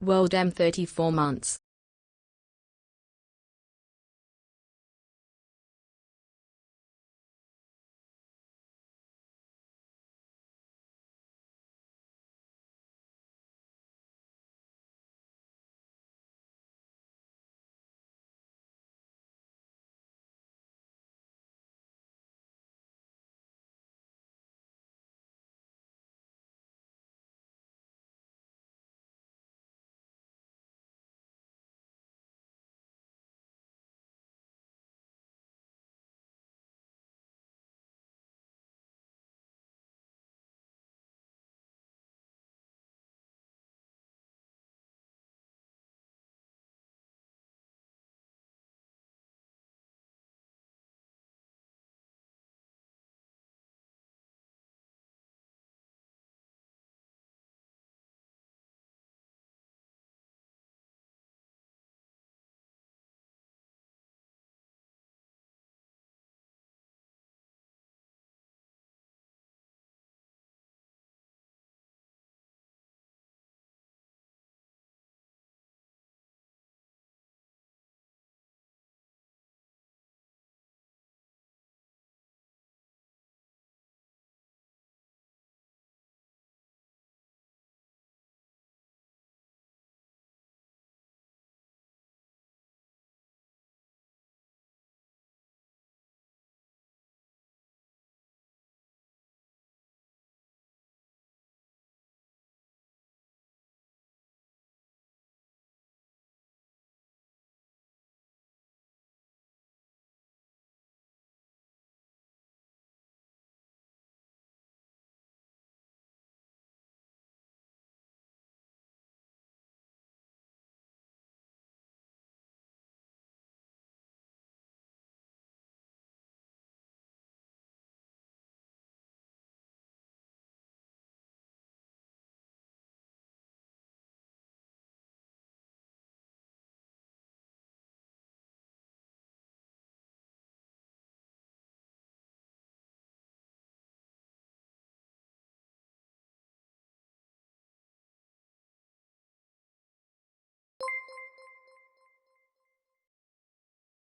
Well damn 34 months.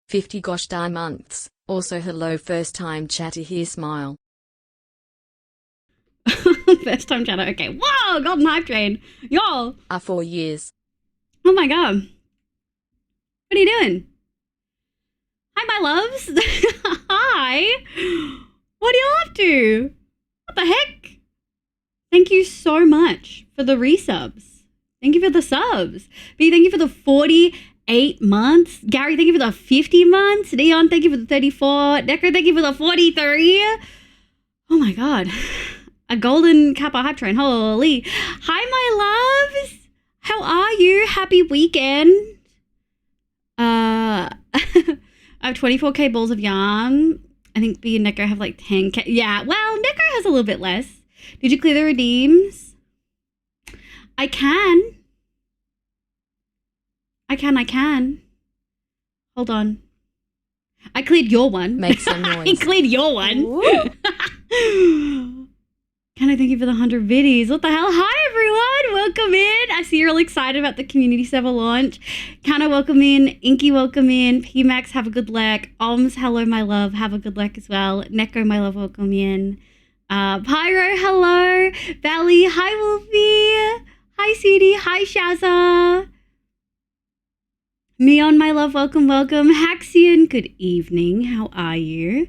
"50 gosh darn months." Also hello first time chatter here smile. First time chatter. Okay. Whoa, golden hype train. Y'all. 4 years. Oh my god. What are you doing? Hi, my loves. Hi. What are you up to? What the heck? Thank you so much for the resubs. Thank you for the subs. B, thank you for the 48 months. Gary, thank you for the 50 months. Leon, thank you for the 34. Decker, thank you for the 43. Oh my god. A golden Kappa hype train. Holy. Hi, my loves. How are you? Happy weekend. I have 24k balls of yarn. I think B and Neko have like 10k. Yeah, well, Neko has a little bit less. Did you clear the redeems? I can. Hold on. I cleared your one. Make some noise. I cleared your one. Can I thank you for the 100 biddies? What the hell? Hi, everyone. Welcome in. I see you're all excited about the community server launch. Can I welcome in? Inky, welcome in. PMax, have a good luck. Oms, hello, my love. Have a good luck as well. Neko, my love, welcome in. Pyro, hello. Valley, hi, Wolfie. Hi, Sweetie. Hi, Shazza. Neon, my love, welcome. Haxian, good evening. How are you?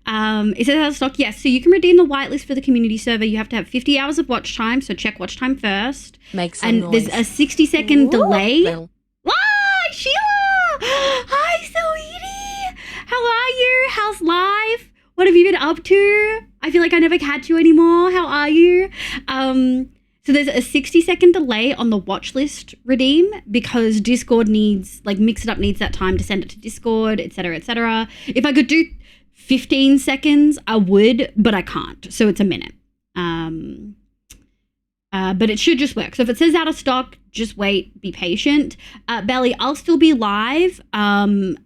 Is it out of stock? Yes. So you can redeem the whitelist for the community server. You have to have 50 hours of watch time. So check watch time first. Make some and noise. There's a 60-second delay. Well. Hi, Sheila. Hi, sweetie. How are you? How's life? What have you been up to? I feel like I never catch you anymore. How are you? So there's a 60-second delay on the watch list redeem because Discord needs, like Mix It Up needs that time to send it to Discord, etc., etc. If I could do 15 seconds, I would, but I can't. So it's a minute. But it should just work. So if it says out of stock, just wait, be patient. Belly, I'll still be live. I'll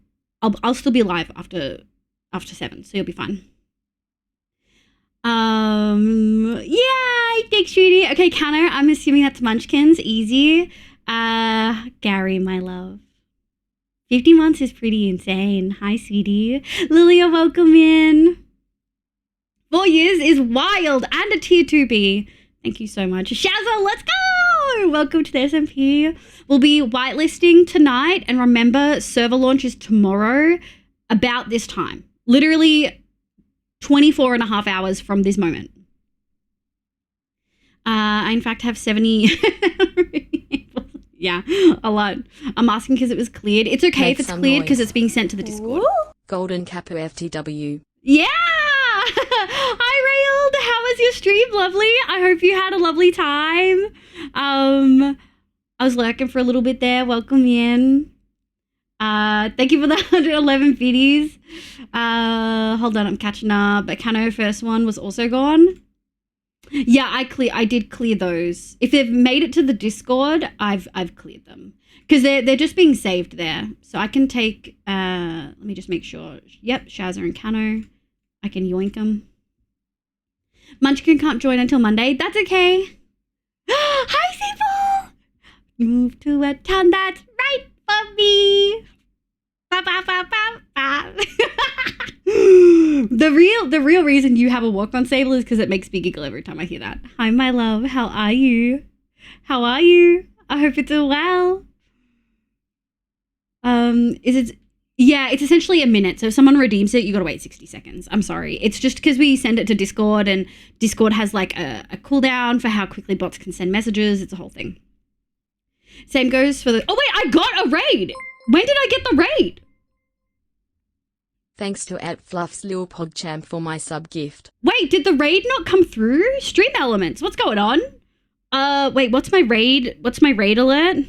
still be live after 7, so you'll be fine. Yeah, thanks, Judy. Okay, Cano, I'm assuming that's Munchkins. Easy. Gary, my love. 50 months is pretty insane. Hi, sweetie. Lilia, welcome in. 4 years is wild and a tier 2B. Thank you so much. Shazza, let's go! Welcome to the SMP. We'll be whitelisting tonight. And remember, server launch is tomorrow about this time. Literally 24 and a half hours from this moment. I, in fact, have 70... Yeah, a lot. I'm asking because it was cleared. It's okay if it's cleared because it's being sent to the Discord. Golden Kappa FTW. Yeah! Hi, Rayled. How was your stream? Lovely. I hope you had a lovely time. I was lurking for a little bit there. Welcome in. Thank you for the 111 biddies. Hold on, I'm catching up. But Cano first one was also gone. Yeah, I did clear those. If they've made it to the Discord, I've cleared them because they're just being saved there. So I can take. Let me just make sure. Yep, Shazza and Cano. I can yoink them. Munchkin can't join until Monday. That's okay. Hi, Seabull. Move to a town that's right for me. Ba, ba, ba, ba, ba. The real reason you have a walk-on Sable is because it makes me giggle every time I hear that. Hi, my love. How are you? How are you? I hope it's all well. Yeah, it's essentially a minute. So if someone redeems it, you gotta wait 60 seconds. I'm sorry. It's just because we send it to Discord and Discord has like a cooldown for how quickly bots can send messages. It's a whole thing. Same goes for the... Oh, wait, I got a raid. When did I get the raid? Thanks to @Fluff's Lil PogChamp for my sub gift. Wait, did the raid not come through? Stream Elements, what's going on? Wait, what's my raid alert?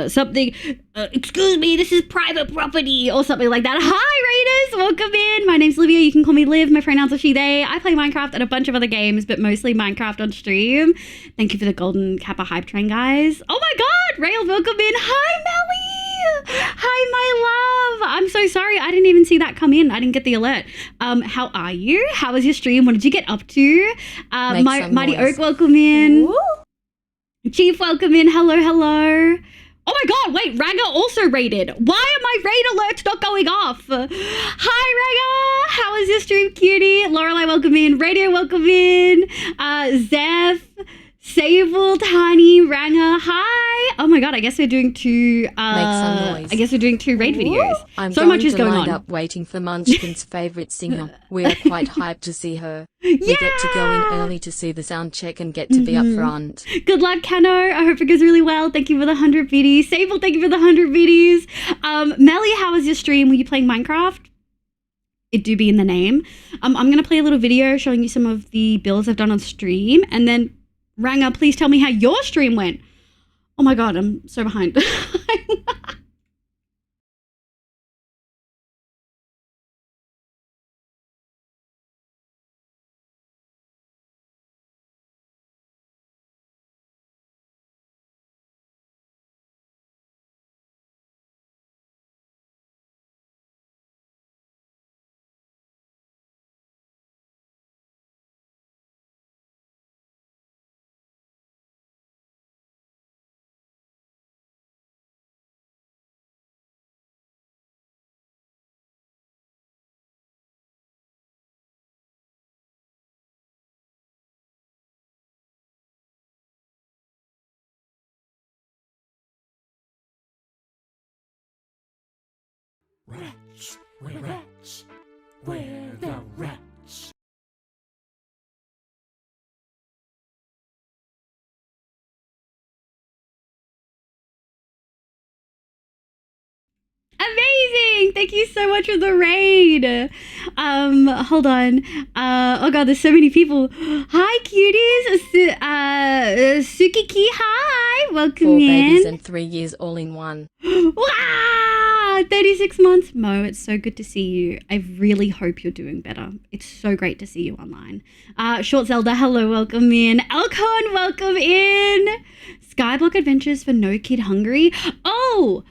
Something, excuse me, this is private property, or something like that. Hi, Raiders, welcome in. My name's Livia, you can call me Liv, my pronouns are she, they. I play Minecraft and a bunch of other games, but mostly Minecraft on stream. Thank you for the Golden Kappa hype train, guys. Oh my god, Rail, welcome in. Hi, Melly. Hi, my love. I'm so sorry, I didn't even see that come in. I didn't get the alert. How are you? How was your stream? What did you get up to? Mighty Oak, welcome in. Ooh. Chief, welcome in. Hello, hello. Oh my god, wait, Raga also raided. Why are my raid alerts not going off? Hi, Raga. How is your stream, cutie? Lorelei, welcome in. Radio, welcome in. Zeph, Sable, Tiny, Ranga, hi. Oh my god, I guess we're doing two, Make some noise. I guess we're doing two raid videos. I'm so going much is to going line on. up waiting for Munchkin's favourite singer. We are quite hyped to see her. We get to go in early to see the sound check and get to be up front. Good luck, Cano. I hope it goes really well. Thank you for the 100 biddies. Sable, thank you for the 100 biddies. Melly, how was your stream? Were you playing Minecraft? It do be in the name. I'm going to play a little video showing you some of the builds I've done on stream. And then, Ranga, please tell me how your stream went. Oh my god, I'm so behind. Rats, we're rats, we're the rats. Amazing! Thank you so much for the raid. Hold on. Oh god, there's so many people. Hi, cuties. Sukiki, hi. Welcome 4 in. babies and 3 years all in one. Wow! 36 months. Mo, it's so good to see you. I really hope you're doing better. It's so great to see you online. Short Zelda, hello, welcome in. Elkhorn, welcome in. Skyblock Adventures for No Kid Hungry. Oh,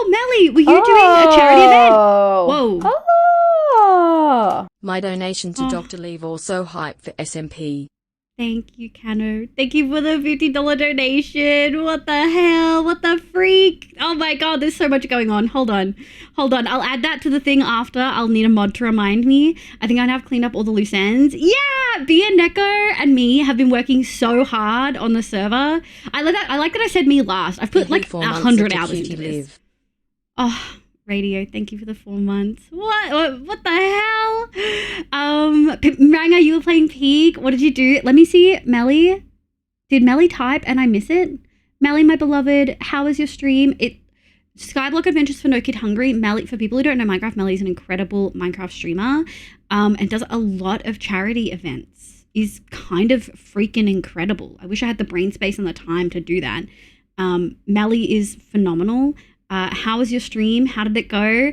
Melly, were you doing a charity event? Whoa. Oh. My donation to Dr. Leave also hype for SMP. Thank you, Kano. Thank you for the $50 donation. What the hell? What the freak? Oh my god, there's so much going on. Hold on. I'll add that to the thing after. I'll need a mod to remind me. I think I have cleaned up all the loose ends. Yeah! Bia, Neko, and me have been working so hard on the server. I like that I said me last. I've put like 100 hours into this. Oh, Radio, thank you for the 4 months. What the hell? Ranga, you were playing Peak. What did you do? Let me see. Melly. Did Melly type and I miss it? Melly, my beloved, how was your stream? Skyblock Adventures for No Kid Hungry. Melly, for people who don't know Minecraft, Melly is an incredible Minecraft streamer and does a lot of charity events. Is kind of freaking incredible. I wish I had the brain space and the time to do that. Melly is phenomenal. How was your stream? How did it go?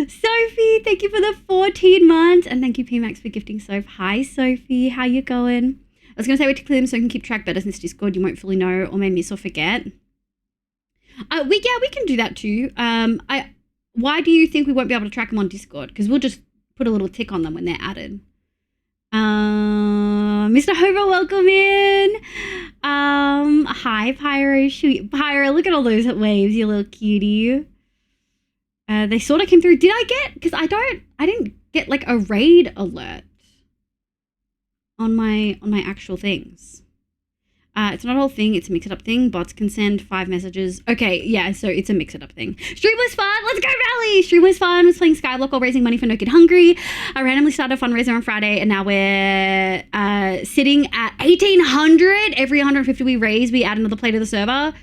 Sophie, thank you for the 14 months. And thank you, PMax, for gifting Soph. Hi, Sophie. How you going? I was going to say wait to clear them so I can keep track better since Discord you won't fully know or may miss or forget. We can do that too. Why do you think we won't be able to track them on Discord? Because we'll just put a little tick on them when they're added. Mr. Hover, welcome in. Hi, Pyro. Pyro, look at all those waves, you little cutie. They sort of came through. Did I get? Because I didn't get like a raid alert on my actual things. It's not a whole thing. It's a mix-it-up thing. Bots can send 5 messages. Okay, yeah, so it's a mix-it-up thing. Stream was fun. Let's go, Rally! Stream was fun. Was playing Skyblock while raising money for No Kid Hungry. I randomly started a fundraiser on Friday, and now we're sitting at 1,800. Every 150 we raise, we add another play to the server.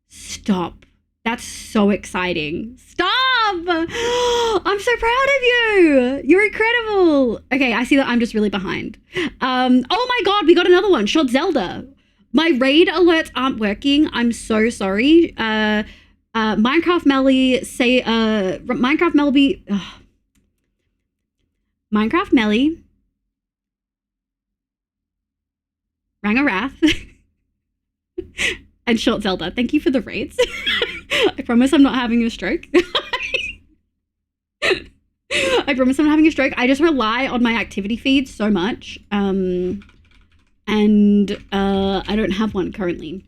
Stop. That's so exciting. Stop! I'm so proud of you. You're incredible. Okay, I see that I'm just really behind. Oh my god, we got another one. Shot Zelda. My raid alerts aren't working. I'm so sorry. Minecraft Melly say Minecraft Melby Minecraft Melly Rangarath and Short Zelda. Thank you for the raids. I promise I'm not having a stroke. I promise I'm not having a stroke. I just rely on my activity feed so much. And I don't have one currently.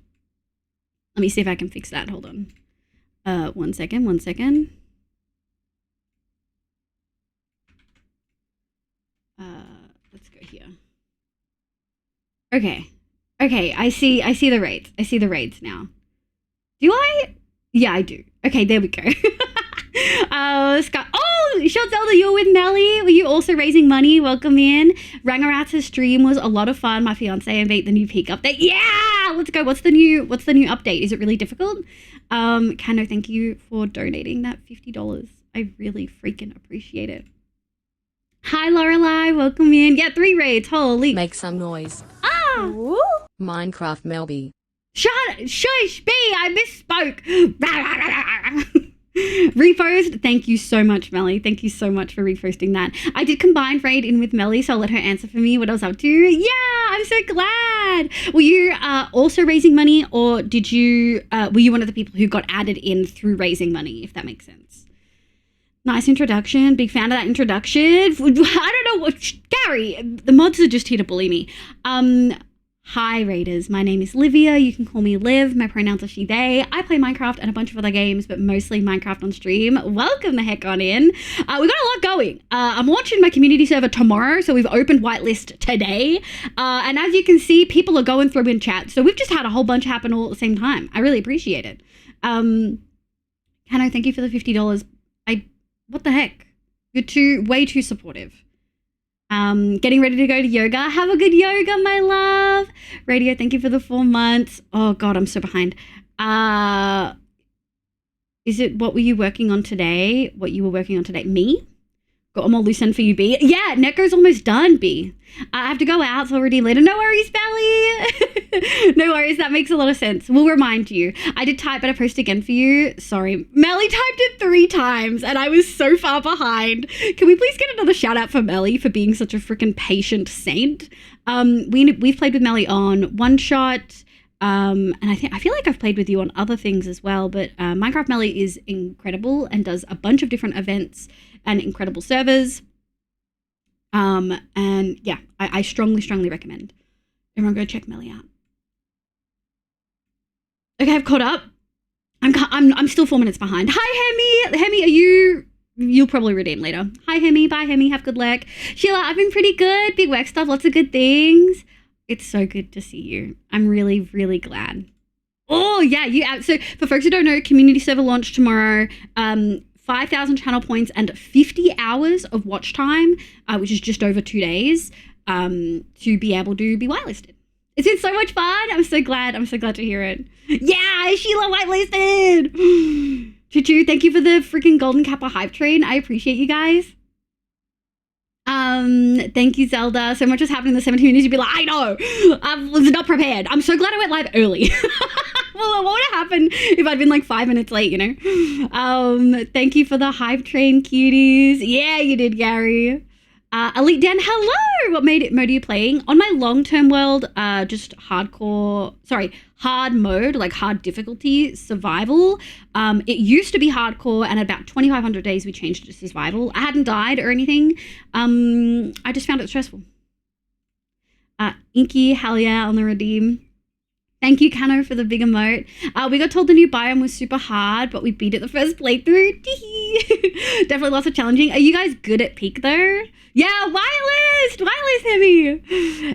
Let me see if I can fix that. Hold on. 1 second. Let's go here. Okay, I see the raids. I see the raids now. Do I? Yeah, I do. Okay, there we go. Scott. Oh, Short Zelda, you're with Melly. Were you also raising money? Welcome in. Rangarath's stream was a lot of fun. My fiance and beat the new peak update. Yeah, let's go. What's the new update? Is it really difficult? Kano, thank you for donating that $50. I really freaking appreciate it. Hi, Lorelai. Welcome in. Yeah, 3 raids. Holy. Make some noise. Ah. Woo. Minecraft Melby. Shush, B. I misspoke. Repost. Thank you so much, Melly. Thank you so much for reposting that. I did combine raid in with Melly, so I'll let her answer for me what I was up to. Yeah, I'm so glad. Were you also raising money, or did you were you one of the people who got added in through raising money, if that makes sense? Nice introduction. Big fan of that introduction. I don't know what Gary. The mods are just here to bully me. Hi Raiders, my name is Livia, you can call me Liv, my pronouns are she, they. I play Minecraft and a bunch of other games, but mostly Minecraft on stream. Welcome the heck on in. We got a lot going. I'm launching my community server tomorrow, so we've opened whitelist today. And as you can see, people are going through in chat, so we've just had a whole bunch happen all at the same time. I really appreciate it. Kano, thank you for the $50. What the heck? You're way too supportive. Getting ready to go to yoga. Have a good yoga, my love. Radio, thank you for the 4 months. Oh god, I'm so behind. Is it what were you working on today? What you were working on today? Me? Got them all loose end for you, B. Yeah, Neko's almost done, B. I have to go out. It's already later. No worries, Belly. No worries. That makes a lot of sense. We'll remind you. I did type, but I post again for you. Sorry. Melly typed it 3 times, and I was so far behind. Can we please get another shout out for Melly for being such a freaking patient saint? We've played with Melly on One Shot. And I feel like I've played with you on other things as well, but Minecraft Melly is incredible and does a bunch of different events and incredible servers. And yeah, I strongly recommend. Everyone go check Melly out. Okay, I've caught up. I'm still 4 minutes behind. Hi, Hemi. Hemi, you'll probably redeem later. Hi, Hemi. Bye, Hemi. Have good luck. Sheila, I've been pretty good. Big work stuff. Lots of good things. It's so good to see you. I'm really, really glad. Oh, yeah. So for folks who don't know, community server launch tomorrow. 5,000 channel points and 50 hours of watch time, which is just over 2 days, to be able to be whitelisted. It's been so much fun. I'm so glad to hear it. Yeah, Sheila whitelisted. Choo-choo, thank you for the freaking Golden Kappa hype train. I appreciate you guys. Thank you, Zelda. So much was happening in the 17 minutes. You'd be like, I know. I was not prepared. I'm so glad I went live early. Well, what would have happened if I'd been like 5 minutes late, you know? Thank you for the hype train, cuties. Yeah, you did, Gary. Elite Dan, hello! What mode are you playing? On my long-term world, just hard mode, like hard difficulty, survival. It used to be hardcore, and at about 2,500 days, we changed it to survival. I hadn't died or anything. I just found it stressful. Inky, hell yeah, on the redeem. Thank you, Kano, for the big emote. We got told the new biome was super hard, but we beat it the first playthrough. Definitely lots of challenging. Are you guys good at peak, though? Yeah, whitelist! Whitelist, Hemi!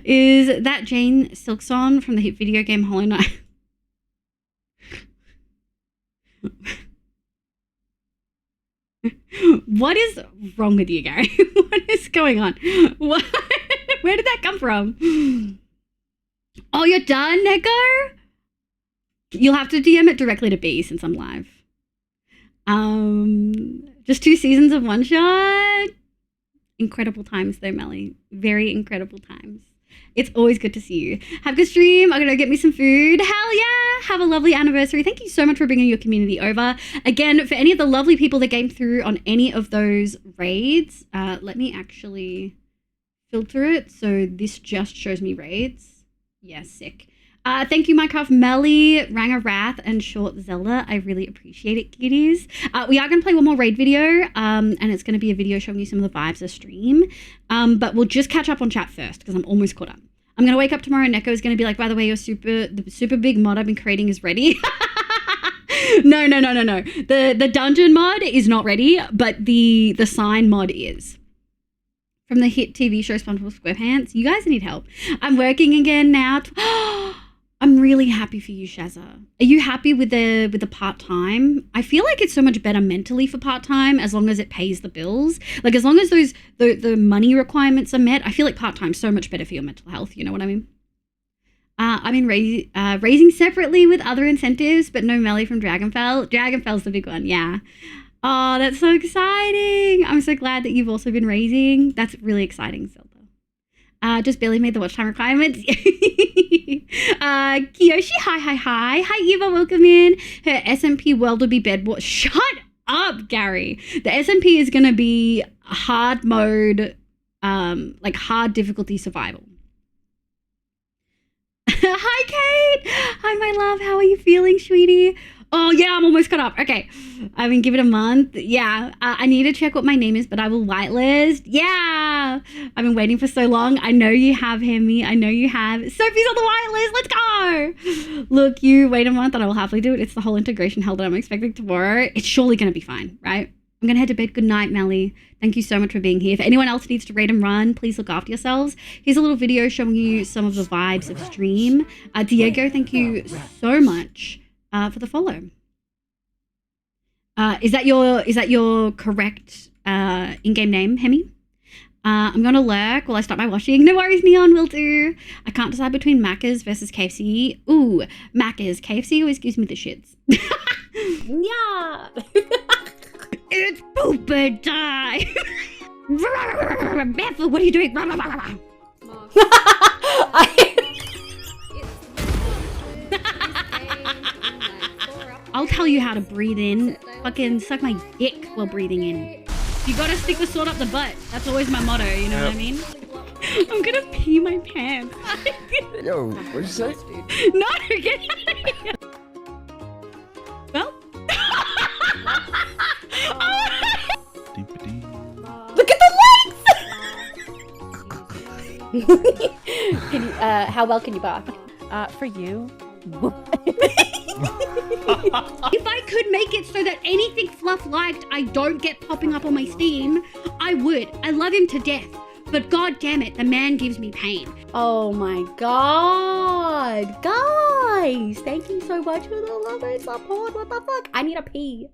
Is that Jane Silkson from the hit video game Hollow Knight? What is wrong with you, Gary? What is going on? What? Where did that come from? Oh, you're done, Neko? You'll have to DM it directly to B since I'm live. Just 2 seasons of one shot. Incredible times though, Melly. Very incredible times. It's always good to see you. Have a good stream. I'm going to get me some food. Hell yeah. Have a lovely anniversary. Thank you so much for bringing your community over. Again, for any of the lovely people that came through on any of those raids, let me actually filter it. So this just shows me raids. Yeah, sick. Thank you, Minecraft Melly, Ranger Wrath, and Short Zelda. I really appreciate it, kiddies. We are going to play one more raid video, and it's going to be a video showing you some of the vibes of stream. But we'll just catch up on chat first, because I'm almost caught up. I'm going to wake up tomorrow, and Neko is going to be like, by the way, the super big mod I've been creating is ready. No. The dungeon mod is not ready, but the sign mod is. From the hit TV show SpongeBob SquarePants. You guys need help. I'm working again now. I'm really happy for you, Shazza. Are you happy with the part-time? I feel like it's so much better mentally for part-time as long as it pays the bills. Like as long as the money requirements are met, I feel like part-time's so much better for your mental health. You know what I mean? I mean, raising separately with other incentives, but no Melly from Dragonfell. Dragonfell's the big one, yeah. Oh, that's so exciting. I'm so glad that you've also been raising. That's really exciting, Zelda. Just barely made the watch time requirements. Kiyoshi, hi. Hi, Eva, welcome in. Her SMP world will be bed. What? Shut up, Gary. The SMP is going to be hard mode, like hard difficulty survival. Hi, Kate. Hi, my love. How are you feeling, sweetie? Oh, yeah, I'm almost caught up. Okay. I mean, give it a month. Yeah. I need to check what my name is, but I will whitelist. Yeah. I've been waiting for so long. I know you have, Hemi. I know you have. Sophie's on the whitelist. Let's go. Look, you wait a month and I will happily do it. It's the whole integration hell that I'm expecting tomorrow. It's surely going to be fine, right? I'm going to head to bed. Good night, Melly. Thank you so much for being here. If anyone else needs to raid and run, please look after yourselves. Here's a little video showing you some of the vibes of stream. Diego, thank you so much for the follow. Is that your correct in-game name, Hemi? I'm gonna lurk while I start my washing. No worries, Neon, will do. I can't decide between Macca's versus KFC. Ooh, Macca's. KFC always gives me the shits. Yeah. It's pooper time. Beth, what are you doing? I'll tell you how to breathe in. Fucking suck my dick while breathing in. You gotta stick the sword up the butt. That's always my motto, you know what I mean? I'm gonna pee my pants. Yo, what'd you say? No, get out of here. Well. Look at the legs! Can you, How well can you bark? For you. If I could make it so that anything Fluff liked I don't get popping up on my Steam, I would. I love him to death. But god damn it, the man gives me pain. Oh my god. Guys, thank you so much for the love and support. What the fuck? I need a pee.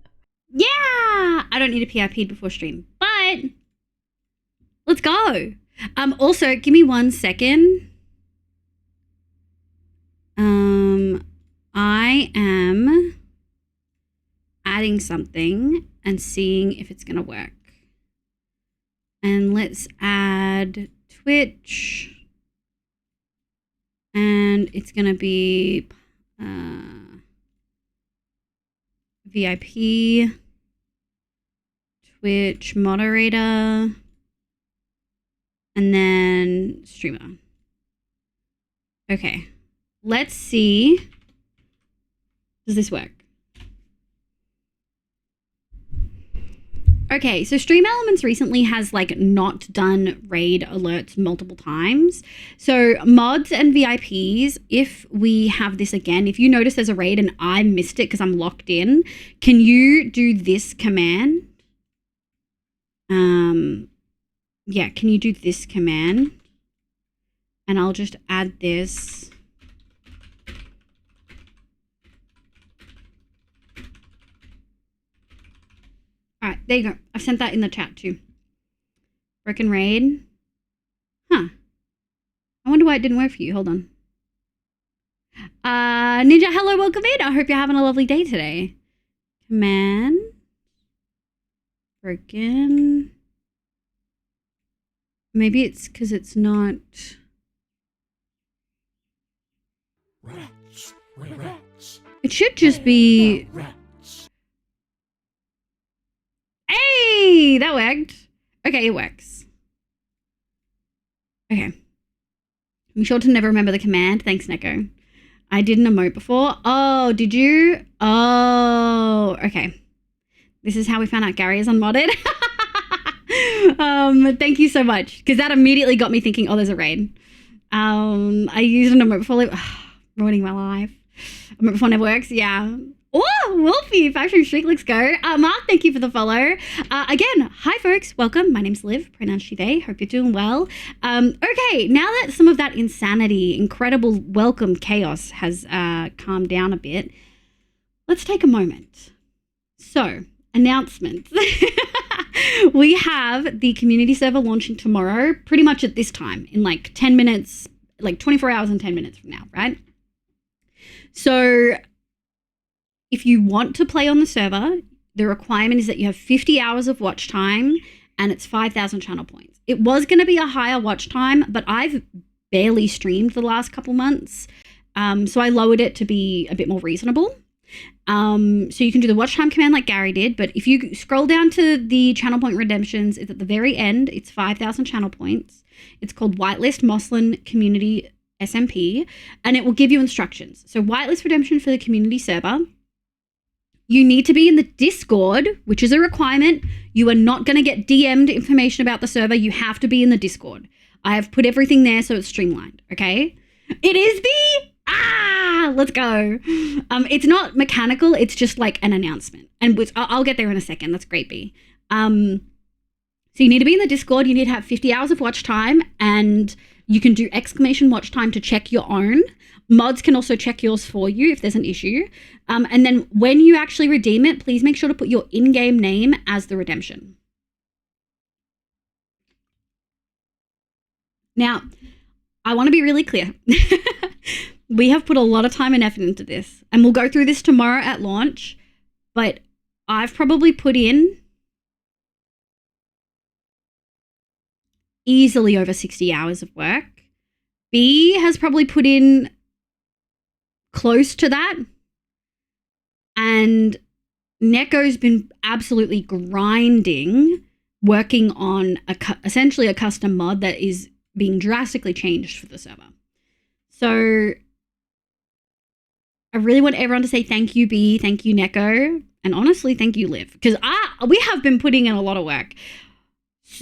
Yeah! I don't need a pee. I peed before stream. But let's go. Also, give me 1 second. I am adding something and seeing if it's gonna work. And let's add Twitch. And it's gonna be VIP, Twitch moderator, and then streamer. Okay, let's see. Does this work? Okay, so Stream Elements recently has like not done raid alerts multiple times. So mods and VIPs, if we have this again, if you notice there's a raid and I missed it because I'm locked in, can you do this command? Yeah, can you do this command? And I'll just add this. All right, there you go. I've sent that in the chat too. Broken raid. Huh. I wonder why it didn't work for you. Hold on. Ninja, hello, welcome in. I hope you're having a lovely day today. Command. Broken. Maybe it's because it's not. Wretch, wretch, It should just be. wretch. Hey, that worked. Okay, it works. Okay. I'm sure to never remember the command. Thanks, Neko. I did an emote before. Oh, did you? Oh, okay. This is how we found out Gary is unmodded. Thank you so much. Because that immediately got me thinking, oh, there's a raid. I used an emote before. Like, ruining my life. Emote before never works. Yeah. Oh, Wolfie, Fashion Streak, let's go. Mark, thank you for the follow. Again, hi folks, welcome. My name's Liv, pronounced she, they. Hope you're doing well. Okay, now that some of that insanity, incredible welcome chaos has calmed down a bit, let's take a moment. So, announcements. We have the community server launching tomorrow, pretty much at this time, in like 10 minutes, like 24 hours and 10 minutes from now, right? So, if you want to play on the server, the requirement is that you have 50 hours of watch time and it's 5,000 channel points. It was going to be a higher watch time, but I've barely streamed the last couple months. So I lowered it to be a bit more reasonable. So you can do the watch time command like Gary did, but if you scroll down to the channel point redemptions, it's at the very end. It's 5,000 channel points. It's called Whitelist Moslin Community SMP, and it will give you instructions. So whitelist redemption for the community server. You need to be in the Discord, which is a requirement. You are not going to get DM'd information about the server. You have to be in the Discord. I have put everything there so it's streamlined, okay? It is let's go. It's not mechanical. It's just like an announcement. And I'll get there in a second. That's great, B. So you need to be in the Discord. You need to have 50 hours of watch time, and you can do exclamation watch time to check your own. Mods can also check yours for you if there's an issue. And then when you actually redeem it, please make sure to put your in-game name as the redemption. Now, I want to be really clear. We have put a lot of time and effort into this, and we'll go through this tomorrow at launch, but I've probably put in easily over 60 hours of work. B has probably put in close to that. And Neko's been absolutely grinding, working on essentially a custom mod that is being drastically changed for the server. So I really want everyone to say thank you, B, thank you, Neko, and honestly, thank you, Liv, because we have been putting in a lot of work.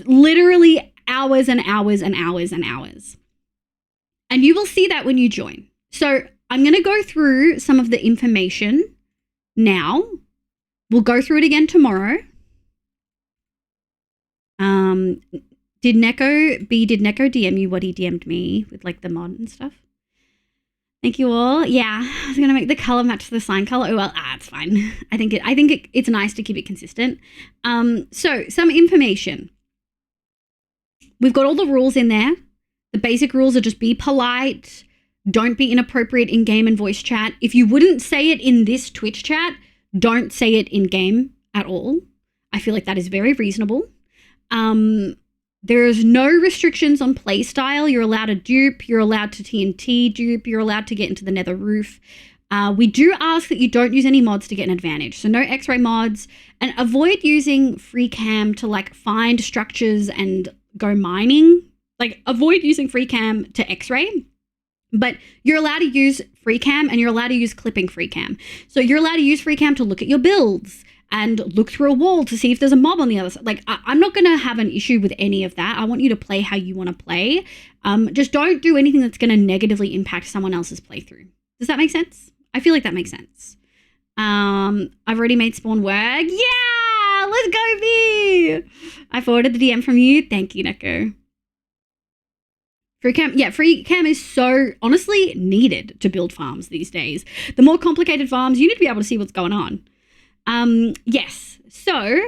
Literally hours and hours and hours and hours. And you will see that when you join. So I'm going to go through some of the information now. We'll go through it again tomorrow. Did Neko DM you what he DM'd me with like the mod and stuff? Thank you all. Yeah, I was gonna make the color match the sign color. Oh well, it's fine. I think it's nice to keep it consistent. So some information. We've got all the rules in there. The basic rules are just be polite, don't be inappropriate in game and voice chat. If you wouldn't say it in this Twitch chat, don't say it in game at all. I feel like that is very reasonable. There's no restrictions on play style. You're allowed to dupe. You're allowed to TNT dupe. You're allowed to get into the nether roof. We do ask that you don't use any mods to get an advantage. So no X-ray mods, and avoid using free cam to like find structures and go mining. Like avoid using free cam to X-ray. But you're allowed to use free cam and you're allowed to use clipping free cam. So you're allowed to use free cam to look at your builds and look through a wall to see if there's a mob on the other side. Like, I'm not going to have an issue with any of that. I want you to play how you want to play. Just don't do anything that's going to negatively impact someone else's playthrough. Does that make sense? I feel like that makes sense. I've already made spawn work. Yeah, let's go, B. I forwarded the DM from you. Thank you, Neko. Free cam is so honestly needed to build farms these days. The more complicated farms, you need to be able to see what's going on. Yes. So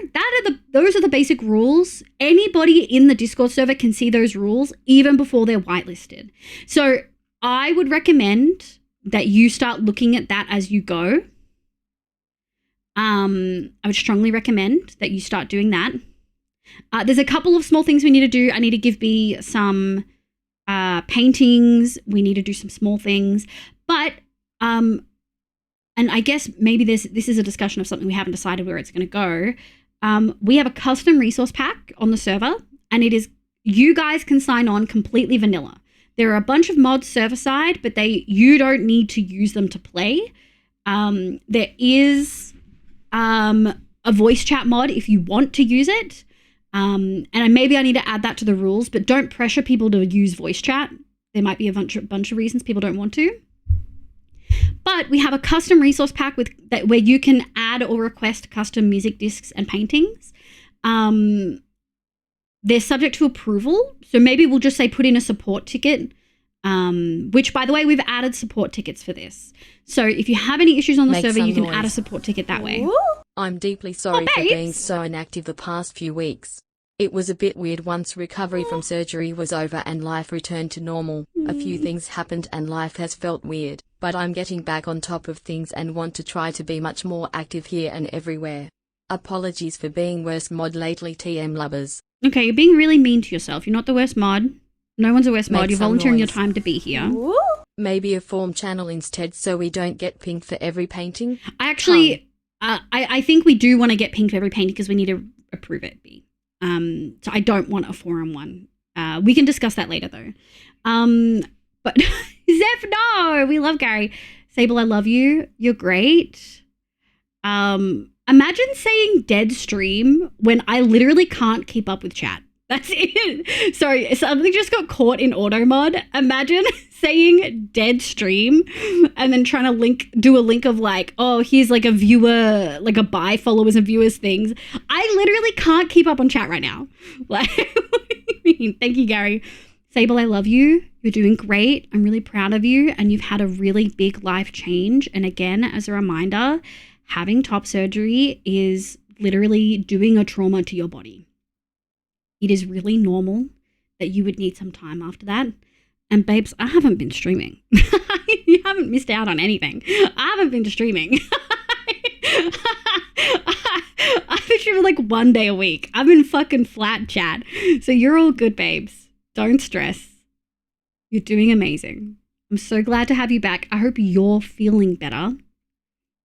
those are the basic rules. Anybody in the Discord server can see those rules even before they're whitelisted. So I would recommend that you start looking at that as you go. I would strongly recommend that you start doing that. There's a couple of small things we need to do. I need to give B some paintings. We need to do some small things, but and I guess maybe this is a discussion of something we haven't decided where it's going to go. We have a custom resource pack on the server, and it is, you guys can sign on completely vanilla. There are a bunch of mods server side, but you don't need to use them to play. There is a voice chat mod if you want to use it. And maybe I need to add that to the rules, but don't pressure people to use voice chat. There might be a bunch of reasons people don't want to. But we have a custom resource pack where you can add or request custom music discs and paintings. They're subject to approval. So maybe we'll just say put in a support ticket, which, by the way, we've added support tickets for this. So if you have any issues on the server, you can add a support ticket that way. I'm deeply sorry for being so inactive the past few weeks. It was a bit weird once recovery from surgery was over and life returned to normal. A few things happened and life has felt weird, but I'm getting back on top of things and want to try to be much more active here and everywhere. Apologies for being worst mod lately, TM lubbers. Okay, you're being really mean to yourself. You're not the worst mod. No one's the worst mod. You're volunteering your time to be here. Maybe a form channel instead so we don't get pinged for every painting? I think we do want to get pinged for every painting because we need to approve it, B. So I don't want a forum one. We can discuss that later though. But Zeph, no, we love Gary. Sable, I love you. You're great. Imagine saying dead stream when I literally can't keep up with chat. That's it. Sorry, something just got caught in auto mod. Imagine saying dead stream and then trying to do a link of like, oh, here's like a viewer, like a buy followers and viewers things. I literally can't keep up on chat right now. Like, what do you mean? Thank you, Gary. Sable, I love you. You're doing great. I'm really proud of you. And you've had a really big life change. And again, as a reminder, having top surgery is literally doing a trauma to your body. It is really normal that you would need some time after that. And babes, I haven't been streaming. You haven't missed out on anything. I haven't been streaming. I've been streaming like 1 day a week. I've been fucking flat chat. So you're all good, babes. Don't stress. You're doing amazing. I'm so glad to have you back. I hope you're feeling better.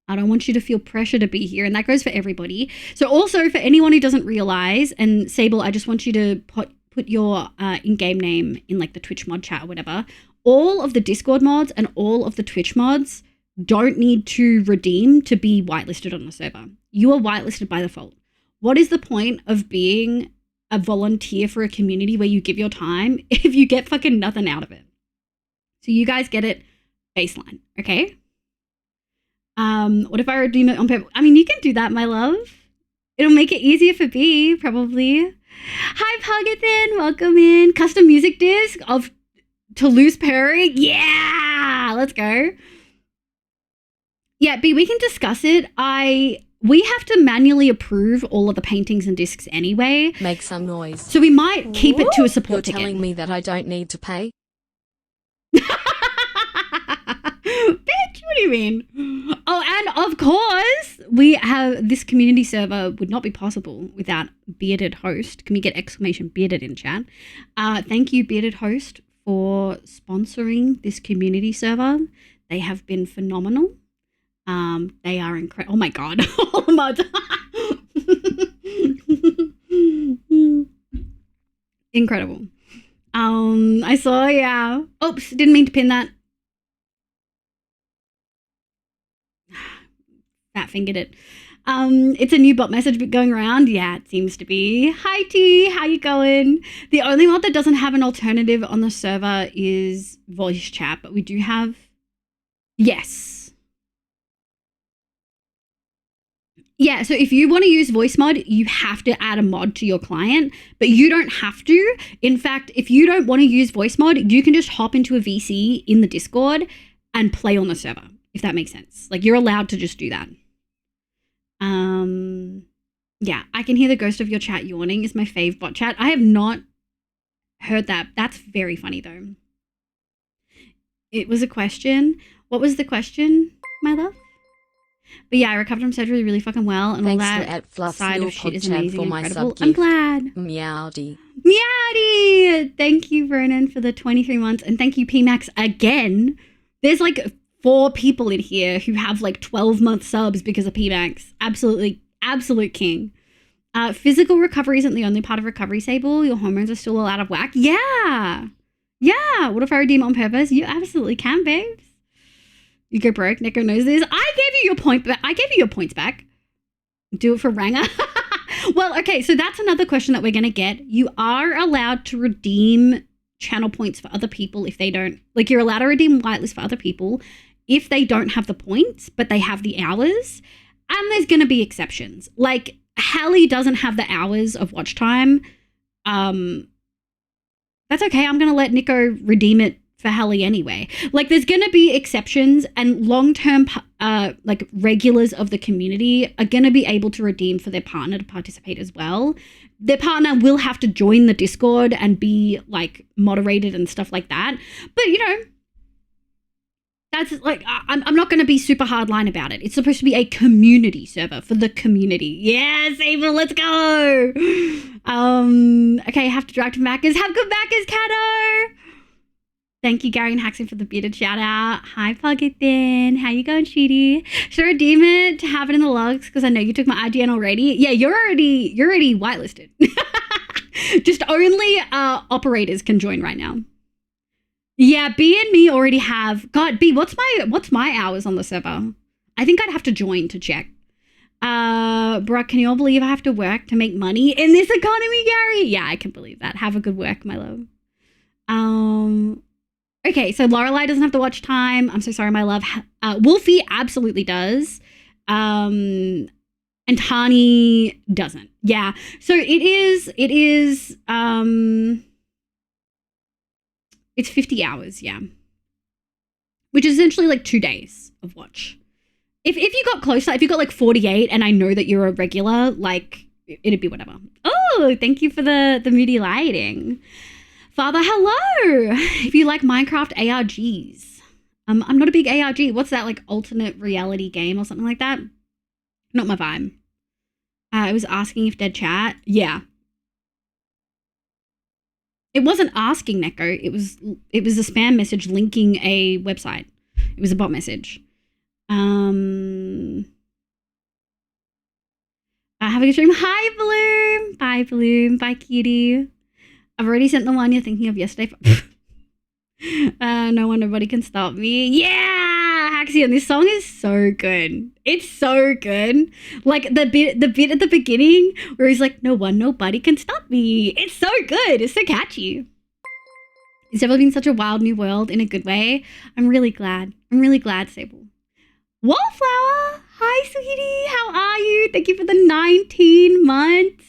I don't want you to feel pressure to be here. And that goes for everybody. So also for anyone who doesn't realize, and Sable, I just want you to put your in-game name in like the Twitch mod chat or whatever. All of the Discord mods and all of the Twitch mods don't need to redeem to be whitelisted on the server. You are whitelisted by default. What is the point of being a volunteer for a community where you give your time if you get fucking nothing out of it? So you guys get it baseline, okay? What if I redeem it on purpose? I mean, you can do that, my love. It'll make it easier for B, probably. Hi, Pugathan. Welcome in. Custom music disc of Toulouse purring. Yeah, let's go. Yeah, B, we can discuss it. We have to manually approve all of the paintings and discs anyway. Make some noise. So we might keep it to a You're support ticket. telling me that I don't need to pay? Bitch, what do you mean? Oh, and of course, we have this community server would not be possible without Bearded Host. Can we get exclamation bearded in chat? Thank you, Bearded Host, for sponsoring this community server. They have been phenomenal. They are incredible. Oh my god. Oh my incredible. I saw, yeah. Oops, didn't mean to pin that. Fat fingered it. It's a new bot message going around. Yeah, it seems to be. Hi T, how you going? The only mod that doesn't have an alternative on the server is voice chat, but we do have. Yes. Yeah, so if you want to use voice mod, you have to add a mod to your client, but you don't have to. In fact, if you don't want to use voice mod, you can just hop into a VC in the Discord and play on the server, if that makes sense. Like, you're allowed to just do that. Yeah, I can hear the ghost of your chat yawning is my fave bot chat. I have not heard that. That's very funny, though. It was a question. What was the question, my love? But yeah, I recovered from surgery really fucking well, and Thanks all to that Fluff's side little of shit is pod chat amazing for and my incredible. sub I'm gift. glad. Meowdy. Meowdy! Thank you, Vernon, for the 23 months, and thank you, PMax, again. There's like 4 people in here who have like 12-month subs because of PMax. Absolutely, absolute king. Physical recovery isn't the only part of recovery, Sable. Your hormones are still all out of whack. Yeah. Yeah. What if I redeem on purpose? You absolutely can, babes. You go broke. Neko knows this. I gave you your point back. I gave you your points back. Do it for Ranger. Well, okay. So that's another question that we're going to get. You are allowed to redeem channel points for other people if they don't. Like, you're allowed to redeem whitelist for other people if they don't have the points, but they have the hours. And there's going to be exceptions. Like, Hallie doesn't have the hours of watch time. That's okay. I'm going to let Nico redeem it for Hallie anyway. Like, there's going to be exceptions, and long-term like regulars of the community are going to be able to redeem for their partner to participate as well. Their partner will have to join the Discord and be like moderated and stuff like that. But, you know, that's like, I'm not going to be super hardline about it. It's supposed to be a community server for the community. Yes, Ava, let's go. Okay, have to drive to Macca's. Have good Macca's, Cato. Thank you, Gary and Haxon, for the bearded shout out. Hi, Pugathan. How you going, Sheedy? Should I redeem it to have it in the logs? Because I know you took my IGN already. Yeah, you're already whitelisted. Just only operators can join right now. Yeah, B and me already have. God, B, what's my hours on the server? I think I'd have to join to check. Bruh, can you all believe I have to work to make money in this economy, Gary? Yeah, I can believe that. Have a good work, my love. Okay, so Lorelai doesn't have to watch time. I'm so sorry, my love. Wolfie absolutely does. And Tani doesn't. Yeah. So it's 50 hours, yeah. Which is essentially like 2 days of watch. If you got closer, if you got like 48 and I know that you're a regular, like, it'd be whatever. Oh, thank you for the moody lighting. Father, hello! If you like Minecraft ARGs. I'm not a big ARG. What's that, like, alternate reality game or something like that? Not my vibe. I was asking if dead chat. Yeah. It wasn't asking, Neko. It was a spam message linking a website. It was a bot message. Have a good stream. Hi, Bloom. Bye, Bloom. Bye, Cutie. I've already sent the one you're thinking of yesterday. No one, nobody can stop me. Yeah, Haxion, this song is so good. It's so good. Like the bit at the beginning where he's like, no one, nobody can stop me. It's so good. It's so catchy. It's definitely been such a wild new world in a good way. I'm really glad. I'm really glad, Sable. Wallflower! Hi, sweetie. How are you? Thank you for the 19 months.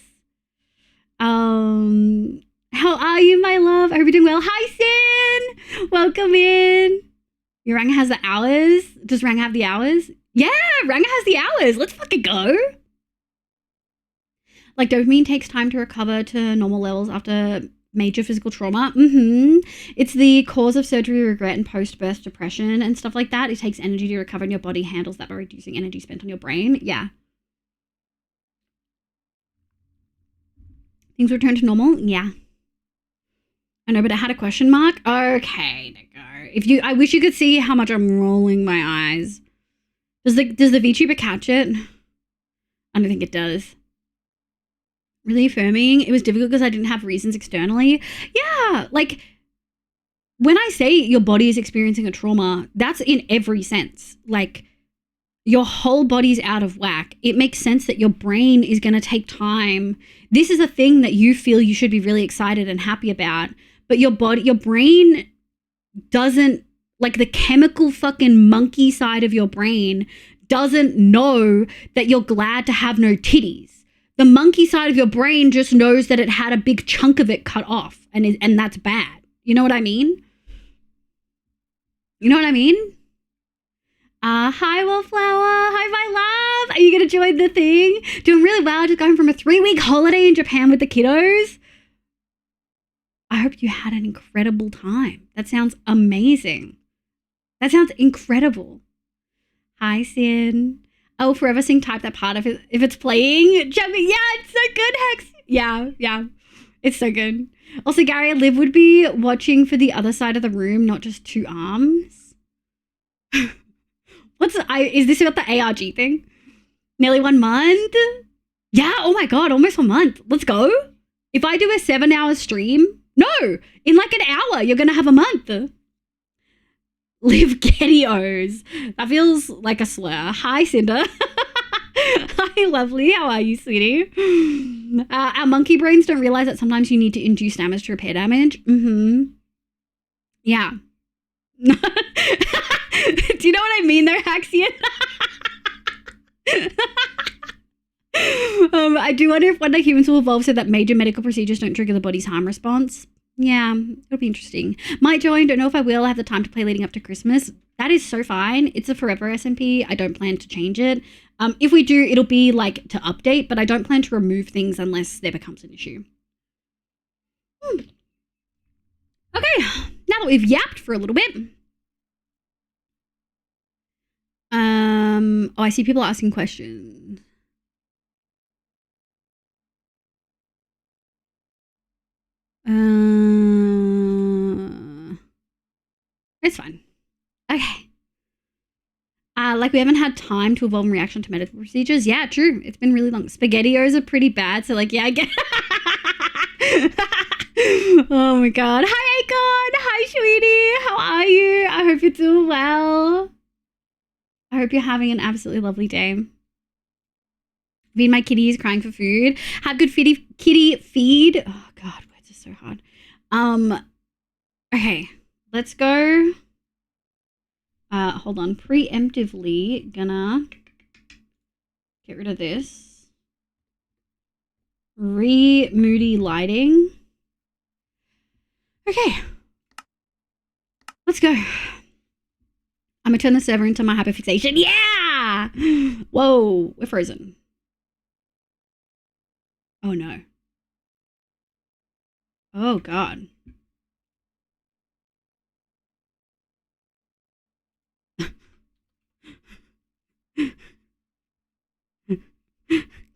How are you, my love? I hope you're doing well. Hi, Sin! Welcome in. Your Ranga has the hours. Does Ranga have the hours? Yeah, Ranga has the hours. Let's fucking go. Like, dopamine takes time to recover to normal levels after major physical trauma. It's the cause of surgery regret and post-birth depression and stuff like that. It takes energy to recover and your body handles that by reducing energy spent on your brain. Yeah. Things return to normal? Yeah. I know, but it had a question mark. Okay, Nico. I wish you could see how much I'm rolling my eyes. Does the VTuber catch it? I don't think it does. Really affirming. It was difficult because I didn't have reasons externally. Yeah, like when I say your body is experiencing a trauma, that's in every sense. Like your whole body's out of whack. It makes sense that your brain is going to take time. This is a thing that you feel you should be really excited and happy about, but your brain doesn't, like the chemical fucking monkey side of your brain doesn't know that you're glad to have no titties. The monkey side of your brain just knows that it had a big chunk of it cut off and that's bad. You know what I mean? You know what I mean? Hi, Wallflower. Hi, my love. Are you going to join the thing? Doing really well. Just going from a 3-week holiday in Japan with the kiddos. I hope you had an incredible time. That sounds amazing. That sounds incredible. Hi, Sin. I will forever sing Type That Part if it's playing. Jumping. Yeah, it's so good, Hex. Yeah. It's so good. Also, Gary, Liv would be watching for the other side of the room, not just two arms. Is this about the ARG thing? Nearly 1 month? Yeah, oh my God, almost 1 month. Let's go. If I do a 7-hour stream, no, in like an hour, you're going to have a month. Live Gettios. That feels like a slur. Hi, Cinder. Hi, lovely. How are you, sweetie? Our monkey brains don't realize that sometimes you need to induce damage to repair damage. Yeah. Do you know what I mean there, Haxian? I do wonder if one day humans will evolve so that major medical procedures don't trigger the body's harm response. Yeah, it'll be interesting. Might join, don't know if I will. I have the time to play leading up to Christmas. That is so fine. It's a forever SMP. I don't plan to change it. If we do, it'll be like to update, but I don't plan to remove things unless there becomes an issue. Okay, now that we've yapped for a little bit. Oh, I see people asking questions. It's fine. Okay. Like we haven't had time to evolve in reaction to medical procedures. Yeah, true. It's been really long. SpaghettiOs are pretty bad, so like, yeah, I get. Oh my God. Hi, Akon. Hi, sweetie. How are you? I hope you're doing well. I hope you're having an absolutely lovely day. Feed my kitties crying for food. Have good kitty feed. Oh God, words are so hard. Okay, let's go. Hold on. Preemptively gonna get rid of this. Moody lighting. Okay. Let's go. I'm gonna turn the server into my hyperfixation. Yeah! Whoa, we're frozen. Oh no. Oh God.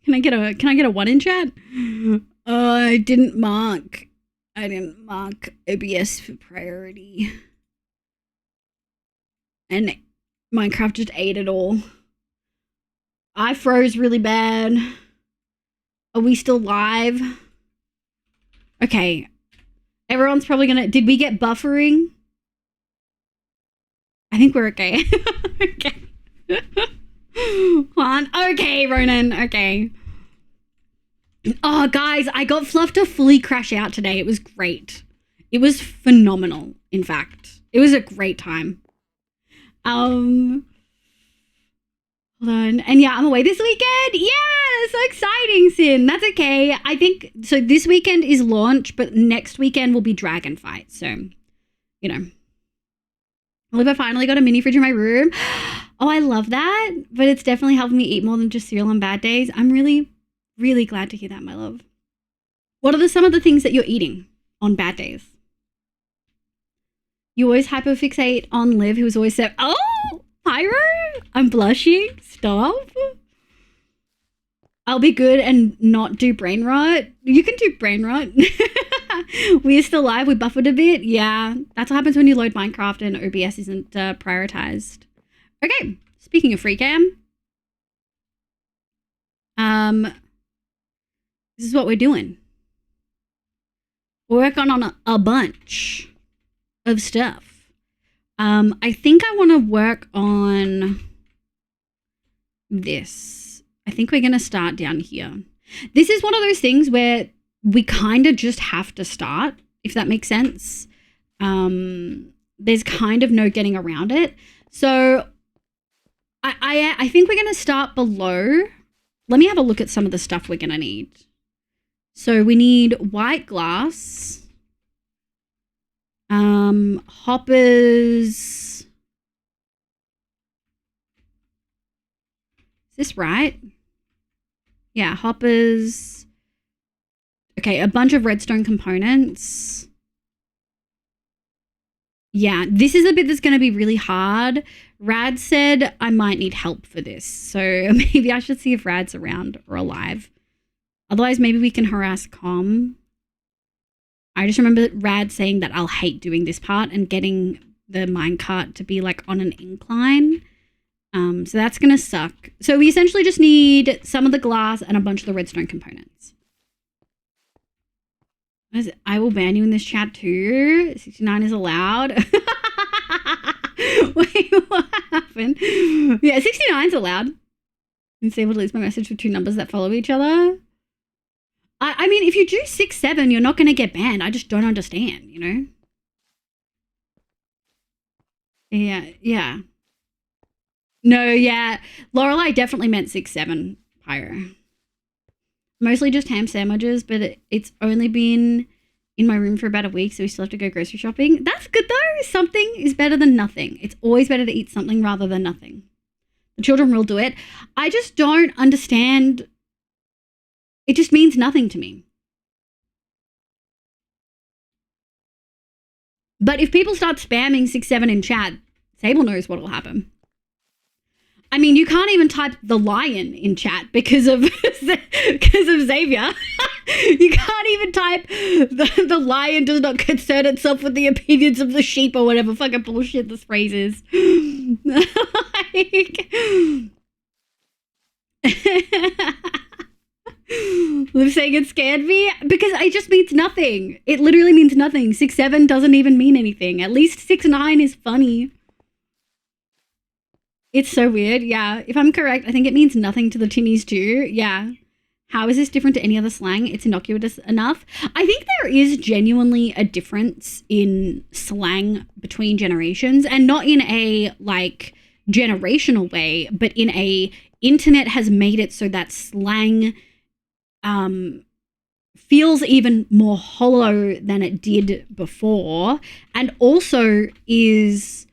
Can I get a 1 in chat? I didn't mark OBS for priority. And Minecraft just ate it all. I froze really bad. Are we still live? Okay. Everyone's probably gonna... Did we get buffering? I think we're okay. Okay. Hold on. Okay, Ronan. Okay. Oh, guys, I got Fluff to fully crash out today. It was great. It was phenomenal, in fact. It was a great time. Hold on. And yeah, I'm away this weekend. Yeah, so exciting, Sin. That's okay. I think, so this weekend is launch, but next weekend will be Dragon Fight. So, you know. Oliver finally got a mini fridge in my room. Oh, I love that. But it's definitely helping me eat more than just cereal on bad days. I'm really, really glad to hear that, my love. What are some of the things that you're eating on bad days? You always hyperfixate on Liv, who's always said, oh, Pyro, I'm blushing. Stop. I'll be good and not do brain rot. You can do brain rot. We're still live. We buffered a bit. Yeah, that's what happens when you load Minecraft and OBS isn't prioritized. Okay, speaking of free cam. This is what we're doing. We're working on a bunch of stuff. I think I want to work on this. I think we're going to start down here. This is one of those things where we kind of just have to start, if that makes sense. There's kind of no getting around it. So I think we're going to start below. Let me have a look at some of the stuff we're going to need. So we need white glass, hoppers. Is this right? Yeah, hoppers. Okay, a bunch of redstone components. Yeah, this is a bit that's going to be really hard. Rad said I might need help for this. So maybe I should see if Rad's around or alive. Otherwise, maybe we can harass Com. I just remember Rad saying that I'll hate doing this part and getting the minecart to be like on an incline. So that's going to suck. So we essentially just need some of the glass and a bunch of the redstone components. I will ban you in this chat too. 69 is allowed. Wait, what happened? Yeah, 69 is allowed. Disable deletes my message with two numbers that follow each other. I mean, if you do 6, 7, you're not going to get banned. I just don't understand, you know? Yeah. No, yeah. Lorelei definitely meant 6, 7, Pyro. Mostly just ham sandwiches, but it's only been in my room for about a week, so we still have to go grocery shopping. That's good, though. Something is better than nothing. It's always better to eat something rather than nothing. The children will do it. I just don't understand. It just means nothing to me. But if people start spamming 6, 7 in chat, Sable knows what will happen. I mean, you can't even type the lion in chat because of Xavier. You can't even type the lion does not concern itself with the opinions of the sheep or whatever fucking bullshit this phrase is. Liv saying it scared me because it just means nothing. It literally means nothing. 6, 7 doesn't even mean anything. At least 6, 9 is funny. It's so weird. Yeah, if I'm correct, I think it means nothing to the Tinnies too. Yeah. How is this different to any other slang? It's innocuous enough. I think there is genuinely a difference in slang between generations, and not in a like generational way, but in a internet has made it so that slang feels even more hollow than it did before, and also is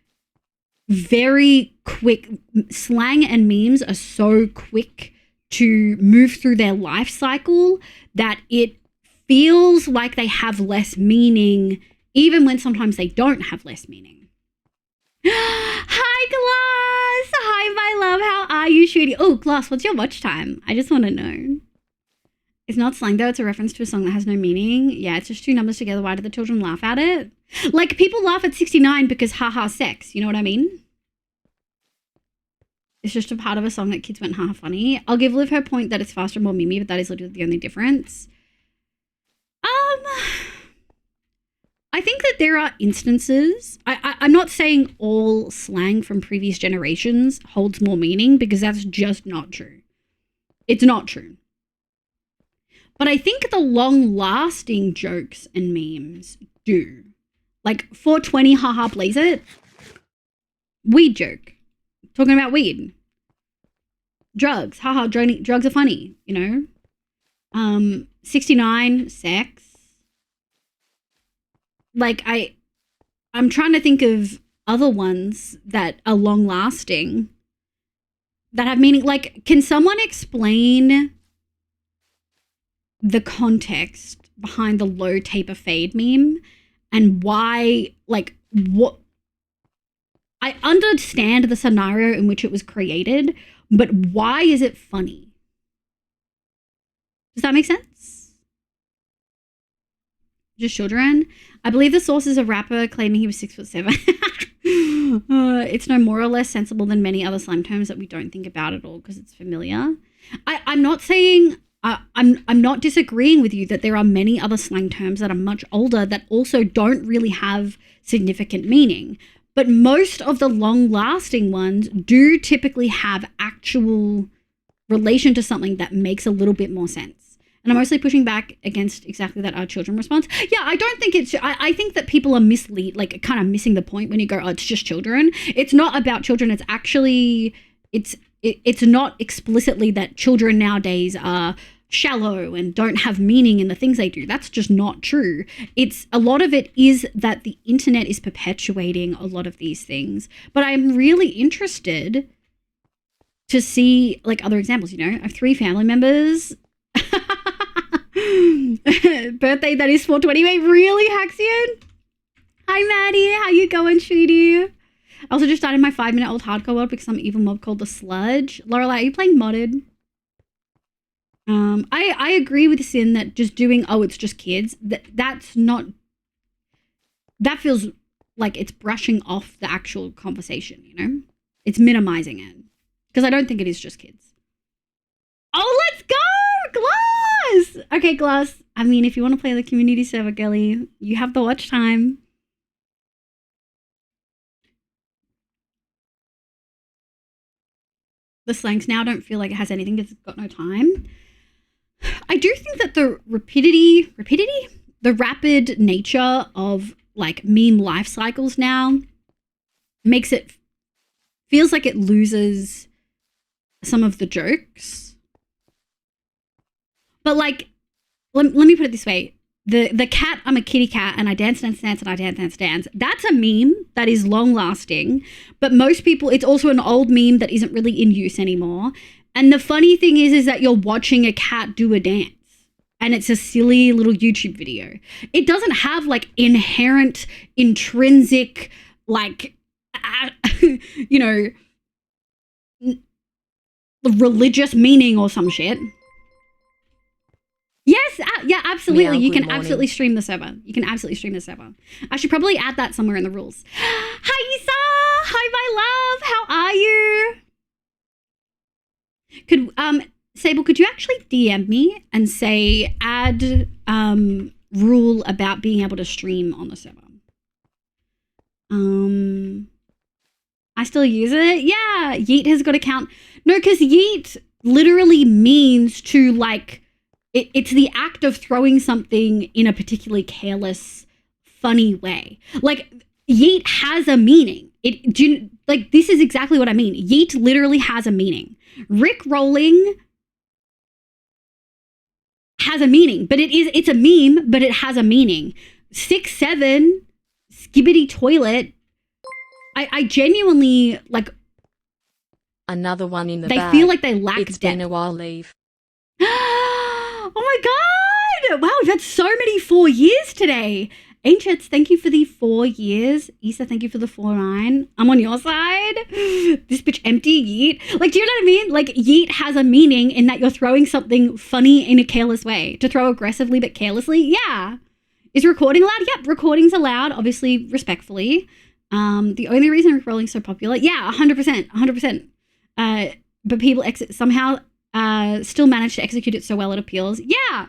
very quick. Slang and memes are so quick to move through their life cycle that it feels like they have less meaning, even when sometimes they don't have less meaning. Hi, Glass! Hi, my love. How are you, sweetie? Oh, Glass, what's your watch time? I just want to know. It's not slang, though. It's a reference to a song that has no meaning. Yeah, it's just two numbers together. Why do the children laugh at it? Like, people laugh at 69 because haha sex. You know what I mean? It's just a part of a song that kids went haha funny. I'll give Liv her point that it's faster and more memey, but that is literally the only difference. I think that there are instances. I'm not saying all slang from previous generations holds more meaning, because that's just not true. It's not true. But I think the long-lasting jokes and memes do. Like 420, haha, blaze it. Weed joke. Talking about weed. Drugs, haha, drugs are funny, you know? 69, sex. Like, I'm trying to think of other ones that are long lasting that have meaning. Like, can someone explain the context behind the low taper fade meme and why, like, what? I understand the scenario in which it was created, but why is it funny? Does that make sense? Just children. I believe the source is a rapper claiming he was 6'7". It's no more or less sensible than many other slang terms that we don't think about at all because it's familiar. I'm not saying I'm not disagreeing with you that there are many other slang terms that are much older that also don't really have significant meaning. But most of the long-lasting ones do typically have actual relation to something that makes a little bit more sense. And I'm mostly pushing back against exactly that our children response. Yeah, I don't think it's... I think that people are like kind of missing the point when you go, oh, it's just children. It's not about children. It's actually... It's not explicitly that children nowadays are shallow and don't have meaning in the things they do. That's just not true. It's a lot of it is that the internet is perpetuating a lot of these things. But I'm really interested to see like other examples. You know, I have 3 family members. Birthday that is 420. Wait, really, Haxian? Hi, Maddie. How you going, sweetie? I also just started my 5-minute-old hardcore world because some evil mob called the Sludge. Lorelai, are you playing modded? I agree with Sin that just doing, oh, it's just kids. That's not... That feels like it's brushing off the actual conversation, you know? It's minimizing it. Because I don't think it is just kids. Oh, let's go! Glass! Okay, Glass. I mean, if you want to play the community server, girly, you have the watch time. The slangs now don't feel like it has anything because it's got no time. I do think that the the rapid nature of like meme life cycles now makes it feels like it loses some of the jokes. But like, let me put it this way. The cat, I'm a kitty cat and I dance and I dance. That's a meme that is long lasting, but most people, it's also an old meme that isn't really in use anymore. And the funny thing is that you're watching a cat do a dance and it's a silly little YouTube video. It doesn't have like inherent, intrinsic, like, you know, religious meaning or some shit. Yes, yeah, absolutely. You can absolutely stream the server. I should probably add that somewhere in the rules. Hi, Isa. Hi, my love. How are you? Sable, could you actually DM me and say add rule about being able to stream on the server? I still use it. Yeah, yeet has got a count. No, because yeet literally means to like. It's the act of throwing something in a particularly careless, funny way. Like, yeet has a meaning. This is exactly what I mean. Yeet literally has a meaning. Rick rolling has a meaning, but it's a meme, but it has a meaning. 6'7", skibbity toilet. I genuinely, like... Another one in the they bag. feel like they lack It's depth. been a while, leave. Oh my god! Wow, we've had so many 4 years today. Ancients, thank you for the 4 years. Issa, thank you for the 4-9. I'm on your side. This bitch empty, yeet. Like, do you know what I mean? Like, yeet has a meaning in that you're throwing something funny in a careless way. To throw aggressively but carelessly, yeah. Is recording allowed? Yep, recording's allowed, obviously respectfully. The only reason Rickrolling's so popular, yeah, 100%. But people somehow still manage to execute it so well it appeals. Yeah.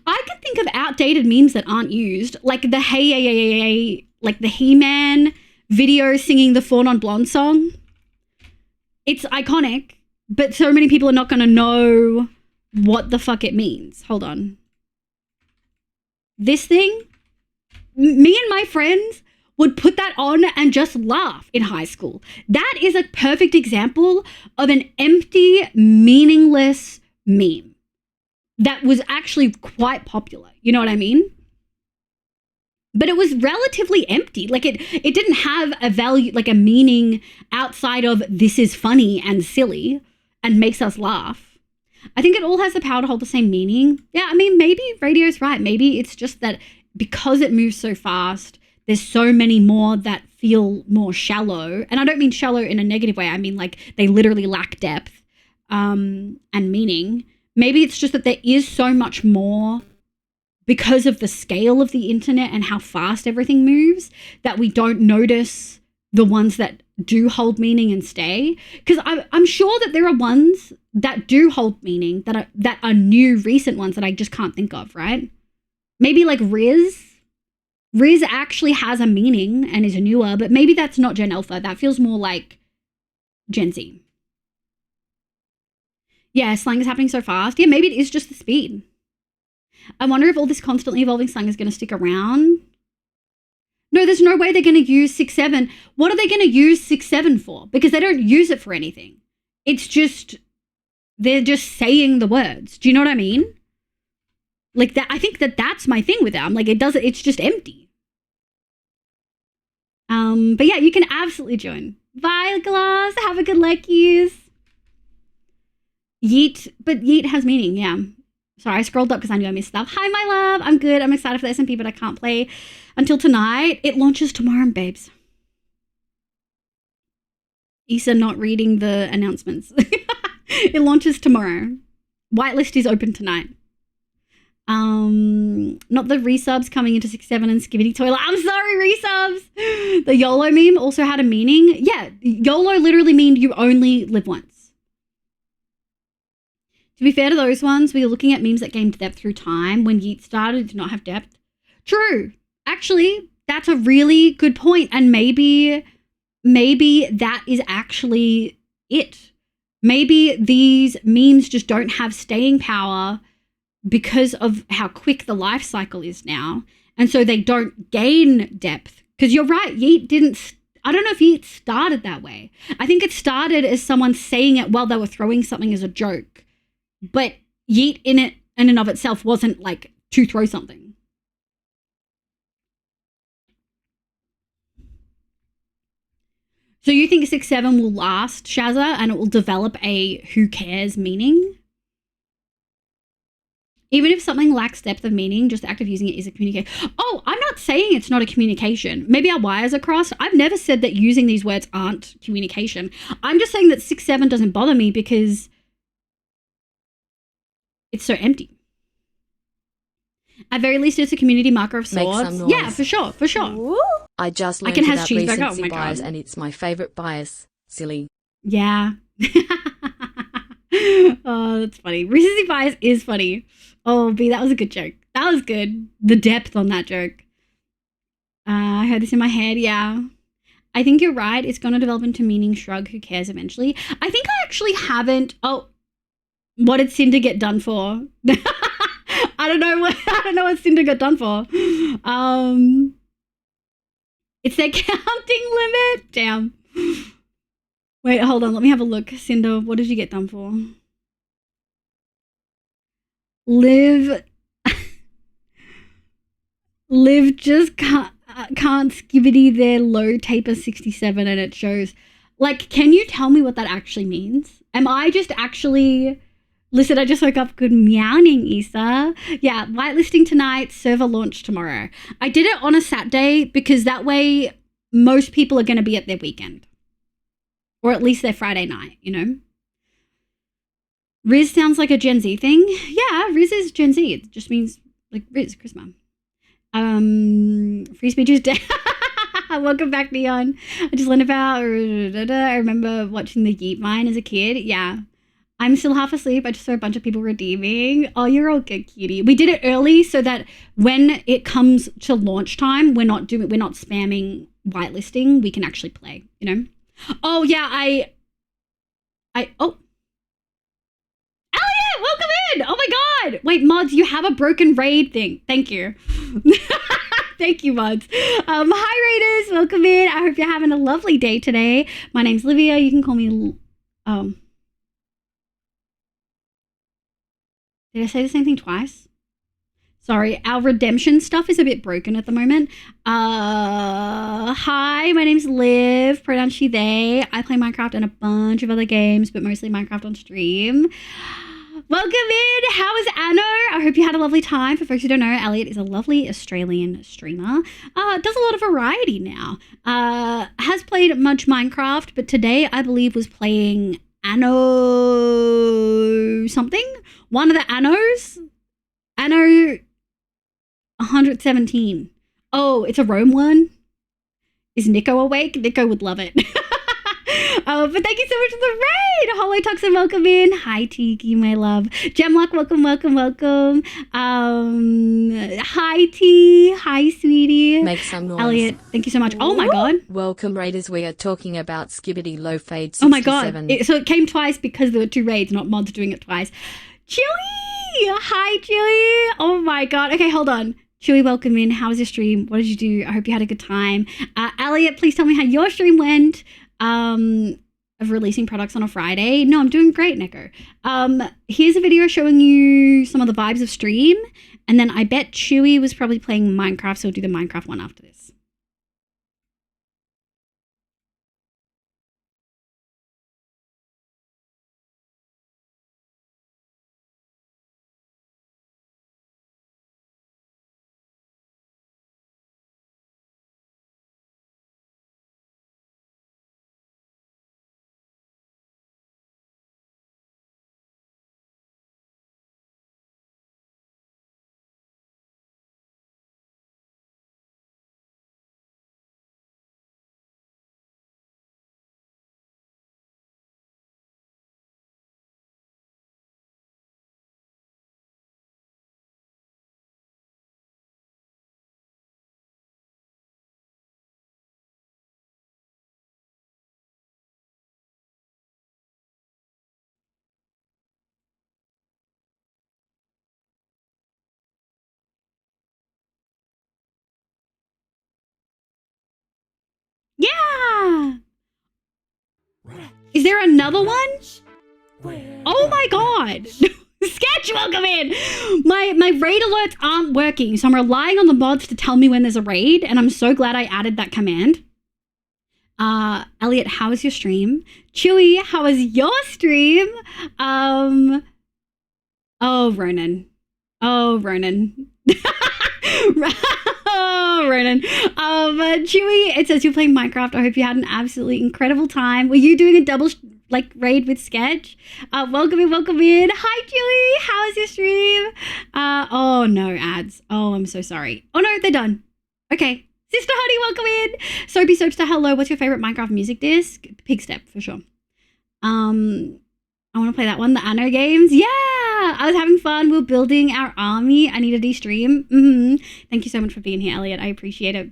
I can think of outdated memes that aren't used, like the hey, like the He-Man video singing the Four Non Blonde song. It's iconic, but so many people are not going to know what the fuck it means. Hold on. This thing? me and my friends would put that on and just laugh in high school. That is a perfect example of an empty, meaningless meme that was actually quite popular. You know what I mean? But it was relatively empty. Like it didn't have a value, like a meaning outside of this is funny and silly and makes us laugh. I think it all has the power to hold the same meaning. Yeah, I mean, maybe radio's right. Maybe it's just that because it moves so fast, there's so many more that feel more shallow. And I don't mean shallow in a negative way. I mean like they literally lack depth and meaning. Maybe it's just that there is so much more because of the scale of the internet and how fast everything moves that we don't notice the ones that do hold meaning and stay. Because I'm sure that there are ones that do hold meaning that are new, recent ones that I just can't think of, right? Maybe like Riz. Riz actually has a meaning and is newer, but maybe that's not Gen Alpha. That feels more like Gen Z. Yeah, slang is happening so fast. Yeah, maybe it is just the speed. I wonder if all this constantly evolving slang is going to stick around. No, there's no way they're going to use 6-7. What are they going to use 6-7 for? Because they don't use it for anything. It's just, they're just saying the words. Do you know what I mean? Like that, I think that's my thing with it. I'm like, it's just empty. But yeah, you can absolutely join. Bye, Glass. Have a good leckies. Yeet, but yeet has meaning, yeah. Sorry, I scrolled up because I knew I missed stuff. Hi, my love. I'm good. I'm excited for the SMP, but I can't play until tonight. It launches tomorrow, babes. Issa not reading the announcements. It launches tomorrow. Whitelist is open tonight. Not the resubs coming into 6-7 and Skibidi Toilet. I'm sorry, resubs. The YOLO meme also had a meaning. Yeah, YOLO literally means you only live once. To be fair to those ones, we were looking at memes that gained depth through time. When Yeet started, it did not have depth. True. Actually, that's a really good point. And maybe that is actually it. Maybe these memes just don't have staying power because of how quick the life cycle is now. And so they don't gain depth. Because you're right, Yeet didn't... I don't know if Yeet started that way. I think it started as someone saying it while they were throwing something as a joke. But Yeet in and of itself wasn't like to throw something. So you think 6-7 will last, Shazza, and it will develop a who cares meaning? Even if something lacks depth of meaning, just the act of using it is a communication. Oh, I'm not saying it's not a communication. Maybe our wires are crossed. I've never said that using these words aren't communication. I'm just saying that 6-7 doesn't bother me because it's so empty. At very least, it's a community marker of Make sorts. some noise. Yeah, for sure. I just I learned can have about cheeseburger. Oh recency my bias God. and it's my favorite bias. Silly. Yeah. Oh, that's funny. Recency bias is funny. Oh, B, that was a good joke. That was good. The depth on that joke. I heard this in my head. Yeah. I think you're right. It's going to develop into meaning shrug. Who cares eventually? I think I actually haven't. Oh, what did Cinder get done for? I don't know what Cinder got done for. It's their counting limit. Damn. Wait, hold on. Let me have a look. Cinder, what did you get done for? Liv just can't skibidi their low taper 67 and it shows. Like, can you tell me what that actually means? Am I just actually... Listen, I just woke up. Good meowing, Issa. Yeah, whitelisting tonight, server launch tomorrow. I did it on a Saturday because that way most people are going to be at their weekend. Or at least their Friday night, you know? Riz sounds like a Gen Z thing. Yeah, Riz is Gen Z. It just means, like, Riz, Charisma. Free speech is dead. Welcome back, Neon. I just learned about... I remember watching the Yeet Vine as a kid. Yeah. I'm still half asleep. I just saw a bunch of people redeeming. Oh, you're all good, cutie. We did it early so that when it comes to launch time, we're not spamming whitelisting. We can actually play, you know? Oh, yeah, oh. Elliot, welcome in. Oh, my God. Wait, mods, you have a broken raid thing. Thank you. Thank you, mods. Hi, Raiders. Welcome in. I hope you're having a lovely day today. My name's Livia. You can call me... Did I say the same thing twice? Sorry, our redemption stuff is a bit broken at the moment. Hi, my name's Liv, pronouns she, they. I play Minecraft and a bunch of other games, but mostly Minecraft on stream. Welcome in. How is Anno? I hope you had a lovely time. For folks who don't know, Elliot is a lovely Australian streamer. Does a lot of variety now. Has played much Minecraft, but today I believe was playing Anno something. One of the Annos. Anno 117. Oh, it's a Rome one. Is Nico awake? Nico would love it. But thank you so much for the raid. Hollow Toxin, welcome in. Hi, Tiki, my love. Gemlock, welcome. Hi, T. Hi, sweetie. Make some noise. Elliot, thank you so much. Oh my god. Welcome, Raiders. We are talking about Skibbity Low Fade 67. Oh my god. So it came twice because there were two raids, not mods doing it twice. Chewy! Hi, Chewy. Oh my god. Okay, hold on. Chewy, welcome in. How was your stream? What did you do? I hope you had a good time. Elliot, please tell me how your stream went. Of releasing products on a Friday. No, I'm doing great, Nico. Here's a video showing you some of the vibes of stream. And then I bet Chewy was probably playing Minecraft, so we'll do the Minecraft one after this. Yeah! Is there another one? Oh my god! Sketch, welcome in! My raid alerts aren't working, so I'm relying on the mods to tell me when there's a raid, and I'm so glad I added that command. Elliot, how was your stream? Chewy, how was your stream? Oh, Ronan. Oh, Ronan. Oh, Ronan. Chewy, it says you're playing Minecraft. I hope you had an absolutely incredible time. Were you doing a double raid with Sketch? Welcome in. Hi, Chewy. How was your stream? Oh no, ads. Oh, I'm so sorry. Oh no, they're done. Okay. Sister Honey, welcome in. Soapy Soapster, hello. What's your favorite Minecraft music disc? Pigstep, for sure. I want to play that one, the Anno games. Yeah, I was having fun. We were building our army. I need a de-stream. Thank you so much for being here, Elliot. I appreciate it.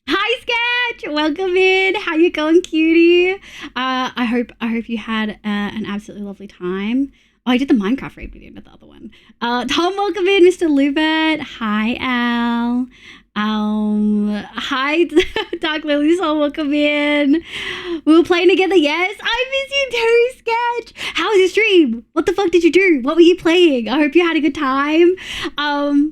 Hi, Sketch. Welcome in. How you going, cutie? I hope you had an absolutely lovely time. Oh, I did the Minecraft raid video, not the other one. Tom, welcome in. Mr. Lubert. Hi, Al. Hi, Dark Lily Soul, welcome in. We were playing together, yes. I miss you too, Sketch. How was your stream? What the fuck did you do? What were you playing? I hope you had a good time. I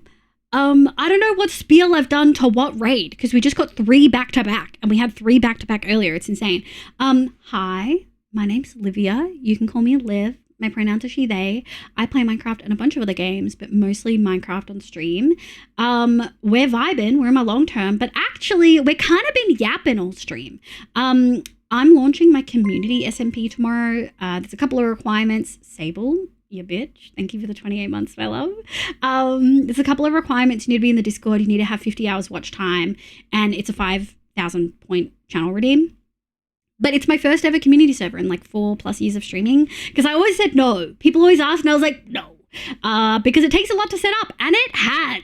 don't know what spiel I've done to what raid, because we just got 3 back-to-back, and we had 3 back-to-back earlier. It's insane. Hi, my name's Livia. You can call me Liv. My pronouns are she, they. I play Minecraft and a bunch of other games, but mostly Minecraft on stream. We're vibing. We're in my long term, but actually, we're kind of been yapping all stream. I'm launching my community SMP tomorrow. There's a couple of requirements. Sable, you bitch. Thank you for the 28 months, my love. There's a couple of requirements. You need to be in the Discord. You need to have 50 hours watch time, and it's a 5,000 point channel redeem. But it's my first ever community server in like 4+ years of streaming, because I always said no. People always ask, and I was like, no. Because it takes a lot to set up, and it has.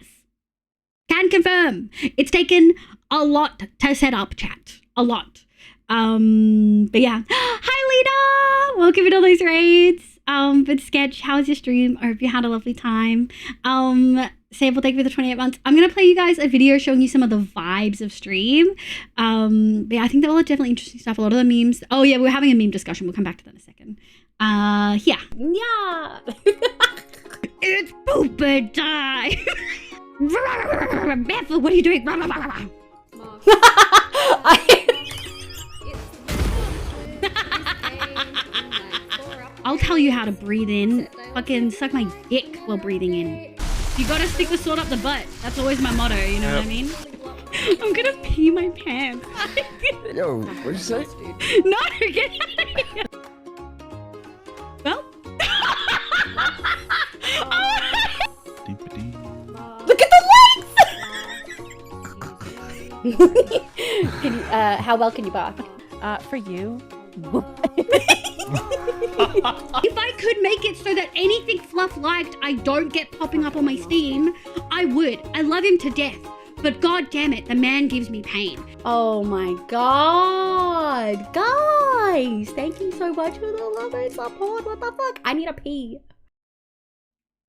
Can confirm. It's taken a lot to set up, chat. A lot. But yeah. Hi, Lita! Welcome to all those raids. But Sketch, how was your stream? I hope you had a lovely time. Sable, thank you for the 28 months. I'm gonna play you guys a video showing you some of the vibes of stream. But yeah, I think they're all definitely interesting stuff. A lot of the memes. Oh yeah, we're having a meme discussion. We'll come back to that in a second. Yeah. It's pooper time. Beth, what are you doing? I'll tell you how to breathe in. Fucking suck my dick while breathing in. You gotta stick the sword up the butt. That's always my motto, you know what I mean? I'm gonna pee my pants. Yo, what'd you say? No, get out of here. Well. Look at the lights! Can you, how well can you bark? For you. If I could make it so that anything Fluff liked I don't get popping up on my Steam, I would. I love him to death. But god damn it, the man gives me pain. Oh my god. Guys, thank you so much for the love and support. What the fuck? I need a pee.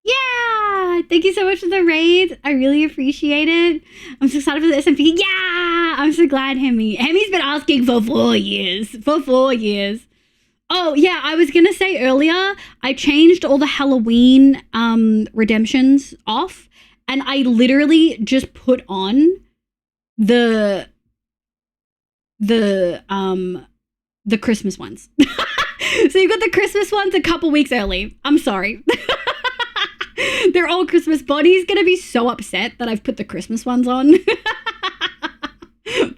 Yeah! Thank you so much for the raid. I really appreciate it. I'm so excited for the SMP. Yeah! I'm so glad, Hemi. Hemi's been asking for 4 years. For 4 years. Oh, yeah, I was gonna say earlier, I changed all the Halloween redemptions off, and I literally just put on the Christmas ones. So you've got the Christmas ones a couple weeks early. I'm sorry. They're all Christmas. Bonnie's gonna be so upset that I've put the Christmas ones on.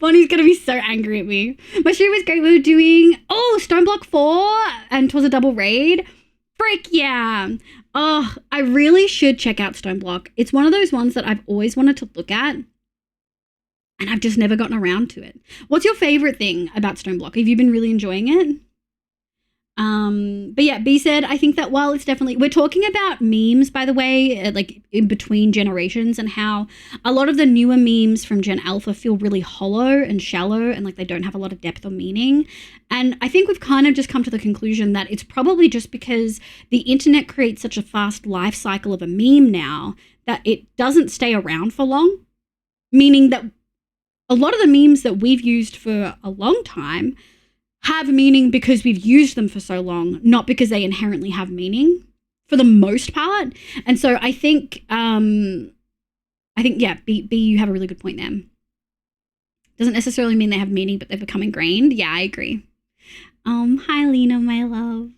Bonnie's gonna be so angry at me. My stream was great. We were doing Stoneblock 4 and it was a double raid. Frick yeah. Oh, I really should check out Stoneblock. It's one of those ones that I've always wanted to look at and I've just never gotten around to it. What's your favorite thing about Stoneblock? Have you been really enjoying it? But yeah, B said, I think that while it's definitely, we're talking about memes, by the way, like in between generations, and how a lot of the newer memes from Gen Alpha feel really hollow and shallow and like they don't have a lot of depth or meaning. And I think we've kind of just come to the conclusion that it's probably just because the internet creates such a fast life cycle of a meme now that it doesn't stay around for long, meaning that a lot of the memes that we've used for a long time have meaning because we've used them for so long, not because they inherently have meaning for the most part. And so I think yeah, B, you have a really good point there. Doesn't necessarily mean they have meaning, but they've become ingrained. Yeah, I agree. Hi Lena, my love.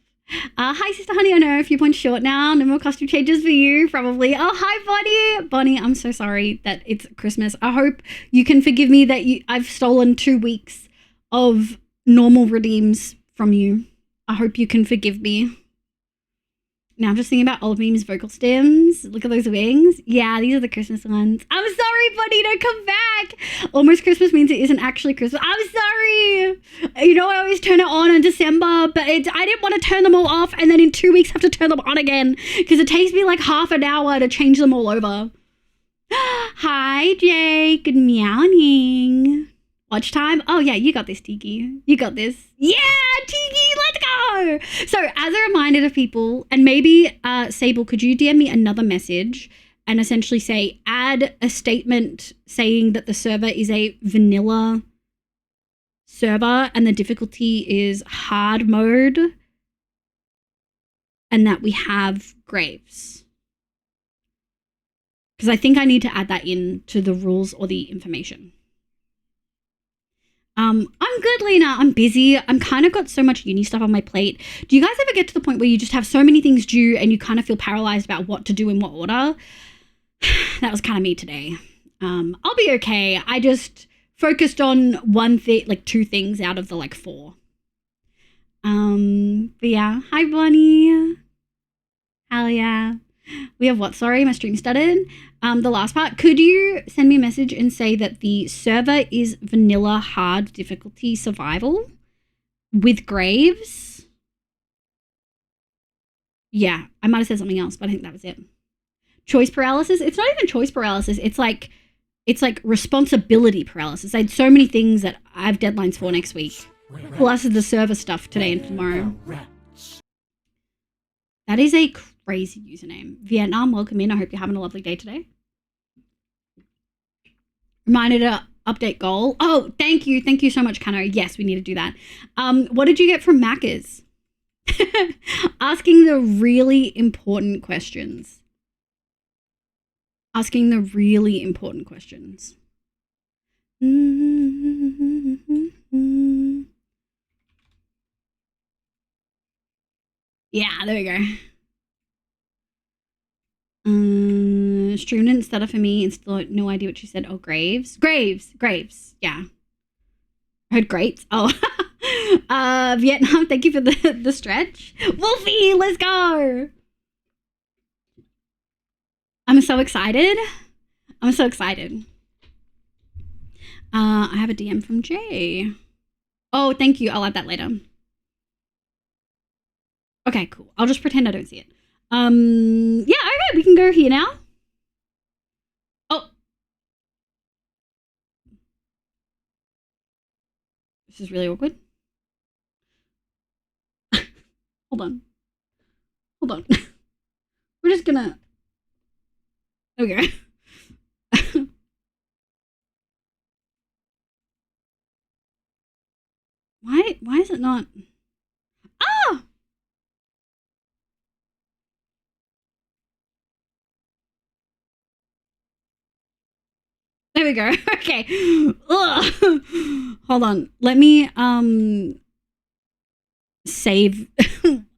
Hi Sister Honey, I know a few points short now. No more costume changes for you, probably. Oh, hi Bonnie. Bonnie, I'm so sorry that it's Christmas. I hope you can forgive me that I've stolen 2 weeks of normal redeems from you. I hope you can forgive me. Now I'm just thinking about old memes vocal stems. Look at those wings. Yeah, these are the Christmas ones. I'm sorry, buddy, don't come back. Almost Christmas means it isn't actually Christmas. I'm sorry. You know, I always turn it on in December, but I didn't want to turn them all off and then in 2 weeks have to turn them on again because it takes me like half an hour to change them all over. Hi, Jay. Good meowing. Watch time? Oh yeah, you got this, Tiki. You got this. Yeah, Tiki, let's go! So as a reminder to people, and maybe Sable, could you DM me another message and essentially say, add a statement saying that the server is a vanilla server and the difficulty is hard mode and that we have graves. Because I think I need to add that in to the rules or the information. I'm good, Lena. I'm busy. I'm kind of got so much uni stuff on my plate. Do you guys ever get to the point where you just have so many things due and you kind of feel paralyzed about what to do in what order? That was kind of me today. I'll be okay. I just focused on one thing, like 2 things out of the like 4. But yeah. Hi, Bonnie. Hell yeah. We have what? Sorry, my stream started. The last part. Could you send me a message and say that the server is vanilla hard difficulty survival with graves? Yeah, I might have said something else, but I think that was it. Choice paralysis. It's not even choice paralysis. It's like responsibility paralysis. I had so many things that I have deadlines for next week. Plus the server stuff today and tomorrow. That is a crazy username. Vietnam, welcome in. I hope you're having a lovely day today. Reminder to update goal. Oh, thank you. Thank you so much, Kano. Yes, we need to do that. What did you get from Macca's? Asking the really important questions. Asking the really important questions. Yeah, there we go. Stream didn't stutter for me and still no idea what she said. Oh, Graves. Yeah. I heard grapes. Oh. Vietnam, thank you for the stretch. Wolfie, let's go. I'm so excited. I have a DM from Jay. Oh, thank you. I'll add that later. Okay, cool. I'll just pretend I don't see it. Yeah, okay, we can go here now. Oh. This is really awkward. Hold on. We're just gonna... Okay. Why is it not... Ah! There we go. Okay. Ugh. Hold on. Let me save.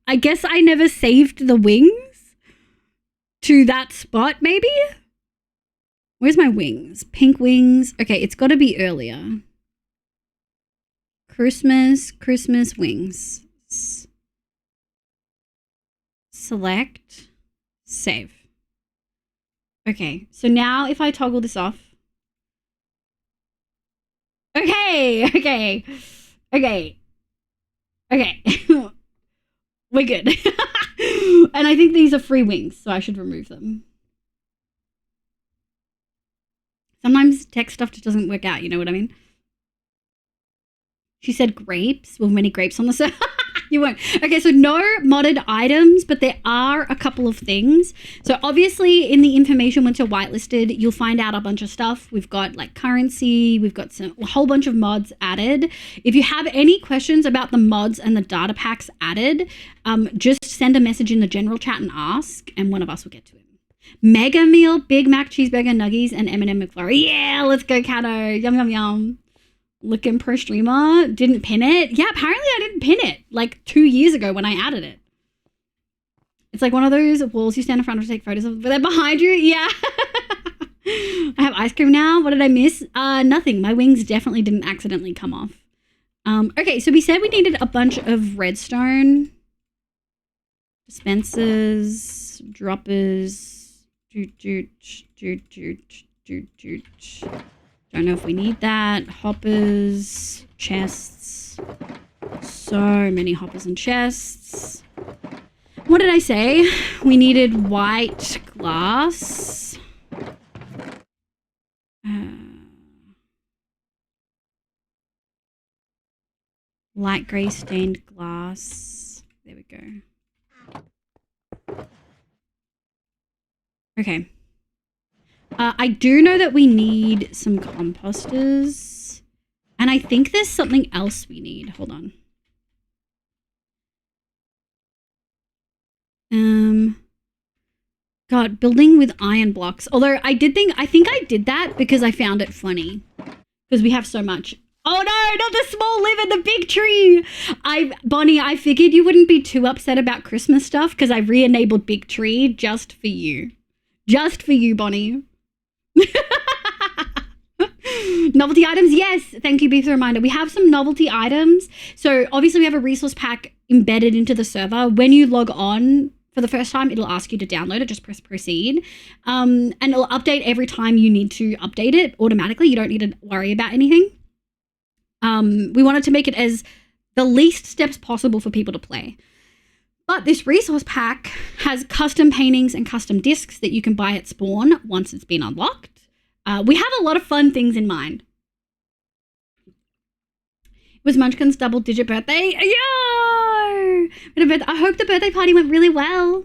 I guess I never saved the wings to that spot, maybe? Where's my wings? Pink wings. Okay, it's got to be earlier. Christmas wings. Select. Save. Okay, so now if I toggle this off. Okay. We're good. And I think these are free wings, so I should remove them. Sometimes tech stuff just doesn't work out, you know what I mean? She said grapes. Well, many grapes on the server. You won't. Okay, so no modded items, but there are a couple of things. So obviously in the information, once you're whitelisted, you'll find out a bunch of stuff. We've got like currency, we've got a whole bunch of mods added. If you have any questions about the mods and the data packs added, just send a message in the general chat and ask, and one of us will get to it. Mega meal, Big Mac, cheeseburger, nuggies, and M&M McFlurry. Yeah, let's go, Kato. Yum, yum, yum. Looking pro streamer. Didn't pin it. Yeah, apparently I didn't pin it like 2 years ago when I added it. It's like one of those walls you stand in front of to take photos of, but they're behind you. Yeah. I have ice cream now. What did I miss? Nothing. My wings definitely didn't accidentally come off. Okay, so we said we needed a bunch of redstone. Dispensers, droppers. Don't know if we need that. Hoppers, chests. So many hoppers and chests. What did I say? We needed white glass. Light grey stained glass. There we go. Okay. I do know that we need some composters. And I think there's something else we need. Hold on. God, building with iron blocks. Although I think I did that because I found it funny. Because we have so much. Oh no, not the small live in the big tree. Bonnie, I figured you wouldn't be too upset about Christmas stuff because I re-enabled big tree just for you. Just for you, Bonnie. Novelty items, yes. Thank you, Beef, the reminder. We have some novelty items. So obviously we have a resource pack embedded into the server. When you log on for the first time, it'll ask you to download it. Just press proceed. And it'll update every time you need to update it automatically. You don't need to worry about anything. We wanted to make it as the least steps possible for people to play. But this resource pack has custom paintings and custom discs that you can buy at spawn once it's been unlocked. We have a lot of fun things in mind. It was Munchkin's double-digit birthday. Yo! I hope the birthday party went really well.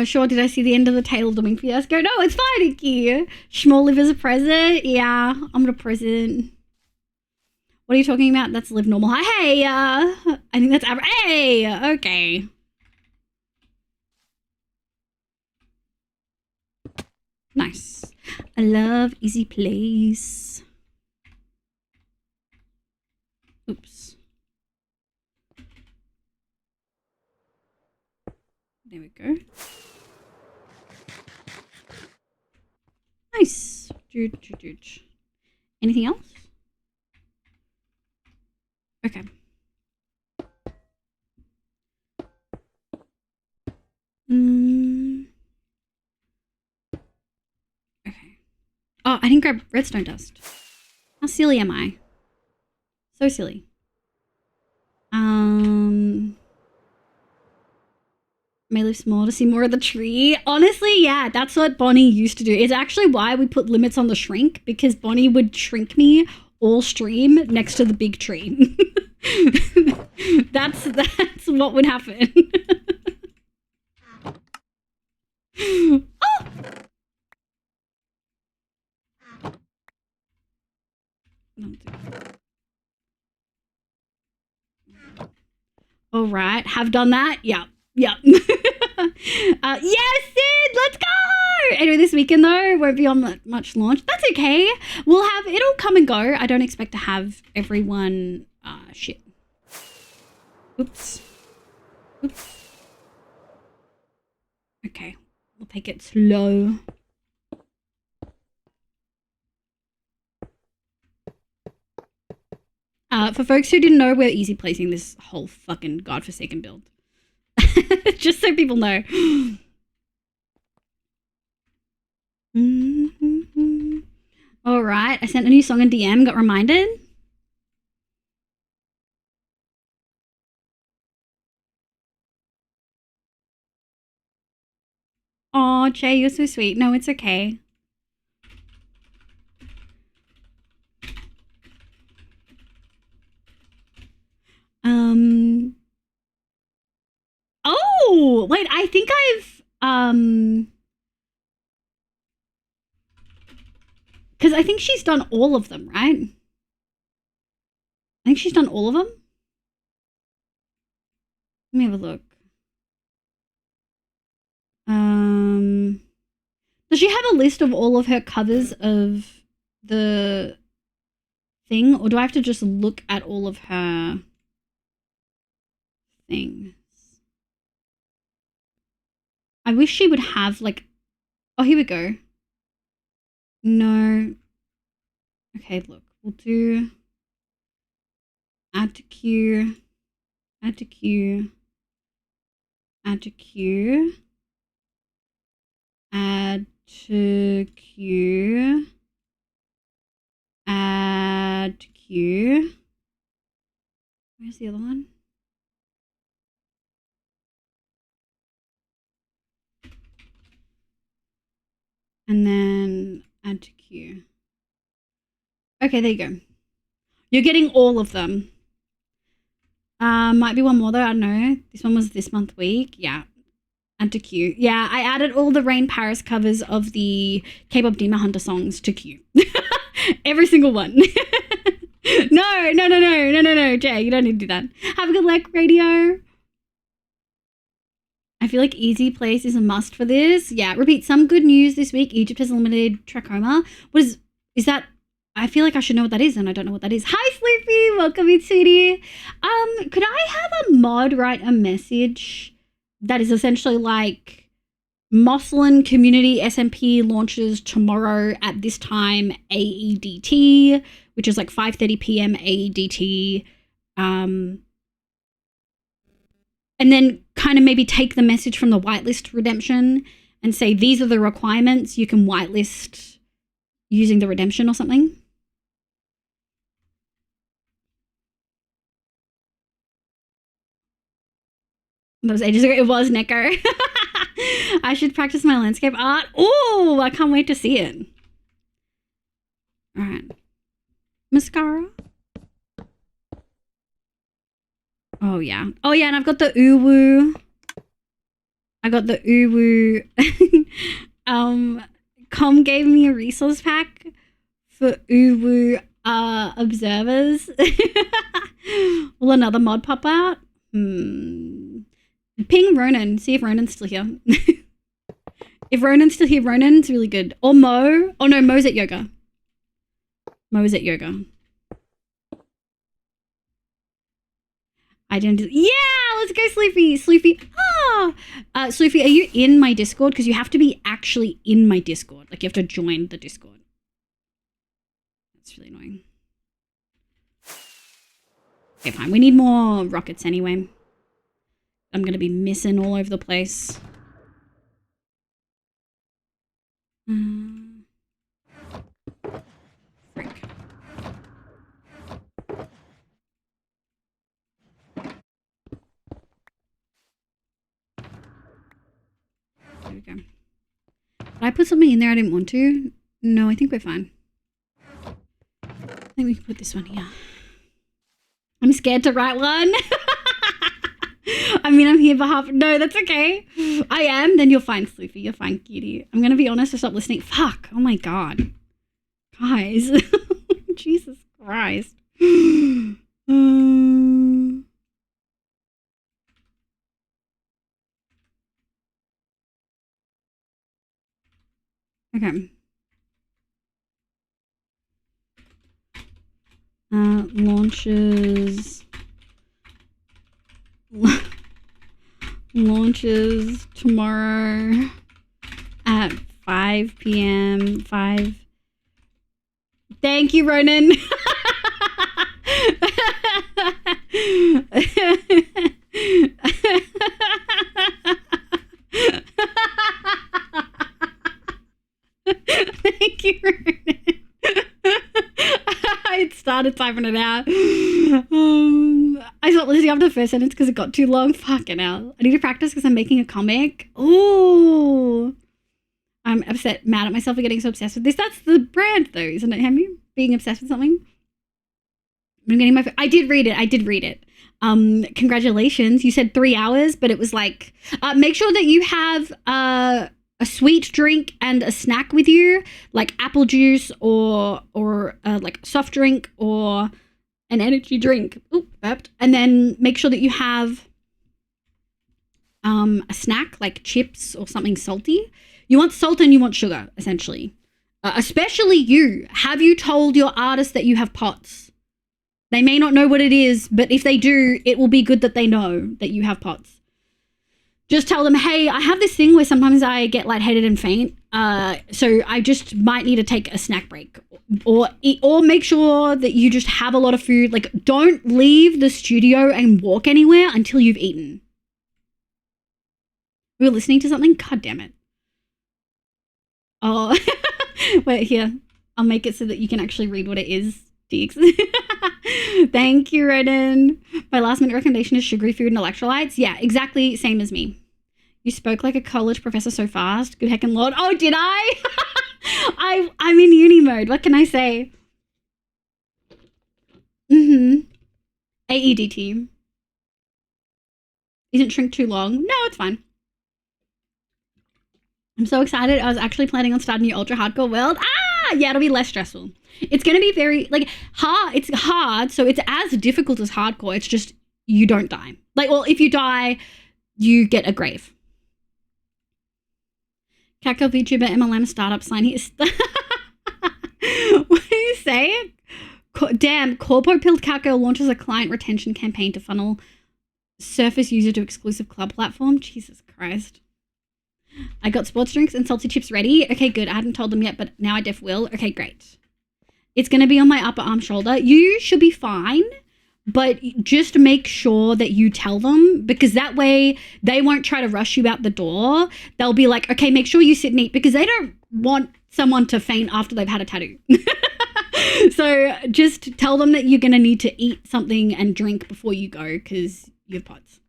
Sure, did I see the end of the Tale of the Wing fiasco? No, it's fine, Icky. Schmall live as a present. Yeah, I'm the present. What are you talking about? That's live normal. Hi, hey, I think that's average. Hey, okay. Nice. I love easy place. Oops. There we go. Nice. Anything else? Okay. Okay. Oh, I didn't grab redstone dust. How silly am I? So silly. May live small to see more of the tree. Honestly, yeah, that's what Bonnie used to do. It's actually why we put limits on the shrink, because Bonnie would shrink me all stream next to the big tree. That's what would happen. Oh! All right, have done that. Yeah. Yes, Sid, let's go. Anyway, this weekend though won't be on that much launch. That's okay. We'll have it'll come and go. I don't expect to have everyone. Shit. Oops. Okay, we'll take it slow. For folks who didn't know, we're easy placing this whole fucking godforsaken build. Just so people know. All right, I sent a new song in DM, got reminded. Oh, Jay, you're so sweet. No, it's okay. Oh, wait, I think because I think she's done all of them, right? I think she's done all of them. Let me have a look. Does she have a list of all of her covers of the thing, or do I have to just look at all of her things? I wish she would have like, oh, here we go. No. Okay, look, we'll do add to queue, add to queue, add to queue, add to queue, add to queue. Where's the other one? And then add to queue. Okay, there you go. You're getting all of them. Might be one more though, I don't know. This one was this month week. Yeah. Add to queue. Yeah, I added all the Rain Paris covers of the K-pop Demon Hunter songs to queue. Every single one. No, Jay, you don't need to do that. Have a good luck, radio. I feel like easy place is a must for this. Yeah, repeat some good news this week. Egypt has eliminated trachoma. What is that? I feel like I should know what that is, and I don't know what that is. Hi, Sleepy. Welcome in, sweetie. Could I have a mod write a message that is essentially like Moslin Community SMP launches tomorrow at this time AEDT, which is like 5:30 p.m. AEDT. And then kind of maybe take the message from the whitelist redemption and say, these are the requirements. You can whitelist using the redemption or something. That was ages ago. It was Neko. I should practice my landscape art. Oh, I can't wait to see it. All right. Mascara. Oh, yeah. Oh, yeah, and I've got the uwu. I got the uwu. Com gave me a resource pack for uwu observers. Will another mod pop out? Ping Ronan. See if Ronan's still here. If Ronan's still here, Ronan's really good. Or Mo. Oh, no, Mo's at yoga. Mo's at yoga. I didn't do. Yeah, let's go, Sleepy. Sleepy. Ah, Sleepy, are you in my Discord? Because you have to be actually in my Discord. Like you have to join the Discord. That's really annoying. Okay, fine. We need more rockets anyway. I'm gonna be missing all over the place. Frick. There we go. Did I put something in there I didn't want to? No, I think we're fine. I think we can put this one here. I'm scared to write one. I mean, I'm here for half. No, that's okay. I am. Then you're fine, Sloofy. You're fine, cutie. I'm going to be honest. I stopped listening. Fuck. Oh my God. Guys. Jesus Christ. Okay. Launches tomorrow at 5 p.m. 5. Thank you, Ronan. Thank you, Ronan. I started typing it out. I stopped listening after the first sentence because it got too long. Fucking hell. I need to practice because I'm making a comic. Ooh. I'm mad at myself for getting so obsessed with this. That's the brand though, isn't it, Hemi? Being obsessed with something. I'm getting my... I did read it. Congratulations. You said 3 hours, but it was like... make sure that you have... a sweet drink and a snack with you, like apple juice or like soft drink or an energy drink. Oop, burped. And then make sure that you have a snack like chips or something salty. You want salt and you want sugar, essentially. Especially you. Have you told your artist that you have POTS? They may not know what it is, but if they do, it will be good that they know that you have POTS. Just tell them, hey, I have this thing where sometimes I get lightheaded and faint, so I just might need to take a snack break. Or make sure that you just have a lot of food. Like, don't leave the studio and walk anywhere until you've eaten. We were listening to something? God damn it. Oh, wait, here. I'll make it so that you can actually read what it is, Deeks. Thank you, Roden. My last minute recommendation is sugary food and electrolytes. Yeah, exactly same as me. You spoke like a college professor so fast. Good heckin' lord. Oh, did I? I'm in uni mode. What can I say? AED team. Isn't shrink too long? No, it's fine. I'm so excited. I was actually planning on starting your ultra hardcore world. Yeah, it'll be less stressful. It's going to be very, like, hard. It's hard, so it's as difficult as hardcore. It's just you don't die. Like, well, if you die, you get a grave. Kakao VTuber MLM startup sign here. What do you say? Damn, Corpo Pilled Kakao launches a client retention campaign to funnel Surface user to exclusive club platform. Jesus Christ. I got sports drinks and salty chips ready. Okay, good. I hadn't told them yet, but now I def will. Okay, great. It's going to be on my upper arm shoulder. You should be fine, but just make sure that you tell them, because that way they won't try to rush you out the door. They'll be like, okay, make sure you sit and eat, because they don't want someone to faint after they've had a tattoo. So just tell them that you're going to need to eat something and drink before you go, because you have POTS.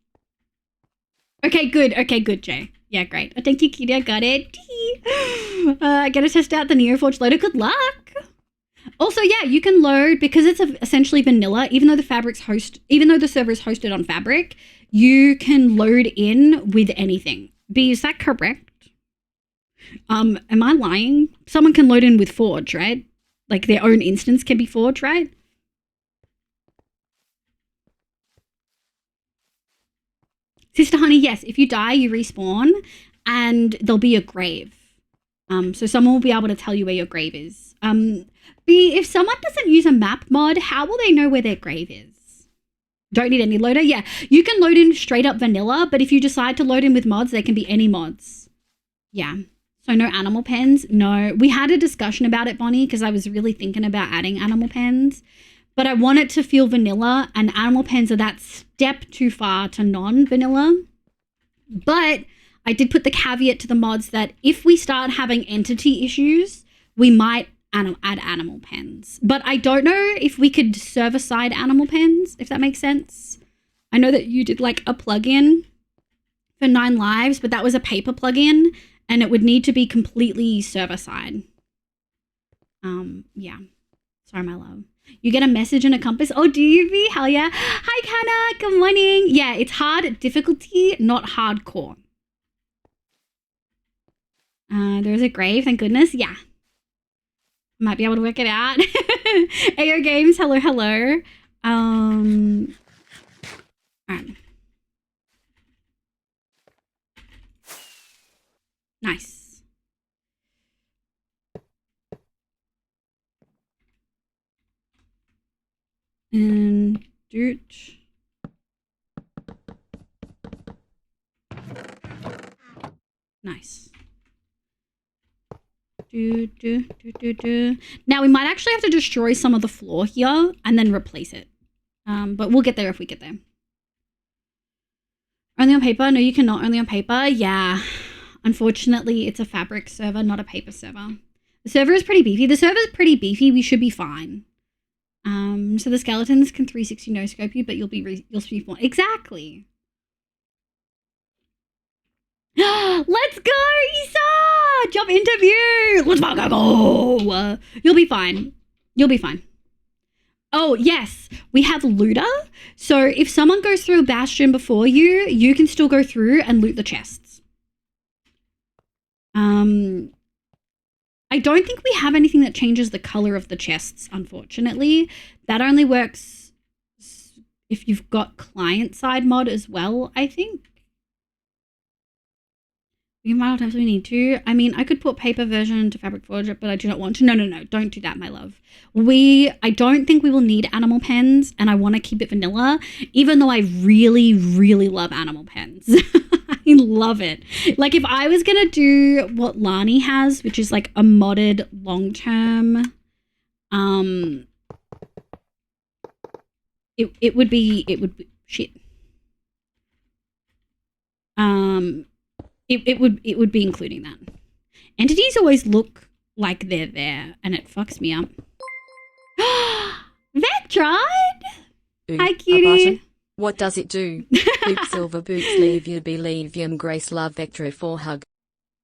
Okay, good, Jay. Yeah, great. Oh, thank you, Kitty. I got it. Gotta test out the Neoforge loader. Good luck. Also, yeah, you can load, because it's essentially vanilla, even though the server is hosted on Fabric, you can load in with anything. B, is that correct? Am I lying? Someone can load in with Forge, right? Like their own instance can be Forge, right? Sister Honey, yes, if you die, you respawn and there'll be a grave. So someone will be able to tell you where your grave is. B, if someone doesn't use a map mod, how will they know where their grave is? Don't need any loader? Yeah, you can load in straight up vanilla, but if you decide to load in with mods, there can be any mods. Yeah. So no animal pens? No. We had a discussion about it, Bonnie, because I was really thinking about adding animal pens. But I want it to feel vanilla, and animal pens are that step too far to non-vanilla. But I did put the caveat to the mods that if we start having entity issues, we might add animal pens. But I don't know if we could server-side animal pens, if that makes sense. I know that you did like a plugin for 9 Lives, but that was a paper plugin, and it would need to be completely server-side. Yeah. Sorry, my love. You get a message and a compass. Oh, do you, V? Hell yeah. Hi, Kana. Good morning. Yeah, it's hard difficulty, not hardcore. There's a grave, thank goodness. Yeah. Might be able to work it out. AO Games, hello, hello. All right. Nice. And doot. Nice. Now we might actually have to destroy some of the floor here and then replace it. But we'll get there if we get there. Only on paper? No, you cannot. Only on paper? Yeah. Unfortunately, it's a Fabric server, not a paper server. The server is pretty beefy. The server is pretty beefy. We should be fine. So the skeletons can 360 no scope you, but you'll spawn. Exactly. Let's go, Issa! Job interview! Let's fucking go! You'll be fine. You'll be fine. Oh, yes. We have looter. So if someone goes through a bastion before you, you can still go through and loot the chests. I don't think we have anything that changes the color of the chests, unfortunately. That only works if you've got client-side mod as well, I think. We can model times we need to. I mean, I could put paper version to Fabric Forge, but I do not want to. No. Don't do that, my love. I don't think we will need animal pens, and I want to keep it vanilla, even though I really, really love animal pens. I love it. Like, if I was going to do what Lani has, which is like a modded long-term, it would be, shit. It would be including that. Entities always look like they're there, and it fucks me up. Vectron! Hi, cutie. What does it do? Boop silver boots leave you believe you grace love Vector 4 hug.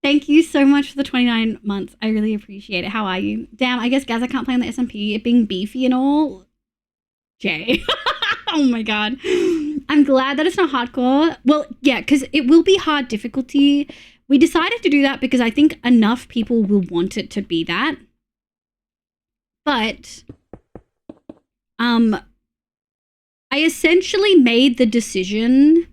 Thank you so much for the 29 months. I really appreciate it. How are you? Damn, I guess Gaza can't play on the SMP. It being beefy and all. Jay. Oh my god. I'm glad that it's not hardcore. Well, yeah, because it will be hard difficulty. We decided to do that because I think enough people will want it to be that. But I essentially made the decision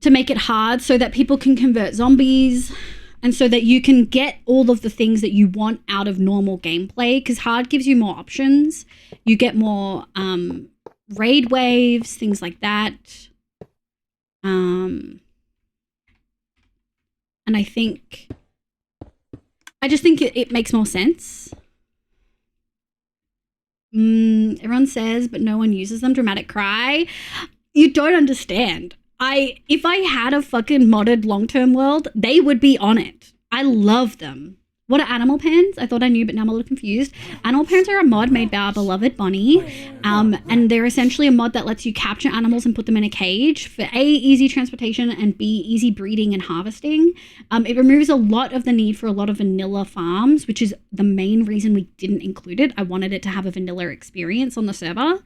to make it hard so that people can convert zombies and so that you can get all of the things that you want out of normal gameplay, because hard gives you more options. You get more raid waves, things like that. And I just think it makes more sense. Everyone says, but no one uses them. Dramatic cry. You don't understand. If I had a fucking modded long-term world, they would be on it. I love them. What are animal pens? I thought I knew, but now I'm a little confused. Animal pens are a mod made by our beloved Bonnie. And they're essentially a mod that lets you capture animals and put them in a cage for A, easy transportation, and B, easy breeding and harvesting. It removes a lot of the need for a lot of vanilla farms, which is the main reason we didn't include it. I wanted it to have a vanilla experience on the server.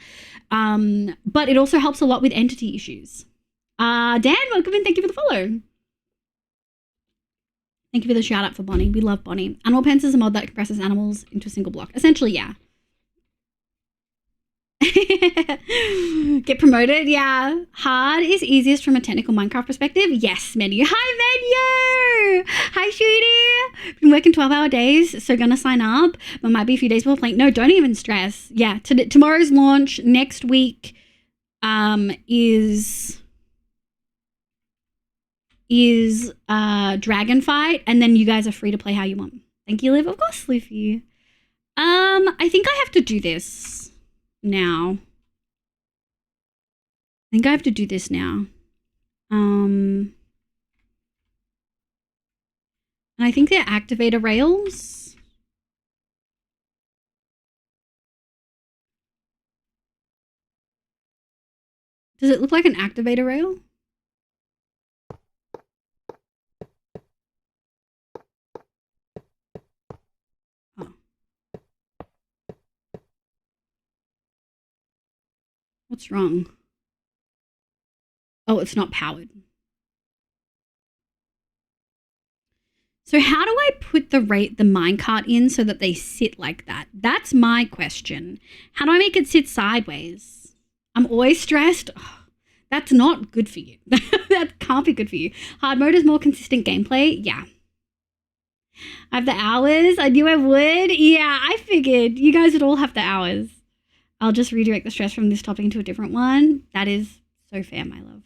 But it also helps a lot with entity issues. Dan, welcome in. Thank you for the follow. Thank you for the shout out for Bonnie. We love Bonnie. Animal Pens is a mod that compresses animals into a single block. Essentially, yeah. Get promoted, yeah. Hard is easiest from a technical Minecraft perspective. Yes, Menu. Hi, Menu. Hi, sweetie. Been working 12-hour days, so gonna sign up. But might be a few days before playing. No, don't even stress. Yeah, tomorrow's launch. Next week is Dragon Fight, and then you guys are free to play how you want. Thank you, Liv. Of course, Livy. I think I have to do this now. And I think they're activator rails. Does it look like an activator rail? What's wrong? Oh, it's not powered. So how do I put the minecart in so that they sit like that? That's my question. How do I make it sit sideways? I'm always stressed. Oh, that's not good for you. That can't be good for you. Hard mode is more consistent gameplay. Yeah. I have the hours. I knew I would. Yeah, I figured you guys would all have the hours. I'll just redirect the stress from this topic into a different one. That is so fair, my love.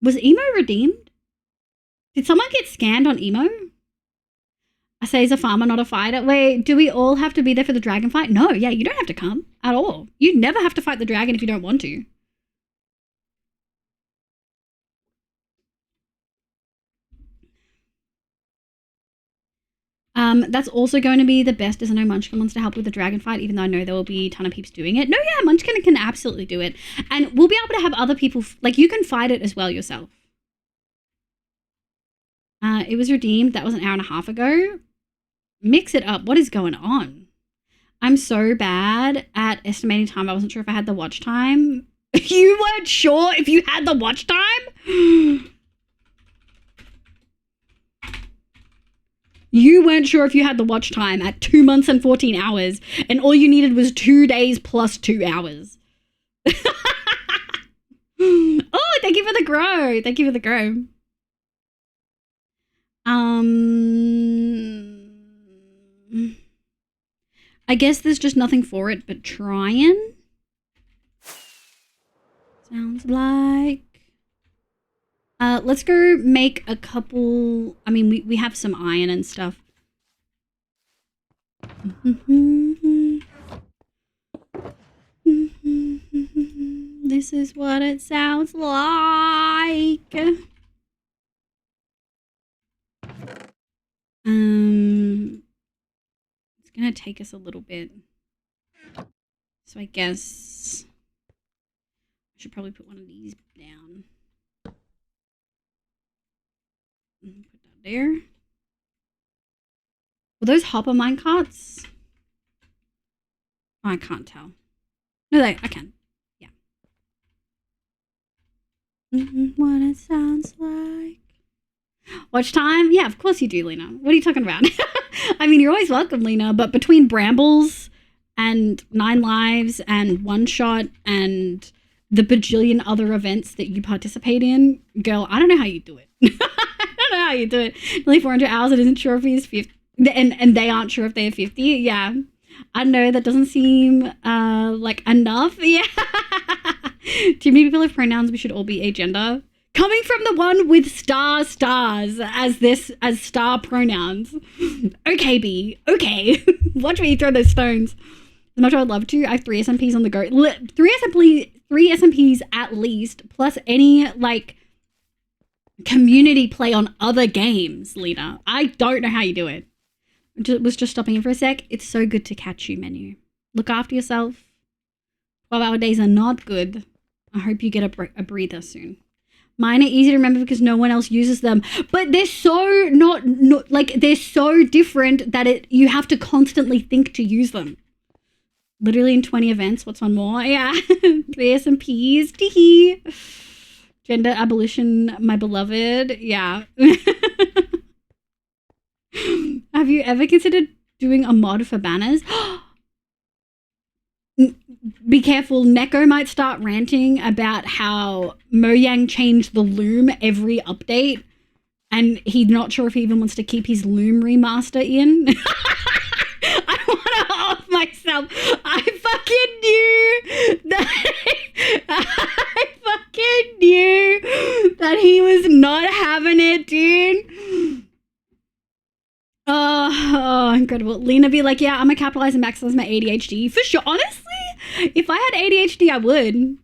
Was Emo redeemed? Did someone get scanned on Emo? I say he's a farmer, not a fighter. Wait, do we all have to be there for the dragon fight? No, yeah, you don't have to come at all. You never have to fight the dragon if you don't want to. That's also going to be the best is I know Munchkin wants to help with the dragon fight, even though I know there will be a ton of peeps doing it. No, yeah, Munchkin can absolutely do it. And we'll be able to have other people, like you can fight it as well yourself. It was redeemed. That was an hour and a half ago. Mix it up. What is going on? I'm so bad at estimating time. I wasn't sure if I had the watch time. You weren't sure if you had the watch time? You weren't sure if you had the watch time at 2 months and 14 hours, and all you needed was 2 days plus 2 hours. Oh, thank you for the grow. Thank you for the grow. I guess there's just nothing for it but trying. Sounds like. Let's go make a couple. I mean, we have some iron and stuff. This is what it sounds like. It's gonna take us a little bit. So I guess I should probably put one of these down. Put that there. Were those hopper minecarts? Oh, I can't tell. No, I can. Yeah. What it sounds like. Watch time? Yeah, of course you do, Lena. What are you talking about? I mean, you're always welcome, Lena, but between Brambles and 9 Lives and One Shot and the bajillion other events that you participate in, girl, I don't know how you do it. I don't know how you do it. Nearly 400 hours, it isn't sure if he's 50. And they aren't sure if they're 50. Yeah. I know that doesn't seem like enough. Yeah. Too many people have pronouns. We should all be agender. Coming from the one with stars as star pronouns. Okay, B. Okay. Watch me throw those stones. As much as I'd love to, I have 3 SMPs on the go. 3 SMPs at least, plus any, like, community play on other games, Lena. I don't know how you do it. Was just stopping in for a sec. It's so good to catch you, menu. Look after yourself. 12-hour days are not good. I hope you get a breather soon. Mine are easy to remember because no one else uses them, but they're so not like they're so different that you have to constantly think to use them. Literally in 20 events, what's one more? Yeah, 3 S&Ps, tee. Gender abolition, my beloved. Yeah. Have you ever considered doing a mod for banners? Be careful, Neko might start ranting about how Mojang changed the loom every update and he's not sure if he even wants to keep his loom remaster in. I want to off myself. I fucking knew that he was not having it, dude. Oh, incredible. Lena be like, yeah, I'm gonna capitalize and maximize my ADHD. For sure. Honestly, if I had ADHD, I would.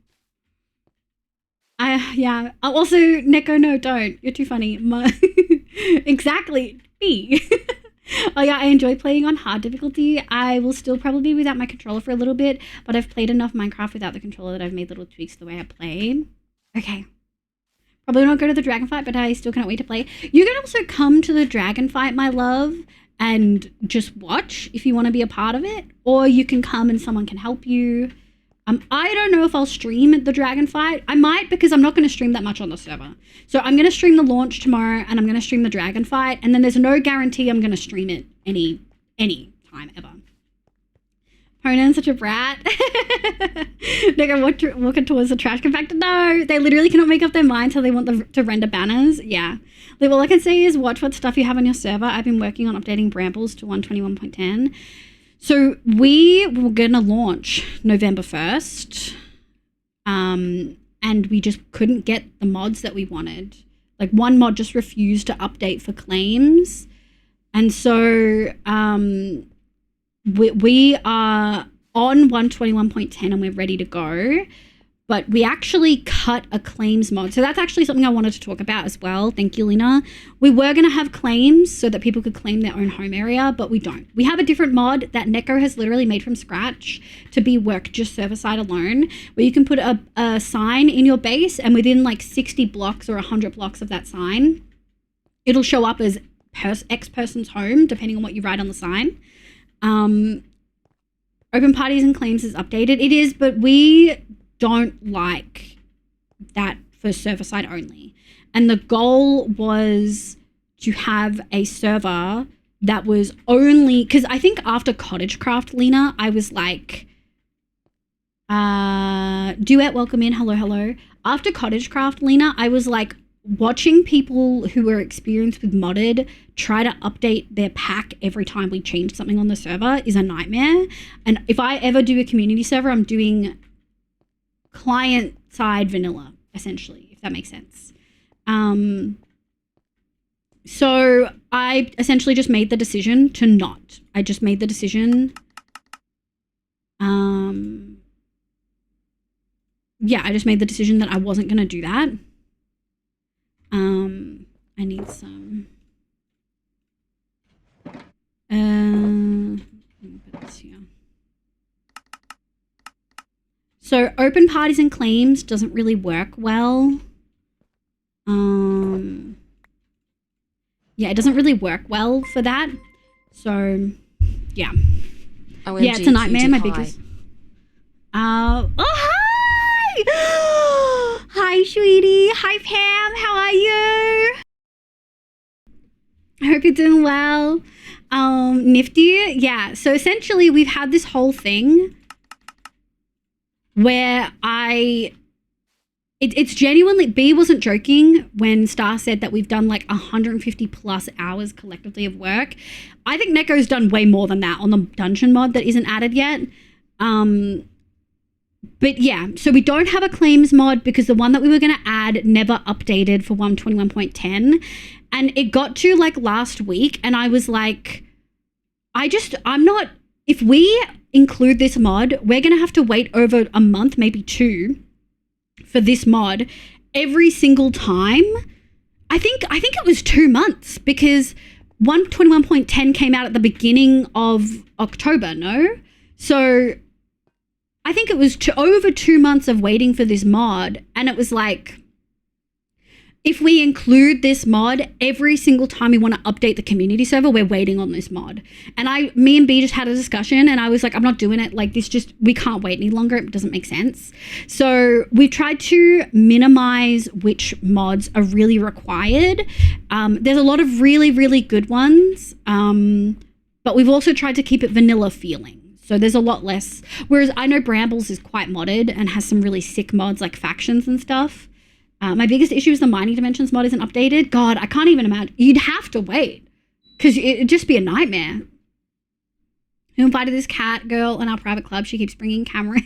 Yeah. Also, Neko, no, don't. You're too funny. Exactly. Me. Oh yeah, I enjoy playing on hard difficulty. I will still probably be without my controller for a little bit, but I've played enough Minecraft without the controller that I've made little tweaks to the way I play. Okay. Probably not go to the dragon fight, but I still can't wait to play. You can also come to the dragon fight, my love, and just watch if you want to be a part of it. Or you can come and someone can help you. I don't know if I'll stream the dragon fight. I might, because I'm not going to stream that much on the server. So I'm going to stream the launch tomorrow and I'm going to stream the dragon fight. And then there's no guarantee I'm going to stream it any time ever. Conan's such a brat. They're walking towards the trash compactor. No, they literally cannot make up their mind till they want to render banners. Yeah. Like, all I can say is watch what stuff you have on your server. I've been working on updating Brambles to 121.10. So we were going to launch November 1st. And we just couldn't get the mods that we wanted. Like, one mod just refused to update for claims. And so we are on 121.10 and we're ready to go, but we actually cut a claims mod. So that's actually something I wanted to talk about as well. Thank you, Lena. We were going to have claims so that people could claim their own home area, but we don't. We have a different mod that Neko has literally made from scratch to be work just server side alone, where you can put a sign in your base and within like 60 blocks or 100 blocks of that sign, it'll show up as X person's home, depending on what you write on the sign. Open parties and claims is updated. It is, but we don't like that for server side only. And the goal was to have a server that was only, because I think after Cottagecraft, Lena, I was like, Duet, welcome in, hello. After Cottagecraft, Lena, I was like, watching people who were experienced with modded try to update their pack every time we change something on the server is a nightmare. And if I ever do a community server, I'm doing client side vanilla, essentially, if that makes sense. So I essentially just made the decision to not. I just made the decision. Yeah, I just made the decision that I wasn't going to do that. I need some. Let me put this here. So open parties and claims doesn't really work well. Yeah, it doesn't really work well for that. So, yeah. OMG, yeah, it's a nightmare. cutie My pie. biggest. Oh, hi! Hi, sweetie. Hi, Pam. How are you? I hope you're doing well. Nifty. Yeah. So essentially, we've had this whole thing where it's genuinely, B wasn't joking when Star said that we've done like 150 plus hours collectively of work. I think Neko's done way more than that on the dungeon mod that isn't added yet. But yeah, so we don't have a claims mod because the one that we were going to add never updated for 121.10. And it got to like last week and I was like, I'm not, if we include this mod, we're going to have to wait over a month, maybe 2, for this mod every single time I think it was 2 months because 121.10 came out at the beginning of October, no? So I think it was over 2 months of waiting for this mod, and it was like, if we include this mod every single time we want to update the community server, we're waiting on this mod. And me and B just had a discussion, and I was like, I'm not doing it. Like, we can't wait any longer. It doesn't make sense. So we've tried to minimize which mods are really required. There's a lot of really, really good ones, but we've also tried to keep it vanilla feeling. So there's a lot less. Whereas I know Brambles is quite modded and has some really sick mods like factions and stuff. My biggest issue is the Mining Dimensions mod isn't updated. God, I can't even imagine. You'd have to wait because it'd just be a nightmare. Who invited this cat girl in our private club? She keeps bringing Cameron.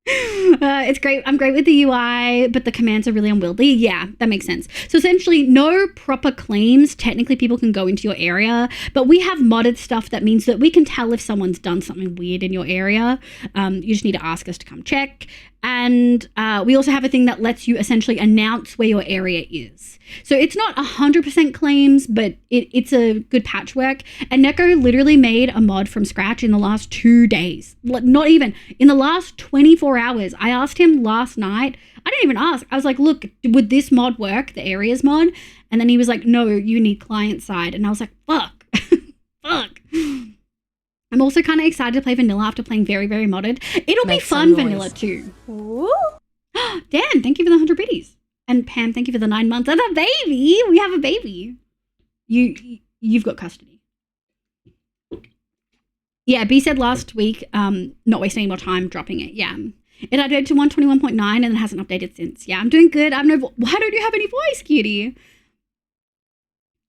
It's great. I'm great with the UI, but the commands are really unwieldy. Yeah, that makes sense. So essentially, no proper claims. Technically, people can go into your area, but we have modded stuff that means that we can tell if someone's done something weird in your area. You just need to ask us to come check. And we also have a thing that lets you essentially announce where your area is. So it's not 100% claims, but it's a good patchwork. And Neko literally made a mod from scratch in the last 2 days. Not even. In the last 24 hours. I asked him last night. I didn't even ask. I was like, look, would this mod work? The areas mod? And then he was like, no, you need client side. And I was like, fuck. Fuck. I'm also kind of excited to play vanilla after playing very, very modded. It'll be fun vanilla too. Ooh. Dan, thank you for the 100 biddies. And Pam, thank you for the 9 months and a baby. We have a baby. You've got custody. Yeah, B said last week, not wasting any more time dropping it. Yeah. It updated to 121.9 and it hasn't updated since. Yeah, I'm doing good. Why don't you have any voice, cutie?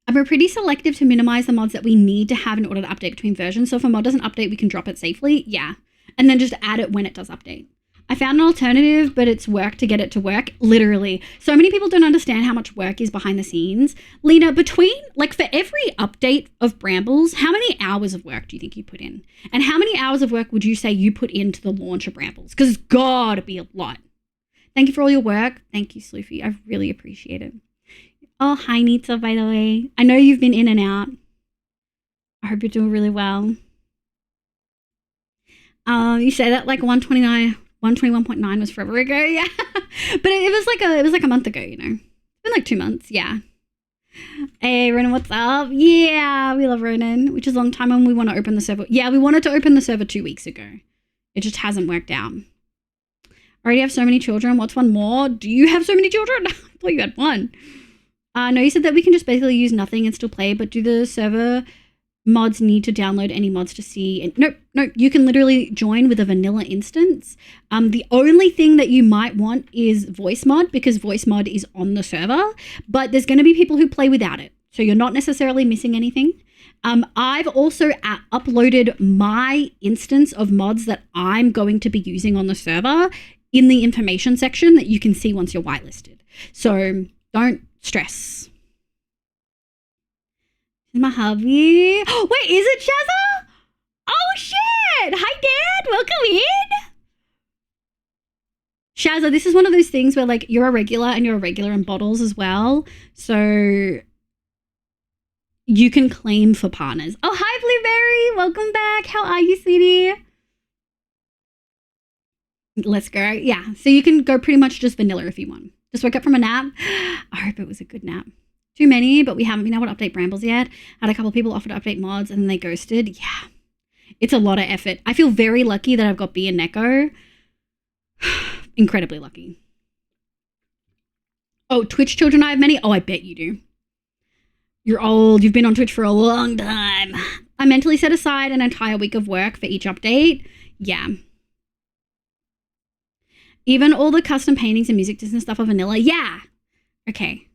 I'm pretty selective to minimize the mods that we need to have in order to update between versions. So if a mod doesn't update, we can drop it safely. Yeah. And then just add it when it does update. I found an alternative, but it's work to get it to work. Literally. So many people don't understand how much work is behind the scenes. Lena, for every update of Brambles, how many hours of work do you think you put in? And how many hours of work would you say you put into the launch of Brambles? Because it's gotta be a lot. Thank you for all your work. Thank you, Sloofy. I really appreciate it. Oh, hi, Nita, by the way. I know you've been in and out. I hope you're doing really well. You say that like 121.9 was forever ago, yeah. But it was like a month ago, you know. It's been like 2 months, yeah. Hey, Ronan, what's up? Yeah, we love Ronan, which is a long time when we want to open the server. Yeah, we wanted to open the server 2 weeks ago. It just hasn't worked out. I already have so many children. What's one more? Do you have so many children? I thought you had one. No, you said that we can just basically use nothing and still play, but do the server mods need to download any mods to see? And nope, you can literally join with a vanilla instance. The only thing that you might want is voice mod, because voice mod is on the server, but there's going to be people who play without it. So you're not necessarily missing anything. I've also uploaded my instance of mods that I'm going to be using on the server in the information section that you can see once you're whitelisted. So don't stress. My hubby. Oh, wait, is it Shazza? Oh, shit. Hi, Dad. Welcome in. Shazza, this is one of those things where, like, you're a regular and you're a regular in bottles as well. So you can claim for partners. Oh, hi, Blueberry. Welcome back. How are you, sweetie? Let's go. Yeah, so you can go pretty much just vanilla if you want. Just woke up from a nap. I hope it was a good nap. Too many, but we haven't been able to update Brambles yet. Had a couple of people offer to update mods and then they ghosted. Yeah, it's a lot of effort. I feel very lucky that I've got B and Neko. Incredibly lucky. Oh, Twitch children, I have many? Oh, I bet you do. You're old. You've been on Twitch for a long time. I mentally set aside an entire week of work for each update. Yeah. Even all the custom paintings and music and stuff are vanilla. Yeah. Okay.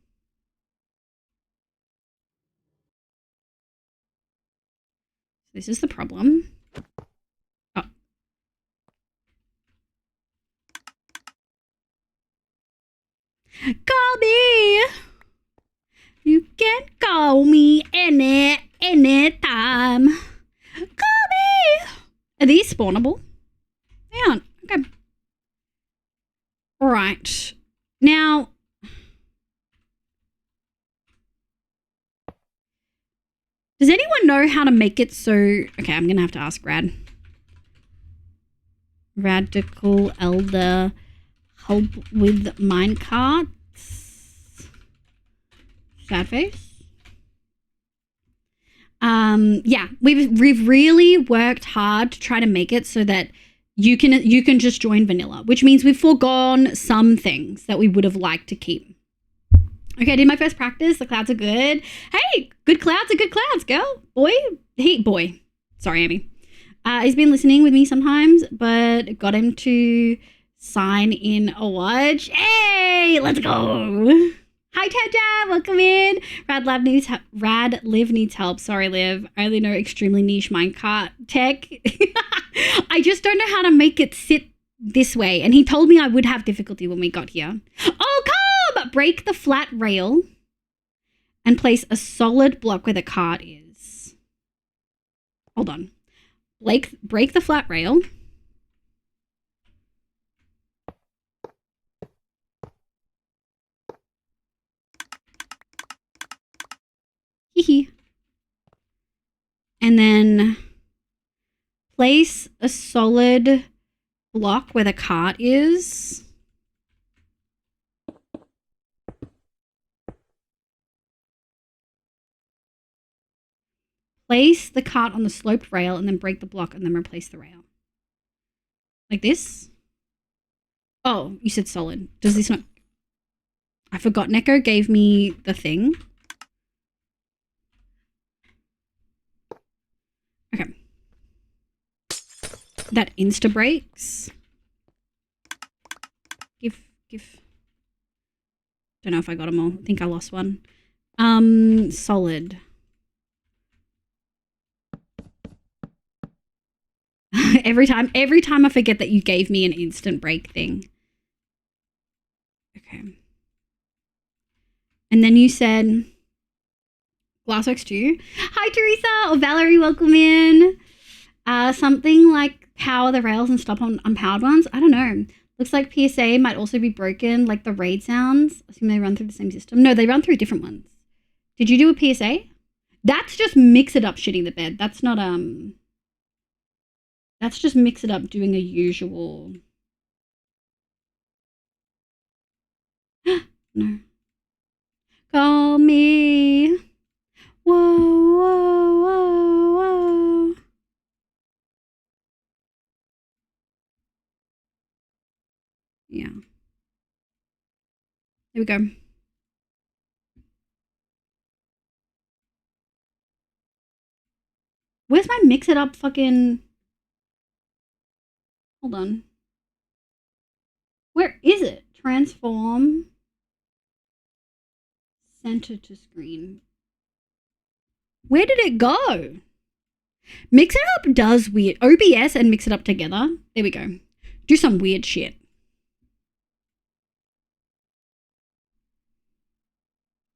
This is the problem. Oh. Call me. You can call me anytime. Call me. Are these spawnable? They aren't. Okay. All right. Now, Does anyone know how to make it so... Okay, I'm going to have to ask Rad. Radical Elder help with minecarts. Sad face. Yeah, we've really worked hard to try to make it so that you can just join vanilla, which means we've foregone some things that we would have liked to keep. Okay, I did my first practice. The clouds are good. Hey, good clouds are good clouds, girl. Boy. Sorry, Amy. He's been listening with me sometimes, but got him to sign in a watch. Hey, let's go. Hi, Tanja, welcome in. Rad Liv needs help. Sorry, Liv. I only know extremely niche minecart tech. I just don't know how to make it sit this way. And he told me I would have difficulty when we got here. Oh, come! Break the flat rail and place a solid block where the cart is. Hold on. Break the flat rail. And then place a solid block where the cart is. Place the cart on the sloped rail and then break the block and then replace the rail. Like this? Oh, you said solid. Does this not... I forgot Neko gave me the thing. Okay. That insta breaks. Give. Don't know if I got them all. I think I lost one. Solid. every time I forget that you gave me an instant break thing. Okay. And then you said Glassworks 2. Hi, Teresa or Valerie, welcome in. Something like power the rails and stop on unpowered ones. I don't know. Looks like PSA might also be broken, like the raid sounds. I assume they run through the same system. No, they run through different ones. Did you do a PSA? That's just mix it up shitting the bed. That's not, that's just mix it up doing a usual. No. Call me. Whoa, whoa, whoa, whoa. Yeah. There we go. Where's my mix it up fucking... Hold on. Where is it? Transform. Center to screen. Where did it go? Mix it up does weird. OBS and mix it up together. There we go. Do some weird shit.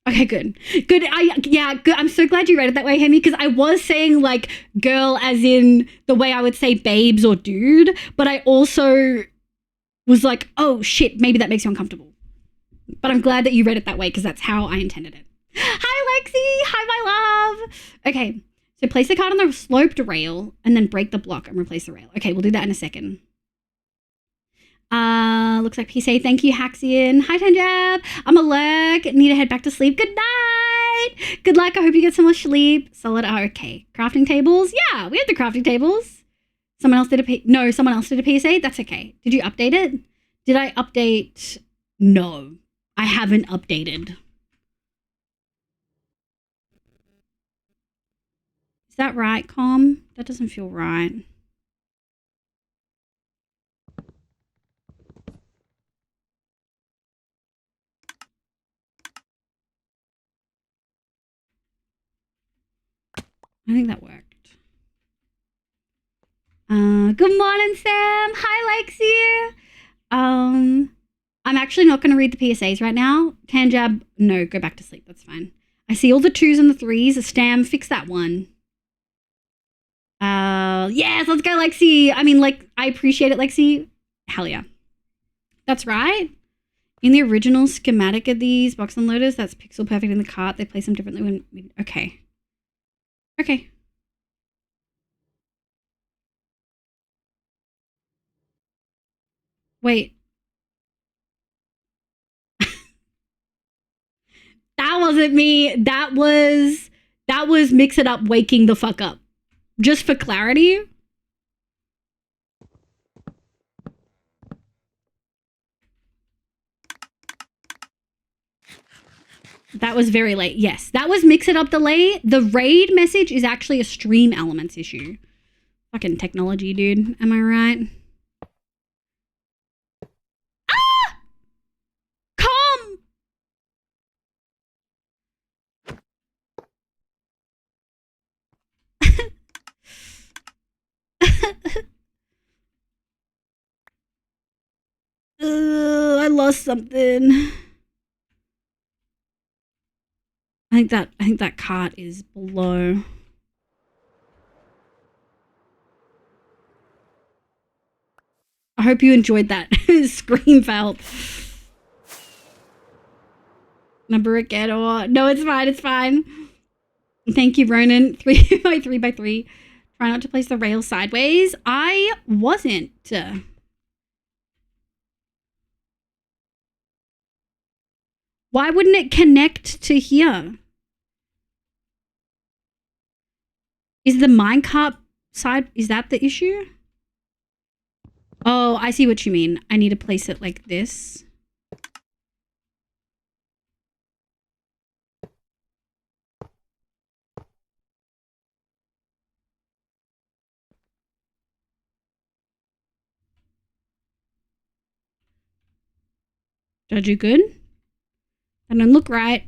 Okay, good. Good. Good. I'm so glad you read it that way, Hemi, because I was saying like girl as in the way I would say babes or dude, but I also was like, oh shit, maybe that makes you uncomfortable. But I'm glad that you read it that way because that's how I intended it. Hi, Lexi. Hi, my love. Okay, so place the card on the sloped rail and then break the block and replace the rail. Okay, we'll do that in a second. Looks like PSA. Thank you, Haxian. Hi, Tanjab. I'm alert. Need to head back to sleep. Good night. Good luck. I hope you get some more sleep. Solid. Oh, okay. Crafting tables. Yeah, we have the crafting tables. Someone else did a PSA. That's okay. Did you update it? Did I update? No, I haven't updated. Is that right, Com? That doesn't feel right. I think that worked. Good morning, Sam. Hi, Lexi. I'm actually not going to read the PSAs right now. Tanjab, no, go back to sleep. That's fine. I see all the 2s and the 3s. Stam, fix that one. Yes, let's go, Lexi. I mean, like, I appreciate it, Lexi. Hell yeah. That's right. In the original schematic of these box unloaders, that's pixel perfect in the cart. They place them differently when... Okay. Okay. Wait. That wasn't me. That was Mix It Up waking the fuck up. Just for clarity. That was very late. Yes, that was Mix It Up delay. The raid message is actually a stream elements issue. Fucking technology, dude. Am I right? Ah! Come! I lost something. I think that cart is below. I hope you enjoyed that scream felt. Number again or no, it's fine, it's fine. Thank you, Ronan. 3 by 3 by 3. Try not to place the rail sideways. I wasn't. Why wouldn't it connect to here? Is the minecart side, is that the issue? Oh, I see what you mean. I need to place it like this. Did I do good? That didn't look right.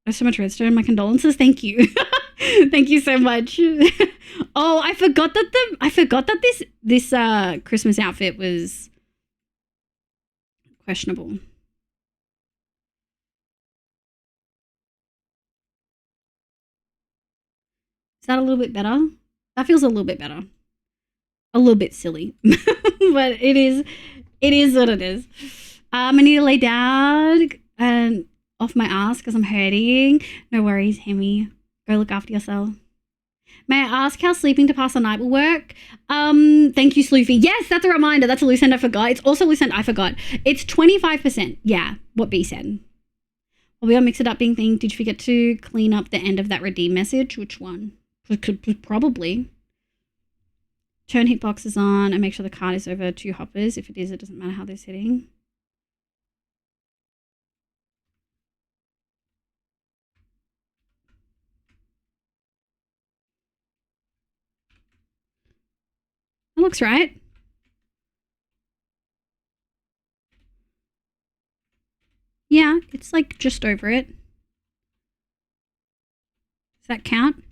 There's so much redstone. My condolences. Thank you. Thank you so much. Oh, I forgot that this Christmas outfit was questionable. Is that a little bit better? That feels a little bit better. A little bit silly, but it is what it is. I need to lay down and off my ass because I'm hurting. No worries, Hemi. Go look after yourself. May I ask how sleeping to pass the night will work? Thank you, Sloofy. Yes, that's a reminder. That's a loose end I forgot. It's also a loose end I forgot. It's 25%. Yeah, what B said. Well, we all mix it up being thing. Did you forget to clean up the end of that redeem message? Which one? Probably. Turn hitboxes on and make sure the card is over 2 hoppers. If it is, it doesn't matter how they're sitting. That looks right. Yeah, it's like just over it. Does that count?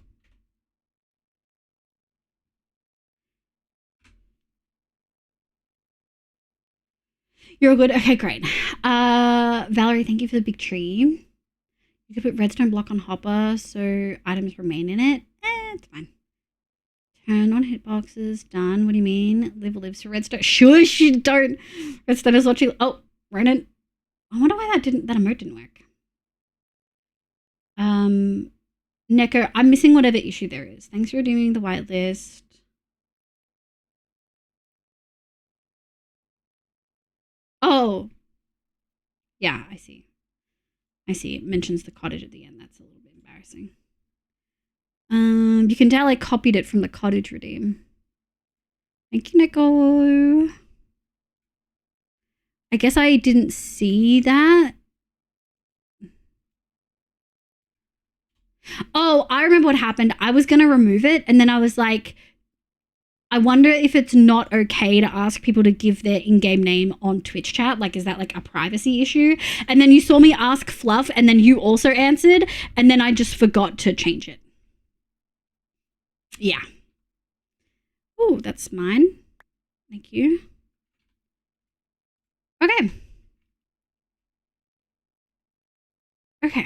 You're all good. Okay, great. Valerie, thank you for the big tree. You could put redstone block on hopper so items remain in it. It's fine. Turn on hitboxes. Done. What do you mean? Lives to redstone. Shush, you don't. Redstone is what you. Oh, Ronan. I wonder why that emote didn't work. Neko, I'm missing whatever issue there is. Thanks for doing the whitelist. Oh. Yeah, I see. It mentions the cottage at the end. That's a little bit embarrassing. You can tell I copied it from the cottage redeem. Thank you, Neko. I guess I didn't see that. Oh, I remember what happened. I was going to remove it, and then I was like, I wonder if it's not okay to ask people to give their in-game name on Twitch chat. Like, is that like a privacy issue? And then you saw me ask Fluff, and then you also answered, and then I just forgot to change it. Yeah. Oh, that's mine. Thank you. Okay. Okay.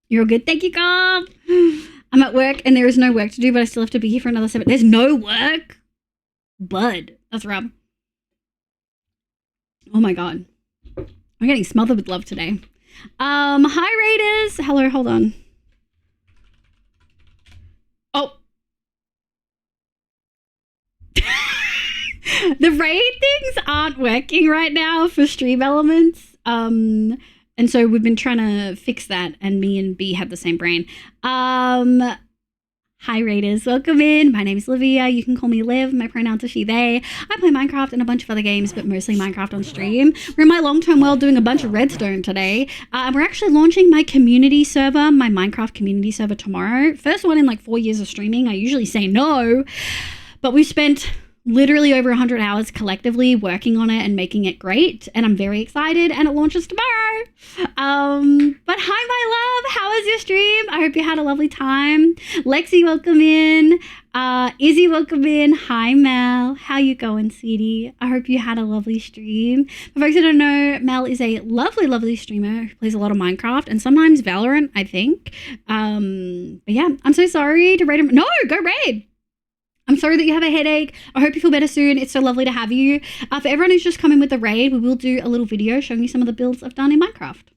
You're all good. Thank you, Cobb. I'm at work and there is no work to do, but I still have to be here for another 7. There's no work? Bud. That's Rob. Oh my God. I'm getting smothered with love today. Hi, Raiders. Hello, hold on. The raid things aren't working right now for stream elements. And so we've been trying to fix that, and me and B have the same brain. Hi Raiders, welcome in. My name is Livia. You can call me Liv. My pronouns are she, they. I play Minecraft and a bunch of other games, but mostly Minecraft on stream. We're in my long-term world doing a bunch of redstone today. We're actually launching my community server, my Minecraft community server tomorrow. First one in like 4 years of streaming. I usually say no, but we've spent literally over 100 hours collectively working on it and making it great, and I'm very excited, and it launches tomorrow. But hi my love, how was your stream? I hope you had a lovely time. Lexi, welcome in. Izzy, welcome in. Hi Mel, how you going, sweetie? I hope you had a lovely stream. For folks who don't know, Mel is a lovely streamer who plays a lot of Minecraft and sometimes Valorant, I think. But yeah, I'm so sorry to raid him. No, go raid. I'm sorry that you have a headache. I hope you feel better soon. It's so lovely to have you. For everyone who's just coming with the raid, we will do a little video showing you some of the builds I've done in Minecraft.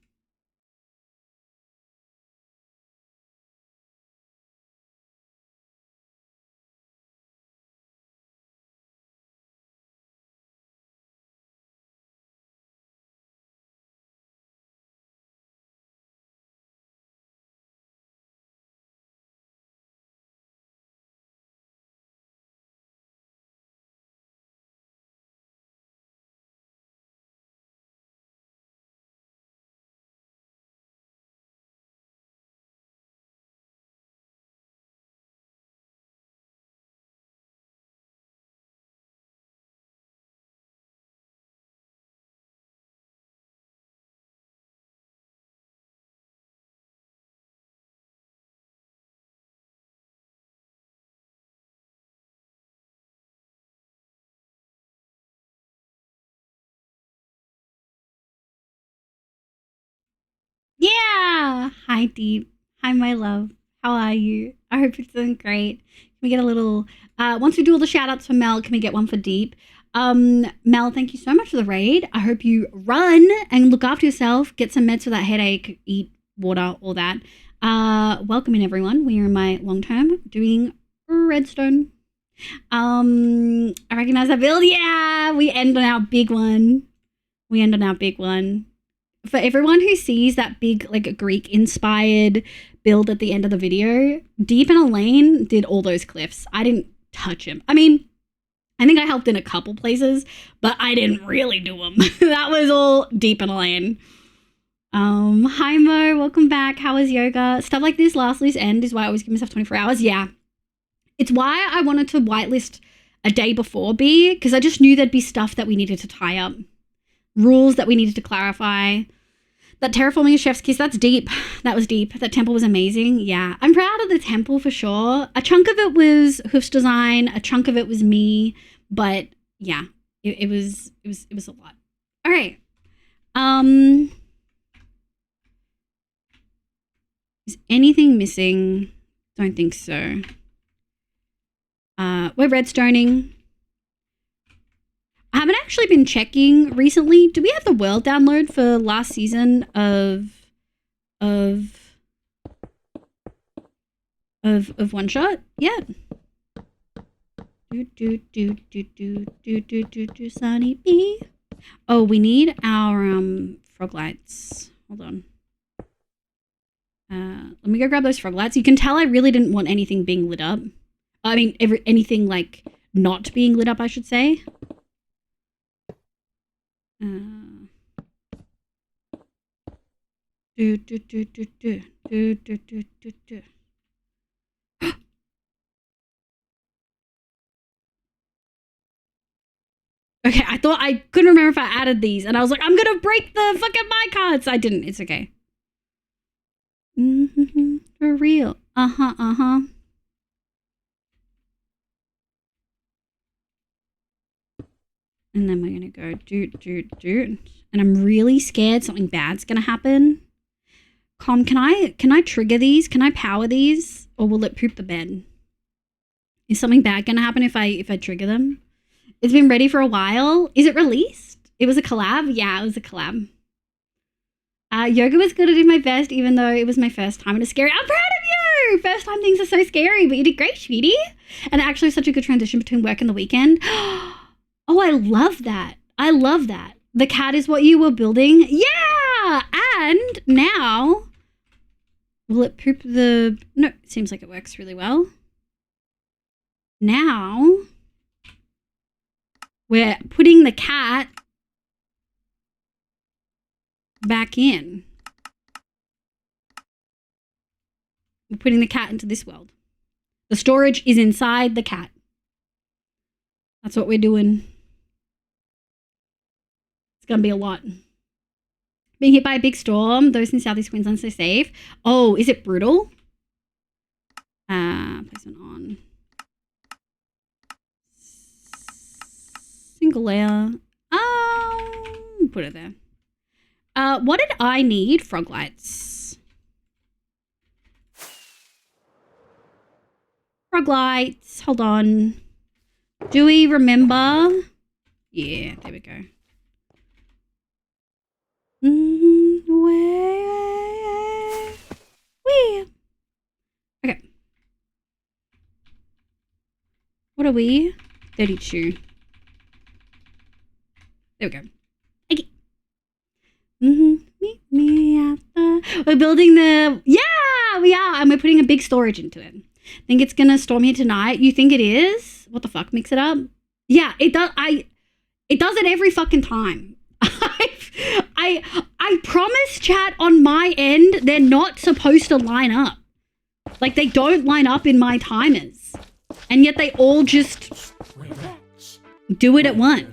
Yeah! Hi, Deep. Hi, my love. How are you? I hope you're doing great. Can we get a little... once we do all the shout-outs for Mel, can we get one for Deep? Mel, thank you so much for the raid. I hope you run and look after yourself. Get some meds for that headache. Eat water, all that. Welcome in, everyone. We are in my long term doing redstone. I recognize that build. Yeah! We end on our big one. For everyone who sees that big, like, Greek-inspired build at the end of the video, Deep and Elaine did all those cliffs. I didn't touch him. I mean, I think I helped in a couple places, but I didn't really do them. That was all Deep and Elaine. Hi Mo, welcome back. How was yoga? Stuff like this, last loose end, is why I always give myself 24 hours. Yeah. It's why I wanted to whitelist a day before B, because I just knew there'd be stuff that we needed to tie up. Rules that we needed to clarify. That terraforming a chef's kiss, that's deep. That was deep. That temple was amazing. Yeah, I'm proud of the temple for sure. A chunk of it was Hoof's design. A chunk of it was me. But yeah, it was a lot. All right. Is anything missing? Don't think so. We're redstoning. I haven't actually been checking recently. Do we have the world download for last season of One Shot yet? Sunny B. Oh, we need our frog lights. Hold on. Let me go grab those frog lights. You can tell I really didn't want anything being lit up. I mean, anything like not being lit up, I should say. Okay, I thought I couldn't remember if I added these, and I was like, I'm gonna break the fucking minecarts. I didn't. It's okay. For real. Uh-huh. And then we're gonna go doot. And I'm really scared something bad's gonna happen. Com, can I trigger these? Can I power these? Or will it poop the bed? Is something bad gonna happen if I trigger them? It's been ready for a while. Is it released? It was a collab? Yeah, it was a collab. Yoga was good. I did my best, even though it was my first time and it's scary. I'm proud of you! First time things are so scary, but you did great, sweetie. And actually such a good transition between work and the weekend. Oh, I love that. I love that. The cat is what you were building. Yeah! And now, will it poop the... No, it seems like it works really well. Now, we're putting the cat back in. We're putting the cat into this world. The storage is inside the cat. That's what we're doing. It's gonna be a lot. Being hit by a big storm. Those in Southeast Queensland stay safe. Oh, is it brutal? Placement on. Single layer. Put it there. What did I need? Frog lights. Frog lights. Hold on. Do we remember? Yeah, there we go. Okay. What are we? 32. There we go. Okay. Meet me at the... We're building the... Yeah, we are. And we're putting a big storage into it. Think it's gonna storm here tonight? You think it is? What the fuck? Mix it up? Yeah, it does. It does it every fucking time. I promise, chat, on my end, they're not supposed to line up. Like, they don't line up in my timers. And yet they all just do it at once.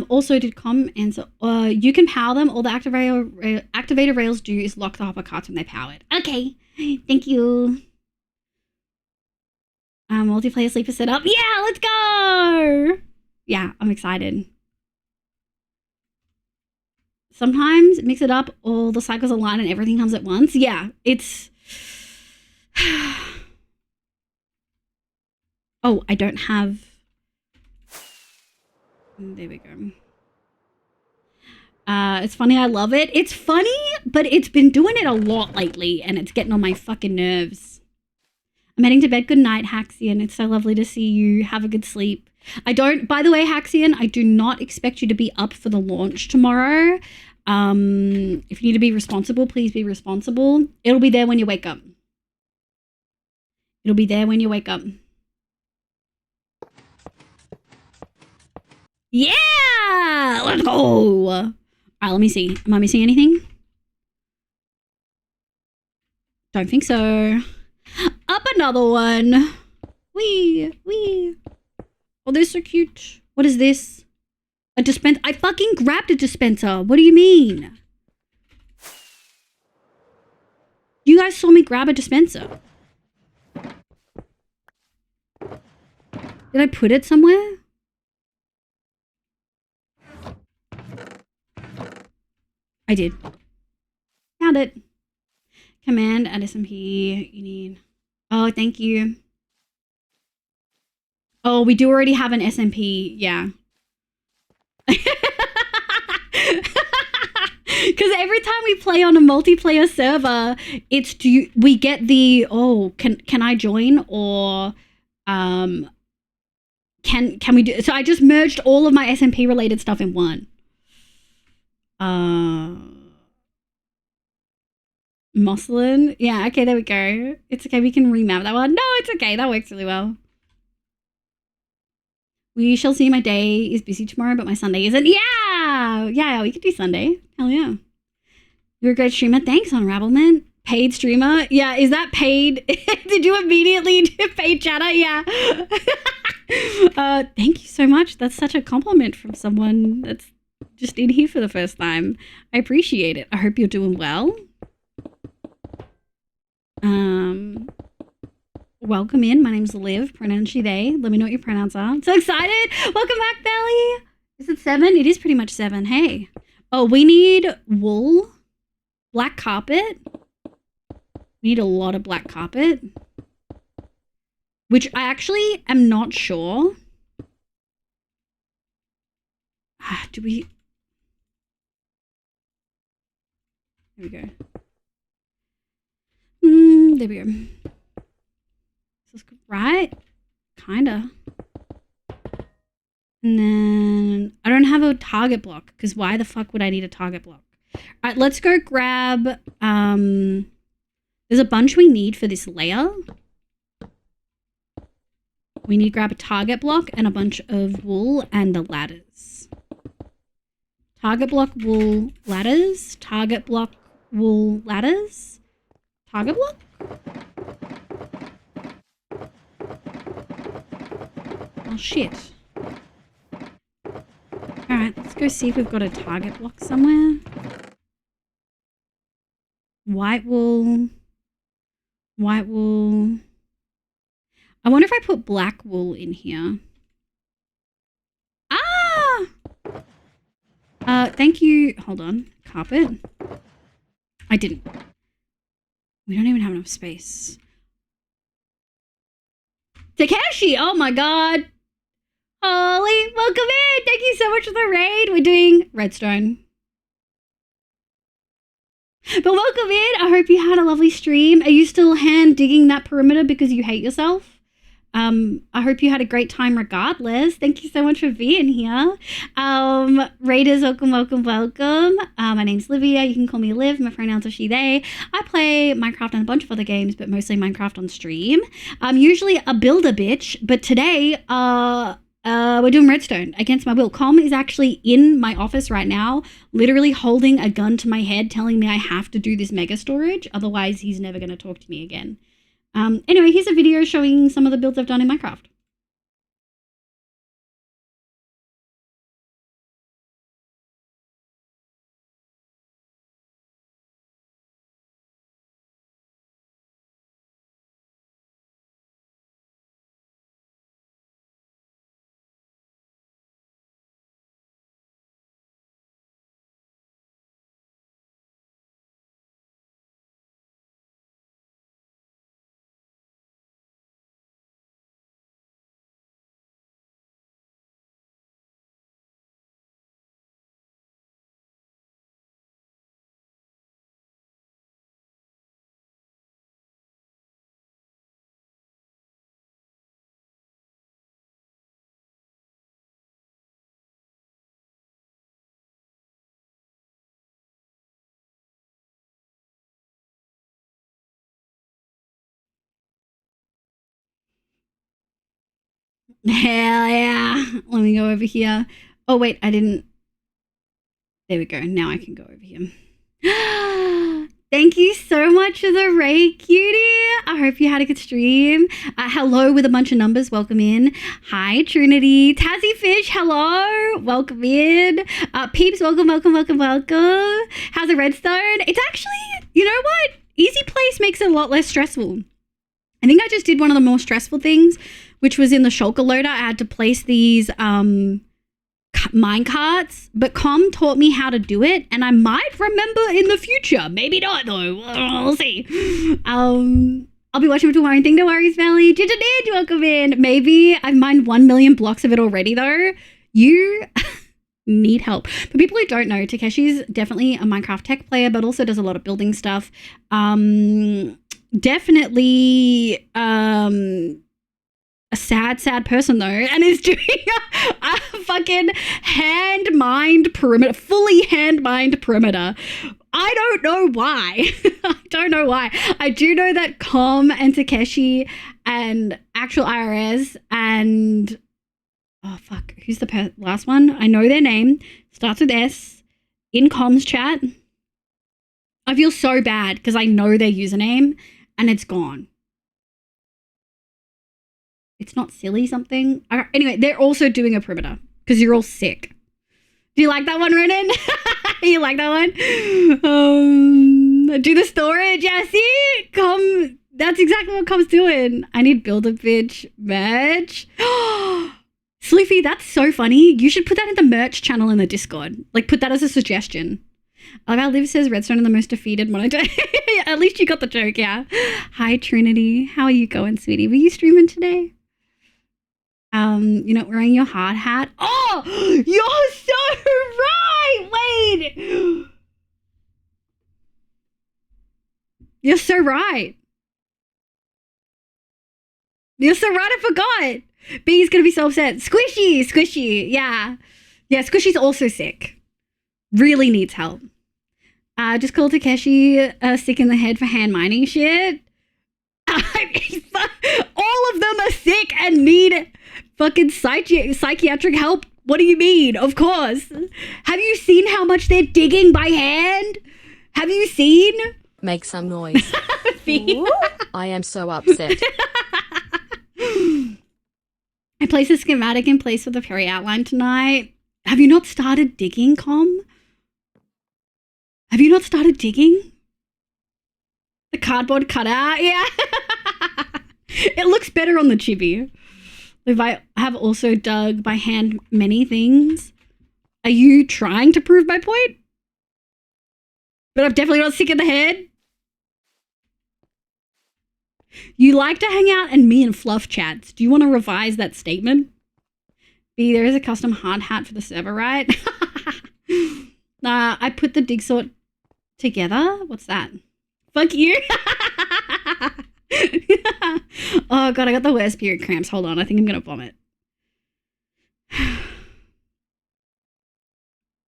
Also did come answer. You can power them. All the activator rails do is lock the hopper carts when they power it. Okay, thank you. Multiplayer sleeper setup. Yeah, let's go. Yeah, I'm excited. Sometimes mix it up, all the cycles align and everything comes at once. Yeah, it's... Oh, I don't have... There we go. It's funny, I love it. It's funny, but it's been doing it a lot lately and it's getting on my fucking nerves. I'm heading to bed. Good night, Haxian. It's so lovely to see you. Have a good sleep. I don't... By the way, Haxian, I do not expect you to be up for the launch tomorrow. If you need to be responsible, please be responsible. It'll be there when you wake up. It'll be there when you wake up. Yeah! Let's go! Alright, let me see. Am I missing anything? Don't think so. Up another one. Wee. Oh, they're so cute. What is this? A dispenser. I fucking grabbed a dispenser. What do you mean? You guys saw me grab a dispenser. Did I put it somewhere? I did. Found it. Command at SMP. You need... Oh, thank you. Oh, we do already have an SMP. Yeah. Because every time we play on a multiplayer server, it's we get the can I join or can we do? So I just merged all of my SMP related stuff in one. Moslin, yeah, okay, there we go. It's okay, we can remap that one. No, it's okay, that works really well. We shall see. My day is busy tomorrow, but my Sunday isn't. Yeah, we could do Sunday. Hell yeah. You're a great streamer. Thanks, Unravelment. Paid streamer. Yeah, is that paid? Did you immediately do paid chatter? Yeah. Thank you so much. That's such a compliment from someone that's just in here for the first time. I appreciate it. I hope you're doing well. Welcome in. My name's Liv. Pronoun she, they. Let me know what your pronouns are. I'm so excited. Welcome back, Belly. Is it 7? It is pretty much 7. Hey. Oh, we need wool. Black carpet. We need a lot of black carpet. Which I actually am not sure. Do we... There we go. There we go. This is right? Kinda. And then I don't have a target block because why the fuck would I need a target block? All right, let's go grab, there's a bunch we need for this layer. We need to grab a target block and a bunch of wool and the ladders. Target block, wool, ladders. Target block, wool, ladders. Target block? Oh, shit. Alright, let's go see if we've got a target block somewhere. White wool. White wool. I wonder if I put black wool in here. Ah! Thank you. Hold on. Carpet. I didn't. We don't even have enough space. Takeshi! Oh my god! Holly, welcome in! Thank you so much for the raid! We're doing redstone. But welcome in! I hope you had a lovely stream. Are you still hand digging that perimeter because you hate yourself? I hope you had a great time regardless. Thank you so much for being here. Raiders, welcome, welcome, welcome. My name's Livia. You can call me Liv. My pronouns are she, they. I play Minecraft and a bunch of other games, but mostly Minecraft on stream. I'm usually a builder bitch, but today, we're doing redstone against my will. Com is actually in my office right now, literally holding a gun to my head, telling me I have to do this mega storage. Otherwise, he's never going to talk to me again. Anyway, here's a video showing some of the builds I've done in Minecraft. Hell yeah. Let me go over here. Oh, wait, I didn't. There we go. Now I can go over here. Thank you so much for the raid, cutie. I hope you had a good stream. Hello with a bunch of numbers. Welcome in. Hi, Trinity. Tazzy Fish, hello. Welcome in. Peeps, welcome, welcome, welcome, welcome. How's the redstone? It's actually, you know what? Easy place makes it a lot less stressful. I think I just did one of the more stressful things, which was in the shulker loader. I had to place these mine carts, but Com taught me how to do it, and I might remember in the future. Maybe not, though. We'll see. I'll be watching for my own thing. No worries, Valley. Ginger did welcome in. Maybe I've mined 1 million blocks of it already, though. You need help. For people who don't know, Takeshi's definitely a Minecraft tech player, but also does a lot of building stuff. Definitely a sad person though, and is doing a fucking hand-mined perimeter, fully hand-mined perimeter. I don't know why. I don't know why. I do know that Com and Takeshi and actual IRS and oh fuck, who's the last one? I know their name. Starts with S. In Com's chat. I feel so bad because I know their username and it's gone. It's not silly something. Anyway, they're also doing a perimeter because you're all sick. Do you like that one, Renan? You like that one? Do the storage. Yeah, see? Com. That's exactly what Com's doing. I need builder bitch merch. Sloofy, that's so funny. You should put that in the merch channel in the Discord. Like, put that as a suggestion. Our Liv says redstone are the most defeated monitor. At least you got the joke, yeah. Hi, Trinity. How are you going, sweetie? Were you streaming today? You're not wearing your hard hat. Oh, you're so right. Wait. You're so right. You're so right, I forgot. B's gonna be so upset. Squishy. Yeah. Yeah, Squishy's also sick. Really needs help. Just called Takeshi sick in the head for hand mining shit. All of them are sick and need fucking psychiatric help. What do you mean? Of course. Have you seen how much they're digging by hand? Have you seen? Make some noise. I am so upset. I placed a schematic in place for the Perry outline tonight. Have you not started digging, Com? Have you not started digging? The cardboard cutout? Yeah. It looks better on the chibi. If I have also dug by hand many things. Are you trying to prove my point? But I'm definitely not sick in the head. You like to hang out and me and fluff chats. Do you want to revise that statement? B, there is a custom hard hat for the server, right? I put the dig sort together. What's that? Fuck you. Oh god, I got the worst period cramps. Hold on, I think I'm gonna vomit.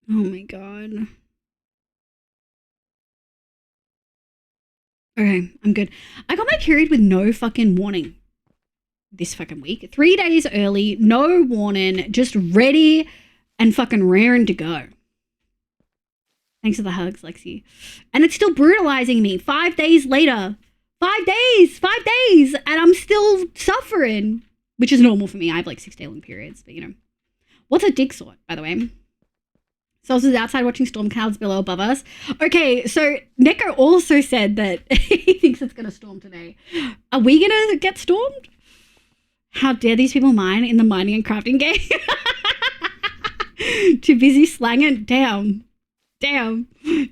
Oh my god. Okay, I'm good. I got my period with no fucking warning this fucking week. 3 days early, no warning, just ready and fucking raring to go. Thanks for the hugs, Lexi. And it's still brutalizing me 5 days later. 5 days, and I'm still suffering, which is normal for me. I have like 6 day long periods, but you know. What's a dig sort, by the way? So I was outside watching storm clouds below above us. Okay, so Neko also said that he thinks it's going to storm today. Are we going to get stormed? How dare these people mine in the mining and crafting game? Too busy slanging? Damn.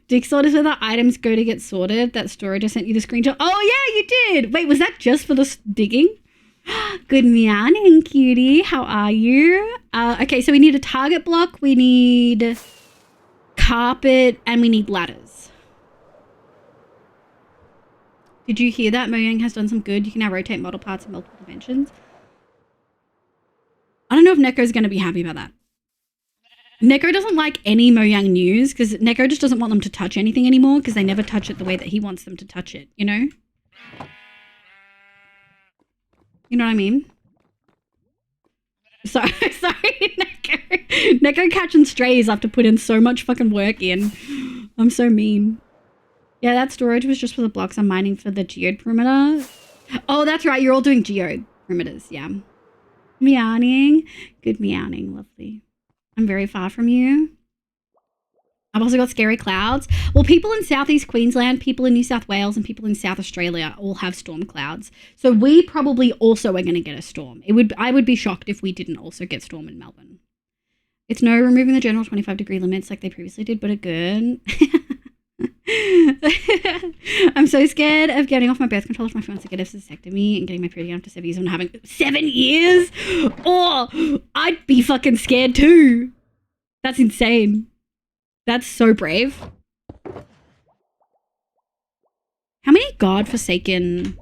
Dig sort is where the items go to get sorted. That storage I sent you the screenshot. Oh, yeah, you did. Wait, was that just for the digging? Good morning, cutie. How are you? Okay, so we need a target block. We need carpet and we need ladders. Did you hear that? Mojang has done some good. You can now rotate model parts in multiple dimensions. I don't know if Neko's going to be happy about that. Neko doesn't like any Mojang news because Neko just doesn't want them to touch anything anymore because they never touch it the way that he wants them to touch it, you know? You know what I mean? Sorry, Neko. Neko catching strays after putting so much fucking work in. I'm so mean. Yeah, that storage was just for the blocks I'm mining for the geode perimeter. Oh, that's right. You're all doing geode perimeters. Yeah. Meowing. Good meowing. Lovely. I'm very far from you. I've also got scary clouds. Well, people in Southeast Queensland, people in New South Wales, and people in South Australia all have storm clouds. So we probably also are going to get a storm. I would be shocked if we didn't also get storm in Melbourne. It's no removing the general 25-degree limits like they previously did, but a good. I'm so scared of getting off my birth control if my friends get a vasectomy and getting my period after 7 years and having 7 years. Oh, I'd be fucking scared too. That's insane. That's so brave. How many godforsaken...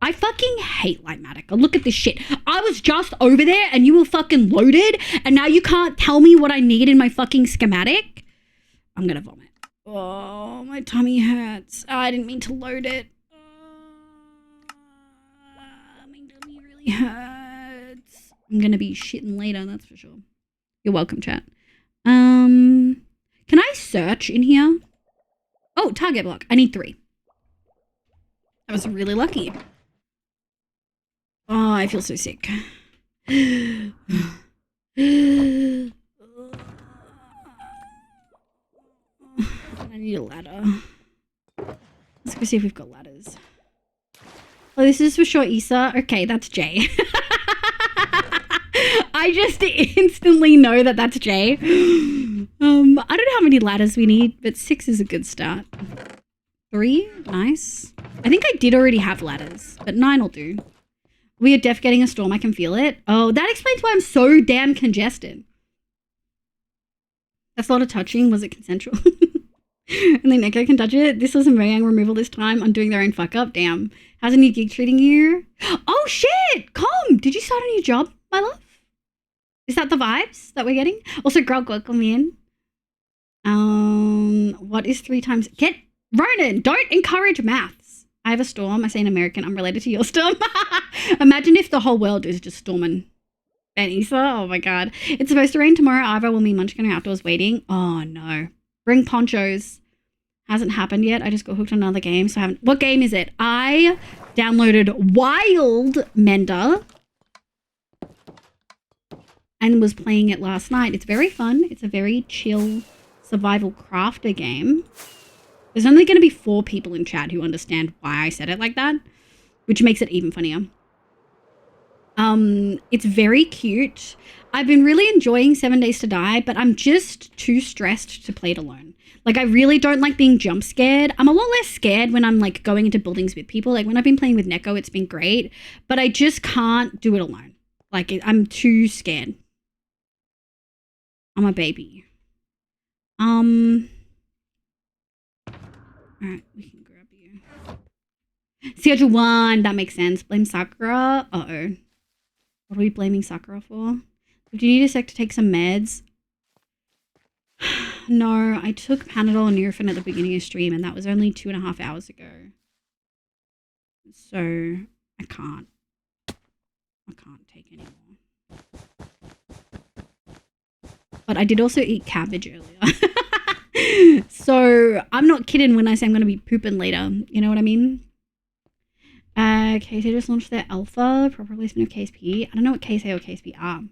I fucking hate Lightmatica. Look at this shit. I was just over there and you were fucking loaded and now you can't tell me what I need in my fucking schematic? I'm gonna vomit. Oh, my tummy hurts. I didn't mean to load it. My tummy really hurts. I'm gonna be shitting later, that's for sure. You're welcome, chat. Can I search in here? Oh, target block. I need 3. I was really lucky. Oh, I feel so sick. I need a ladder. Let's go see if we've got ladders. Oh, this is for sure Issa. Okay, that's Jay. I just instantly know that that's Jay. I don't know how many ladders we need, but 6 is a good start. 3? Nice. I think I did already have ladders, but 9 will do. We are def getting a storm. I can feel it. Oh, that explains why I'm so damn congested. That's a lot of touching. Was it consensual? Only Neko can touch it. This was a Mojang removal this time on doing their own fuck up. Damn. How's a new gig treating you? Oh shit! Com, did you start a new job, my love? Is that the vibes that we're getting? Also, Grog, welcome in. What is 3 times? Get Ronan, don't encourage maths. I have a storm. I say in American. I'm related to your storm. Imagine if the whole world is just storming. Benisa, oh my god. It's supposed to rain tomorrow. Ivor will be munchkin outdoors waiting. Oh no. Bring ponchos. Hasn't happened yet. I just got hooked on another game, so I haven't. What game is it? I downloaded Wild Mender and was playing it last night. It's very fun. It's a very chill survival crafter game. There's only going to be 4 people in chat who understand why I said it like that, which makes it even funnier. It's very cute. I've been really enjoying 7 Days to Die, but I'm just too stressed to play it alone. Like, I really don't like being jump scared. I'm a lot less scared when I'm, like, going into buildings with people. Like, when I've been playing with Neko, it's been great. But I just can't do it alone. Like, I'm too scared. I'm a baby. Alright, we can grab you. Schedule 1, that makes sense. Blame Sakura. Uh-oh. What are we blaming Sakura for? Do you need a sec to take some meds? No, I took Panadol and Nurofen at the beginning of stream, and that was only 2.5 hours ago. So, I can't take any more. But I did also eat cabbage earlier. So, I'm not kidding when I say I'm going to be pooping later. You know what I mean? KSA just launched their alpha, proper placement of KSP. I don't know what KSA or KSP are.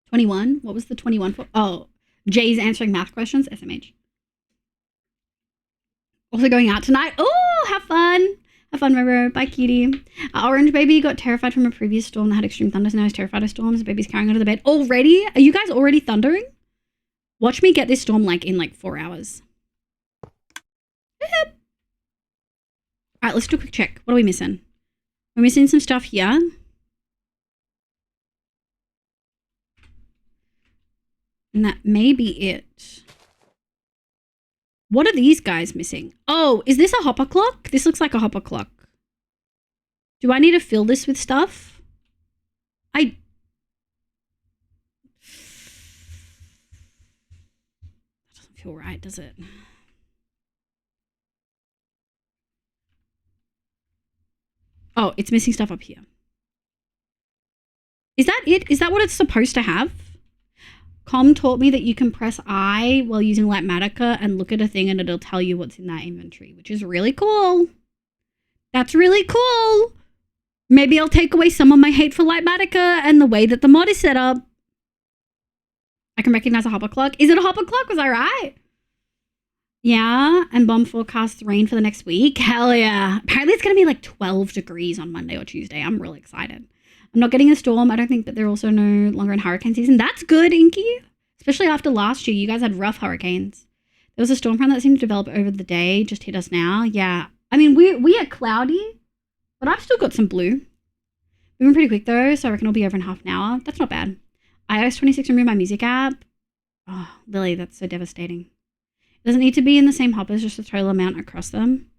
21? What was the 21 for? Oh, Jay's answering math questions. SMH. Also going out tonight. Oh, have fun. Have fun, Roro. Bye, cutie. Orange baby got terrified from a previous storm that had extreme thunders. Now he's terrified of storms. The baby's carrying under the bed. Already? Are you guys already thundering? Watch me get this storm in 4 hours. Alright, let's do a quick check. What are we missing? We're missing some stuff here. And that may be it. What are these guys missing? Oh, is this a hopper clock? This looks like a hopper clock. Do I need to fill this with stuff? That doesn't feel right, does it? Oh, it's missing stuff up here. Is that it? Is that what it's supposed to have? Com taught me that you can press I while using Lightmatica and look at a thing and it'll tell you what's in that inventory, which is really cool. That's really cool. Maybe I'll take away some of my hate for Lightmatica and the way that the mod is set up. I can recognize a hopper clock. Is it a hopper clock? Was I right? Yeah, and bomb forecasts rain for the next week. Hell yeah. Apparently it's going to be 12 degrees on Monday or Tuesday. I'm really excited. I'm not getting a storm. I don't think that they're also no longer in hurricane season. That's good, Inky. Especially after last year. You guys had rough hurricanes. There was a storm front that seemed to develop over the day. Just hit us now. Yeah. I mean, we are cloudy, but I've still got some blue. Moving pretty quick though, so I reckon it'll be over in half an hour. That's not bad. iOS 26 removed my music app. Oh, Lily, that's so devastating. It doesn't need to be in the same hoppers, just the total amount across them.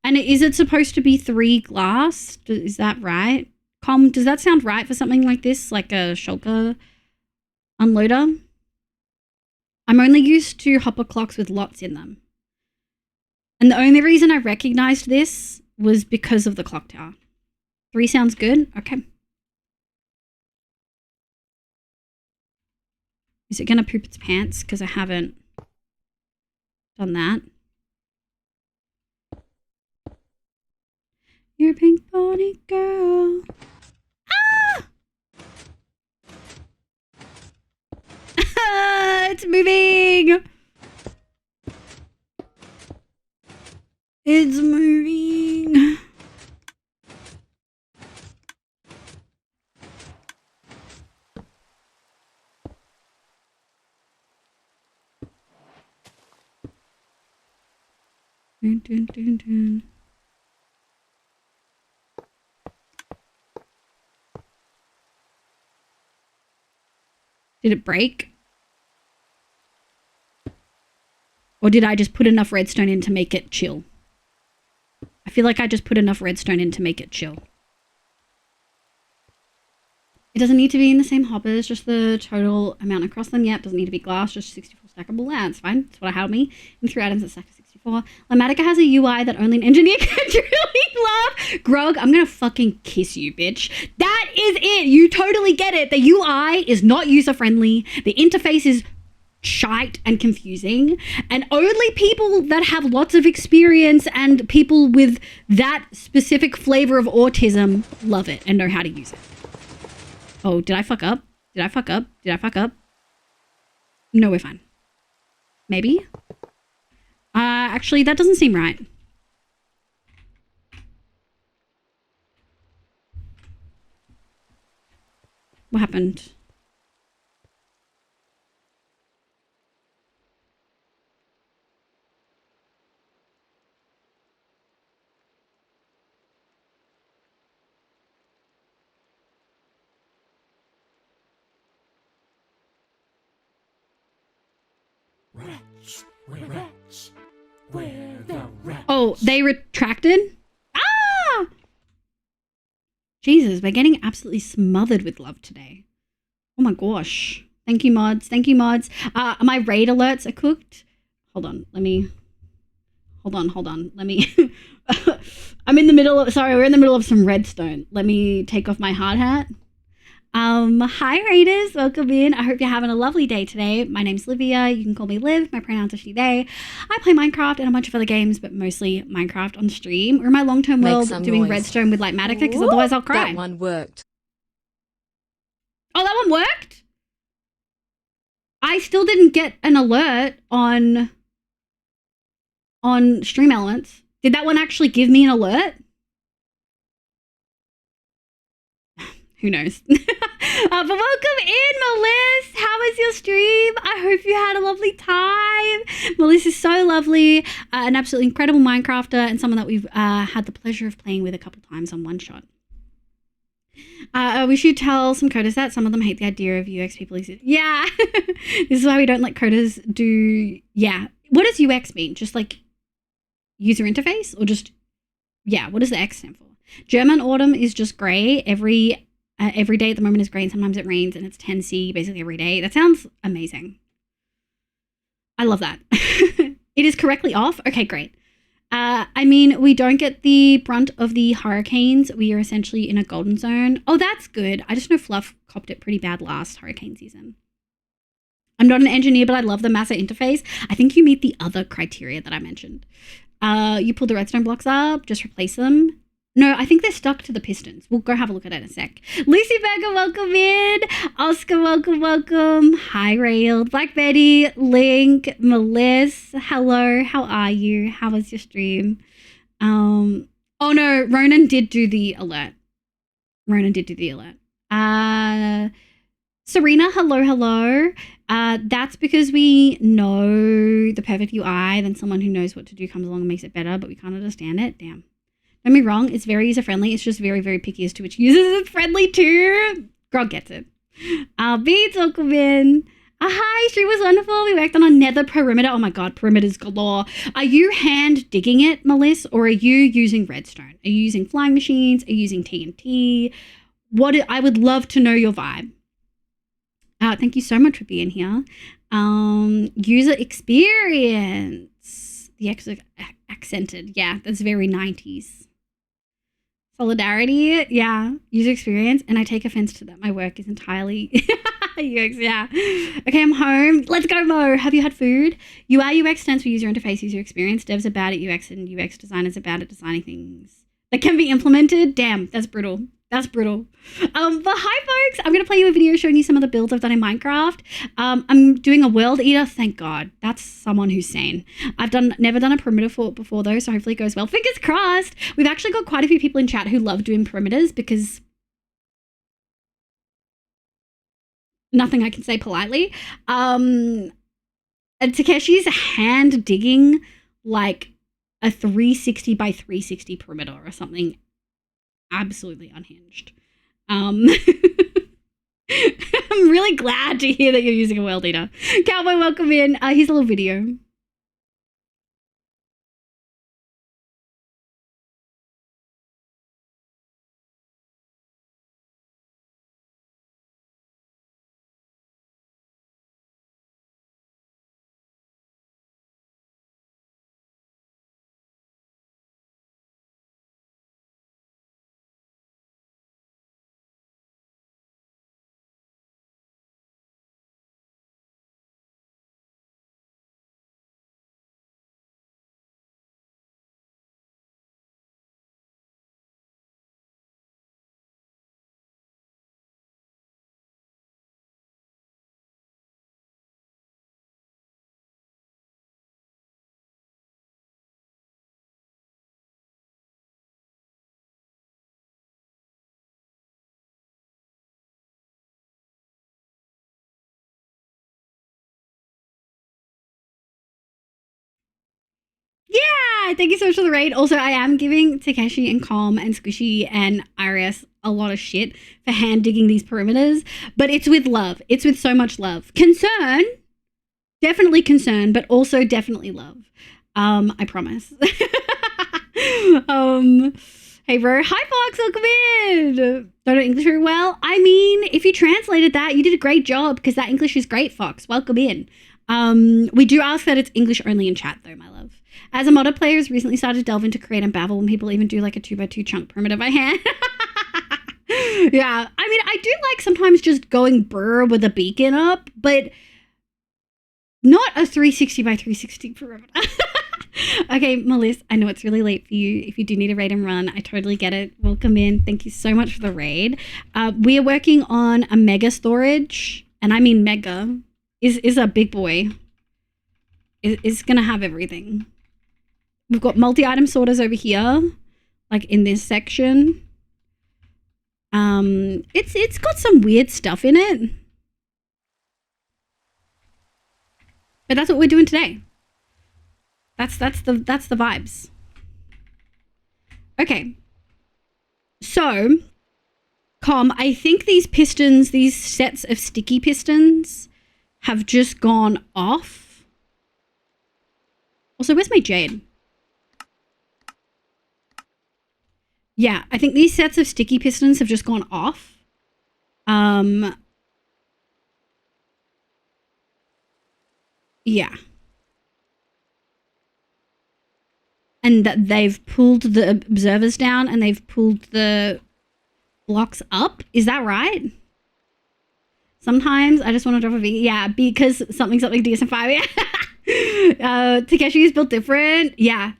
And is it supposed to be 3 glass? Is that right? Com, does that sound right for something like this? Like a shulker unloader? I'm only used to hopper clocks with lots in them. And the only reason I recognized this was because of the clock tower. 3 sounds good? Okay. Is it going to poop its pants? Because I haven't done that. You're a pink body girl. Ah! It's moving. It's moving. Dun, dun, dun, dun. Did it break? Or did I just put enough redstone in to make it chill? I feel like I just put enough redstone in to make it chill. It doesn't need to be in the same hoppers, just the total amount across them. Yeah, it doesn't need to be glass, just 64 stackable. Yeah, that's fine. That's what I had me. And 3 items at stack of 64. Lamatica has a UI that only an engineer can truly love. Grog, I'm gonna fucking kiss you, bitch. That is it. You totally get it. The UI is not user-friendly. The interface is shite and confusing. And only people that have lots of experience and people with that specific flavor of autism love it and know how to use it. Oh, did I fuck up? Did I fuck up? Did I fuck up? No, we're fine. Maybe? Actually, that doesn't seem right. What happened? Wretch, we're wretch. We're the wretch. Oh, they retracted? Ah! Jesus, we're getting absolutely smothered with love today. Oh my gosh. Thank you, mods. Thank you, mods. My raid alerts are cooked. Hold on. Let me... Hold on. Let me... I'm in the middle of... Sorry, we're in the middle of some redstone. Let me take off my hard hat. Hi Raiders, welcome in. I hope you're having a lovely day today. My name's Livia. You can call me Liv. My pronouns are she, they. I play Minecraft and a bunch of other games, but mostly Minecraft on stream. Or in my long-term Make world some doing noise. redstone with Lightmatica, because otherwise I'll cry. That one worked. Oh, that one worked? I still didn't get an alert on Stream Elements. Did that one actually give me an alert? Who knows? But welcome in, Melissa. How was your stream? I hope you had a lovely time. Melissa is so lovely, an absolutely incredible Minecrafter, and someone that we've had the pleasure of playing with a couple times on One Shot. We should tell some coders that some of them hate the idea of UX people. Yeah, this is why we don't let coders do. Yeah, what does UX mean? Just like user interface, or just yeah? What does the X stand for? German autumn is just grey. Every day at the moment is grey, and sometimes it rains, and it's 10C basically every day. That sounds amazing. I love that. It is correctly off. Okay, great. I mean, we don't get the brunt of the hurricanes. We are essentially in a golden zone. Oh, that's good. I just know Fluff copped it pretty bad last hurricane season. I'm not an engineer, but I love the Massa interface. I think you meet the other criteria that I mentioned. You pull the redstone blocks up, just replace them. No, I think they're stuck to the pistons. We'll go have a look at it in a sec. Lucy Berger, welcome in. Oscar, welcome. Hi, Railed. Black Betty, Link, Melissa, hello. How are you? How was your stream? Oh no, Ronan did do the alert. Serena, hello. That's because we know the perfect UI, then someone who knows what to do comes along and makes it better, but we can't understand it. Damn. Don't be wrong, it's very user-friendly. It's just very, very picky as to which users it's friendly to. Grog gets it. Beads, welcome in. Hi, stream was wonderful. We worked on a nether perimeter. Oh my god, perimeters galore. Are you hand digging it, Melissa, or are you using redstone? Are you using flying machines? Are you using TNT? I would love to know your vibe. Thank you so much for being here. User experience. The accented. Yeah, that's very 90s. Solidarity, yeah. User experience, and I take offense to that. My work is entirely UX, yeah. Okay, I'm home. Let's go, Mo. Have you had food? UI UX stands for user interface, user experience. Devs are bad at UX, and UX designers are bad at designing things that can be implemented. Damn, that's brutal. But hi, folks. I'm going to play you a video showing you some of the builds I've done in Minecraft. I'm doing a world eater. Thank God. That's someone who's sane. I've never done a perimeter fort before, though, so hopefully it goes well. Fingers crossed. We've actually got quite a few people in chat who love doing perimeters because nothing I can say politely. And Takeshi's hand digging like a 360 by 360 perimeter or something absolutely unhinged. I'm really glad to hear that you're using a world eater. Cowboy, welcome in. Here's a little video. Thank you so much for the raid. Also, I am giving Takeshi and Calm and Squishy and Iris a lot of shit for hand digging these perimeters, but it's with love. It's with so much love. Concern, definitely concern, but also definitely love. I promise. Hey bro, hi Fox, welcome in. Don't know English very well. I mean, if you translated that, you did a great job because that English is great, Fox. Welcome in. We do ask that it's English only in chat though, my love. As a modder player has recently started to delve into Create and Babel when people even do like a 2x2 chunk perimeter by hand. Yeah, I mean, I do like sometimes just going brr with a beacon up, but not a 360 by 360 perimeter. Okay, Melissa, I know it's really late for you. If you do need a raid and run, I totally get it. Welcome in. Thank you so much for the raid. We are working on a mega storage, and I mean mega is a big boy. Is gonna have everything. We've got multi-item sorters over here, like in this section. It's got some weird stuff in it, but that's what we're doing today. That's the vibes. Okay. So, I think these pistons, these sets of sticky pistons have just gone off. Also, where's my jade? Yeah, I think these sets of sticky pistons have just gone off. Yeah. And that they've pulled the observers down and they've pulled the blocks up. Is that right? Sometimes I just want to drop a V. Yeah, because something DSM-5. Yeah. Takeshi is built different. Yeah.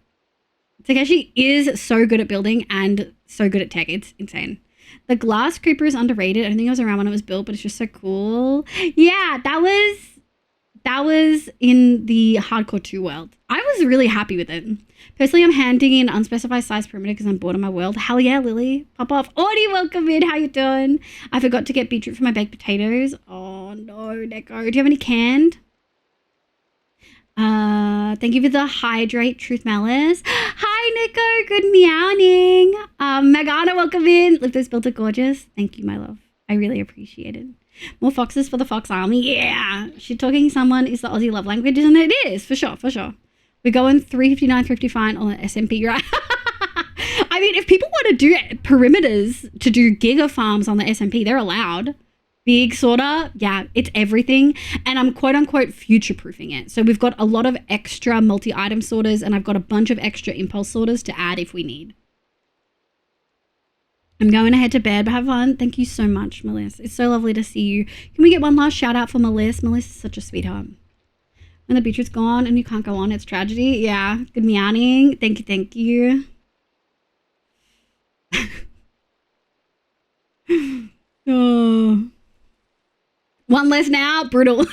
Takeshi is so good at building and so good at tech. It's insane. The glass creeper is underrated. I don't think it was around when it was built, but it's just so cool. Yeah, that was in the Hardcore 2 world. I was really happy with it. Personally, I'm handing in unspecified size perimeter because I'm bored of my world. Hell yeah, Lily. Pop off. Audie, welcome in. How you doing? I forgot to get beetroot for my baked potatoes. Oh, no, Neko. Do you have any canned? Thank you for the hydrate, Truth Malice. Hi, Nico. Good meowing. Megana, welcome in. Lifters built it gorgeous. Thank you, my love. I really appreciate it. More foxes for the Fox Army. Yeah. Shit talking someone is the Aussie love language, isn't it? It is, for sure, for sure. We're going 359, 350 fine on the SMP, right? I mean, if people want to do perimeters to do giga farms on the SMP, they're allowed. Big sorter, yeah, it's everything. And I'm quote unquote future proofing it. So we've got a lot of extra multi-item sorters and I've got a bunch of extra impulse sorters to add if we need. I'm going to head to bed, but have fun. Thank you so much, Melissa. It's so lovely to see you. Can we get one last shout out for Melissa? Melissa's such a sweetheart. When the beetroot's gone and you can't go on, it's tragedy. Yeah, good meowing. Thank you, thank you. Oh. One less now? Brutal.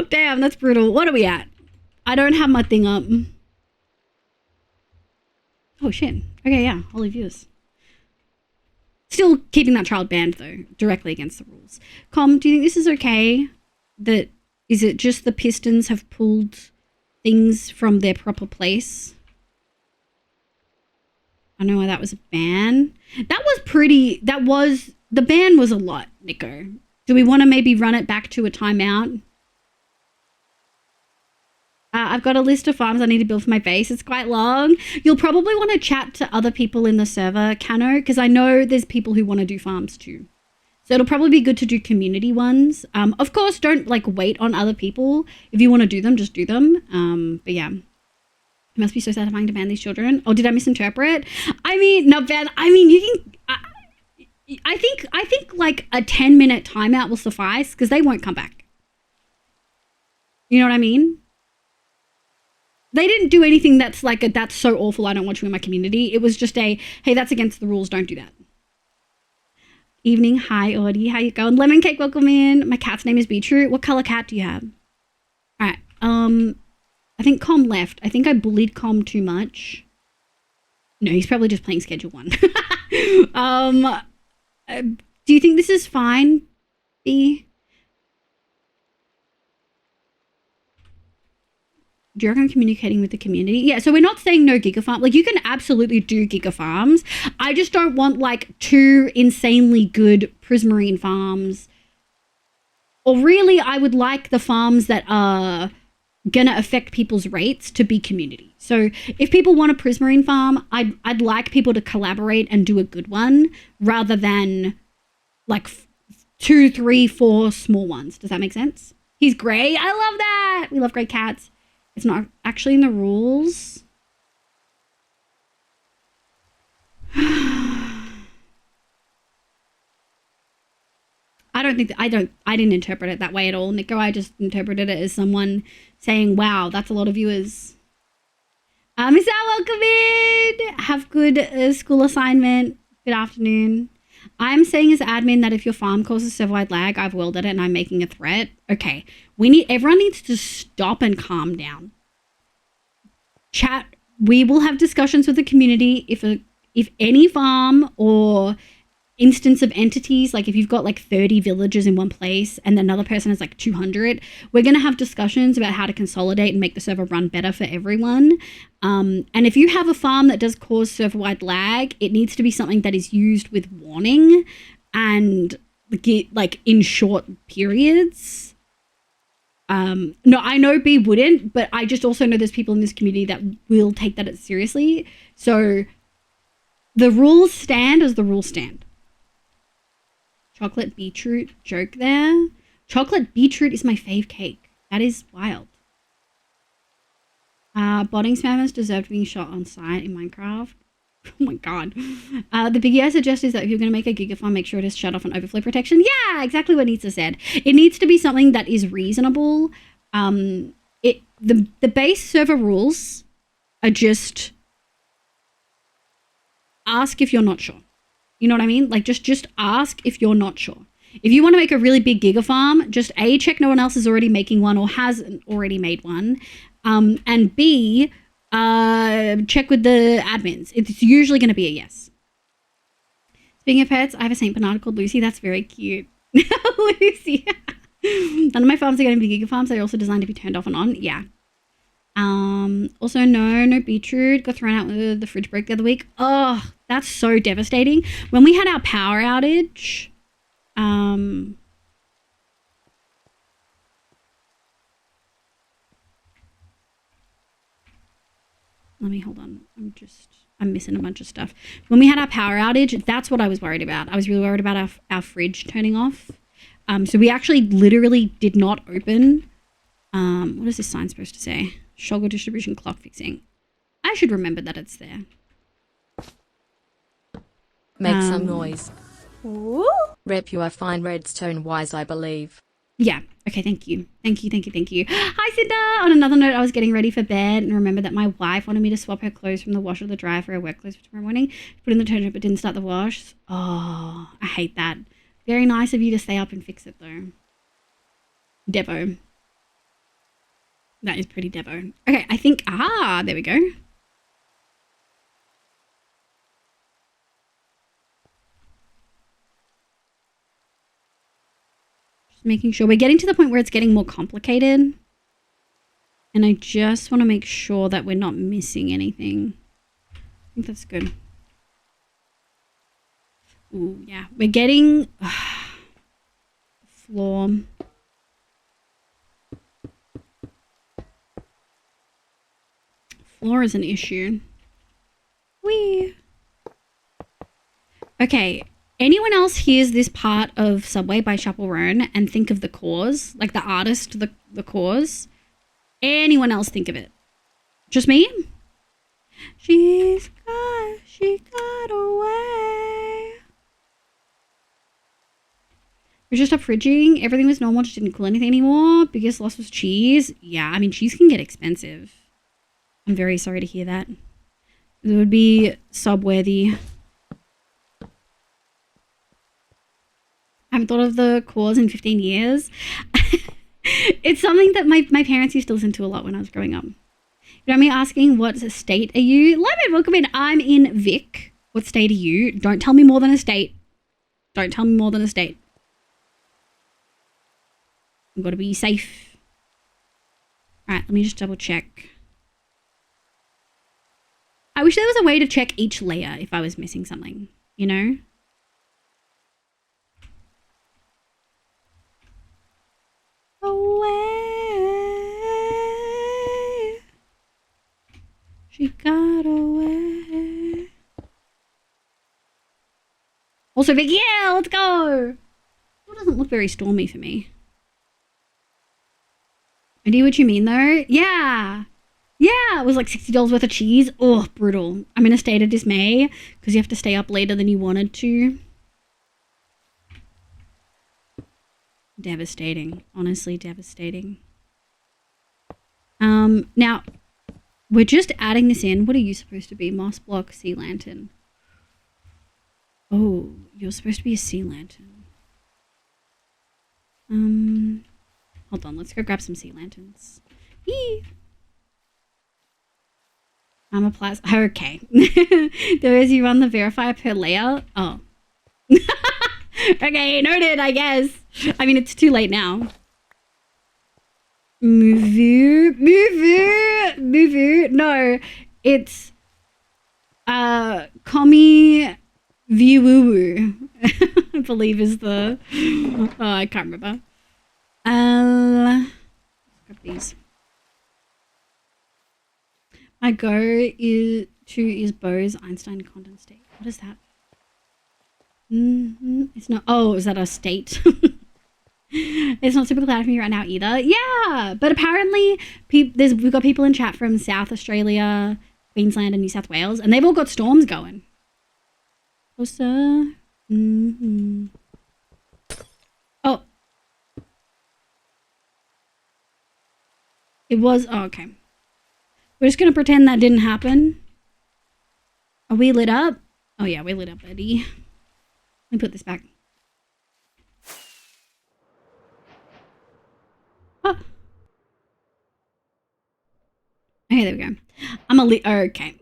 Damn, that's brutal. What are we at? I don't have my thing up. Oh, shit. Okay, yeah. Holy views. Still keeping that child banned, though. Directly against the rules. Com, do you think this is okay? Is it just the pistons have pulled things from their proper place? I don't know why that was a ban. The ban was a lot, Nico. Do we want to maybe run it back to a timeout? I've got a list of farms I need to build for my base. It's quite long. You'll probably want to chat to other people in the server, Cano, because I know there's people who want to do farms too. So it'll probably be good to do community ones. Of course, don't wait on other people. If you want to do them, just do them. But yeah. It must be so satisfying to ban these children. Oh, did I misinterpret? I mean, not ban. I mean, you can... I think a 10-minute timeout will suffice because they won't come back. You know what I mean? They didn't do anything that's that's so awful I don't want you in my community. It was just hey, that's against the rules, don't do that. Evening, hi Audie, how you going? Lemon Cake, welcome in. My cat's name is Beetroot. What color cat do you have? All right, I think Com left. I think I bullied Com too much. No, he's probably just playing Schedule 1. Do you think this is fine, B? Do you reckon communicating with the community? Yeah, so we're not saying no giga farm. Like, you can absolutely do giga farms. I just don't want, like, 2 insanely good prismarine farms. Or really, I would like the farms that are gonna affect people's rates to be community. So if people want a prismarine farm, I'd like people to collaborate and do a good one rather than like 2, 3, 4 small ones. Does that make sense? He's grey. I love that. We love grey cats. It's not actually in the rules. I didn't interpret it that way at all, Nico. I just interpreted it as someone saying, wow, that's a lot of viewers. Miss Al, welcome in. Have good school assignment. Good afternoon. I'm saying as admin that if your farm causes server-wide lag, I've welded it and I'm making a threat. Okay. Everyone needs to stop and calm down. Chat, we will have discussions with the community if any farm or instance of entities, like if you've got like 30 villages in one place and another person has like 200, we're going to have discussions about how to consolidate and make the server run better for everyone. And if you have a farm that does cause server-wide lag, it needs to be something that is used with warning and like in short periods. No, I know B wouldn't, but I just also know there's people in this community that will take that seriously. So the rules stand as the rules stand. Chocolate beetroot joke there. Chocolate beetroot is my fave cake. That is wild. Botting spammers deserve being shot on sight in Minecraft. Oh my god. The biggie I suggest is that if you're going to make a gigafarm, make sure it is shut off on overflow protection. Yeah, exactly what Nitsa said. It needs to be something that is reasonable. The base server rules are just ask if you're not sure. You know what I mean? Like, just ask if you're not sure. If you want to make a really big giga farm, just A, check no one else is already making one or hasn't already made one. And B, check with the admins. It's usually going to be a yes. Speaking of pets, I have a Saint Bernard called Lucy. That's very cute. Lucy. None of my farms are going to be giga farms. They're also designed to be turned off and on. Yeah. Also, no beetroot. Got thrown out with the fridge break the other week. Oh, that's so devastating. When we had our power outage, hold on. I'm missing a bunch of stuff. When we had our power outage, that's what I was worried about. I was really worried about our fridge turning off. So we actually literally did not open. What is this sign supposed to say? Shoggle distribution clock fixing. I should remember that it's there. Make some noise. Ooh. Rep, you are fine redstone wise, I believe. Yeah. Okay, thank you. Thank you. Hi, Cinda! On another note, I was getting ready for bed and remembered that my wife wanted me to swap her clothes from the washer to the dryer for her work clothes for tomorrow morning. Put in the detergent but didn't start the wash. Oh, I hate that. Very nice of you to stay up and fix it, though. Devo. That is pretty Devo. Okay, I think... there we go. Just making sure. We're getting to the point where it's getting more complicated. And I just want to make sure that we're not missing anything. I think that's good. Ooh, yeah. We're getting... floor... Floor is an issue. Whee! Okay, anyone else hears this part of Subway by Chappell Roan and think of the cause? Like the artist, the cause? Anyone else think of it? Just me? She got away. We just stopped fridging. Everything was normal, just didn't cool anything anymore. Biggest loss was cheese. Yeah, I mean, cheese can get expensive. I'm very sorry to hear that. It would be sub-worthy. I haven't thought of the cause in 15 years. It's something that my parents used to listen to a lot when I was growing up. You know me asking, what state are you? Lemon, welcome in. I'm in Vic. What state are you? Don't tell me more than a state. Don't tell me more than a state. I've got to be safe. Alright, let me just double check. I wish there was a way to check each layer if I was missing something, you know? Away. She got away. Also, Vic, yeah, let's go. It doesn't look very stormy for me. I know what you mean, though. Yeah. Yeah, it was like $60 worth of cheese. Oh, brutal. I'm in a state of dismay because you have to stay up later than you wanted to. Devastating. Honestly, devastating. Now, we're just adding this in. What are you supposed to be? Moss block, sea lantern. Oh, you're supposed to be a sea lantern. Hold on. Let's go grab some sea lanterns. Yee. I'm a plasma. Okay. There is, you run the verifier per layer. Oh. Okay, noted, I guess. I mean, it's too late now. Move. No, it's Komi Viwoo. I believe is the. Oh, I can't remember. Grab these. My go is Bose Einstein condensate. What is that? It's not. Oh, is that a state? It's not super cloudy for me right now either. Yeah, but apparently we've got people in chat from South Australia, Queensland, and New South Wales, and they've all got storms going. Closer. Oh, it was. Oh, okay. We're just gonna pretend that didn't happen. Are we lit up? Oh yeah, we're lit up, Eddie. Let me put this back. Oh. Okay, there we go. I'm a lit. Okay.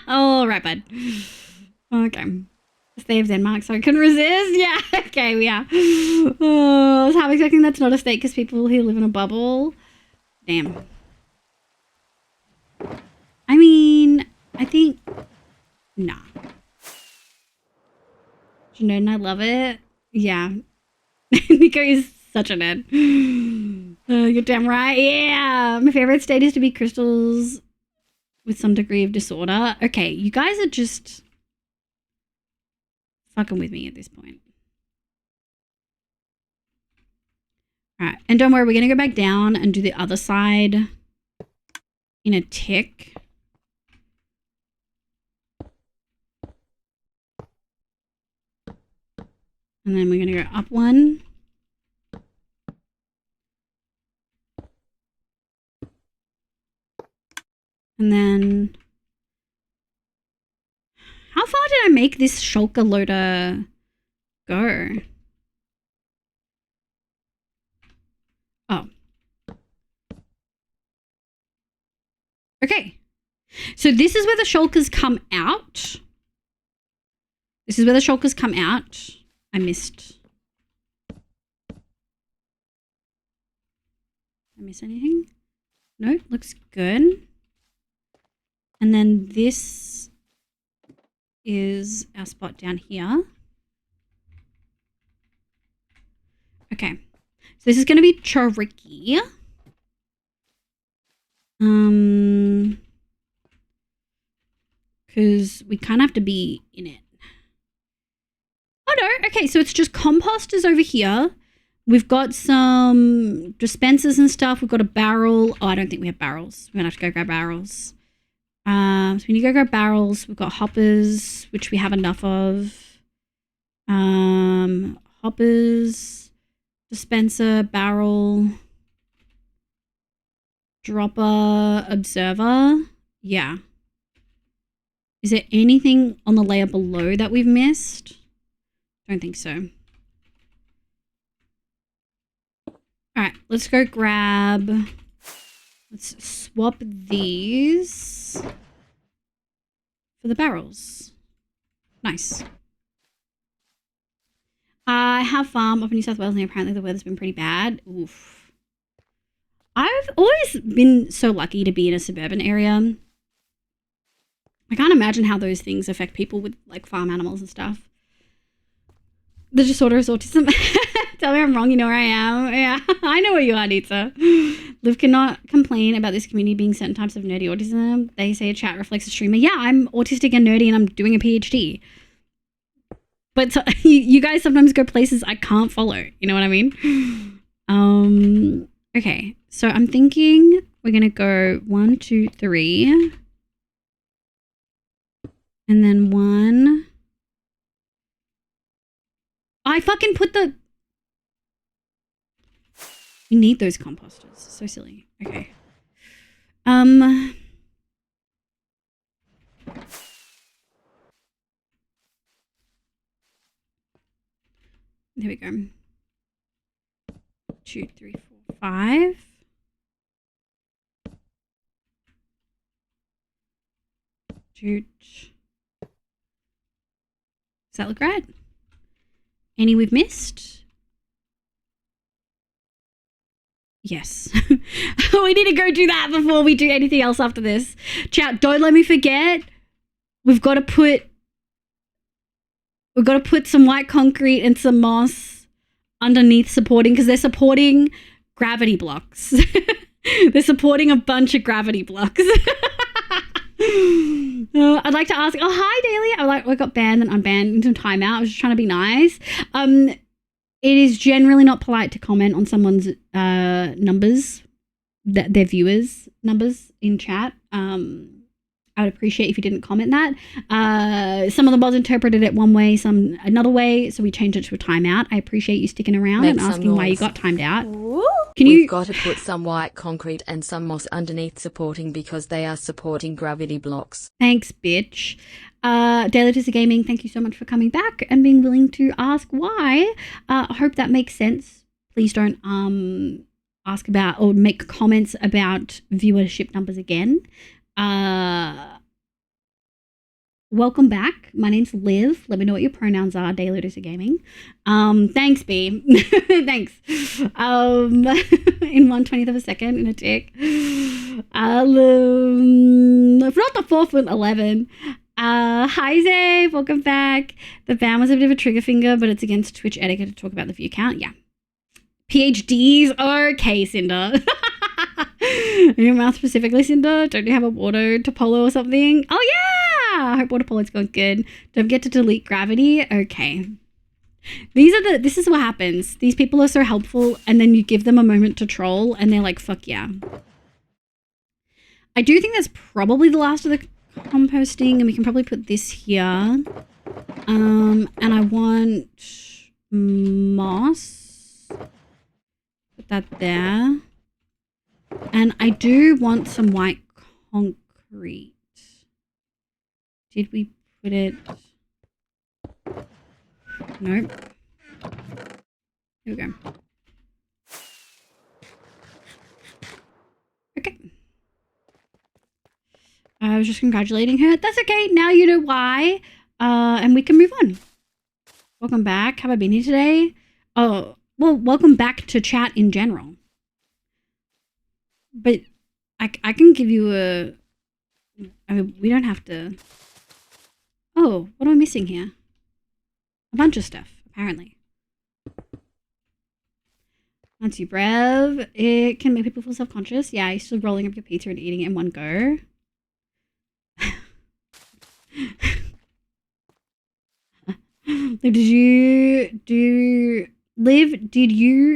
All right, bud. Okay. Stay of Denmark, so I couldn't resist. Yeah. Okay. Yeah. Oh, I was half expecting that's not a state because people here live in a bubble. Damn. I mean, I think. Nah. Nerd and I love it. Yeah. Nico is such a nerd. You're damn right. Yeah. My favorite state is to be crystals with some degree of disorder. Okay, you guys are just fucking with me at this point. Alright, and don't worry, we're going to go back down and do the other side in a tick. And then we're going to go up one. And then, how far did I make this shulker loader go? Oh. Okay. So this is where the shulkers come out. This is where the shulkers come out. I missed. Did I miss anything? No, looks good. And then this is our spot down here. Okay. So this is going to be tricky. Because we kind of have to be in it. Oh no, okay, so it's just composters over here. We've got some dispensers and stuff. We've got a barrel. Oh, I don't think we have barrels. We're gonna have to go grab barrels. So we need to go grab barrels. We've got hoppers, which we have enough of. Hoppers, dispenser, barrel, dropper, observer. Yeah. Is there anything on the layer below that we've missed? Don't think so. Alright, let's go grab... Let's swap these for the barrels. Nice. I have farm up in New South Wales and apparently the weather's been pretty bad. Oof. I've always been so lucky to be in a suburban area. I can't imagine how those things affect people with like farm animals and stuff. The disorder is autism. Tell me I'm wrong, you know where I am. Yeah, I know where you are, Nitsa. Liv cannot complain about this community being certain types of nerdy autism. They say a chat reflects a streamer. Yeah, I'm autistic and nerdy and I'm doing a PhD. But so, you guys sometimes go places I can't follow. You know what I mean? Okay, so I'm thinking we're going to go 1, 2, 3. And then 1. I fucking put the... We need those composters. So silly. Okay. There we go. 2, 3, 4, 5. Does that look right? Any we've missed? Yes. We need to go do that before we do anything else after this. Chat, don't let me forget. We've got to put some white concrete and some moss underneath supporting, because they're supporting gravity blocks. They're supporting a bunch of gravity blocks. I'd like to ask, oh, hi, Daily. I got banned and unbanned into timeout. I was just trying to be nice. It is generally not polite to comment on someone's numbers, their viewers' numbers in chat. I would appreciate if you didn't comment that. Some of the mods interpreted it one way, some another way, so we changed it to a timeout. I appreciate you sticking around and asking why you got timed out. We've got to put some white concrete and some moss underneath supporting, because they are supporting gravity blocks. Thanks, bitch. Daily Tizzy Gaming, thank you so much for coming back and being willing to ask why. I hope that makes sense. Please don't ask about or make comments about viewership numbers again. Welcome back. My name's Liv. Let me know what your pronouns are, Daily Tizzy Gaming. Thanks, B. Thanks. In 1/20th of a second, in a tick. If not the 4'11". Hi, Zay. Welcome back. The ban was a bit of a trigger finger, but it's against Twitch etiquette to talk about the view count. Yeah. PhDs. Okay, Cinder. In your mouth specifically, Cinder? Don't you have a water to polo or something? Oh, yeah! I hope water polo's going good. Don't forget to delete gravity. Okay. This is what happens. These people are so helpful, and then you give them a moment to troll, and they're like, fuck yeah. I do think that's probably the last of the composting, and we can probably put this here. And I want moss. Put that there. And I do want some white concrete. Did we put it? Nope. Here we go. Okay. I was just congratulating her. That's okay. Now you know why. And we can move on. Welcome back. Have I been here today? Oh, well, welcome back to chat in general. But I can give you a... I mean, we don't have to... Oh, what am I missing here? A bunch of stuff, apparently. Once you brev, it can make people feel self-conscious. Yeah, you're still rolling up your pizza and eating it in one go. Did you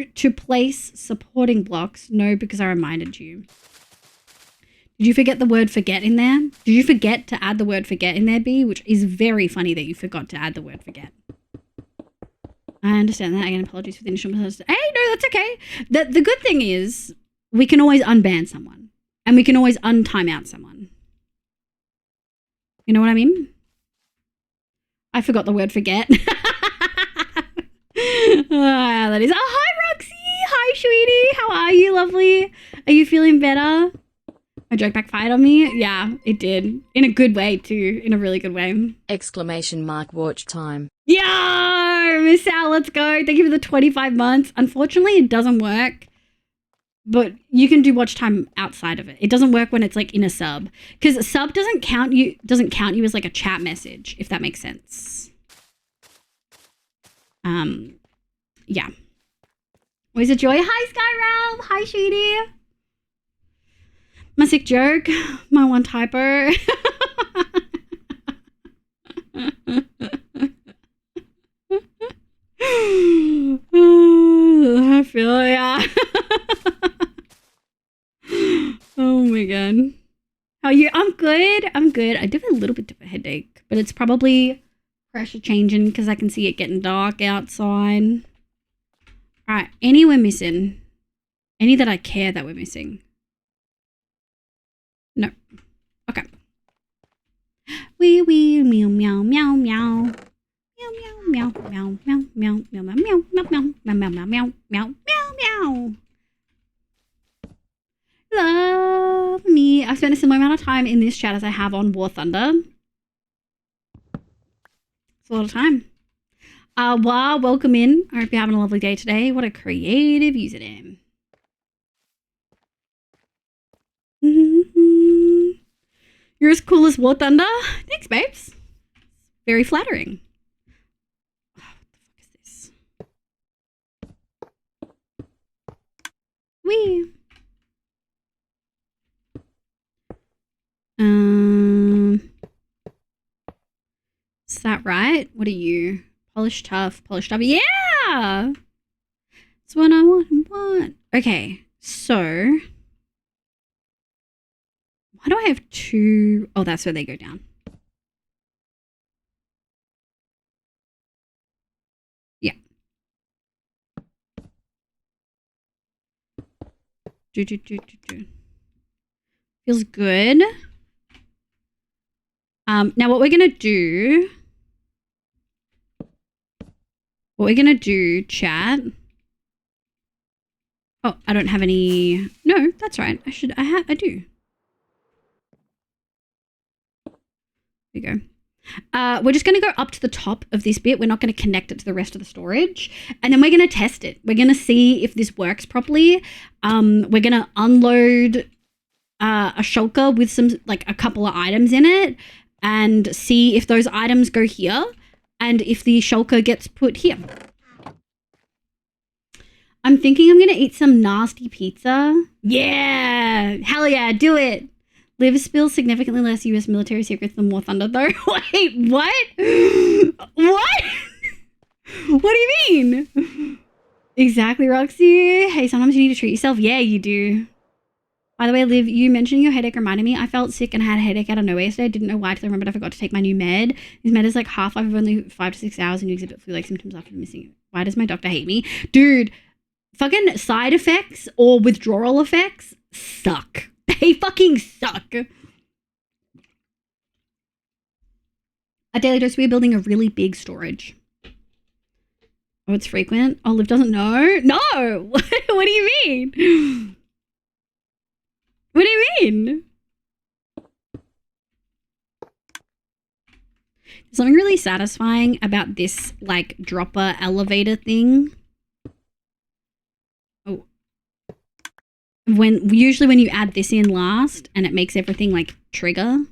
to place supporting blocks? No, because I reminded you. Did you forget the word forget in there? Did you forget to add the word forget in there, B? Which is very funny that you forgot to add the word forget. I understand that. Again, apologies for the initial mistake. Hey, no, that's okay. The good thing is we can always unban someone. And we can always untime out someone. You know what I mean? I forgot the word forget. That is. Oh, hi, Roxy. Hi, sweetie. How are you, lovely? Are you feeling better? My joke backfired on me? Yeah, it did. In a good way, too. In a really good way. Exclamation mark watch time. Yo, Miss Al, let's go. Thank you for the 25 months. Unfortunately, it doesn't work but you can do watch time outside of it. It doesn't work when it's like in a sub, because sub doesn't count you as like a chat message, if that makes sense. Yeah. Always a joy. Hi, Skyral. Hi, Shady. My sick joke. My one typo. I feel, yeah. Oh my god. How are you? I'm good. I'm good. I do have a little bit of a headache, but it's probably pressure changing because I can see it getting dark outside. All right. Any we're missing? Any that I care that we're missing? No. Okay. Wee wee meow meow meow meow. Meow meow meow meow meow meow meow meow meow meow meow meow meow meow meow. Love me. I've spent a similar amount of time in this chat as I have on War Thunder. It's a lot of time. Wow, welcome in. I hope you're having a lovely day today. What a creative username. You're as cool as War Thunder. Thanks, babes. Very flattering. Oh, what the fuck is this? Wee. Is that right? What are you? Polished tough, polished tough. Yeah! That's what I want. Okay, so why do I have two? Oh, that's where they go down. Yeah. Feels good. Now what we're gonna do, chat. Oh, I don't have any. No, that's right. I do. There you go. We're just going to go up to the top of this bit. We're not going to connect it to the rest of the storage. And then we're going to test it. We're going to see if this works properly. We're going to unload a shulker with a couple of items in it and see if those items go here and if the shulker gets put here. I'm thinking I'm going to eat some nasty pizza. Yeah. Hell yeah. Do it. Liv spills significantly less US military secrets than War Thunder, though. Wait, what? What? What do you mean? Exactly, Roxy. Hey, sometimes you need to treat yourself. Yeah, you do. By the way, Liv, you mentioning your headache reminded me. I felt sick and had a headache out of nowhere yesterday. I didn't know why because I remembered I forgot to take my new med. This med is like half-life of only 5 to 6 hours and you exhibit flu-like symptoms after missing it. Why does my doctor hate me? Dude, fucking side effects or withdrawal effects suck. They fucking suck. At Daily Dose, we're building a really big storage. Oh, it's frequent? Oh, Liv doesn't know? No! What do you mean? What do you mean? There's something really satisfying about this, like, dropper elevator thing. Oh. Usually when you add this in last and it makes everything, like, trigger.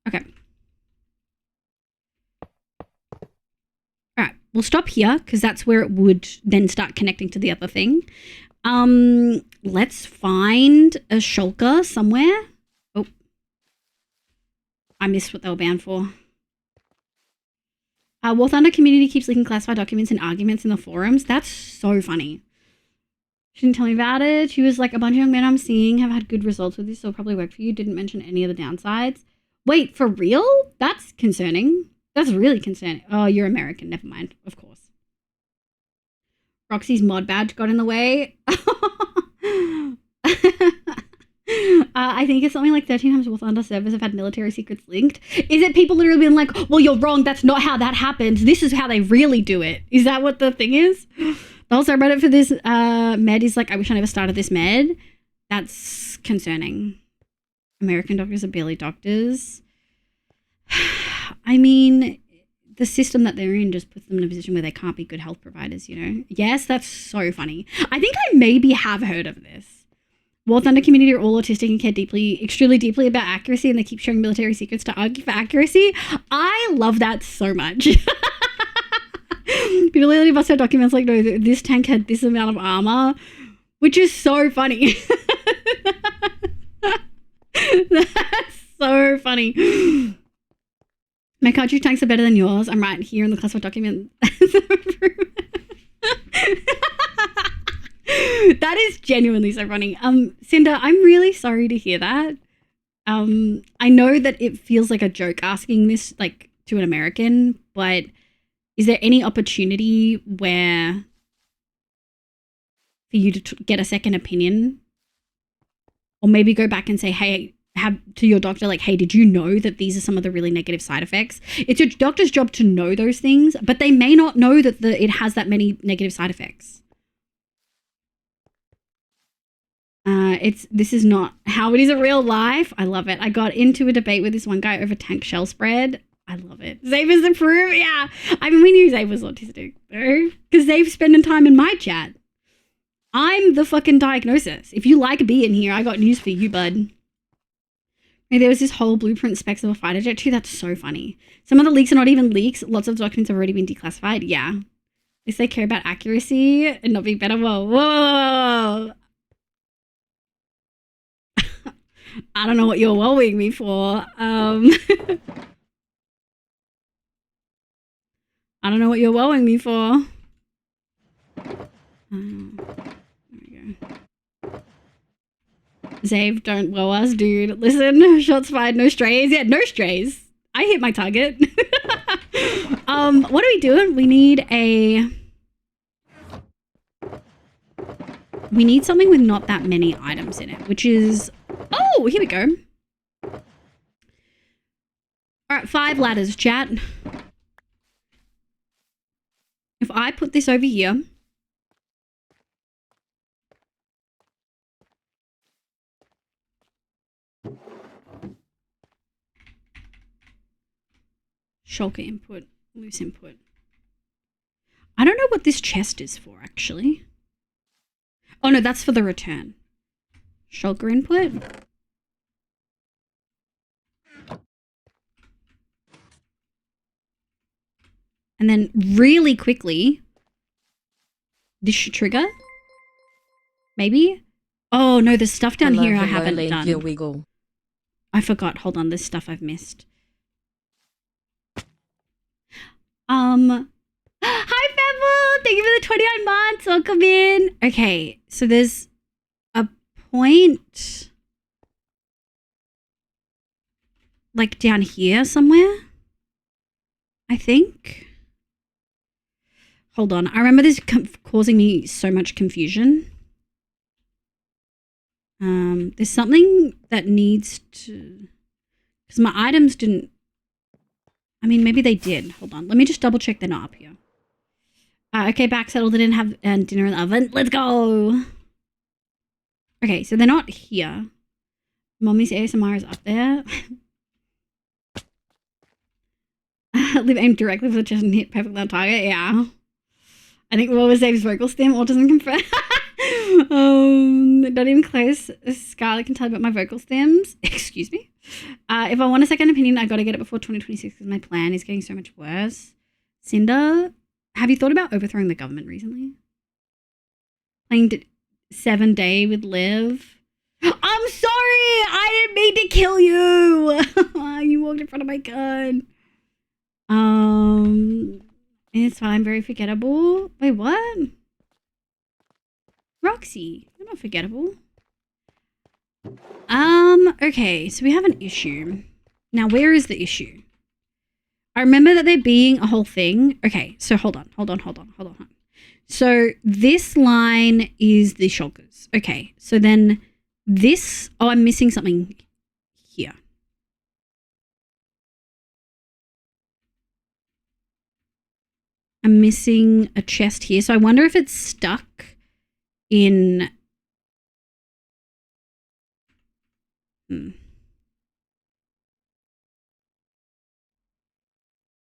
Okay. Alright, we'll stop here because that's where it would then start connecting to the other thing. Let's find a shulker somewhere. Oh. I missed what they were banned for. War Thunder community keeps leaking classified documents and arguments in the forums. That's so funny. She didn't tell me about it. She was like, a bunch of young men I'm seeing have had good results with this, so it'll probably work for you. Didn't mention any of the downsides. Wait, for real? That's concerning. That's really concerning. Oh, you're American. Never mind. Of course. Roxy's mod badge got in the way. I think it's something like 13 times War Thunder servers have had military secrets linked. Is it people literally being like, well, you're wrong. That's not how that happens. This is how they really do it. Is that what the thing is? The whole subreddit for this med is like, I wish I never started this med. That's concerning. American doctors are barely doctors. I mean, the system that they're in just puts them in a position where they can't be good health providers, you know? Yes, that's so funny. I think I maybe have heard of this. War Thunder community are all autistic and care extremely deeply about accuracy, and they keep sharing military secrets to argue for accuracy. I love that so much. People literally bust out documents like, no, this tank had this amount of armor, which is so funny. That's so funny. My cartridge tanks are better than yours. I'm right here in the classified document. That is genuinely so funny. Cinder, I'm really sorry to hear that. I know that it feels like a joke asking this like to an American, but is there any opportunity where for you to get a second opinion, or maybe go back and say, hey, have to your doctor, like, hey, did you know that these are some of the really negative side effects? It's your doctor's job to know those things, but they may not know that it has that many negative side effects. This is not how it is in real life. I love it. I got into a debate with this one guy over tank shell spread. I love it. Zave's the proof. Yeah. I mean, we knew Zave was autistic though, because Zave's spending time in my chat. I'm the fucking diagnosis. If you like being here, I got news for you, bud. Hey, there was this whole blueprint specs of a fighter jet too. That's so funny. Some of the leaks are not even leaks. Lots of documents have already been declassified. Yeah. At least they care about accuracy and not being better. Whoa, whoa. I don't know what you're woeing me for. I don't know what you're woeing me for. There we go. Zave, don't woe us, dude. Listen, shots fired, no strays. Yeah, no strays. I hit my target. What are we doing? We need something with not that many items in it, which is... Oh, here we go. All right, 5 ladders, chat. If I put this over here... Shulker input, loose input. I don't know what this chest is for, actually. Oh, no, that's for the return. Shulker input. And then really quickly, this should trigger. Maybe? Oh, no, there's stuff down here I haven't done. Wiggle. I forgot. Hold on, there's stuff I've missed. Hi, Fable! Thank you for the 29 months. Welcome in. Okay, so there's a point like down here somewhere, I think. Hold on. I remember this causing me so much confusion. There's something that needs to... Because my items didn't... I mean, maybe they did. Hold on. Let me just double check they're not up here. Okay, back settled. They didn't have dinner in the oven. Let's go. Okay, so they're not here. Mommy's ASMR is up there. Live aim directly for the chest and hit perfectly on target. Yeah. I think what was Dave's vocal stem? Autism confirmed. Not even close. Scarlett can tell about my vocal stems. Excuse me. If I want a second opinion, I gotta get it before 2026 because my plan is getting so much worse. Cinder, have you thought about overthrowing the government recently? Playing 7 Day with Liv. I'm sorry! I didn't mean to kill you! You walked in front of my gun. It's fine. I'm very forgettable. Wait, what? Roxy, you're not forgettable. Okay, so we have an issue. Now, where is the issue? I remember that there being a whole thing. Okay, so hold on. So this line is the shulkers. Okay, so then this... Oh, I'm missing something here. I'm missing a chest here. So I wonder if it's stuck in...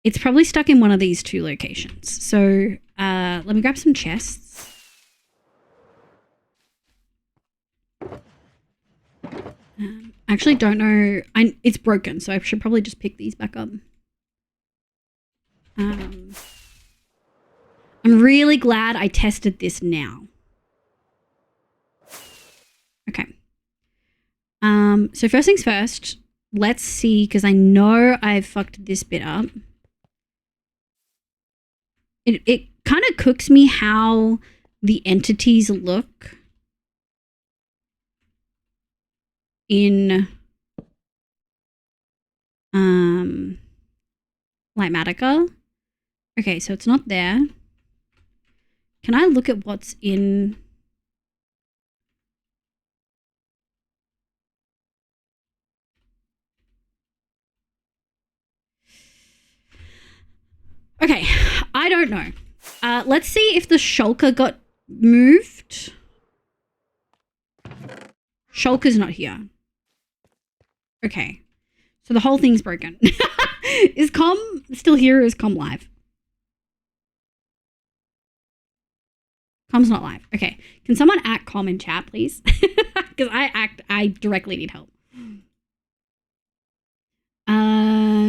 It's probably stuck in one of these two locations. So let me grab some chests. I actually don't know. It's broken, so I should probably just pick these back up. I'm really glad I tested this now. Okay. So first things first, let's see, because I know I've fucked this bit up. It kind of cooks me how the entities look in Lightmatica. Okay, so it's not there. Can I look at what's in... Okay, I don't know. Let's see if the shulker got moved. Shulker's not here. Okay, so the whole thing's broken. Is Com still here or is Com live? Com's not live. Okay, can someone act Com in chat, please? Because I directly need help.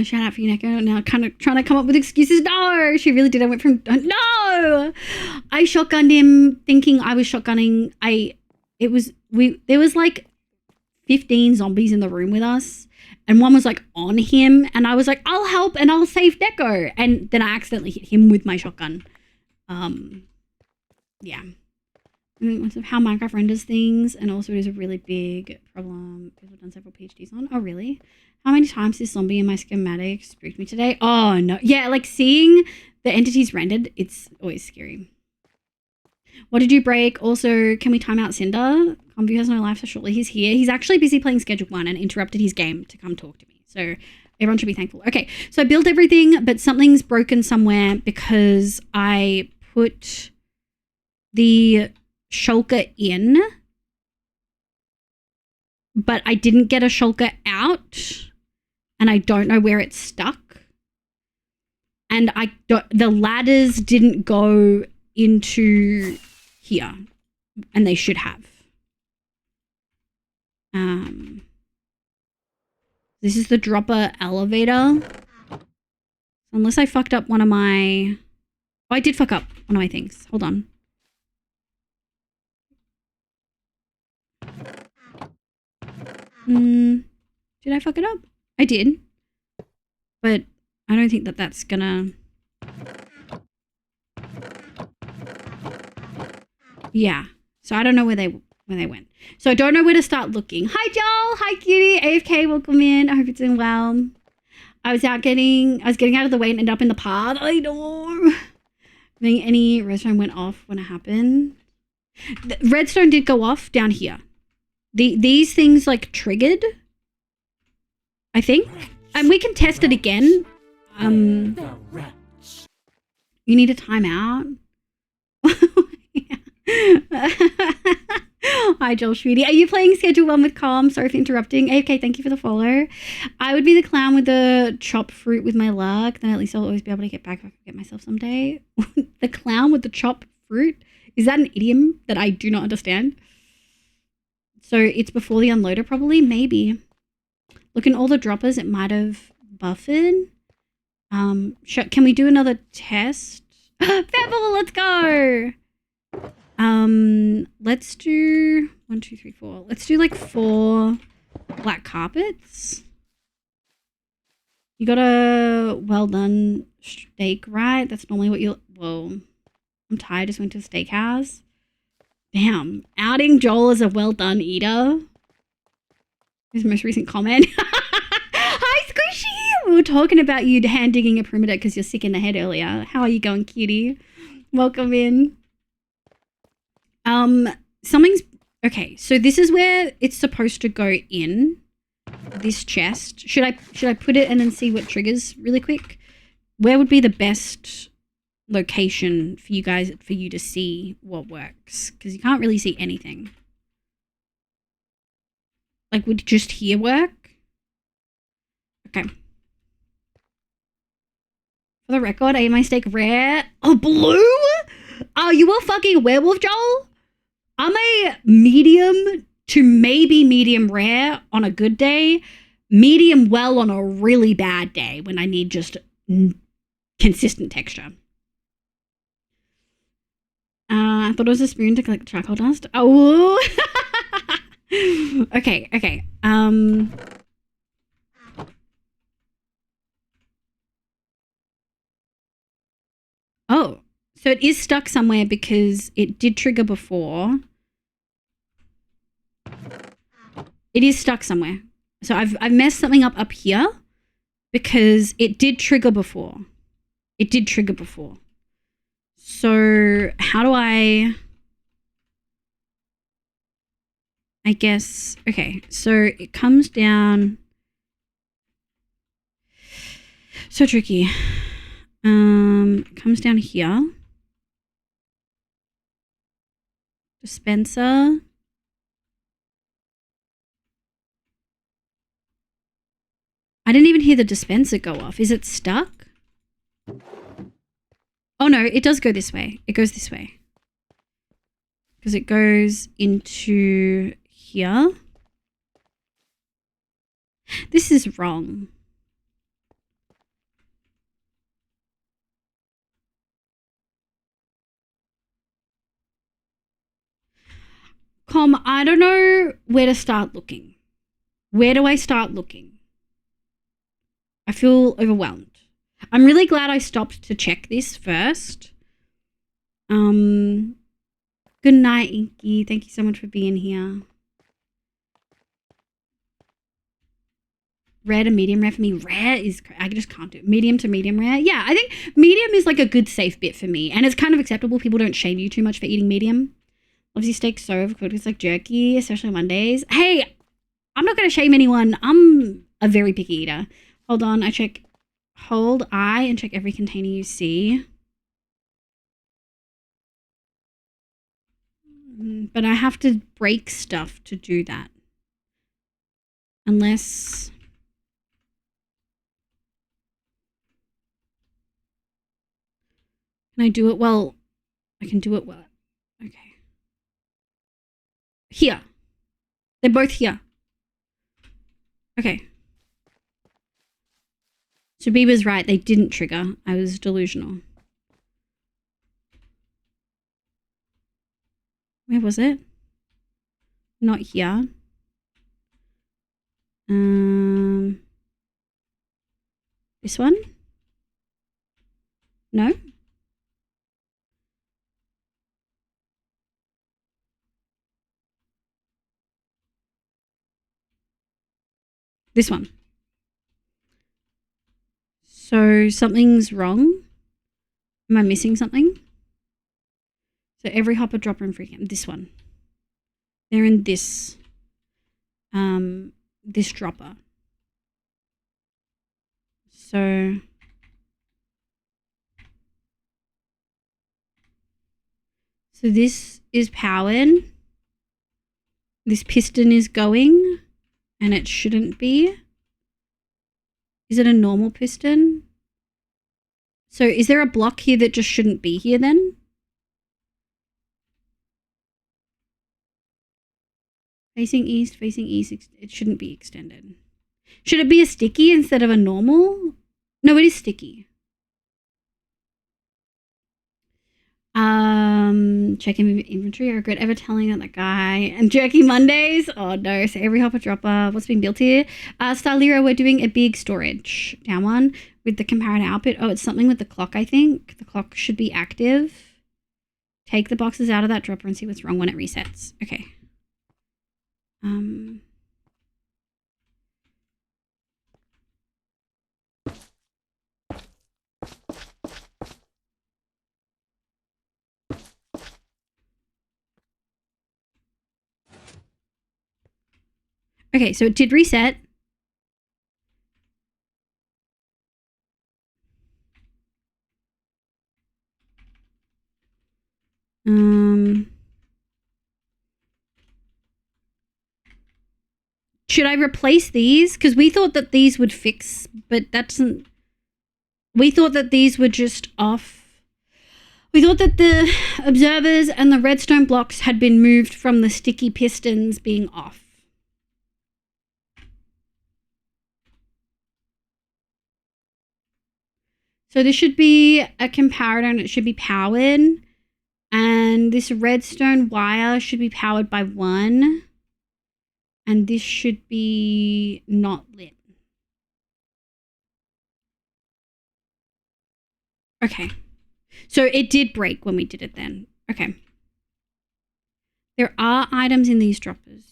Shout out for you, Neko. Now kind of trying to come up with excuses. No, she really did. I went from no. I shotgunned him thinking I was shotgunning. There was like 15 zombies in the room with us, and one was like on him, and I was like, I'll help and I'll save Neko, and then I accidentally hit him with my shotgun. Yeah. How Minecraft renders things, and also it is a really big problem people have done several PhDs on. Oh, really? How many times this zombie in my schematic spooked me today? Oh, no. Yeah, like seeing the entities rendered, it's always scary. What did you break? Also, can we time out Cinder? Conview has no life, so shortly he's here. He's actually busy playing Schedule 1 and interrupted his game to come talk to me. So everyone should be thankful. Okay, so I built everything, but something's broken somewhere because I put the shulker in, but I didn't get a shulker out, and I don't know where it's stuck. And the ladders didn't go into here, and they should have. This is the dropper elevator. Unless I fucked up one of my... Oh, I did fuck up one of my things. Hold on. Did I fuck it up? I did. But I don't think that that's gonna... Yeah. So I don't know where they went. So I don't know where to start looking. Hi, Joel. Hi, Cutie. AFK, welcome in. I hope you're doing well. I was getting out of the way and ended up in the pod. I know. I think any redstone went off when it happened. The redstone did go off down here. These things like triggered, I think. And we can test it again. You need a timeout. Hi, Joel Sweetie. Are you playing Schedule 1 with Calm? Sorry for interrupting. AFK, thank you for the follow. I would be the clown with the chopped fruit with my luck. Then at least I'll always be able to get back if I forget myself someday. The clown with the chopped fruit? Is that an idiom that I do not understand? So it's before the unloader probably? Maybe. Look in all the droppers. It might have buffered. Can we do another test? Pebble, let's go! Let's do 1, 2, 3, 4. Let's do like 4 black carpets. You got a well done steak, right? That's normally what you... Whoa. I'm tired. Just went to a steakhouse. Damn. Outing Joel as a well done eater. His most recent comment. Hi, Squishy! We were talking about you hand digging a perimeter because you're sick in the head earlier. How are you going, cutie? Welcome in. Something's... Okay, so this is where it's supposed to go in. This chest. Should I put it and then see what triggers really quick? Where would be the best location for you to see what works? Because you can't really see anything. Like, would just here work? Okay. For the record, I ate my steak rare. Oh, blue? Are you a fucking werewolf, Joel? I'm a medium to maybe medium rare on a good day, medium well on a really bad day when I need just consistent texture. I thought it was a spoon to collect charcoal dust. Oh, okay. Oh, so it is stuck somewhere because it did trigger before. It is stuck somewhere. So I've messed something up here because it did trigger before. It did trigger before. So how do I guess, okay, so it comes down. So tricky. It comes down here. Dispenser. I didn't even hear the dispenser go off. Is it stuck? Oh no, it does go this way. It goes this way. Because it goes into here. This is wrong. I don't know where to start looking. Where do I start looking? I feel overwhelmed. I'm really glad I stopped to check this first. Good night, Inky. Thank you so much for being here. Rare to medium rare for me. Rare is, I just can't do it. Medium to medium rare. Yeah, I think medium is like a good safe bit for me. And it's kind of acceptable. People don't shame you too much for eating medium. Obviously, steak's so overcooked. It's like jerky, especially on Mondays. Hey, I'm not going to shame anyone. I'm a very picky eater. Hold on, I check. Hold I and check every container you see. But I have to break stuff to do that. Unless... Can I do it well? I can do it well. Okay. Here. They're both here. Okay. So Bieber's right. They didn't trigger. I was delusional. Where was it? Not here. This one? No? This one. So something's wrong. Am I missing something? So every hopper, dropper, and freaking this one. They're in this this dropper. So this is powered. This piston is going, and it shouldn't be. Is it a normal piston? So is there a block here that just shouldn't be here then? Facing east, it shouldn't be extended. Should it be a sticky instead of a normal? No, it is sticky. Checking inventory. I regret ever telling that guy. And jerky Mondays. Oh no. So every hopper dropper. What's being built here? Starlira, we're doing a big storage. Down one with the comparator output. Oh, it's something with the clock, I think. The clock should be active. Take the boxes out of that dropper and see what's wrong when it resets. Okay. Okay, so it did reset. Should I replace these? Because we thought that these would fix, but that doesn't... We thought that these were just off. We thought that the observers and the redstone blocks had been moved from the sticky pistons being off. So this should be a comparator and it should be powered. And this redstone wire should be powered by 1. And this should be not lit. Okay. So it did break when we did it then. Okay. There are items in these droppers.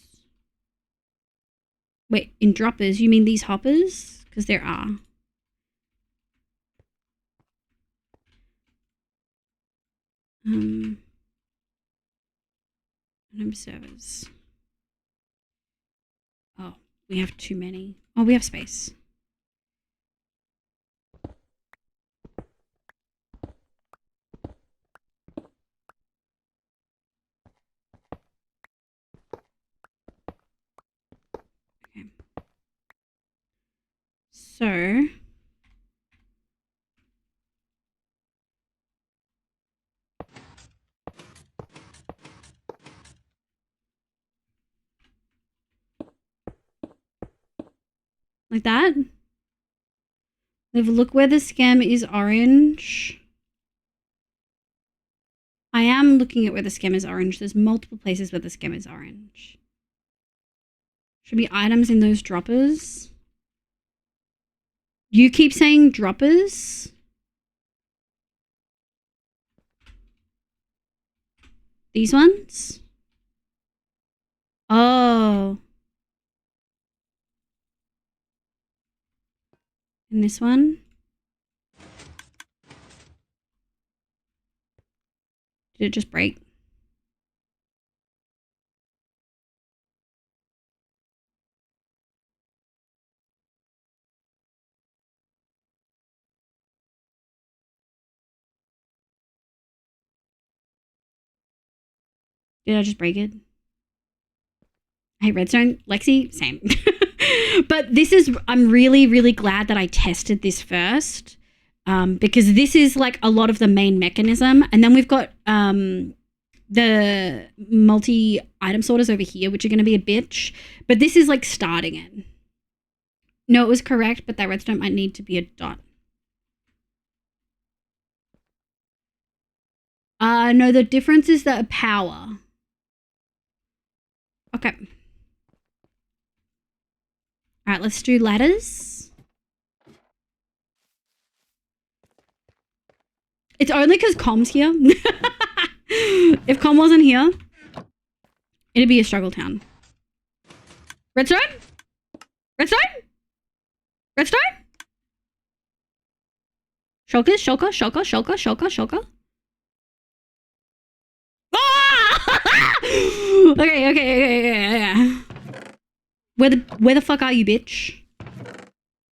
Wait, in droppers, you mean these hoppers? Because there are. And observers. Oh, we have too many. Oh, we have space. Okay. So like that. Have a look where the scam is orange. I am looking at where the scam is orange. There's multiple places where the scam is orange. Should be items in those droppers. You keep saying droppers. These ones? Oh. And this one? Did it just break? Did I just break it? Hey, redstone, Lexi, same. But this is, I'm really, really glad that I tested this first, because this is like a lot of the main mechanism. And then we've got the multi-item sorters over here, which are going to be a bitch. But this is like starting it. No, it was correct, but that redstone might need to be a dot. No, the difference is the power. Okay. All right, let's do ladders. It's only because Com's here. If Com wasn't here, it'd be a struggle town. Redstone? Redstone? Redstone? Shulker, shulker, shulker, shulker, shulker, shulker. Ah! Okay. Where the fuck are you, bitch?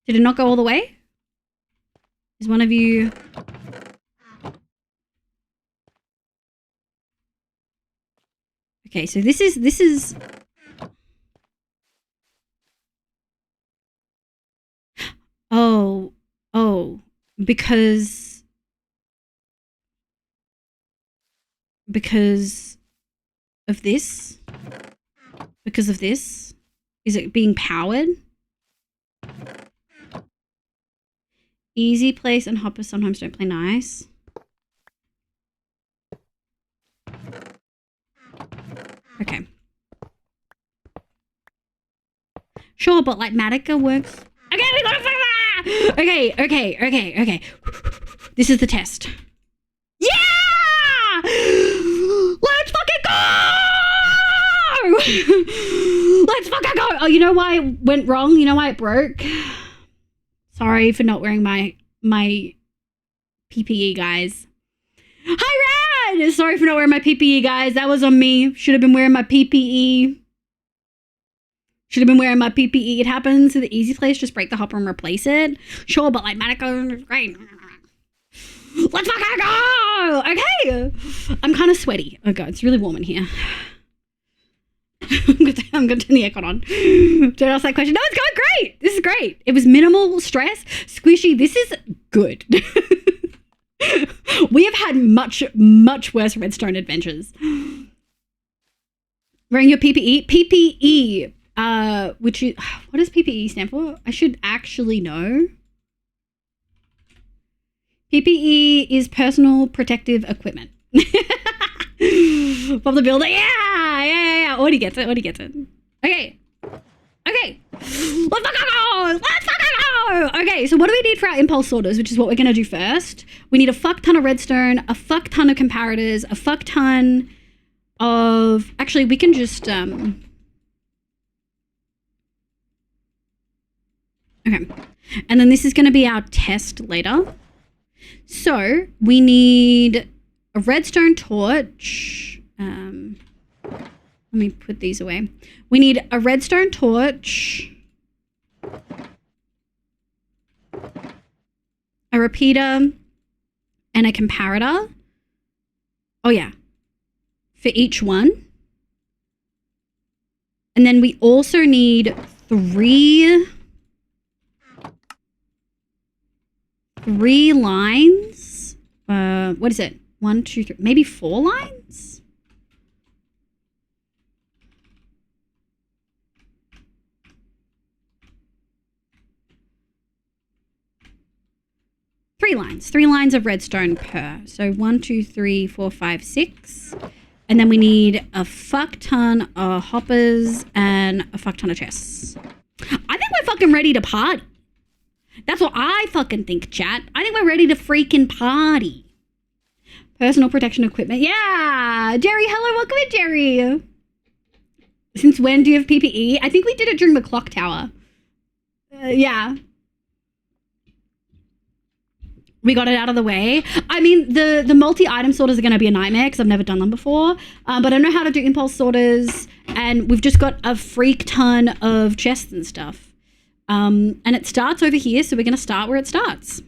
Did it not go all the way? Is one of you... Okay, so this is... Oh, because of this? Because of this? Is it being powered? Easy place and hoppers sometimes don't play nice. Okay. Sure, but like Matica works. Okay, we gotta fix that! Okay. This is the test. Yeah! Let's fucking go! Let's fucking go! Oh, you know why it went wrong? You know why it broke? Sorry for not wearing my PPE, guys. Hi, Rad! Sorry for not wearing my PPE, guys. That was on me. Should have been wearing my PPE. It happens to the easy place. Just break the hopper and replace it. Sure, but like Matica is great. Let's fucking go! Okay. I'm kind of sweaty. Oh god, it's really warm in here. I'm going to turn the aircon on. Don't ask that question. No, it's going great. This is great. It was minimal stress. Squishy, this is good. We have had much, much worse Redstone adventures. Wearing your PPE. PPE, which is, what does PPE stand for? I should actually know. PPE is personal protective equipment. From the builder. Yeah. Already gets it. Okay. Let's fucking go. Okay, so what do we need for our impulse sorters, which is what we're going to do first? We need a fuck ton of redstone, a fuck ton of comparators, a fuck ton of... Actually, we can just... Okay. And then this is going to be our test later. So we need a redstone torch. Let me put these away. We need a redstone torch, a repeater, and a comparator. Oh yeah, for each one. And then we also need three lines. What is it? 1, 2, 3, maybe 4 lines? Three lines of redstone per. So 1, 2, 3, 4, 5, 6. And then we need a fuck ton of hoppers and a fuck ton of chests. I think we're fucking ready to party. That's what I fucking think, chat. I think we're ready to freaking party. Personal protection equipment. Yeah. Jerry, hello. Welcome in, Jerry. Since when do you have PPE? I think we did it during the clock tower. Yeah. We got it out of the way. I mean, the multi-item sorters are going to be a nightmare because I've never done them before. But I know how to do impulse sorters. And we've just got a freak ton of chests and stuff. And it starts over here, so we're going to start where it starts.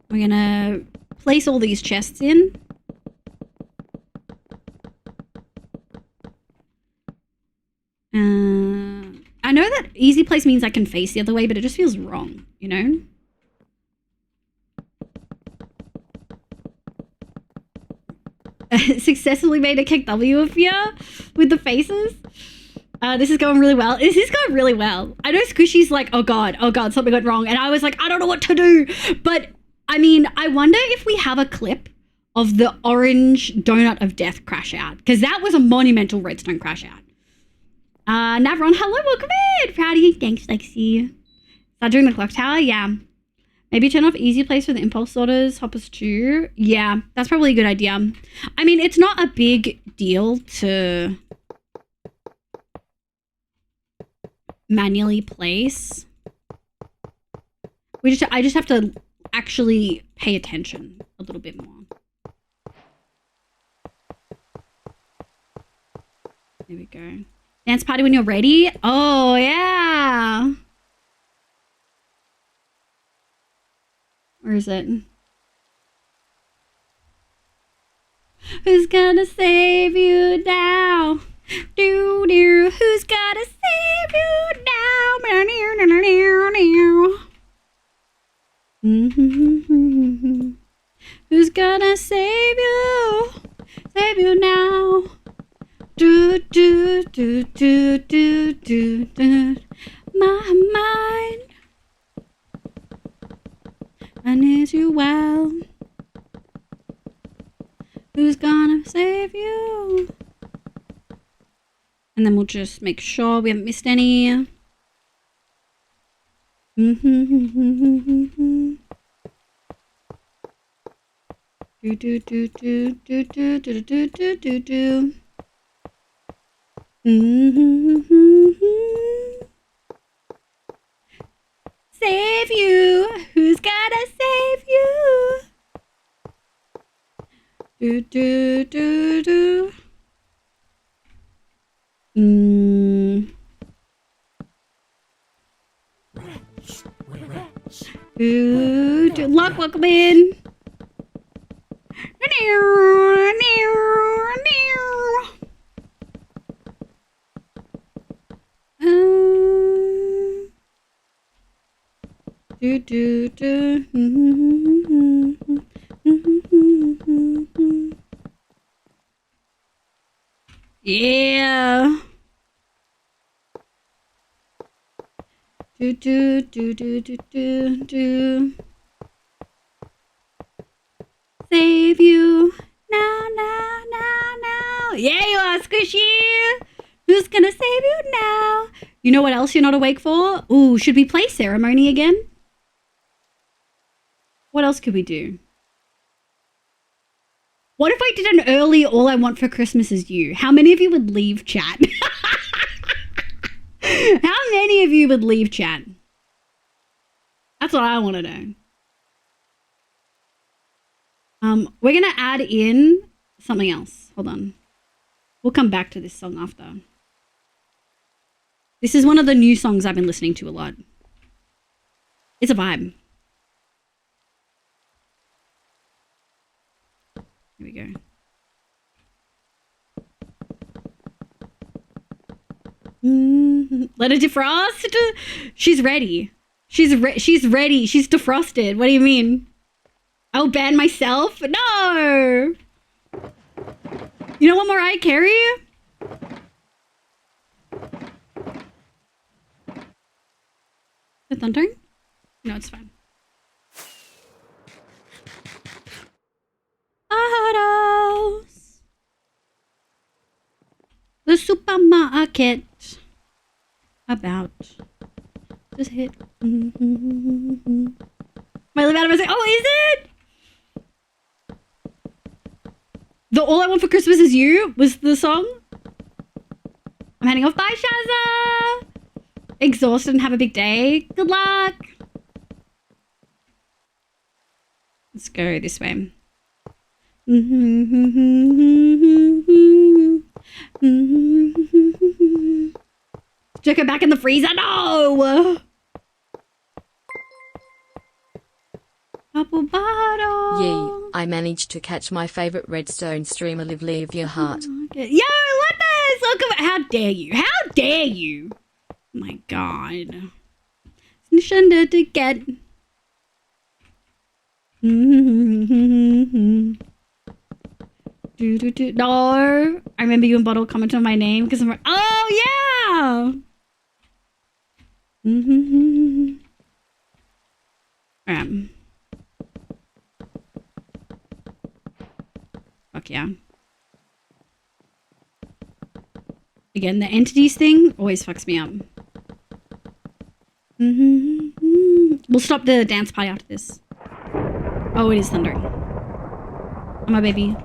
We're going to place all these chests in. I know that easy place means I can face the other way, but it just feels wrong, you know? Successfully made a kick W of you with the faces. This is going really well. This is going really well. I know Squishy's like, oh god, something went wrong. And I was like, I don't know what to do. But I mean, I wonder if we have a clip of the orange donut of death crash out. Because that was a monumental redstone crash out. Navron, hello, welcome in. Proud of you. Thanks, Lexi. Start doing the clock tower? Yeah. Maybe turn off easy place for the impulse sorters, hoppers too. Yeah, that's probably a good idea. I mean, it's not a big deal to manually place. I just have to actually pay attention a little bit more. There we go. Dance party when you're ready. Oh, yeah. Where is it? Who's gonna save you now? Do. Who's gonna save you now? Who's gonna save you? Save you now. Do. My mind. I need you well. Who's gonna save you? And then we'll just make sure we haven't missed any. Save you. Who's gonna save you? Do. Do. Luck, welcome in. Do, do, do. Yeah. Do, do, do, do, do, do, do. Save you now, now, now, now. Yeah, you are, Squishy. Who's gonna save you now? You know what else you're not awake for? Ooh, should we play Ceremony again? What else could we do? What if I did an early All I Want for Christmas Is You? How many of you would leave chat? How many of you would leave chat? That's what I want to know. We're going to add in something else. Hold on. We'll come back to this song after. This is one of the new songs I've been listening to a lot. It's a vibe. Here we go. Let it defrost. She's ready. She's ready. She's defrosted. What do you mean? I'll ban myself? No. You don't want Mariah Carey? The thunder? No, it's fine. Autos. The supermarket. About. Just hit. Am I live out of my say? Oh, is it? The All I Want for Christmas Is You was the song? I'm heading off. Bye, Shazza. Exhausted and have a big day. Good luck. Let's go this way. Stick it back in the freezer. No. Apple bottle. Yee, I managed to catch my favorite Redstone streamer Live Leave Your Heart. Yo, Lepus! Welcome. How dare you? How dare you? Oh my god. Shunda to get. No. I remember you and Bottle commented on my name because I'm like, oh yeah. Fuck yeah. Again, the entities thing always fucks me up. We'll stop the dance party after this. Oh, it is thundering. Oh, my baby.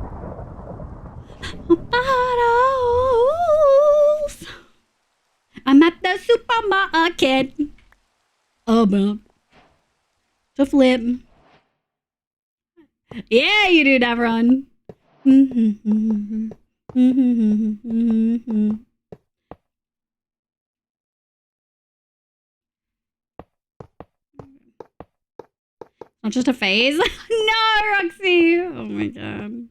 Bottles. I'm at the supermarket. About to flip. Yeah, you do, Davron. Not just a phase. No, Roxy. Oh my god.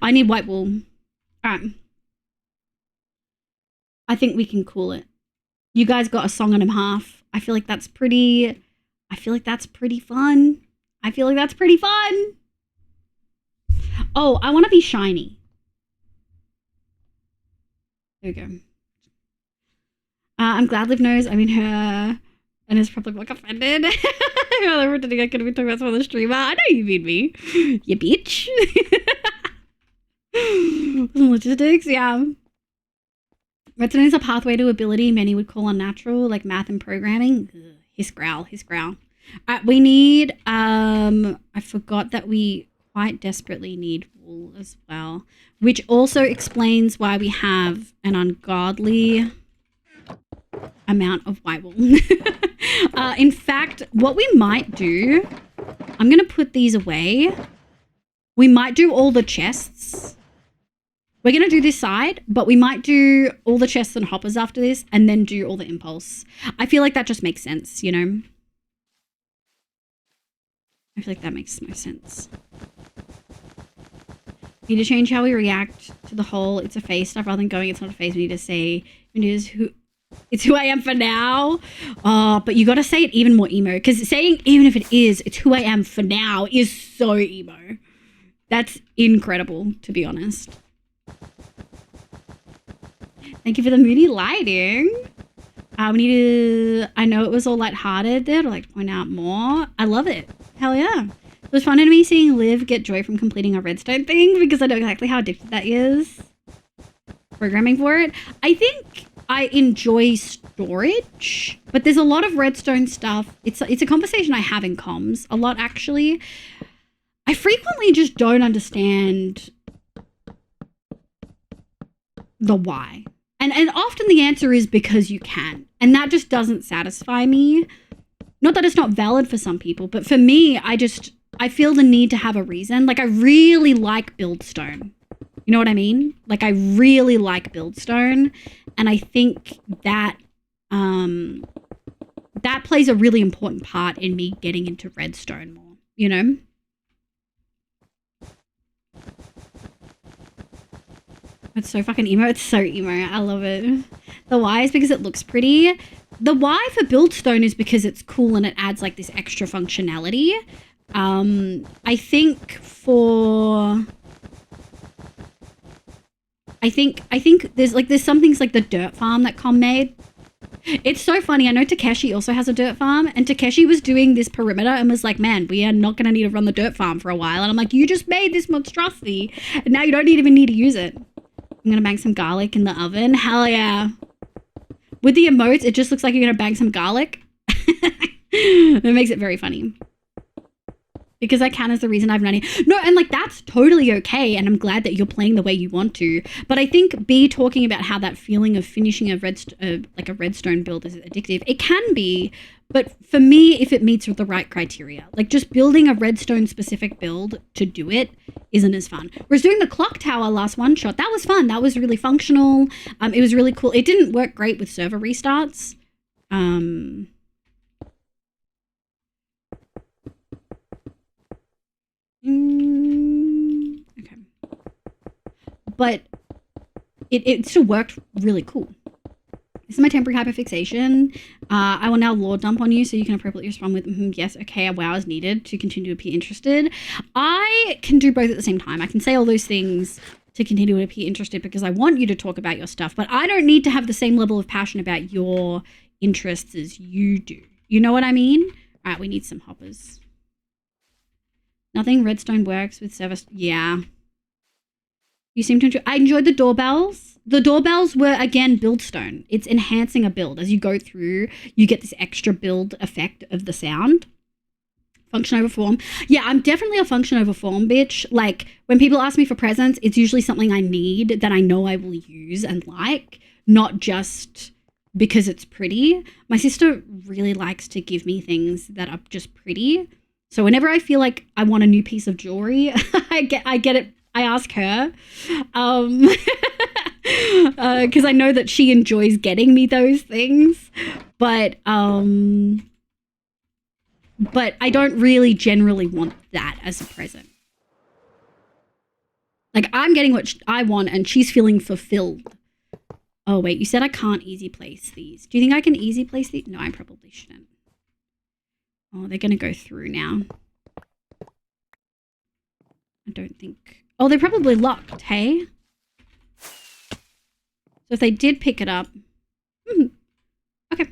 I need white wool. Alright. I think we can cool it. You guys got a song and a half. I feel like that's pretty fun. I feel like that's pretty fun. Oh, I want to be shiny. There we go. I'm glad Liv knows. I mean, her, and is probably like offended. They're pretending I could be talking about some other streamer. I know you mean me, you bitch. Some logistics, yeah. Redstone is a pathway to ability many would call unnatural, like math and programming. Ugh, his growl. We need. I forgot that we quite desperately need wool as well, which also explains why we have an ungodly amount of white wool. In fact, what we might do, I'm going to put these away. We might do all the chests. We're going to do this side, but we might do all the chests and hoppers after this and then do all the impulse. I feel like that just makes sense, you know? I feel like that makes most sense. We need to change how we react to the whole it's a phase stuff rather than going it's not a phase. We need to say it's who I am for now. But you gotta say it even more emo. Because saying even if it is, it's who I am for now is so emo. That's incredible, to be honest. Thank you for the moody lighting. We need to... I know it was all lighthearted there, but I'd like to point out more. I love it. Hell yeah. It was fun to me seeing Liv get joy from completing a redstone thing because I know exactly how addicted that is. Programming for it. I think I enjoy storage, but there's a lot of redstone stuff. It's a conversation I have in comms a lot, actually. I frequently just don't understand the why. And often the answer is because you can. And that just doesn't satisfy me. Not that it's not valid for some people, but for me, I feel the need to have a reason. Like, I really like Buildstone. You know what I mean? Like, I really like Buildstone. And I think that that plays a really important part in me getting into redstone more, you know? It's so fucking emo. It's so emo. I love it. The why is because it looks pretty. The why for Buildstone is because it's cool and it adds like this extra functionality. I think there's some things like the dirt farm that Com made. It's so funny. I know Takeshi also has a dirt farm, and Takeshi was doing this perimeter and was like, man, we are not going to need to run the dirt farm for a while. And I'm like, you just made this monstrosity and now you don't even need to use it. I'm going to bang some garlic in the oven. Hell yeah. With the emotes, it just looks like you're going to bang some garlic. It makes it very funny. Because I can is the reason I've run it. No, and like that's totally okay. And I'm glad that you're playing the way you want to. But I think B talking about how that feeling of finishing a redstone build is addictive. It can be. But for me, if it meets with the right criteria, like just building a redstone specific build to do it isn't as fun. Whereas doing the clock tower last one shot, that was fun. That was really functional. It was really cool. It didn't work great with server restarts. Okay. But it still worked really cool. This is my temporary hyperfixation. I will now lore dump on you so you can appropriately respond with, yes, okay, a wow is needed to continue to appear interested. I can do both at the same time. I can say all those things to continue to appear interested because I want you to talk about your stuff, but I don't need to have the same level of passion about your interests as you do. You know what I mean? All right, we need some hoppers. Nothing redstone works with service. Yeah. You seem to enjoy. I enjoyed the doorbells. The doorbells were, again, Buildstone. It's enhancing a build. As you go through, you get this extra build effect of the sound. Function over form. Yeah, I'm definitely a function over form bitch. Like, when people ask me for presents, it's usually something I need that I know I will use and like, not just because it's pretty. My sister really likes to give me things that are just pretty. So whenever I feel like I want a new piece of jewelry, I get it. I ask her, because I know that she enjoys getting me those things, but I don't really generally want that as a present. Like, I'm getting what I want and she's feeling fulfilled. Oh wait, you said I can't easy place these. Do you think I can easy place these? No, I probably shouldn't. Oh, they're gonna go through now. I don't think. Oh, they're probably locked, hey? So if they did pick it up... Okay.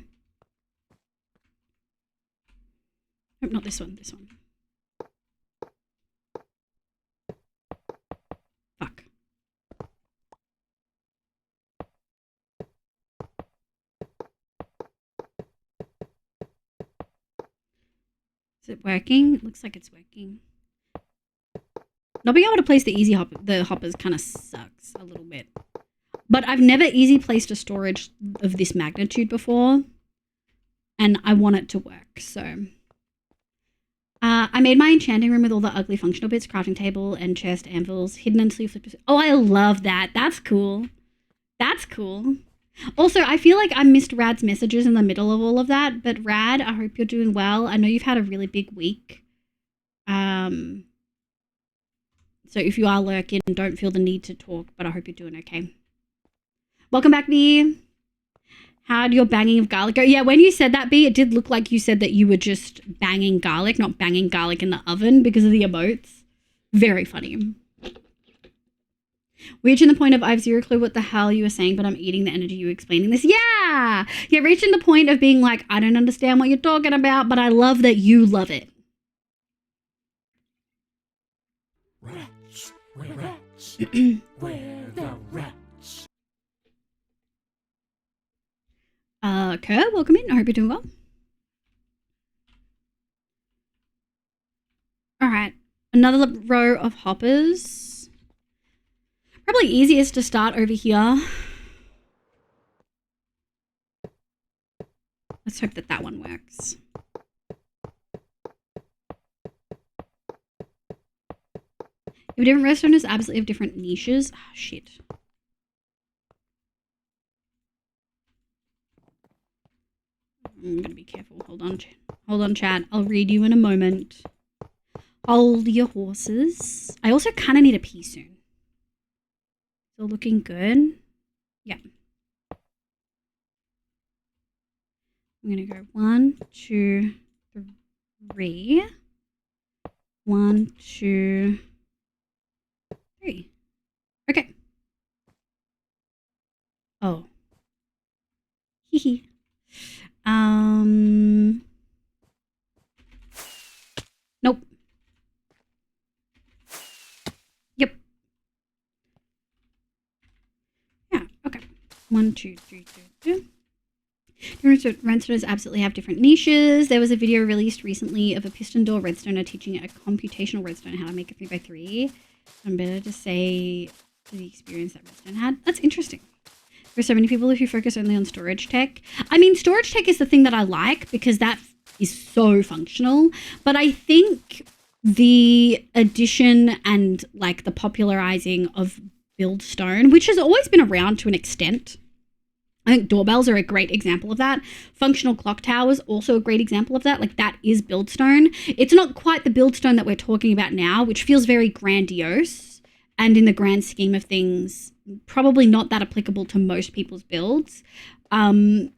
Nope, not this one, this one. Fuck. Is it working? It looks like it's working. Not being able to place the hoppers kind of sucks a little bit. But I've never easy placed a storage of this magnitude before. And I want it to work, so. I made my enchanting room with all the ugly functional bits, crafting table and chest, anvils, hidden until you flip it. Oh, I love that. That's cool. That's cool. Also, I feel like I missed Rad's messages in the middle of all of that. But Rad, I hope you're doing well. I know you've had a really big week. So if you are lurking, don't feel the need to talk, but I hope you're doing okay. Welcome back, B. How'd your banging of garlic go? Yeah, when you said that, B, it did look like you said that you were just banging garlic, not banging garlic in the oven because of the emotes. Very funny. Reaching the point of I have zero clue what the hell you were saying, but I'm eating the energy you explaining this. Yeah! Yeah, reaching the point of being like, I don't understand what you're talking about, but I love that you love it. Rats, where rats, where the rats. Kerr, welcome in. I hope you're doing well. All right, another row of hoppers. Probably easiest to start over here. Let's hope that that one works. If different restaurants absolutely have different niches. Oh, shit. I'm gonna be careful. Hold on, chat. I'll read you in a moment. Hold your horses. I also kind of need a pee soon. Still looking good. Yeah. I'm gonna go 1, 2, 3. 1, 2, 3. Okay. Oh. Hee hee. Nope. Yep. Yeah, okay. 1, 2, 3, 2, 2. Different redstones absolutely have different niches. There was a video released recently of a piston door redstoner teaching a computational redstone how to make a 3x3. I'm better to say the experience that redstone had. That's interesting. There's so many people who focus only on storage tech. I mean, storage tech is the thing that I like because that is so functional. But I think the addition and like the popularizing of buildstone, which has always been around to an extent. I think doorbells are a great example of that. Functional clock towers, also a great example of that. Like that is buildstone. It's not quite the buildstone that we're talking about now, which feels very grandiose. And in the grand scheme of things, probably not that applicable to most people's builds. But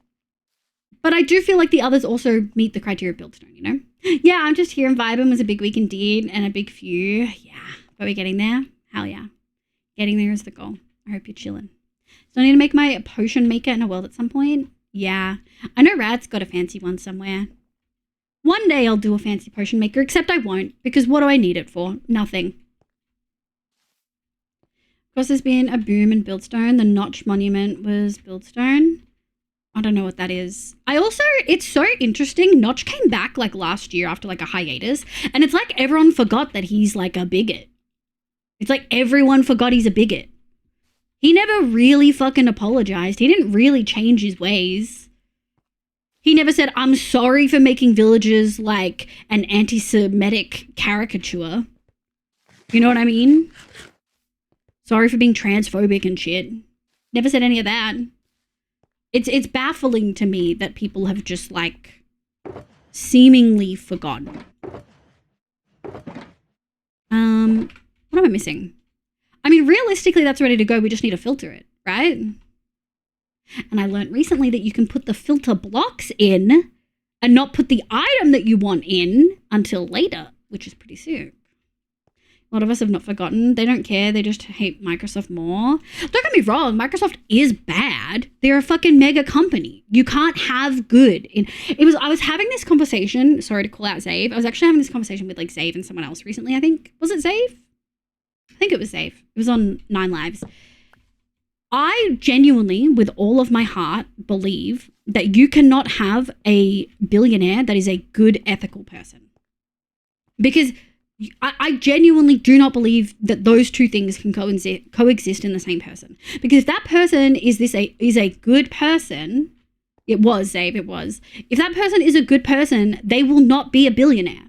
I do feel like the others also meet the criteria of buildstone, you know? Yeah, I'm just here and vibing was a big week indeed and a big few. Yeah, but we're getting there. Hell yeah. Getting there is the goal. I hope you're chilling. So I need to make my potion maker in a world at some point. Yeah. I know Rad's got a fancy one somewhere. One day I'll do a fancy potion maker, except I won't, because what do I need it for? Nothing. Of course, there's been a boom in buildstone. The Notch Monument was buildstone. I don't know what that is. It's so interesting. Notch came back like last year after like a hiatus, and it's like everyone forgot that he's like a bigot. It's like everyone forgot he's a bigot. He never really fucking apologized. He didn't really change his ways. He never said, I'm sorry for making villagers like an anti-Semitic caricature. You know what I mean? Sorry for being transphobic and shit. Never said any of that. It's baffling to me that people have just like seemingly forgotten. What am I missing? I mean, realistically, that's ready to go. We just need to filter it, right? And I learned recently that you can put the filter blocks in and not put the item that you want in until later, which is pretty sick. A lot of us have not forgotten. They don't care. They just hate Microsoft more. Don't get me wrong. Microsoft is bad. They're a fucking mega company. You can't have good. I was having this conversation. Sorry to call out Zave. I was actually having this conversation with like Zave and someone else recently, I think. Was it Zave? I think it was Zave. It was on 9 Lives. I genuinely, with all of my heart, believe that you cannot have a billionaire that is a good ethical person. Because I genuinely do not believe that those two things can coexist in the same person. Because if that person is a good person, it was, Zave, it was. If that person is a good person, they will not be a billionaire.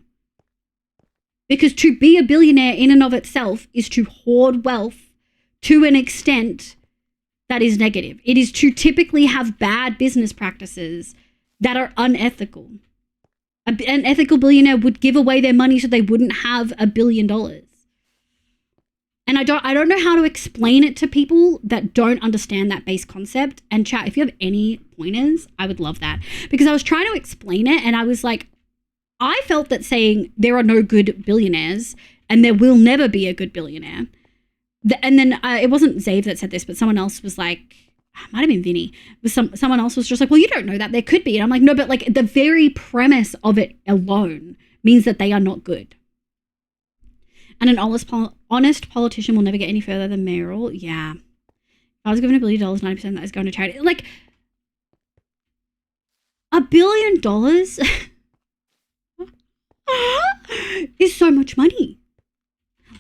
Because to be a billionaire in and of itself is to hoard wealth to an extent that is negative. It is to typically have bad business practices that are unethical. An ethical billionaire would give away their money so they wouldn't have $1 billion. And I don't know how to explain it to people that don't understand that base concept. And chat, if you have any pointers, I would love that. Because I was trying to explain it and I was like, I felt that saying there are no good billionaires and there will never be a good billionaire. And then it wasn't Zave that said this, but someone else was like, it might have been Vinny. Someone else was just like, well, you don't know that. There could be. And I'm like, no, but like the very premise of it alone means that they are not good. And an honest politician will never get any further than mayoral. Yeah. If I was given $1 billion, 90% of that is going to charity. Like, $1 billion is so much money.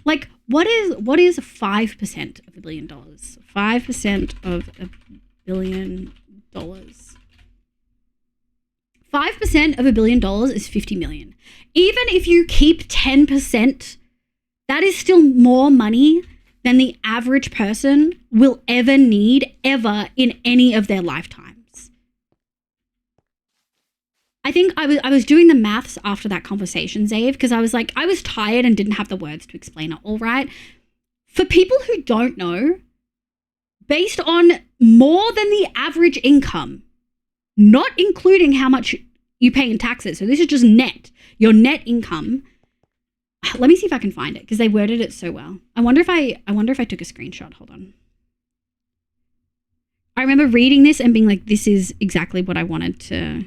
Like, what is 5% of $1 billion? 5% of $1 billion. 5% of $1 billion is 50 million. Even if you keep 10%, that is still more money than the average person will ever need ever in any of their lifetimes. I think I was doing the maths after that conversation, Zave, because I was like, I was tired and didn't have the words to explain it all right. For people who don't know, based on more than the average income, not including how much you pay in taxes, so this is just net, your net income. Let me see if I can find it because they worded it so well. I wonder if I took a screenshot. Hold on. I remember reading this and being like, this is exactly what I wanted to.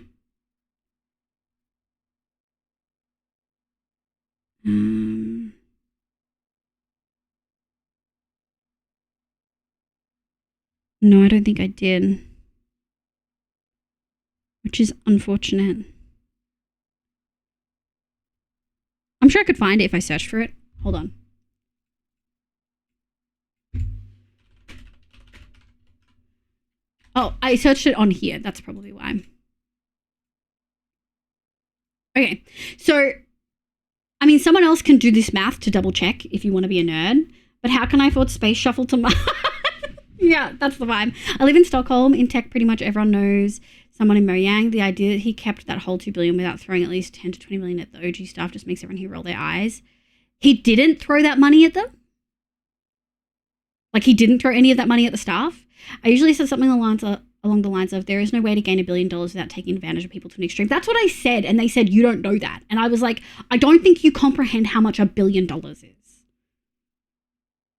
No, I don't think I did. Which is unfortunate. I'm sure I could find it if I searched for it. Hold on. Oh, I searched it on here. That's probably why. Okay, so, I mean, someone else can do this math to double check if you want to be a nerd, but how can I afford Space Shuttle to Mars? Yeah, that's the vibe. I live in Stockholm. In tech, pretty much everyone knows someone in Mojang. The idea that he kept that whole $2 billion without throwing at least 10 to 20 million at the OG staff just makes everyone here roll their eyes. He didn't throw that money at them. Like, he didn't throw any of that money at the staff. I usually said something along the lines of, there is no way to gain $1 billion without taking advantage of people to an extreme. That's what I said. And they said, you don't know that. And I was like, I don't think you comprehend how much $1 billion is.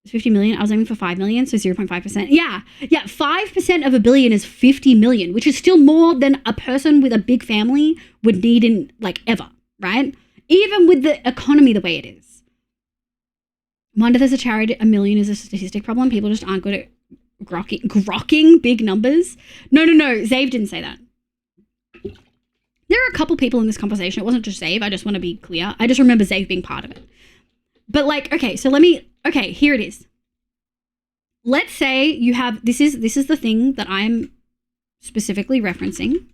50 million. I was aiming for 5 million, so 0.5%. Yeah. 5% of $1 billion is 50 million, which is still more than a person with a big family would need in like ever, right? Even with the economy the way it is. Wonder there's a charity. $1 million is a statistic problem. People just aren't good at grokking big numbers. No. Zave didn't say that. There are a couple people in this conversation. It wasn't just Zave. I just want to be clear. I just remember Zave being part of it. But like, okay, so okay, here it is. Let's say you have, this is the thing that I'm specifically referencing.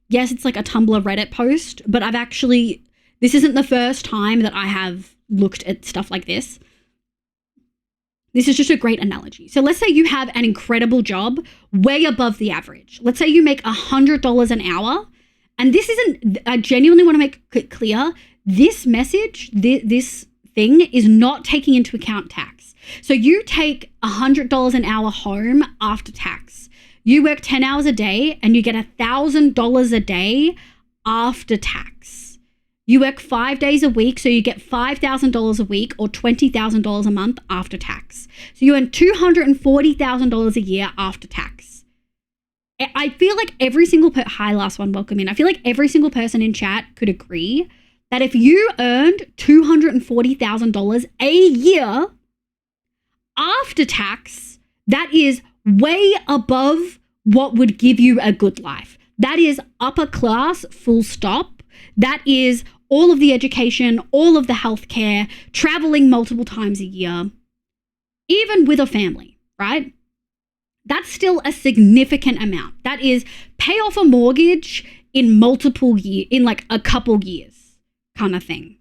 Yes, it's like a Tumblr Reddit post, but this isn't the first time that I have looked at stuff like this. This is just a great analogy. So let's say you have an incredible job way above the average. Let's say you make $100 an hour. And this isn't, I genuinely want to make it clear, this message, this thing is not taking into account tax. So you take $100 an hour home after tax. You work 10 hours a day and you get $1,000 a day after tax. You work 5 days a week, so you get $5,000 a week or $20,000 a month after tax. So you earn $240,000 a year after tax. I feel like every single hi, last one, welcome in. I feel like every single person in chat could agree that if you earned $240,000 a year after tax, that is way above what would give you a good life. That is upper class, full stop. That is all of the education, all of the healthcare, traveling multiple times a year, even with a family, right? That's still a significant amount. That is pay off a mortgage in multiple years, in like a couple years kind of thing.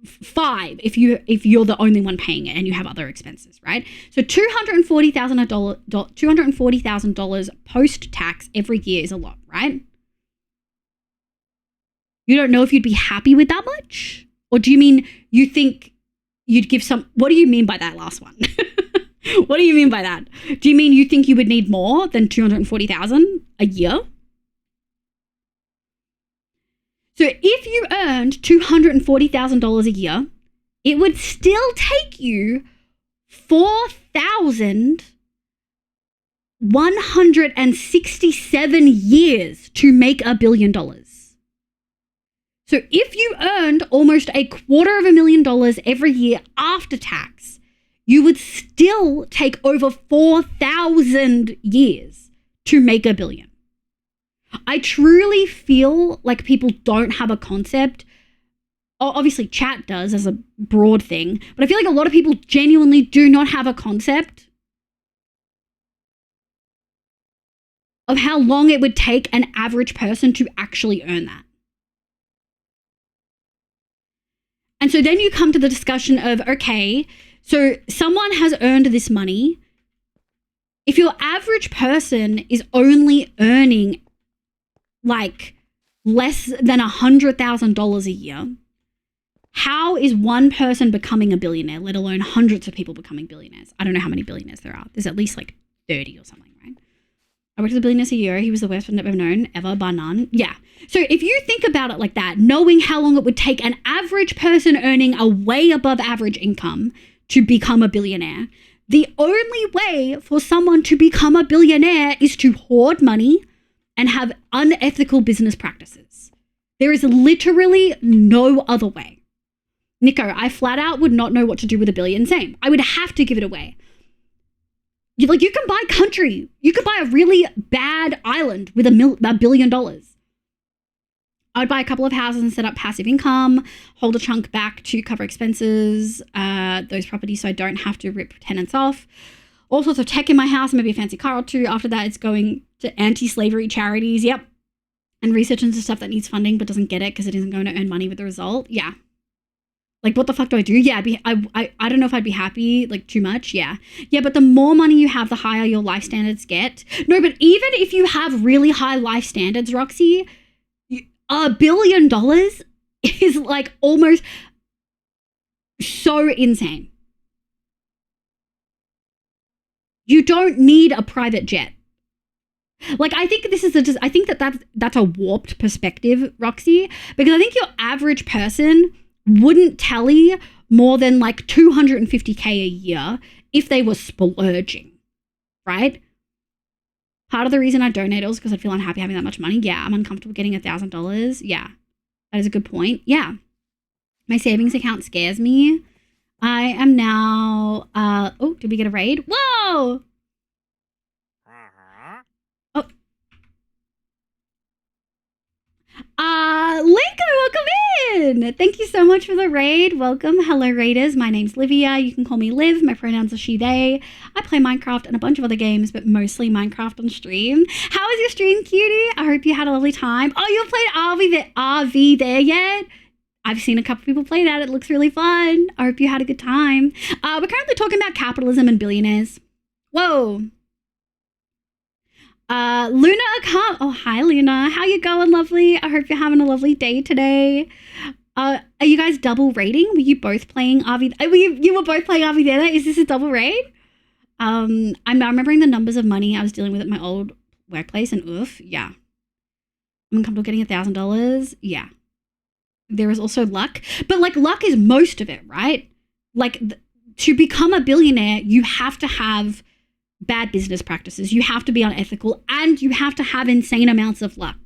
5 if you're the only one paying it and you have other expenses, right? So $240,000 post-tax every year is a lot, right? You don't know if you'd be happy with that much? Or do you mean you think you'd give some... What do you mean by that last one? What do you mean by that? Do you mean you think you would need more than $240,000 a year? So if you earned $240,000 a year, it would still take you 4,167 years to make $1 billion. So if you earned almost $250,000 every year after tax, you would still take over 4,000 years to make $1 billion. I truly feel like people don't have a concept. Obviously, chat does as a broad thing, but I feel like a lot of people genuinely do not have a concept of how long it would take an average person to actually earn that. And so then you come to the discussion of, okay, so someone has earned this money. If your average person is only earning like less than $100,000 a year, how is one person becoming a billionaire, let alone hundreds of people becoming billionaires? I don't know how many billionaires there are. There's at least like 30 or something, right? I worked with a billionaire CEO. He was the worst one I've ever known, ever, bar none. Yeah. So if you think about it like that, knowing how long it would take an average person earning a way above average income to become a billionaire, the only way for someone to become a billionaire is to hoard money and have unethical business practices. There is literally no other way. Nico, I flat out would not know what to do with $1 billion. Same. I would have to give it away. You can buy country. You could buy a really bad island with $1 billion. I would buy a couple of houses and set up passive income, hold a chunk back to cover expenses, those properties so I don't have to rip tenants off. All sorts of tech in my house, maybe a fancy car or two. After that, it's going to anti-slavery charities. Yep. And research into stuff that needs funding but doesn't get it because it isn't going to earn money with the result. Yeah. Like, what the fuck do I do? Yeah, I don't know if I'd be happy, like, too much. Yeah. Yeah, but the more money you have, the higher your life standards get. No, but even if you have really high life standards, Roxy, $1 billion is, like, almost so insane. You don't need a private jet. Like, I think this is I think that's a warped perspective, Roxy, because I think your average person wouldn't tally more than like $250K a year if they were splurging, right? Part of the reason I donate is because I feel unhappy having that much money. Yeah, I'm uncomfortable getting $1,000. Yeah, that is a good point. Yeah. My savings account scares me. I am now, oh, did we get a raid? Whoa! Linko, welcome in! Thank you so much for the raid. Welcome. Hello, raiders. My name's Livia. You can call me Liv. My pronouns are she, they. I play Minecraft and a bunch of other games, but mostly Minecraft on stream. How was your stream, cutie? I hope you had a lovely time. Oh, you played RV there yet? I've seen a couple people play that. It looks really fun. I hope you had a good time. We're currently talking about capitalism and billionaires. Whoa. Luna Akam. Oh, hi, Luna. How you going, lovely? I hope you're having a lovely day today. Are you guys double raiding? Were you both playing RV? You were both playing RV there? Is this a double raid? I'm remembering the numbers of money I was dealing with at my old workplace, and oof, yeah. I'm uncomfortable getting $1,000. Yeah. There is also luck. But, like, luck is most of it, right? Like, to become a billionaire, you have to have bad business practices. You have to be unethical, and you have to have insane amounts of luck.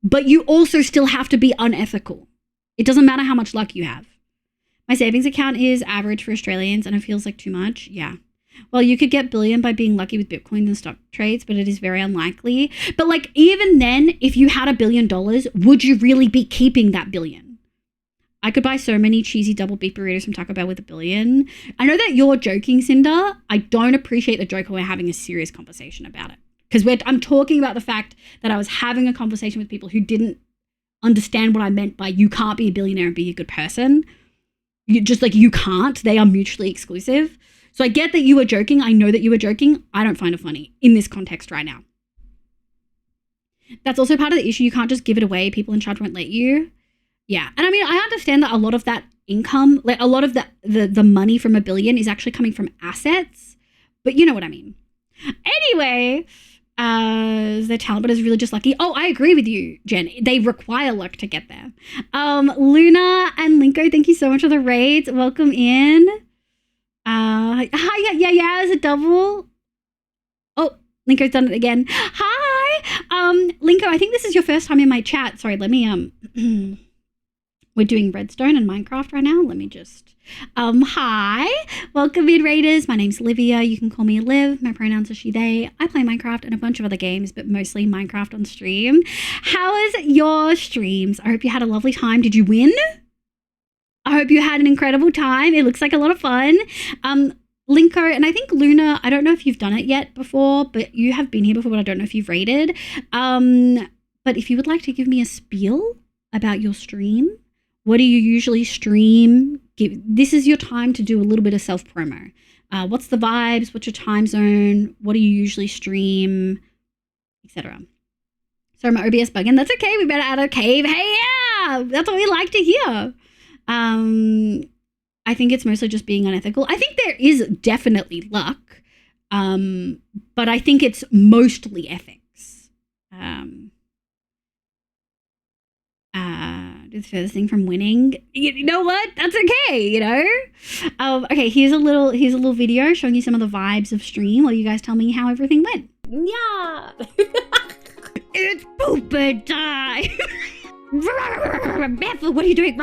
But you also still have to be unethical. It doesn't matter how much luck you have. My savings account is average for Australians, and it feels like too much. Yeah. Well, you could get billion by being lucky with Bitcoins and stock trades, but it is very unlikely. But, like, even then, if you had $1 billion, would you really be keeping that billion? I could buy so many cheesy double beef burritos from Taco Bell with $1 billion. I know that you're joking, Cinder. I don't appreciate the joke when we're having a serious conversation about it. Because I'm talking about the fact that I was having a conversation with people who didn't understand what I meant by you can't be a billionaire and be a good person. You can't. They are mutually exclusive. So I get that you were joking. I know that you were joking. I don't find it funny in this context right now. That's also part of the issue. You can't just give it away. People in charge won't let you. Yeah. And I mean, I understand that a lot of that income, like a lot of the money from $1 billion is actually coming from assets, but you know what I mean. Anyway, the talent, but is really just lucky. Oh, I agree with you, Jen. They require luck to get there. Luna and Linko, thank you so much for the raids. Welcome in. Hi, yeah, as a double. Oh, Linko's done it again. Hi, Linko. I think this is your first time in my chat. Sorry, let me we're doing Redstone and Minecraft right now. Let me just hi, welcome in, raiders. My name's Livia. You can call me Liv. My pronouns are she, they. I play Minecraft and a bunch of other games, but mostly Minecraft on stream. How is your streams? I hope you had a lovely time. Did you win? I hope you had an incredible time. It looks like a lot of fun. Linko, and I think Luna, I don't know if you've done it yet before, but you have been here before, but I don't know if you've raided. But if you would like to give me a spiel about your stream, what do you usually stream? This is your time to do a little bit of self-promo. What's the vibes? What's your time zone? What do you usually stream? Etc. Sorry, my OBS bugging. That's okay. We better add a cave. Hey, yeah! That's what we like to hear. I think it's mostly just being unethical. I think there is definitely luck, but I think it's mostly ethics. Do the furthest thing from winning. You know what? That's okay. You know. Okay. Here's a little video showing you some of the vibes of stream while you guys tell me how everything went. Yeah. It's pooper time. Beth, what are you doing?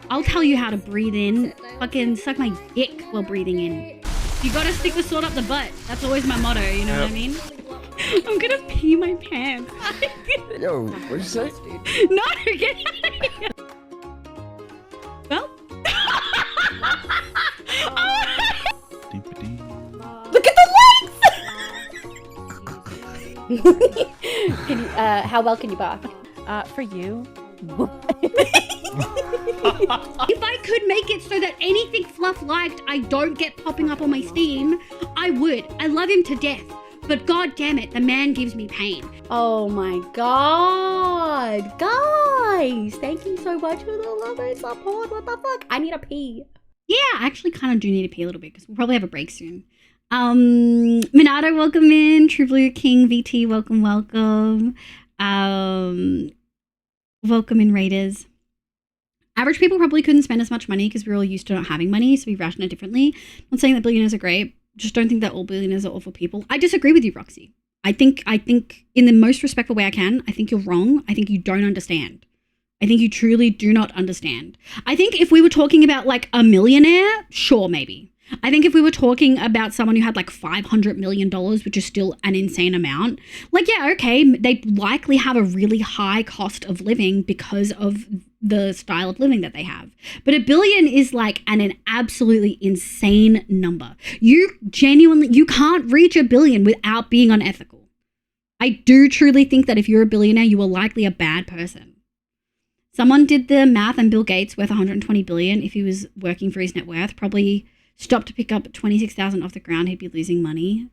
I'll tell you how to breathe in. Fucking suck my dick while breathing in. You gotta stick the sword up the butt. That's always my motto, you know what I mean? I'm gonna pee my pants. Yo, what'd you say? No, get out of here. Well. Look at the legs! Can you, how well can you bark? For you. If I could make it so that anything Fluff liked I don't get popping up on my Steam, I would. I love him to death. But god damn it, the man gives me pain. Oh my god. Guys, thank you so much for the love and support. What the fuck? I need a pee. Yeah, I actually kind of do need to pee a little bit because we'll probably have a break soon. Minato, welcome in. True Blue King VT, welcome. Welcome in, raiders. Average people probably couldn't spend as much money because we're all used to not having money, so we ration it differently. I'm not saying that billionaires are great. Just don't think that all billionaires are awful people. I disagree with you, Roxy. I think in the most respectful way I can, I think you're wrong. I think you don't understand. I think you truly do not understand. I think if we were talking about like a millionaire, sure, maybe. I think if we were talking about someone who had like $500 million, which is still an insane amount, like, yeah, okay, they likely have a really high cost of living because of the style of living that they have. But $1 billion is like an absolutely insane number. You can't reach $1 billion without being unethical. I do truly think that if you're a billionaire, you are likely a bad person. Someone did the math and Bill Gates worth $120 billion if he was working for his net worth, probably stopped to pick up 26,000 off the ground, he'd be losing money.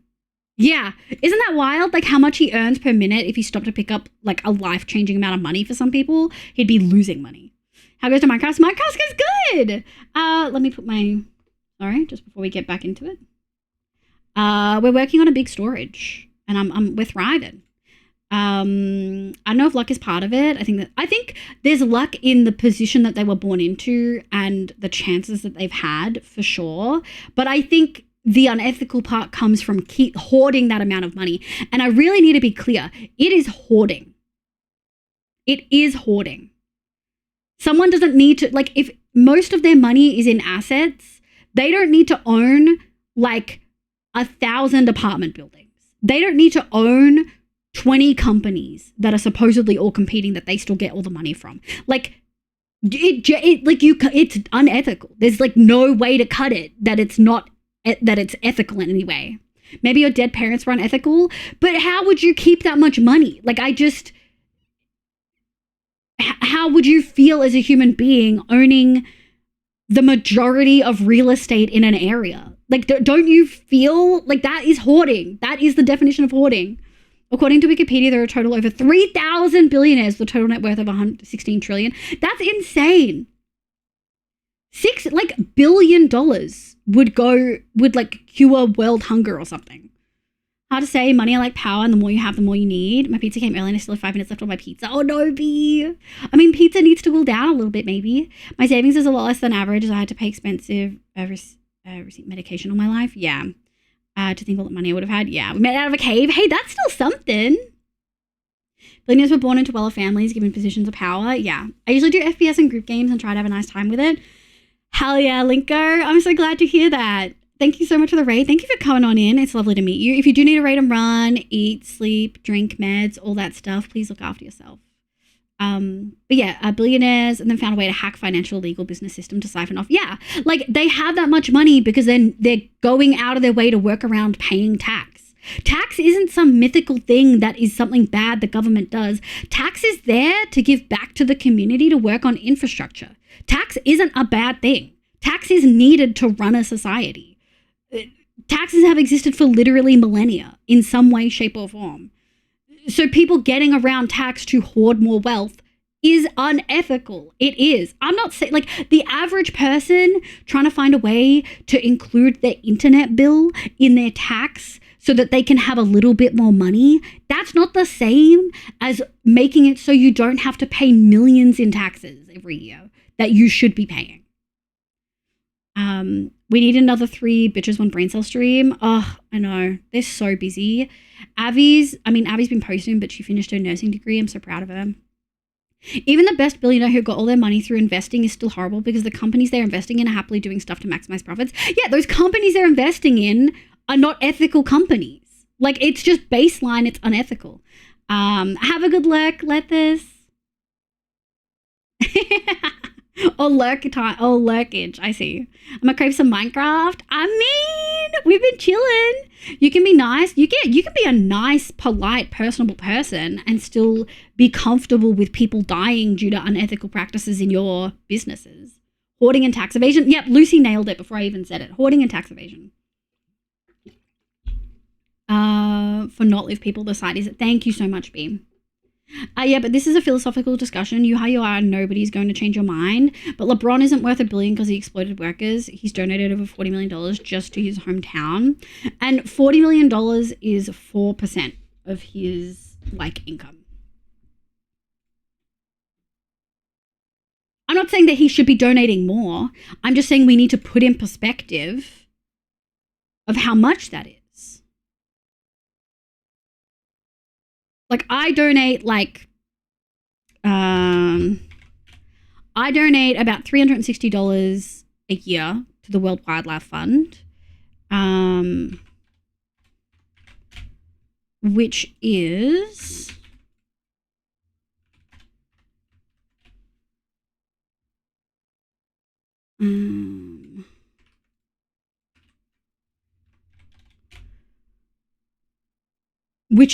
Yeah, isn't that wild? Like how much he earns per minute if he stopped to pick up like a life-changing amount of money for some people, he'd be losing money. How goes to Minecraft? Minecraft goes good. Let me put sorry, just before we get back into it. We're working on a big storage and we're thriving. I don't know if luck is part of it. I think there's luck in the position that they were born into and the chances that they've had for sure. But I think the unethical part comes from hoarding that amount of money. And I really need to be clear. It is hoarding. It is hoarding. Someone doesn't need to, like, if most of their money is in assets, they don't need to own like 1,000 apartment buildings. They don't need to own 20 companies that are supposedly all competing that they still get all the money from. Like, it's unethical. There's like no way to cut it that it's ethical in any way. Maybe your dead parents were unethical, but how would you keep that much money? Like, how would you feel as a human being owning the majority of real estate in an area? Like, don't you feel like that is hoarding? That is the definition of hoarding. According to Wikipedia, there are a total over 3,000 billionaires with a total net worth of 116 trillion. That's insane. $6 billion would like cure world hunger or something. How to say money like power, and the more you have, the more you need. My pizza came early and I still have 5 minutes left on my pizza. Oh no, B. I mean, pizza needs to cool down a little bit, maybe. My savings is a lot less than average as I had to pay expensive receipt medication all my life. Yeah. To think all the money I would have had. Yeah. We met out of a cave. Hey, that's still something. Billionaires were born into well-off families, given positions of power. Yeah. I usually do FPS and group games and try to have a nice time with it. Hell yeah, Linko. I'm so glad to hear that. Thank you so much for the raid. Thank you for coming on in. It's lovely to meet you. If you do need a raid and run, eat, sleep, drink, meds, all that stuff, please look after yourself. But yeah, billionaires, and then found a way to hack financial legal business system to siphon off. Yeah, like they have that much money because then they're going out of their way to work around paying tax. Tax isn't some mythical thing that is something bad the government does. Tax is there to give back to the community to work on infrastructure. Tax isn't a bad thing. Tax is needed to run a society. Taxes have existed for literally millennia in some way, shape, or form. So people getting around tax to hoard more wealth is unethical. It is. I'm not saying, like, the average person trying to find a way to include their internet bill in their tax so that they can have a little bit more money, that's not the same as making it so you don't have to pay millions in taxes every year that you should be paying. We need another 3 bitches one brain cell stream. Oh, I know. They're so busy. Abby's been posting, but she finished her nursing degree. I'm so proud of her. Even the best billionaire who got all their money through investing is still horrible because the companies they're investing in are happily doing stuff to maximize profits. Yeah, those companies they're investing in are not ethical companies. Like, it's just baseline, it's unethical. Have a good lurk, let this. Oh, lurkage. I see. I'm gonna crave some Minecraft. I mean, we've been chilling. You can be nice. You can be a nice, polite, personable person and still be comfortable with people dying due to unethical practices in your businesses. Hoarding and tax evasion. Yep, Lucy nailed it before I even said it. Hoarding and tax evasion. For not live people, the site is it. Thank you so much, B. Yeah, but this is a philosophical discussion. You how you are, nobody's going to change your mind. But LeBron isn't worth $1 billion because he exploited workers. He's donated over $40 million just to his hometown. And $40 million is 4% of his, income. I'm not saying that he should be donating more. I'm just saying we need to put in perspective of how much that is. I donate about $360 a year to the World Wildlife Fund, which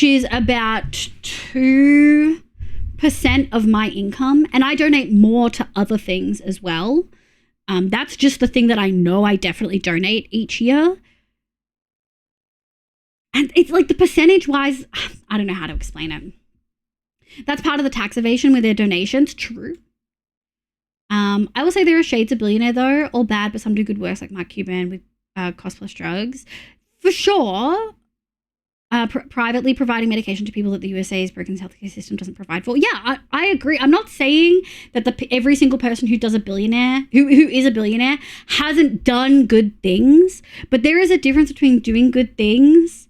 is about 2% of my income. And I donate more to other things as well. That's just the thing that I know I definitely donate each year. And it's the percentage wise, I don't know how to explain it. That's part of the tax evasion with their donations. True. I will say there are shades of billionaire though, all bad, but some do good works like Mark Cuban with cost plus drugs. For sure. Privately providing medication to people that the USA's broken healthcare system doesn't provide for. Yeah, I agree. I'm not saying that every single person who is a billionaire hasn't done good things, but there is a difference between doing good things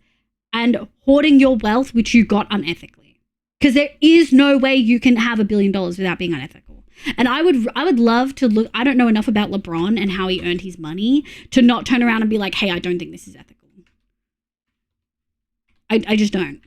and hoarding your wealth, which you got unethically. Because there is no way you can have $1 billion without being unethical. And I would love to look. I don't know enough about LeBron and how he earned his money to not turn around and be like, hey, I don't think this is ethical. I just don't.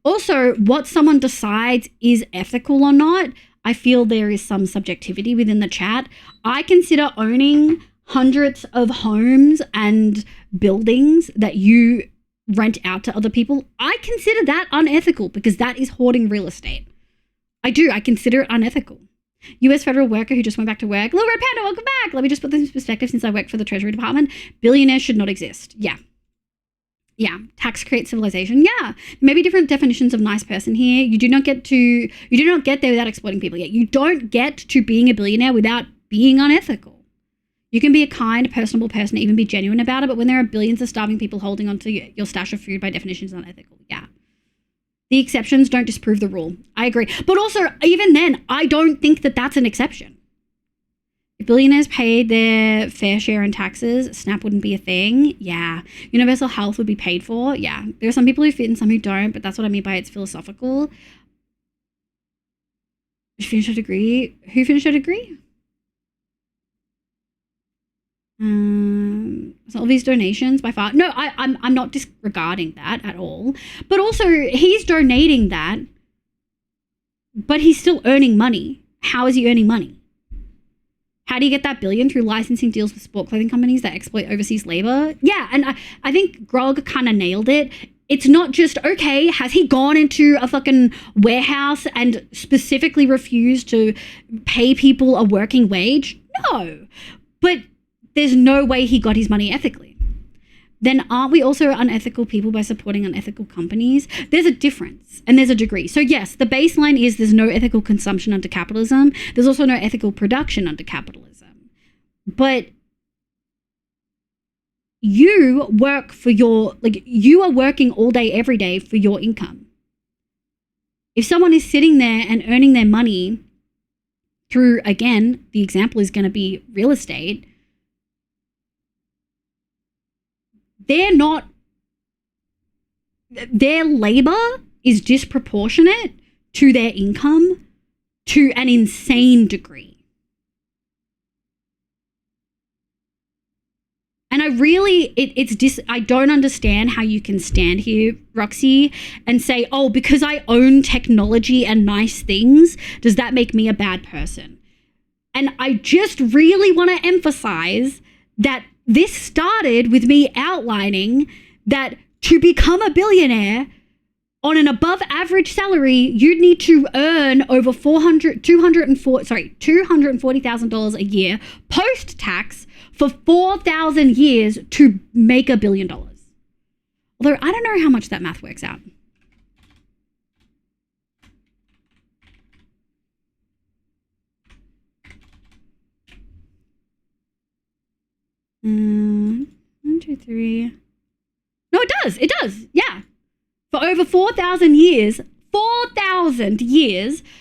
Also, what someone decides is ethical or not, I feel there is some subjectivity within the chat. I consider owning hundreds of homes and buildings that you rent out to other people, I consider that unethical because that is hoarding real estate. I do. I consider it unethical. US federal worker who just went back to work. Little Red Panda, welcome back. Let me just put this in perspective since I work for the Treasury Department. Billionaires should not exist. Yeah. Yeah. Tax creates civilization. Yeah. Maybe different definitions of nice person here. You do not get there without exploiting people. Yeah. You don't get to being a billionaire without being unethical. You can be a kind, personable person, even be genuine about it, but when there are billions of starving people holding onto your stash of food, by definition, is unethical. Yeah. The exceptions don't disprove the rule. I agree. But also, even then, I don't think that that's an exception. If billionaires paid their fair share in taxes, SNAP wouldn't be a thing. Yeah. Universal health would be paid for. Yeah. There are some people who fit and some who don't, but that's what I mean by it's philosophical. Finish a degree. Who finished a degree? So all these donations by far. No, I'm not disregarding that at all. But also, he's donating that, but he's still earning money. How is he earning money? How do you get that billion? Through licensing deals with sport clothing companies that exploit overseas labor? Yeah, and I think Grog kind of nailed it. It's not just, okay, has he gone into a fucking warehouse and specifically refused to pay people a working wage? No. But there's no way he got his money ethically. Then aren't we also unethical people by supporting unethical companies? There's a difference and there's a degree. So yes, the baseline is there's no ethical consumption under capitalism. There's also no ethical production under capitalism. But you work for you are working all day, every day for your income. If someone is sitting there and earning their money through, again, the example is going to be real estate, their labor is disproportionate to their income to an insane degree. And I don't understand how you can stand here, Roxy, and say, oh, because I own technology and nice things, does that make me a bad person? And I just really want to emphasize that this started with me outlining that to become a billionaire on an above average salary, you'd need to earn over $240,000 a year post-tax for 4,000 years to make $1 billion. Although I don't know how much that math works out. One, two, three. No, it does. It does. Yeah. For over 4,000 years,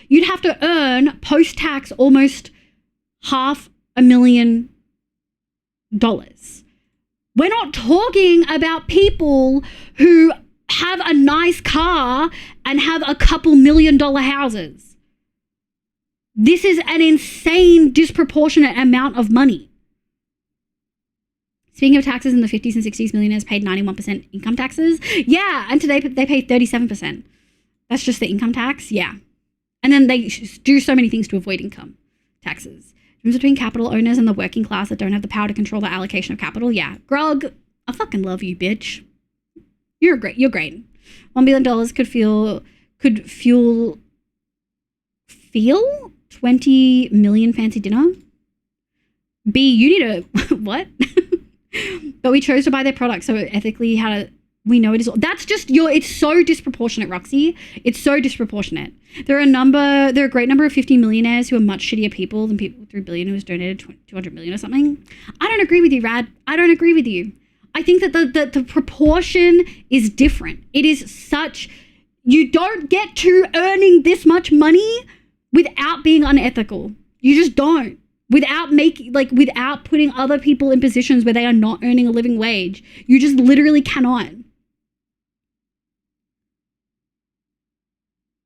you'd have to earn post-tax almost $500,000. We're not talking about people who have a nice car and have a couple $1 million houses. This is an insane, disproportionate amount of money. Speaking of taxes, in the 50s and 60s, millionaires paid 91% income taxes. Yeah, and today they pay 37%. That's just the income tax. Yeah. And then they do so many things to avoid income taxes. Difference between capital owners and the working class that don't have the power to control the allocation of capital. Yeah. Grog, I fucking love you, bitch. You're great. You're great. $1 billion could fuel 20 million fancy dinner. B, you need a, what? But we chose to buy their product, so ethically, we know it is. That's just it's so disproportionate, Roxy. It's so disproportionate. There are a great number of 50 millionaires who are much shittier people than people with 3 billion who has donated 200 million or something. I don't agree with you, Rad. I don't agree with you. I think that the proportion is different. It is such, you don't get to earning this much money without being unethical. You just don't. Without putting other people in positions where they are not earning a living wage. You just literally cannot.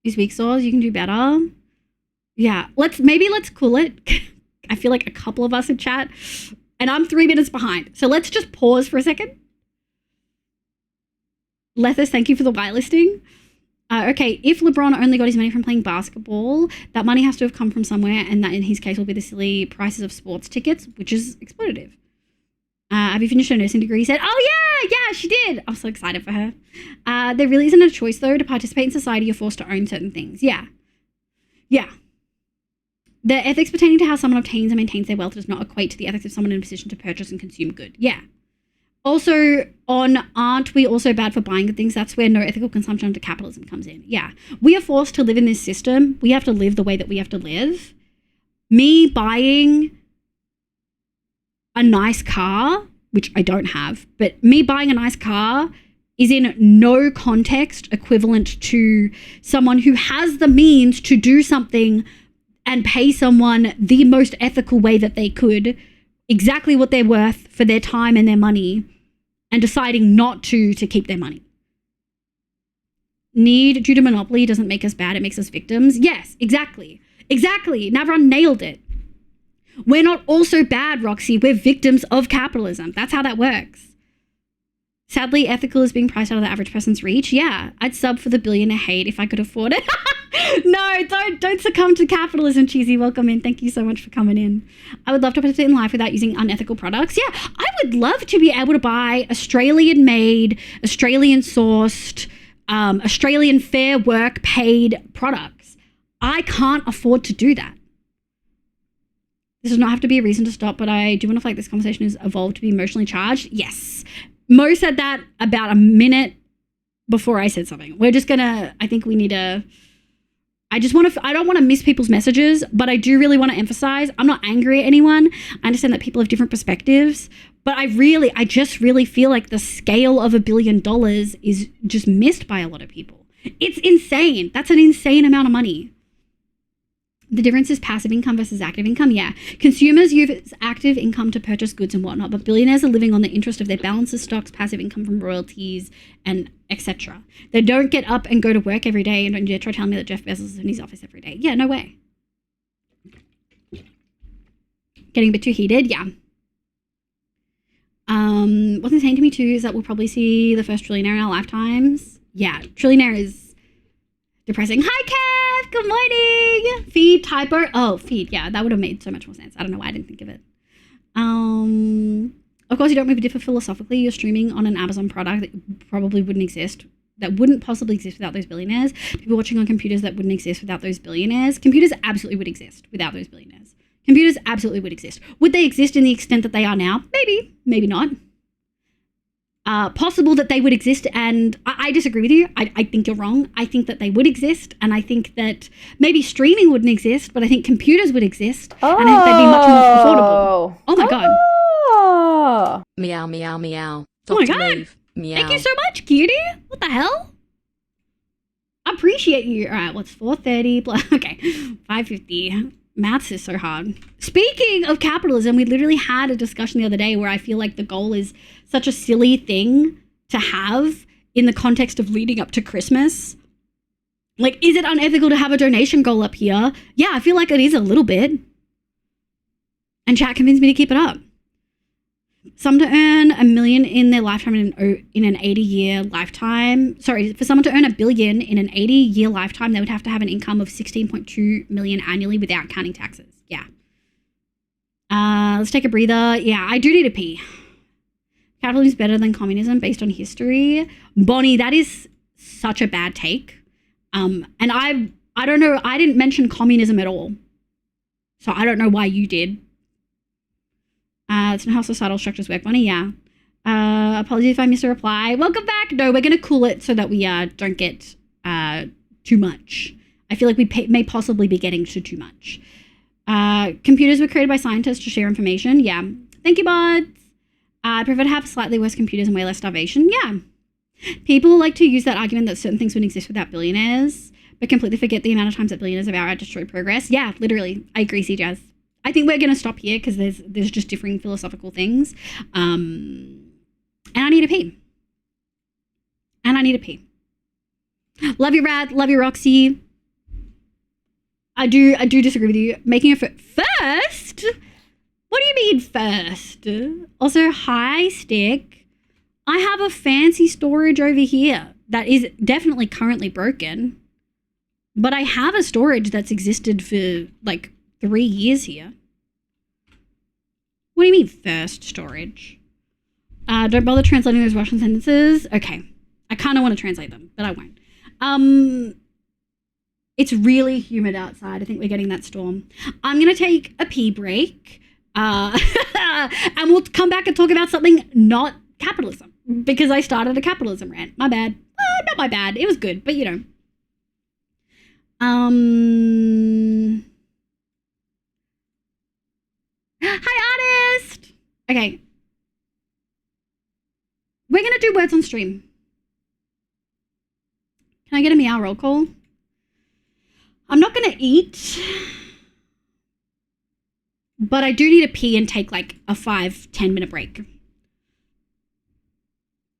These weak sauce, you can do better. Yeah, let's cool it. I feel like a couple of us in chat, and I'm 3 minutes behind. So let's just pause for a second. Lethus, thank you for the whitelisting. Okay, if LeBron only got his money from playing basketball, that money has to have come from somewhere, and that in his case will be the silly prices of sports tickets, which is exploitative. Have you finished her nursing degree? He said, oh yeah, she did. I'm so excited for her. There really isn't a choice though. To participate in society, you're forced to own certain things. Yeah. The ethics pertaining to how someone obtains and maintains their wealth does not equate to the ethics of someone in a position to purchase and consume good. Yeah. Also, aren't we also bad for buying good things? That's where no ethical consumption under capitalism comes in. Yeah. We are forced to live in this system. We have to live the way that we have to live. Me buying a nice car, which I don't have, but me buying a nice car is in no context equivalent to someone who has the means to do something and pay someone the most ethical way that they could, exactly what they're worth for their time and their money, and deciding not to keep their money. Need due to monopoly doesn't make us bad, it makes us victims. Yes, exactly. Navron nailed it. We're not also bad, Roxy. We're victims of capitalism. That's how that works. Sadly, ethical is being priced out of the average person's reach. Yeah, I'd sub for the billionaire hate if I could afford it. No, don't succumb to capitalism, Cheesy. Welcome in. Thank you so much for coming in. I would love to participate in life without using unethical products. Yeah, I would love to be able to buy Australian-made, Australian-sourced, Australian fair work paid products. I can't afford to do that. This does not have to be a reason to stop, but I do want to feel like this conversation has evolved to be emotionally charged. Yes. Mo said that about a minute before I said something. We're just gonna, I think we need to, I don't want to miss people's messages, but I do really want to emphasize, I'm not angry at anyone. I understand that people have different perspectives, but I just really feel like the scale of $1 billion is just missed by a lot of people. It's insane. That's an insane amount of money. The difference is passive income versus active income. Yeah. Consumers use active income to purchase goods and whatnot, but billionaires are living on the interest of their balances, stocks, passive income from royalties, and etc. They don't get up and go to work every day, and don't you try telling me that Jeff Bezos is in his office every day. Yeah, no way. Getting a bit too heated. Yeah. What's insane to me too is that we'll probably see the first trillionaire in our lifetimes. Yeah. Trillionaire is depressing. Hi, Kev. Good morning. Feed, typo. Oh, feed. Yeah, that would have made so much more sense. I don't know why I didn't think of it. Of course, you don't maybe differ philosophically. You're streaming on an Amazon product that probably wouldn't exist, that wouldn't possibly exist without those billionaires. People watching on computers that wouldn't exist without those billionaires. Computers absolutely would exist without those billionaires. Computers absolutely would exist. Would they exist in the extent that they are now? Maybe. Maybe not. Possible that they would exist, and I disagree with you. I think you're wrong. I think that they would exist, and I think that maybe streaming wouldn't exist, but I think computers would exist, and I think they'd be much more affordable. Oh my god. Oh. Meow, meow, meow. Oh my Dr. god. Leave. Meow. Thank you so much, cutie. What the hell? I appreciate you. All right, what's 4:30 plus? Okay, 5:50. Maths is so hard. Speaking of capitalism, we literally had a discussion the other day where I feel like the goal is such a silly thing to have in the context of leading up to Christmas. Like, is it unethical to have a donation goal up here? Yeah, I feel like it is a little bit. And chat convinced me to keep it up. Some to earn $1 million in their lifetime in an 80-year lifetime. Sorry, for someone to earn $1 billion in an 80-year lifetime, they would have to have an income of $16.2 million annually without counting taxes. Yeah. Let's take a breather. Yeah, I do need to pee. Capitalism is better than communism based on history. Bonnie, that is such a bad take. And I don't know. I didn't mention communism at all. So I don't know why you did. It's not how societal structures work, Bonnie. Yeah. Apologies if I missed a reply. Welcome back. No, we're going to cool it so that we don't get too much. I feel like we may possibly be getting to too much. Computers were created by scientists to share information. Yeah. Thank you, buds. I prefer to have slightly worse computers and way less starvation. Yeah. People like to use that argument that certain things wouldn't exist without billionaires, but completely forget the amount of times that billionaires have outright destroyed progress. Yeah, literally. I agree, C-Jazz. I think we're going to stop here because there's just differing philosophical things. And I need to pee. Love you, Rad. Love you, Roxy. I do disagree with you. Making a first? What do you mean first? Also, hi, Stick. I have a fancy storage over here that is definitely currently broken. But I have a storage that's existed for like 3 years here. What do you mean first storage? Don't bother translating those Russian sentences. Okay. I kind of want to translate them, but I won't. It's really humid outside. I think we're getting that storm. I'm going to take a pee break. And we'll come back and talk about something not capitalism. Because I started a capitalism rant. My bad. Not my bad. It was good, but you know. Hi, artist! Okay. We're going to do words on stream. Can I get a meow roll call? I'm not going to eat. But I do need to pee and take like a 5-10 minute break.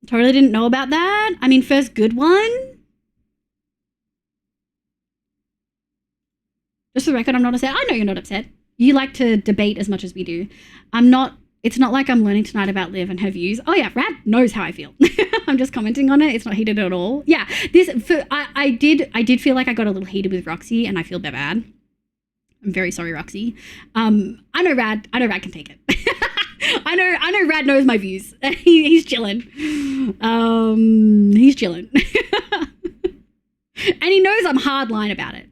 Totally didn't know about that. I mean, first good one. Just for the record, I'm not upset. I know you're not upset. You like to debate as much as we do. It's not like I'm learning tonight about Liv and her views. Oh yeah, Rad knows how I feel. I'm just commenting on it. It's not heated at all. Yeah, I did feel like I got a little heated with Roxy, and I feel bad. I'm very sorry, Roxy. I know Rad can take it. I know Rad knows my views. He's chilling. He's chilling. And he knows I'm hardline about it.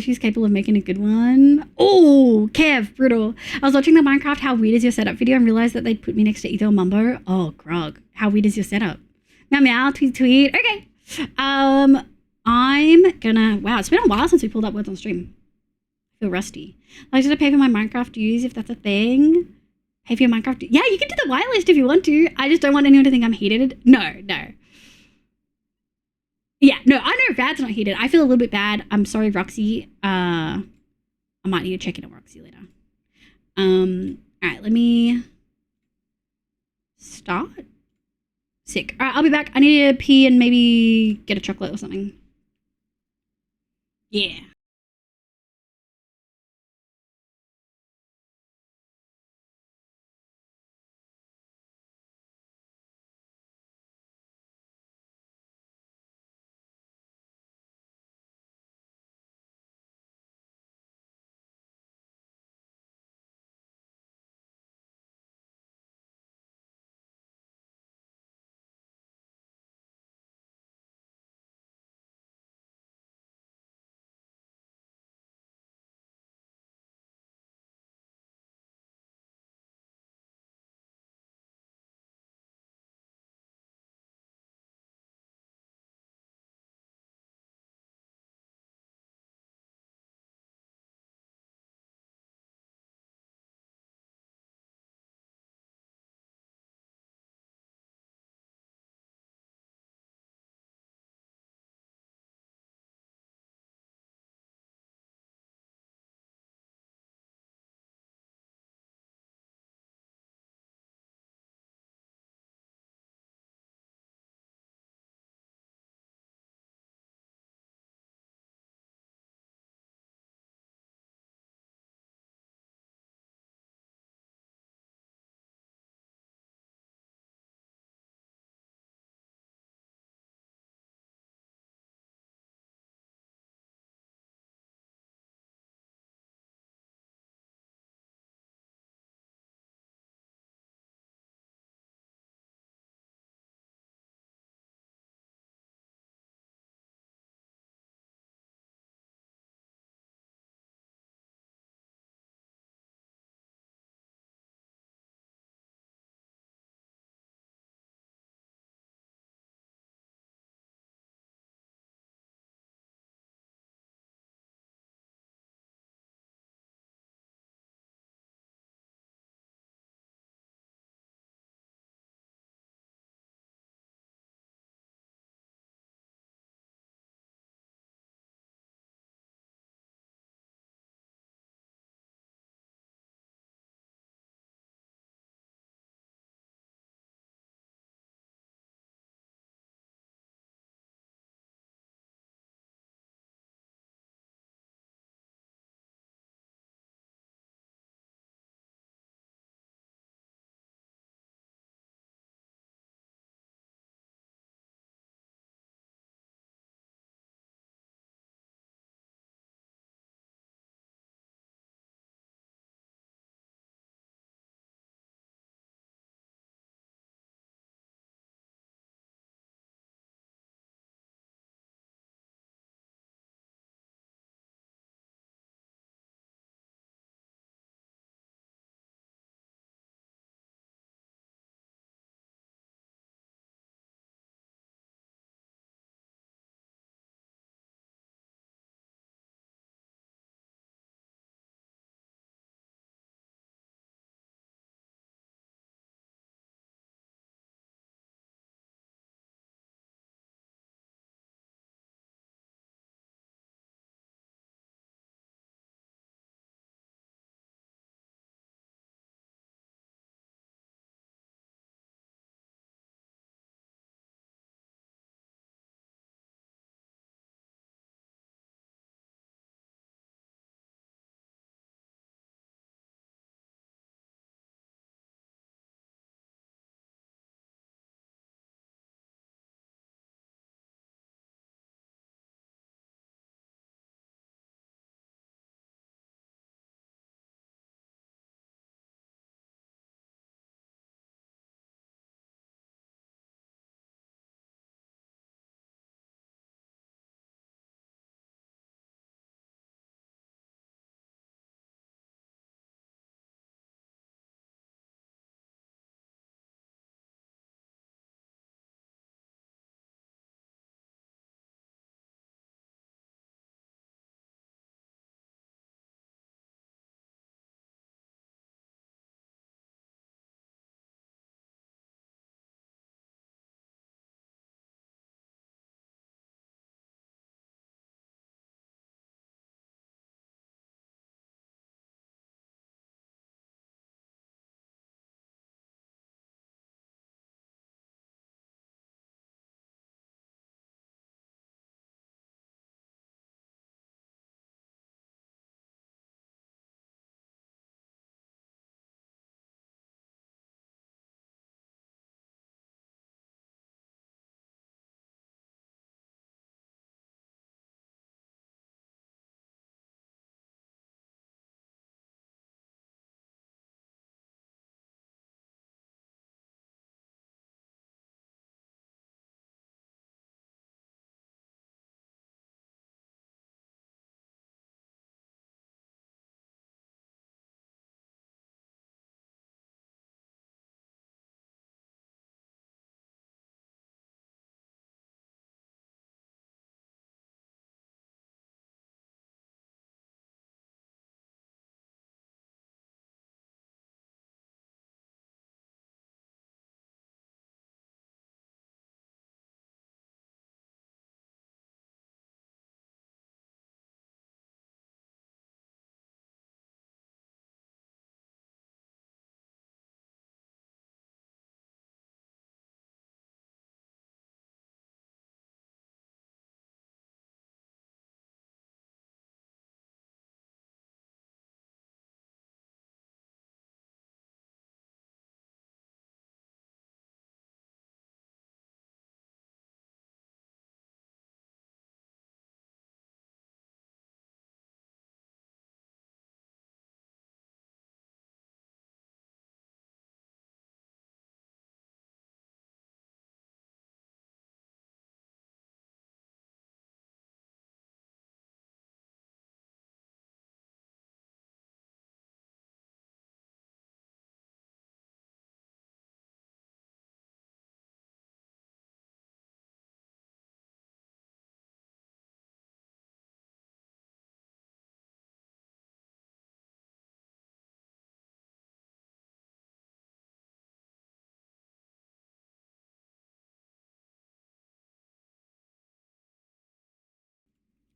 She's capable of making a good one. Oh, Kev, brutal. I was watching the Minecraft How Weird Is Your Setup video and realized that they put me next to Etho Mumbo. Oh, grog. How weird is your setup? Meow meow, tweet tweet. Okay. I'm gonna, wow, it's been a while since we pulled up words on stream. I feel rusty. I like to pay for my Minecraft dues if that's a thing. Pay for your Minecraft. Yeah, you can do the whitelist if you want to. I just don't want anyone to think I'm heated. No. Yeah, no, I know Rad's not heated. I feel a little bit bad. I'm sorry, Roxy. I might need to check in on Roxy later. All right, let me start. Sick. All right, I'll be back. I need to pee and maybe get a chocolate or something. Yeah.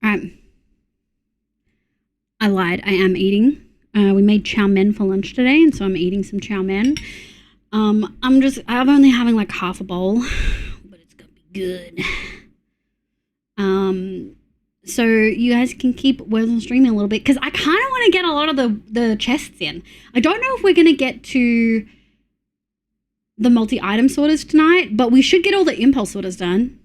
Alright. I lied. I am eating. We made chow mein for lunch today, and so I'm eating some chow mein. I'm only having like half a bowl, but it's gonna be good. So you guys can keep Words on Streaming a little bit, because I kind of want to get a lot of the chests in. I don't know if we're gonna get to the multi-item sorters tonight, but we should get all the impulse sorters done.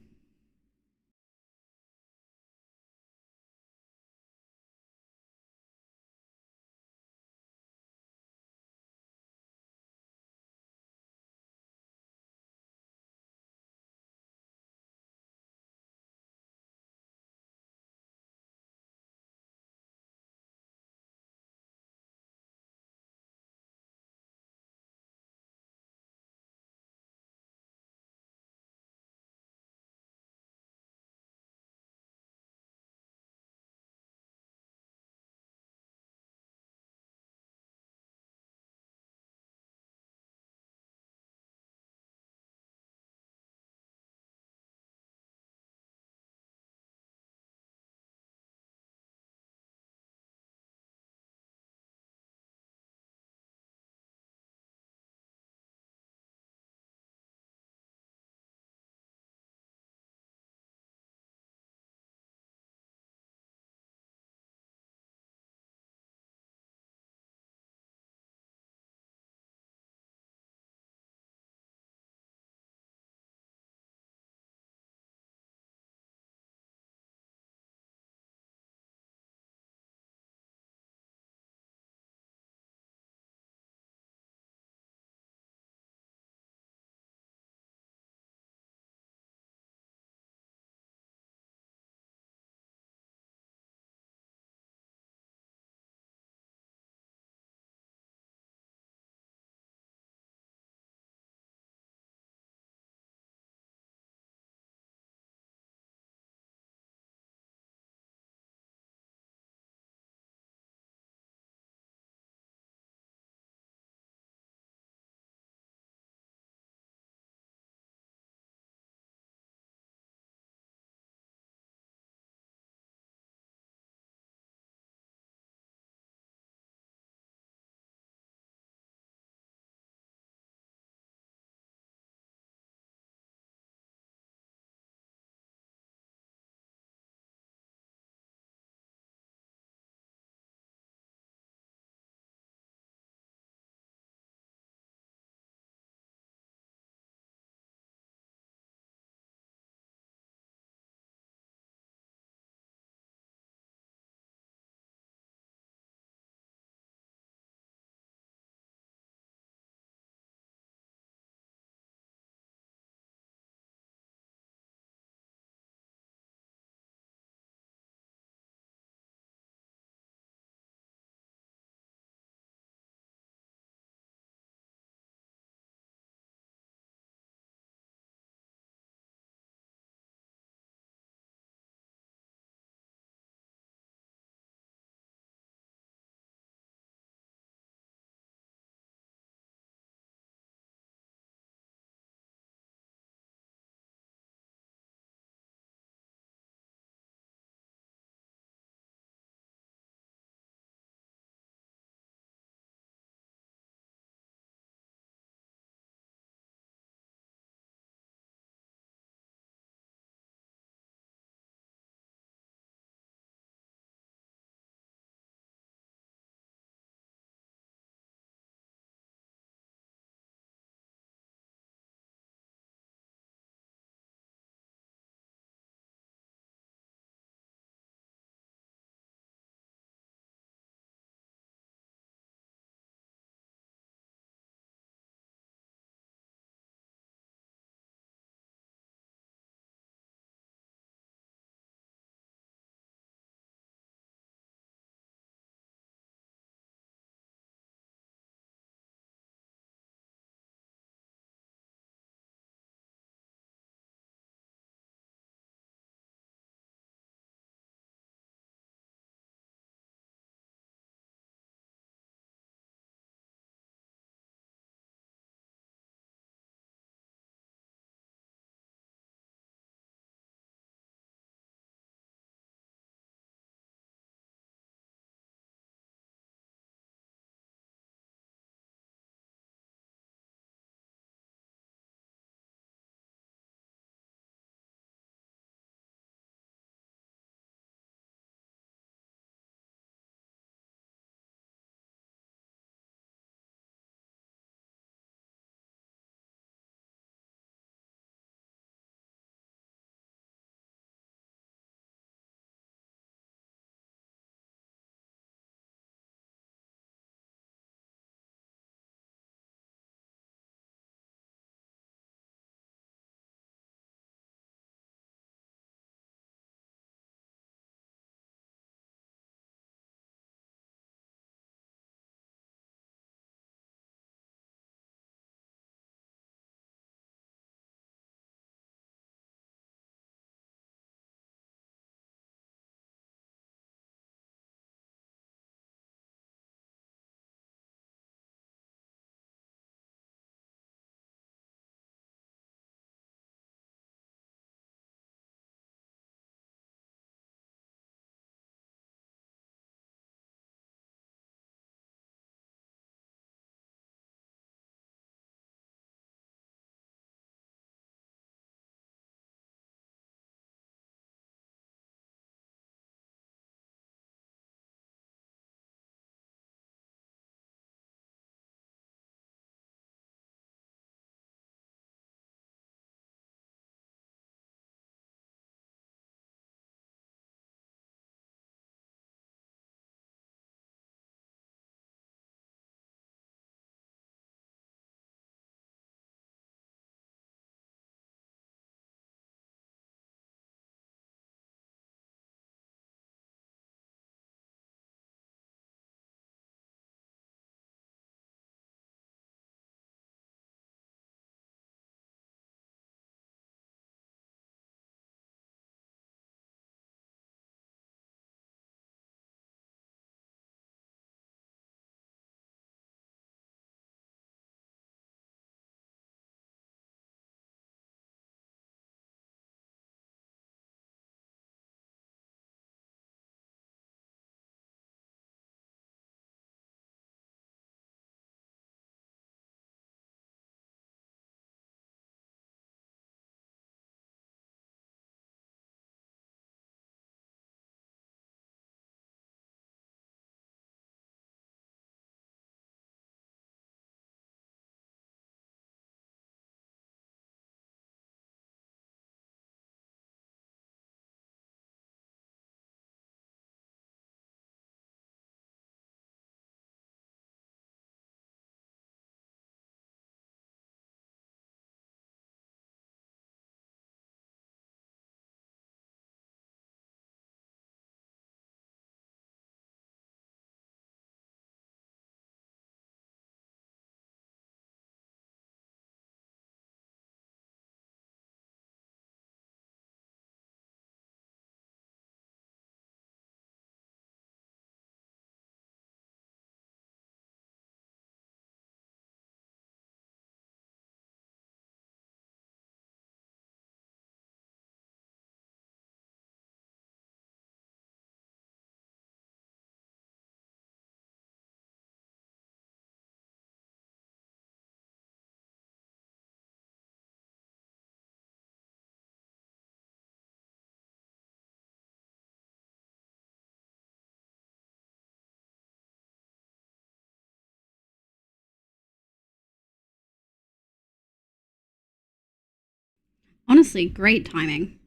Honestly, great timing.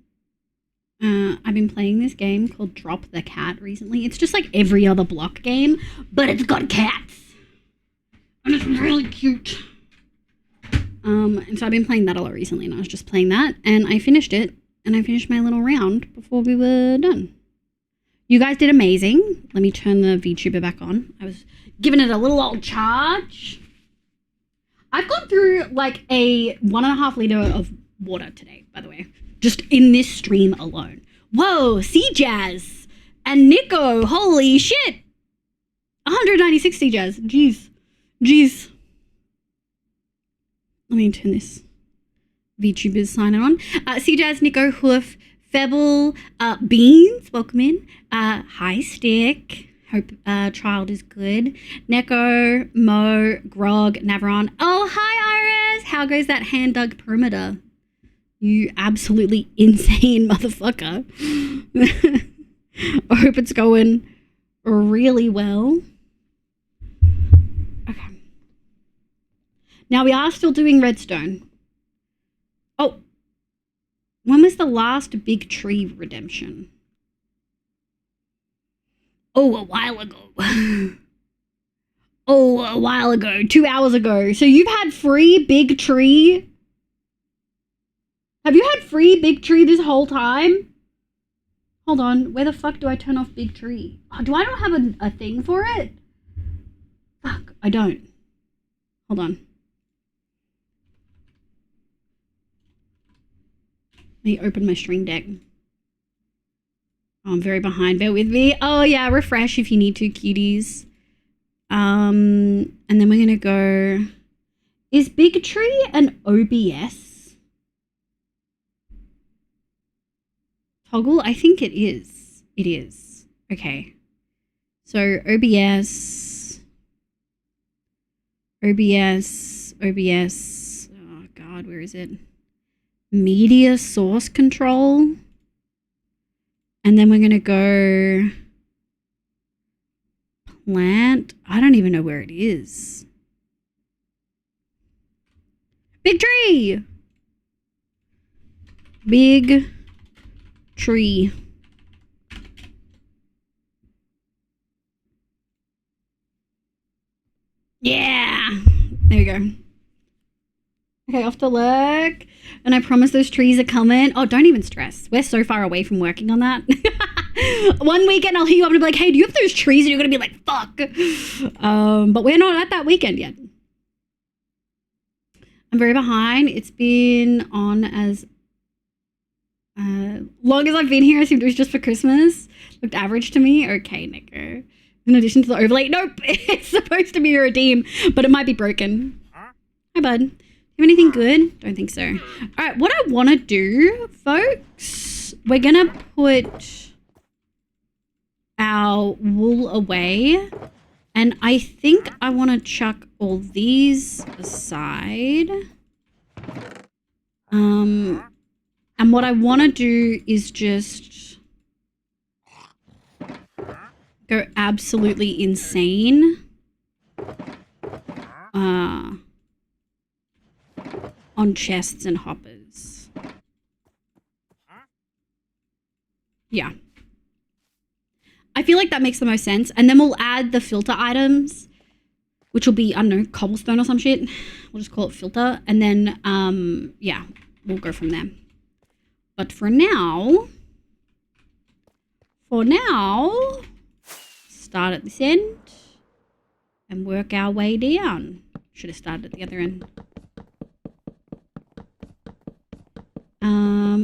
I've been playing this game called Drop the Cat recently. It's just like every other block game, but it's got cats. And it's really cute. And so I've been playing that a lot recently, and I was just playing that, and I finished it, and I finished my little round before we were done. You guys did amazing. Let me turn the VTuber back on. I was giving it a little old charge. I've gone through like a 1.5 liter of water today, by the way. Just in this stream alone. Whoa, C-Jazz and Nico, holy shit. 196 C-Jazz, jeez. Let me turn this VTuber's sign on. C-Jazz, Nico, Hoof, Febble, Beans, welcome in. Hi, Stick. Hope child is good. Neko, Mo, Grog, Navaron. Oh, hi, Iris. How goes that hand-dug perimeter? You absolutely insane motherfucker. I hope it's going really well. Okay. Now we are still doing redstone. Oh. When was the last big tree redemption? Oh, a while ago. 2 hours ago. So you've had free big tree? Have you had free big tree this whole time? Hold on. Where the fuck do I turn off big tree? Oh, do I not have a thing for it? Fuck, I don't. Hold on. Let me open my Stream Deck. Oh, I'm very behind. Bear with me. Oh, yeah. Refresh if you need to, cuties. And then we're going to go... Is Big Tree an OBS? Toggle? I think it is. It is. Okay. So, OBS. Oh, God. Where is it? Media source control. And then we're going to go plant. I don't even know where it is. Big tree. Big tree. Yeah. There we go. Okay, off to look. And I promise those trees are coming. Oh, don't even stress. We're so far away from working on that. One weekend I'll hit you up and be like, hey, do you have those trees? And you're going to be like, fuck. But we're not at that weekend yet. I'm very behind. It's been on as long as I've been here. I assumed it was just for Christmas. Looked average to me. Okay, Nico. In addition to the overlay. Nope. It's supposed to be a redeem, but it might be broken. Hi, bud. You have anything good? Don't think so. All right, what I want to do, folks, we're going to put our wool away. And I think I want to chuck all these aside. And what I want to do is just go absolutely insane. On chests and hoppers. Yeah. I feel like that makes the most sense. And then we'll add the filter items, which will be, I don't know, cobblestone or some shit. We'll just call it filter. And then, yeah, we'll go from there. But for now, start at this end and work our way down. Should have started at the other end.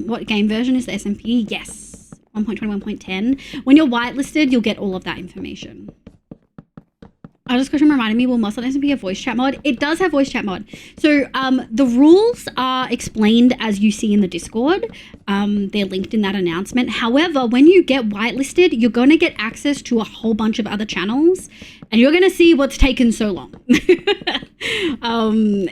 What game version is the SMP? Yes, 1.21.10. When you're whitelisted, you'll get all of that information. This question reminded me, will Moss on SMP have voice chat mod? It does have voice chat mod. So the rules are explained as you see in the Discord. They're linked in that announcement. However, when you get whitelisted, you're going to get access to a whole bunch of other channels. And you're going to see what's taken so long.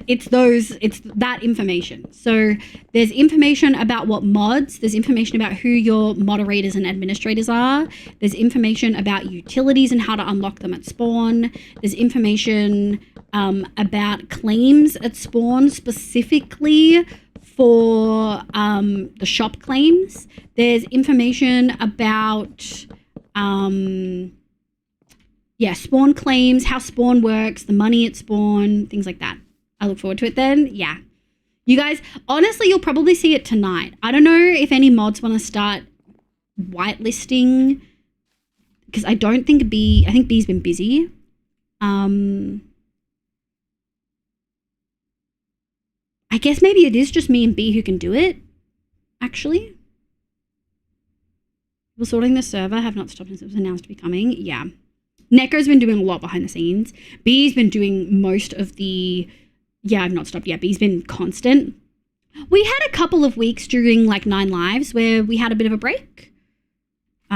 It's that information. So there's information about what mods, there's information about who your moderators and administrators are. There's information about utilities and how to unlock them at spawn. There's information about claims at spawn specifically for the shop claims. There's information about spawn claims, how spawn works, the money at spawn, things like that. I look forward to it then. Yeah. You guys, honestly, you'll probably see it tonight. I don't know if any mods want to start whitelisting, because I don't think I think B's been busy. I guess maybe it is just me and B who can do it, actually. People sorting the server have not stopped since it was announced to be coming. Yeah. Neko's been doing a lot behind the scenes. B's been doing most of the... Yeah, I've not stopped yet. B's been constant. We had a couple of weeks during like 9 Lives where we had a bit of a break. So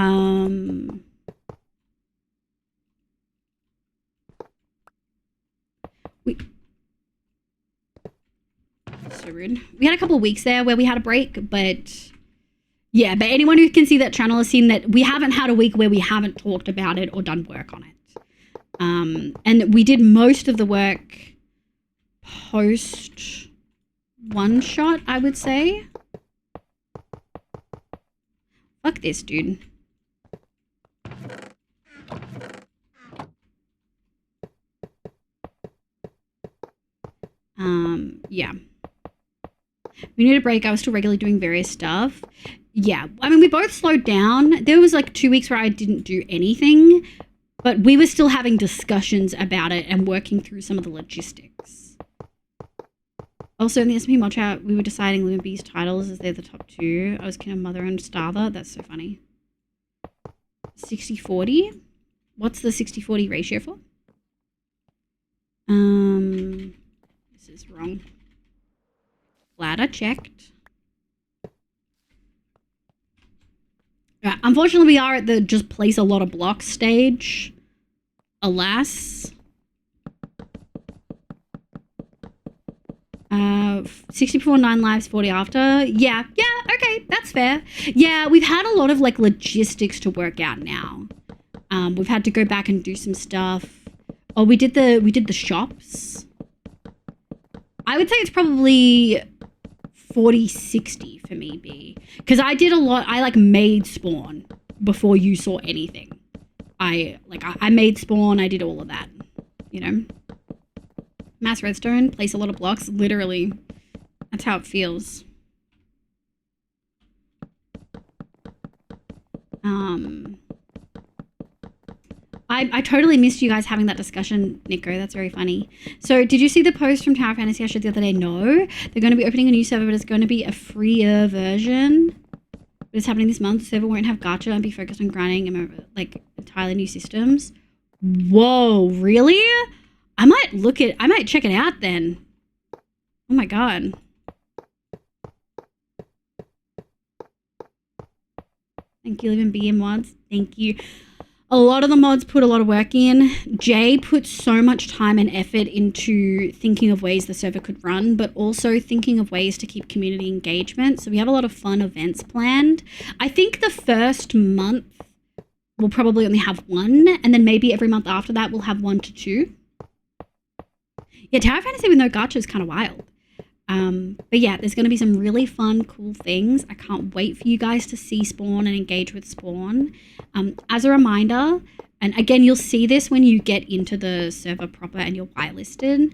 rude. We had a couple of weeks there where we had a break, but... Yeah, but anyone who can see that channel has seen that we haven't had a week where we haven't talked about it or done work on it. And we did most of the work post one shot, I would say. Fuck this, dude. Yeah. We need a break. I was still regularly doing various stuff. Yeah, I mean, we both slowed down. There was like 2 weeks where I didn't do anything, but we were still having discussions about it and working through some of the logistics. Also, in the SMP mod chat, we were deciding Lumen B's titles as they're the top 2. I was kind of Mother and Starther. That's so funny. 60-40? What's the 60-40 ratio for? This is wrong. Glad I checked. Yeah, unfortunately, we are at the just place a lot of blocks stage. Alas. 60 before, 9 lives, 40 after. Yeah, okay, that's fair. Yeah, we've had a lot of like logistics to work out now. We've had to go back and do some stuff. Oh, we did the shops. I would say it's probably 40-60 for me, B. Because I did a lot. I like made spawn before you saw anything. I made spawn. I did all of that, you know. Mass redstone, place a lot of blocks. Literally, that's how it feels. I totally missed you guys having that discussion, Nico. That's very funny. So, did you see the post from Tower Fantasy I showed the other day? No. They're going to be opening a new server, but it's going to be a freer version. But it's happening this month. The server won't have gacha and be focused on grinding and like entirely new systems. Whoa, really? I might check it out then. Oh my god. Thank you, Live and Be in mods. Thank you. A lot of the mods put a lot of work in. Jay put so much time and effort into thinking of ways the server could run, but also thinking of ways to keep community engagement. So we have a lot of fun events planned. I think the first month we'll probably only have 1, and then maybe every month after that we'll have 1 to 2. Yeah, Tower Fantasy with no gacha is kind of wild. But yeah, there's going to be some really fun, cool things. I can't wait for you guys to see Spawn and engage with Spawn. As a reminder, and again, you'll see this when you get into the server proper and you're whitelisted.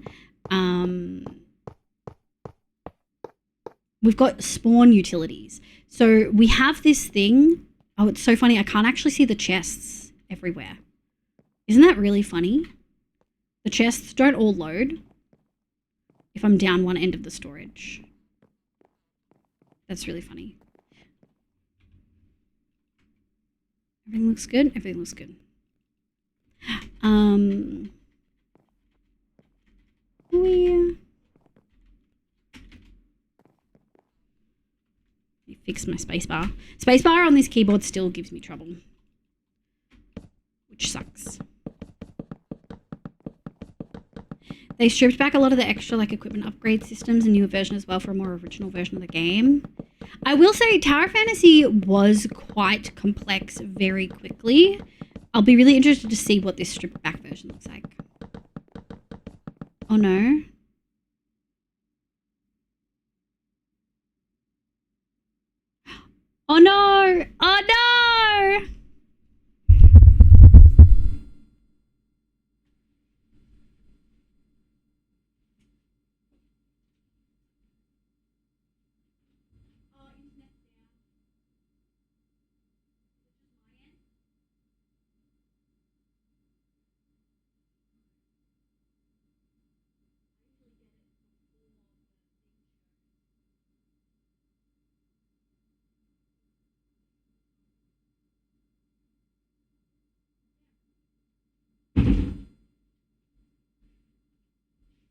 We've got Spawn utilities. So we have this thing. Oh, it's so funny. I can't actually see the chests everywhere. Isn't that really funny? The chests don't all load if I'm down one end of the storage. That's really funny. Everything looks good? Everything looks good. Let me fix my spacebar. Spacebar on this keyboard still gives me trouble, which sucks. They stripped back a lot of the extra like equipment upgrade systems and newer version as well for a more original version of the game. I will say Tower Fantasy was quite complex very quickly. I'll be really interested to see what this stripped back version looks like. Oh no. Oh no! Oh no!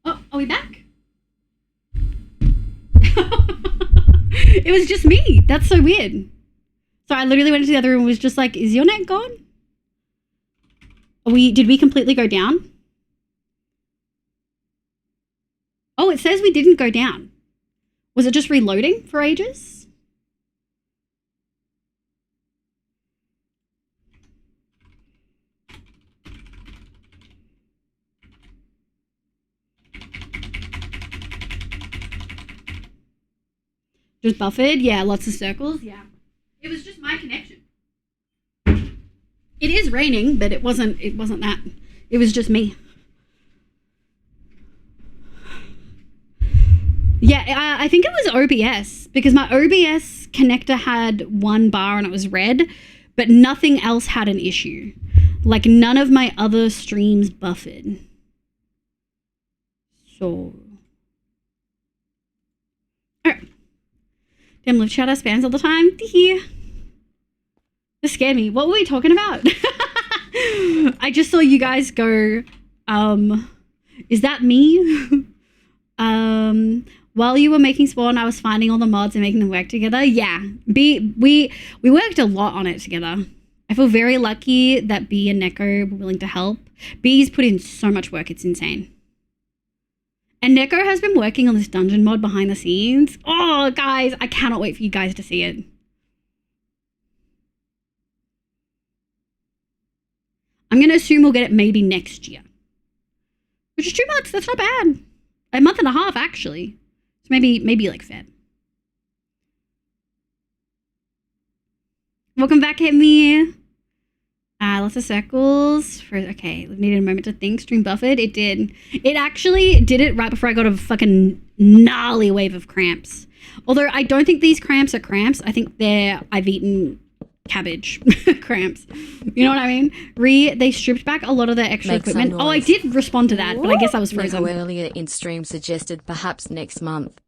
Oh, are we back? It was just me. That's so weird. So I literally went into the other room and was just like, is your net gone? Did we completely go down? Oh, it says we didn't go down. Was it just reloading for ages? Just buffered? Yeah, lots of circles. Yeah. It was just my connection. It is raining, but it wasn't that. It was just me. Yeah, I think it was OBS because my OBS connector had one bar and it was red, but nothing else had an issue. Like none of my other streams buffered. So. Alright. Damn, live chat spams all the time. This scared me. What were we talking about? I just saw you guys go, is that me? While you were making Spawn, I was finding all the mods and making them work together. Yeah, we worked a lot on it together. I feel very lucky that B and Neko were willing to help. B's put in so much work, it's insane. And Neko has been working on this dungeon mod behind the scenes. Oh, guys, I cannot wait for you guys to see it. I'm going to assume we'll get it maybe next year. Which is 2 months, that's not bad. A month and a half, actually. So maybe like Feb. Welcome back, hit me. Lots of circles. Okay, needed a moment to think. Stream buffered. It did. It actually did it right before I got a fucking gnarly wave of cramps. Although I don't think these cramps are cramps. I think I've eaten cabbage cramps. You know what I mean? They stripped back a lot of the extra equipment. Oh, I did respond to that, but I guess I was frozen. Neko earlier in stream suggested perhaps next month.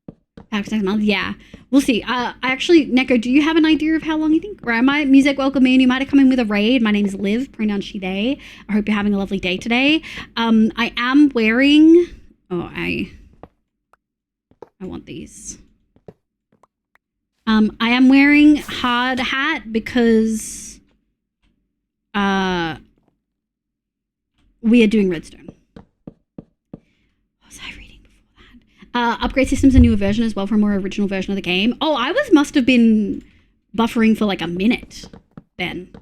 Perhaps next month, yeah. We'll see. I actually, Neko, do you have an idea of how long you think? Or am I music welcome in? You might have come in with a raid. My name is Liv, pronoun she, they. I hope you're having a lovely day today. I am wearing, I want these. I am wearing hard hat because we are doing redstone. Upgrade systems, a newer version as well for a more original version of the game. Oh, must have been buffering for like a minute then.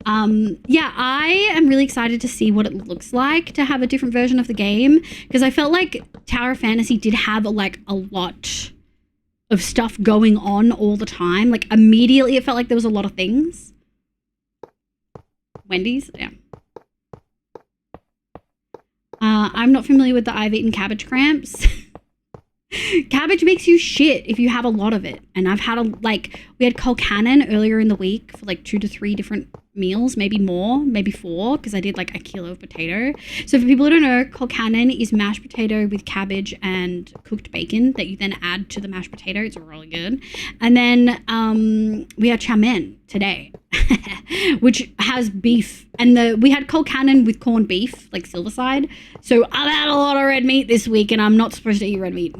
Yeah, I am really excited to see what it looks like to have a different version of the game because I felt like Tower Fantasy did have a lot of stuff going on all the time. Like immediately it felt like there was a lot of things. Wendy's, yeah. I'm not familiar with the I've eaten cabbage cramps. Cabbage makes you shit if you have a lot of it. And I've had we had colcannon earlier in the week for 2 to 3 different meals, maybe more, maybe 4, because I did a kilo of potato. So for people who don't know, colcannon is mashed potato with cabbage and cooked bacon that you then add to the mashed potato. It's really good. And then we had chow mein today, which has beef. And we had colcannon with corned beef, silver side. So I've had a lot of red meat this week and I'm not supposed to eat red meat.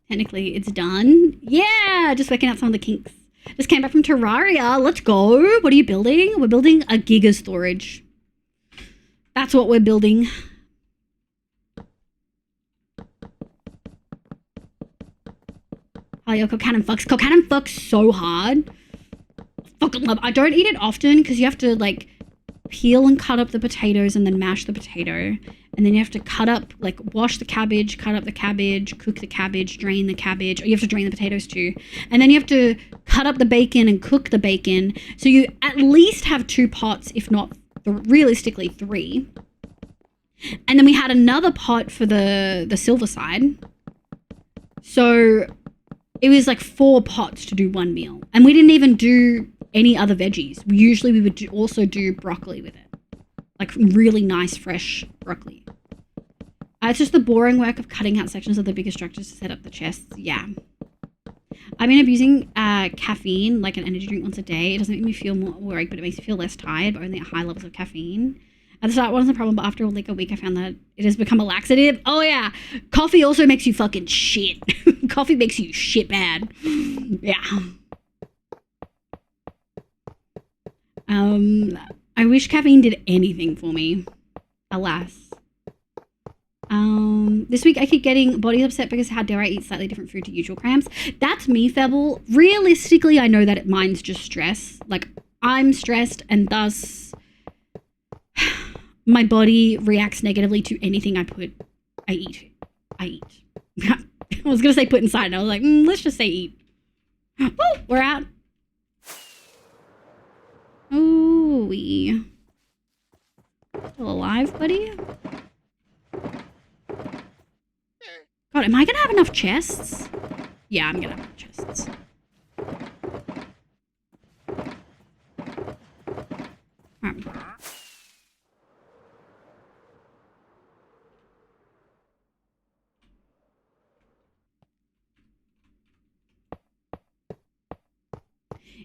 Technically, it's done. Yeah, just working out some of the kinks. Just came back from Terraria. Let's go. What are you building? We're building a giga storage. That's what we're building. Oh, yeah, Cocaine fucks. Cocaine fucks so hard. Fucking love. I don't eat it often because you have to like peel and cut up the potatoes and then mash the potato. And then you have to cut up, like wash the cabbage, cut up the cabbage, cook the cabbage, drain the cabbage. Or you have to drain the potatoes too. And then you have to cut up the bacon and cook the bacon. So you at least have 2 pots, if not realistically 3. And then we had another pot for the silver side. So it was like 4 pots to do 1 meal. And we didn't even do any other veggies. Usually we would also do broccoli with it. Like really nice, fresh broccoli. It's just the boring work of cutting out sections of the bigger structures to set up the chests. Yeah. I've been abusing caffeine, like an energy drink once a day. It doesn't make me feel more awake, but it makes me feel less tired, but only at high levels of caffeine. At the start, it wasn't a problem, but after like a week, I found that it has become a laxative. Oh yeah, coffee also makes you fucking shit. Coffee makes you shit bad. Yeah. I wish caffeine did anything for me. Alas. This week I keep getting body upset because how dare I eat slightly different food to usual cramps. That's me, Febble. Realistically, I know that mine's just stress. Like, I'm stressed and thus my body reacts negatively to anything I eat. I was going to say put inside and I was like, let's just say eat. Oh, we're out. Ooh, we still alive, buddy? God, am I gonna have enough chests? Yeah, I'm gonna have enough chests. Right.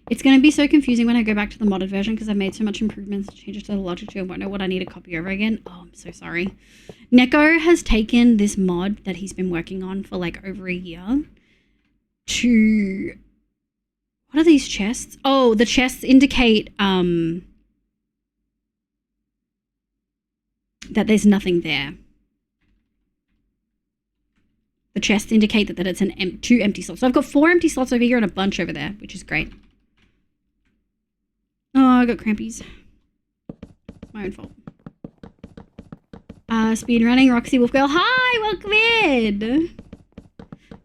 It's going to be so confusing when I go back to the modded version because I've made so much improvements and changes to the logic to I won't know what I need to copy over again. Oh, I'm so sorry. Neko has taken this mod that he's been working on for like over a year to... What are these chests? Oh, the chests indicate that there's nothing there. The chests indicate that it's 2 empty slots. So I've got 4 empty slots over here and a bunch over there, which is great. Oh, I got crampies. My own fault. Speed running, Roxy Wolfgirl. Hi, welcome in.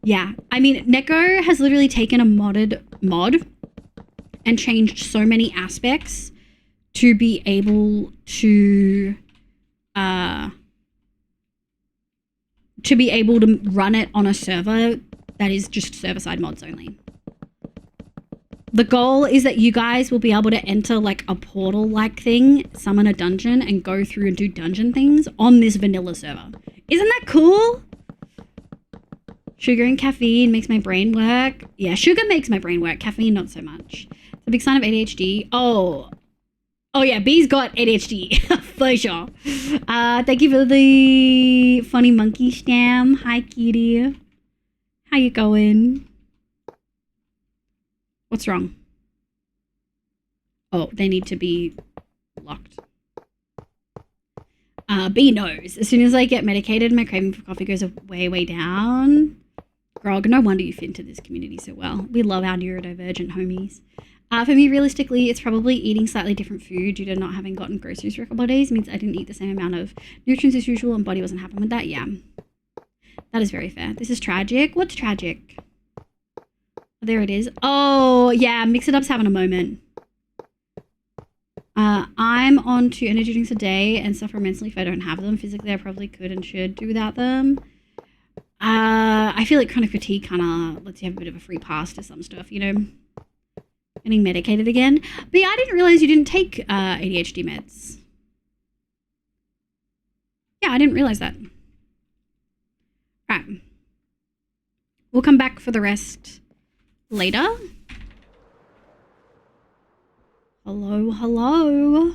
Yeah, I mean, Neko has literally taken a modded mod and changed so many aspects to be able to run it on a server that is just server-side mods only. The goal is that you guys will be able to enter like a portal-like thing, summon a dungeon, and go through and do dungeon things on this vanilla server. Isn't that cool? Sugar and caffeine makes my brain work. Yeah, sugar makes my brain work. Caffeine, not so much. It's a big sign of ADHD. Oh yeah, B's got ADHD for sure. Thank you for the funny monkey stam. Hi, kitty. How you going? What's wrong? Oh, they need to be locked. B knows. As soon as I get medicated, my craving for coffee goes way, way down. Grog, no wonder you fit into this community so well. We love our neurodivergent homies. For me, realistically, it's probably eating slightly different food due to not having gotten groceries for a couple of days. It means I didn't eat the same amount of nutrients as usual and body wasn't happy with that. Yeah, that is very fair. This is tragic. What's tragic? There it is. Oh, yeah, Mix It Up's having a moment. I'm on 2 energy drinks a day and suffer immensely if I don't have them. Physically, I probably could and should do without them. I feel like chronic fatigue kind of lets you have a bit of a free pass to some stuff, you know? Getting medicated again. But yeah, I didn't realize you didn't take ADHD meds. Yeah, I didn't realize that. Right. We'll come back for the rest later. Hello, hello.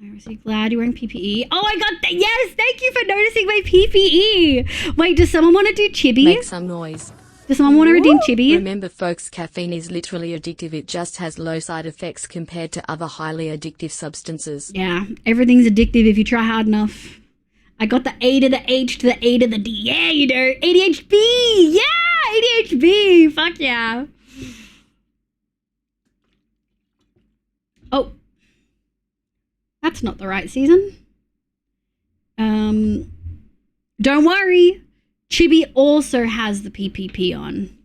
I was glad you're wearing PPE. Oh my god, yes, thank you for noticing my PPE. Wait, does someone want to do chibi? Make some noise. Does someone want to redeem chibi? Remember folks, caffeine is literally addictive. It just has low side effects compared to other highly addictive substances. Yeah, everything's addictive if you try hard enough. I got the A to the H to the A to the D. Yeah, you know. ADHD. Yeah, ADHD. Fuck yeah. Oh. That's not the right season. Don't worry. Chibi also has the PPP on.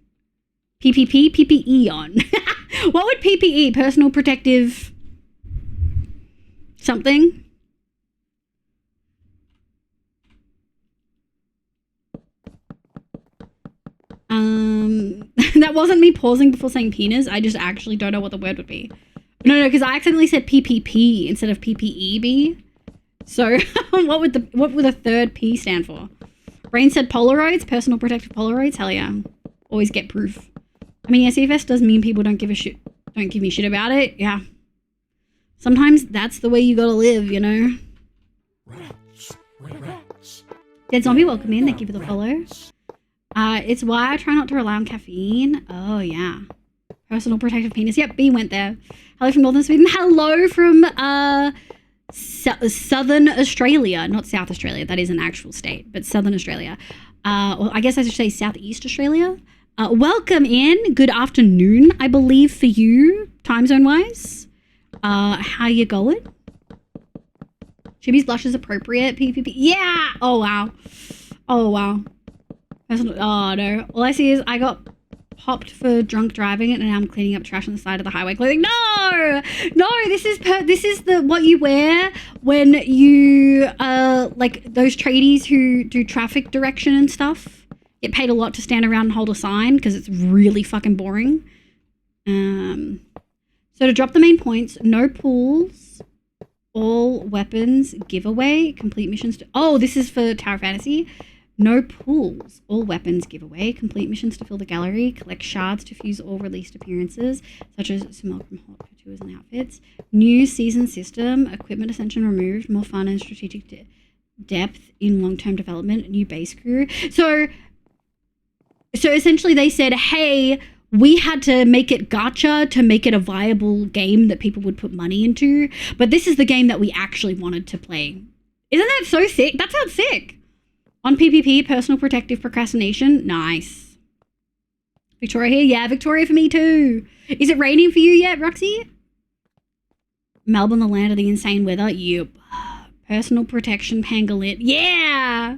PPE on. What would PPE? Personal protective something? That wasn't me pausing before saying penis. I just actually don't know what the word would be. No, because I accidentally said PPP instead of PPE be. So what would the third P stand for? Brain said Polaroids, personal protective Polaroids. Hell yeah. Always get proof. I mean, yeah, CFS does mean people don't give a shit. Don't give me shit about it. Yeah. Sometimes that's the way you gotta live, you know? Rats. Dead Zombie, welcome in. Thank you for the follow. It's why I try not to rely on caffeine. Oh, yeah. Personal protective penis. Yep, B went there. Hello from Northern Sweden. Hello from Southern Australia. Not South Australia. That is an actual state. But Southern Australia. Or I guess I should say Southeast Australia. Welcome in. Good afternoon, I believe, for you, time zone-wise. How you going? Chibi's blush is appropriate. PPP. Yeah! Oh, wow. Oh, wow. Oh, no. All I see is I got popped for drunk driving and now I'm cleaning up trash on the side of the highway clothing. No! No, this is what you wear when you, like those tradies who do traffic direction and stuff. Get paid a lot to stand around and hold a sign because it's really fucking boring. So to drop the main points, no pools, all weapons, giveaway, complete missions. Oh, this is for Tower Fantasy. No pools, all weapons giveaway, complete missions to fill the gallery, collect shards to fuse all released appearances, such as smoke from hot couture and outfits. New season system, equipment ascension removed, more fun and strategic depth in long-term development, new base crew. So essentially they said, hey, we had to make it gacha to make it a viable game that people would put money into, but this is the game that we actually wanted to play. Isn't that so sick? That sounds sick. On PPP, personal protective procrastination. Nice. Victoria here? Yeah, Victoria for me too. Is it raining for you yet, Roxy? Melbourne, the land of the insane weather. Yep. Personal protection pangolin. Yeah!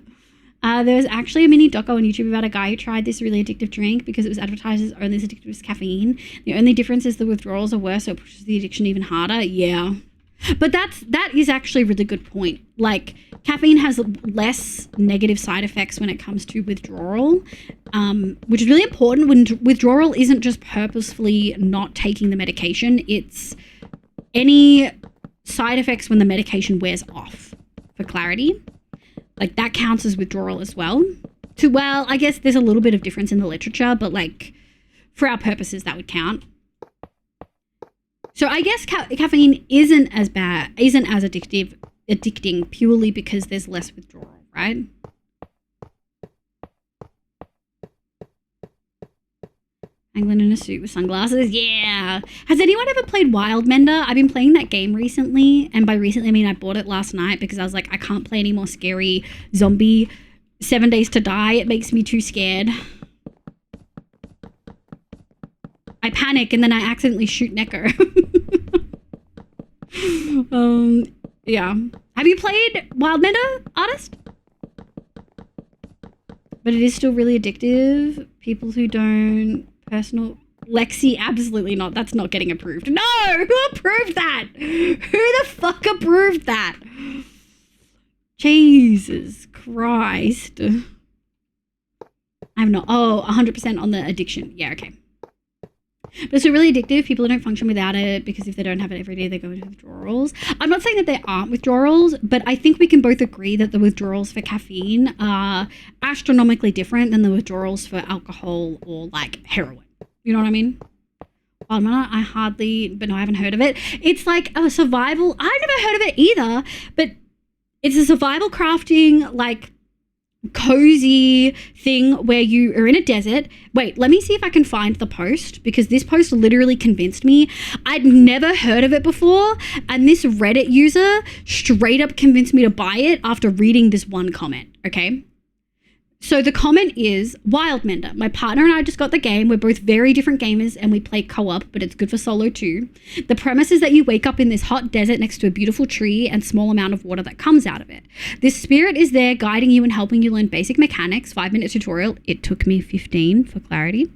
There's actually a mini doco on YouTube about a guy who tried this really addictive drink because it was advertised as only as addictive as caffeine. The only difference is the withdrawals are worse, so it pushes the addiction even harder. Yeah. But that is actually a really good point. Like, caffeine has less negative side effects when it comes to withdrawal, which is really important. When withdrawal isn't just purposefully not taking the medication, it's any side effects when the medication wears off, for clarity. Like, that counts as withdrawal as well. Well, I guess there's a little bit of difference in the literature, but like, for our purposes, that would count. So I guess caffeine isn't as addicting purely because there's less withdrawal, right? England in a suit with sunglasses, yeah. Has anyone ever played Wildmender? I've been playing that game recently, and by recently I mean I bought it last night because I was like, I can't play any more scary zombie 7 Days to Die. It makes me too scared. I panic and then I accidentally shoot Necker. Yeah. Have you played Wildmender, Artist? But it is still really addictive. People who don't personal... Lexi, absolutely not. That's not getting approved. No! Who approved that? Who the fuck approved that? Jesus Christ. I'm not... Oh, 100% on the addiction. Yeah, okay. But it's really addictive. People don't function without it because if they don't have it every day, they go into withdrawals. I'm not saying that there aren't withdrawals, but I think we can both agree that the withdrawals for caffeine are astronomically different than the withdrawals for alcohol or like heroin. You know what I mean? I hardly, but no, I haven't heard of it. It's like a survival. I've never heard of it either, but it's a survival crafting like cozy thing where you are in a desert. Wait, let me see if I can find the post, because this post literally convinced me. I'd never heard of it before, and this Reddit user straight up convinced me to buy it after reading this one comment, okay? So the comment is, Wildmender, my partner and I just got the game. We're both very different gamers and we play co-op, but it's good for solo too. The premise is that you wake up in this hot desert next to a beautiful tree and small amount of water that comes out of it. This spirit is there guiding you and helping you learn basic mechanics. 5-minute tutorial. It took me 15 for clarity.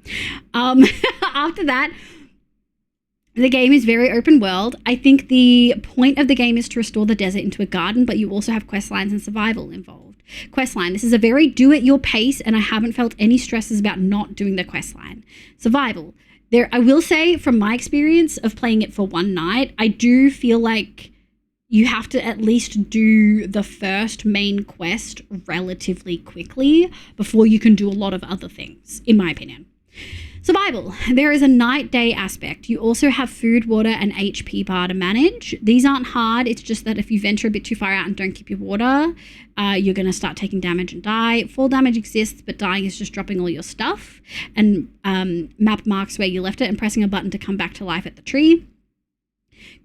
After that, the game is very open world. I think the point of the game is to restore the desert into a garden, but you also have quest lines and survival involved. Questline. This is a very do-at-your pace, and I haven't felt any stresses about not doing the questline. Survival. I will say, from my experience of playing it for one night, I do feel like you have to at least do the first main quest relatively quickly before you can do a lot of other things, in my opinion. Survival. There is a night-day aspect. You also have food, water, and HP bar to manage. These aren't hard. It's just that if you venture a bit too far out and don't keep your water, you're going to start taking damage and die. Fall damage exists, but dying is just dropping all your stuff. And map marks where you left it and pressing a button to come back to life at the tree.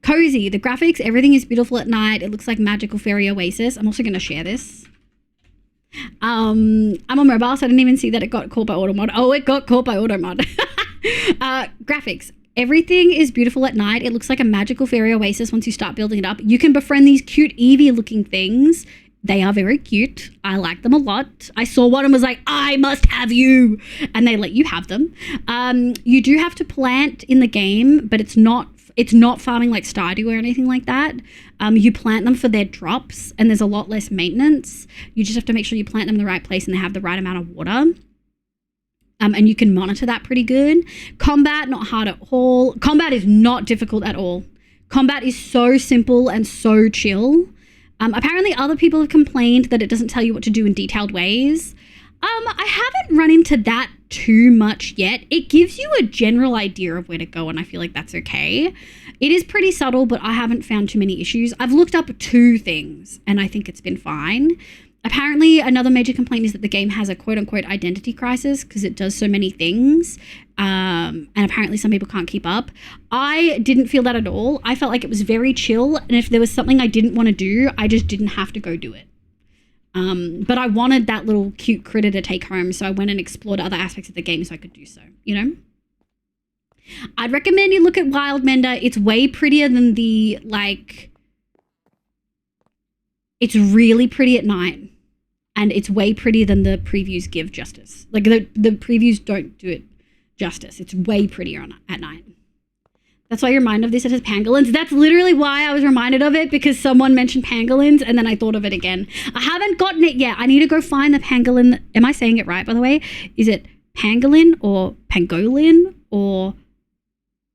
Cozy. The graphics, everything is beautiful at night. It looks like magical fairy oasis. I'm also going to share this. I'm on mobile, so I didn't even see that it got caught by auto mod. Oh, it got caught by auto mod. Graphics. Everything is beautiful at night. It looks like a magical fairy oasis once you start building it up. You can befriend these cute Eevee looking things. They are very cute. I like them a lot. I saw one and was like, I must have you. And they let you have them. You do have to plant in the game, but it's not farming like Stardew or anything like that. You plant them for their drops, and there's a lot less maintenance. You just have to make sure you plant them in the right place and they have the right amount of water. And you can monitor that pretty good. Combat, not hard at all. Combat is not difficult at all. Combat is so simple and so chill. Apparently other people have complained that it doesn't tell you what to do in detailed ways. I haven't run into that too much yet. It gives you a general idea of where to go, and I feel like that's okay. It is pretty subtle, but I haven't found too many issues. I've looked up 2 things, and I think it's been fine. Apparently, another major complaint is that the game has a quote-unquote identity crisis because it does so many things, and apparently some people can't keep up. I didn't feel that at all. I felt like it was very chill, and if there was something I didn't want to do, I just didn't have to go do it. But I wanted that little cute critter to take home, so I went and explored other aspects of the game so I could do so, you know? I'd recommend you look at Wildmender. It's way prettier than the, like... It's really pretty at night, and it's way prettier than the previews give justice. Like, the previews don't do it justice. It's way prettier at night. That's why you're reminded of this. It has pangolins. That's literally why I was reminded of it, because someone mentioned pangolins and then I thought of it again. I haven't gotten it yet. I need to go find the pangolin. Am I saying it right, by the way? Is it pangolin or pangolin or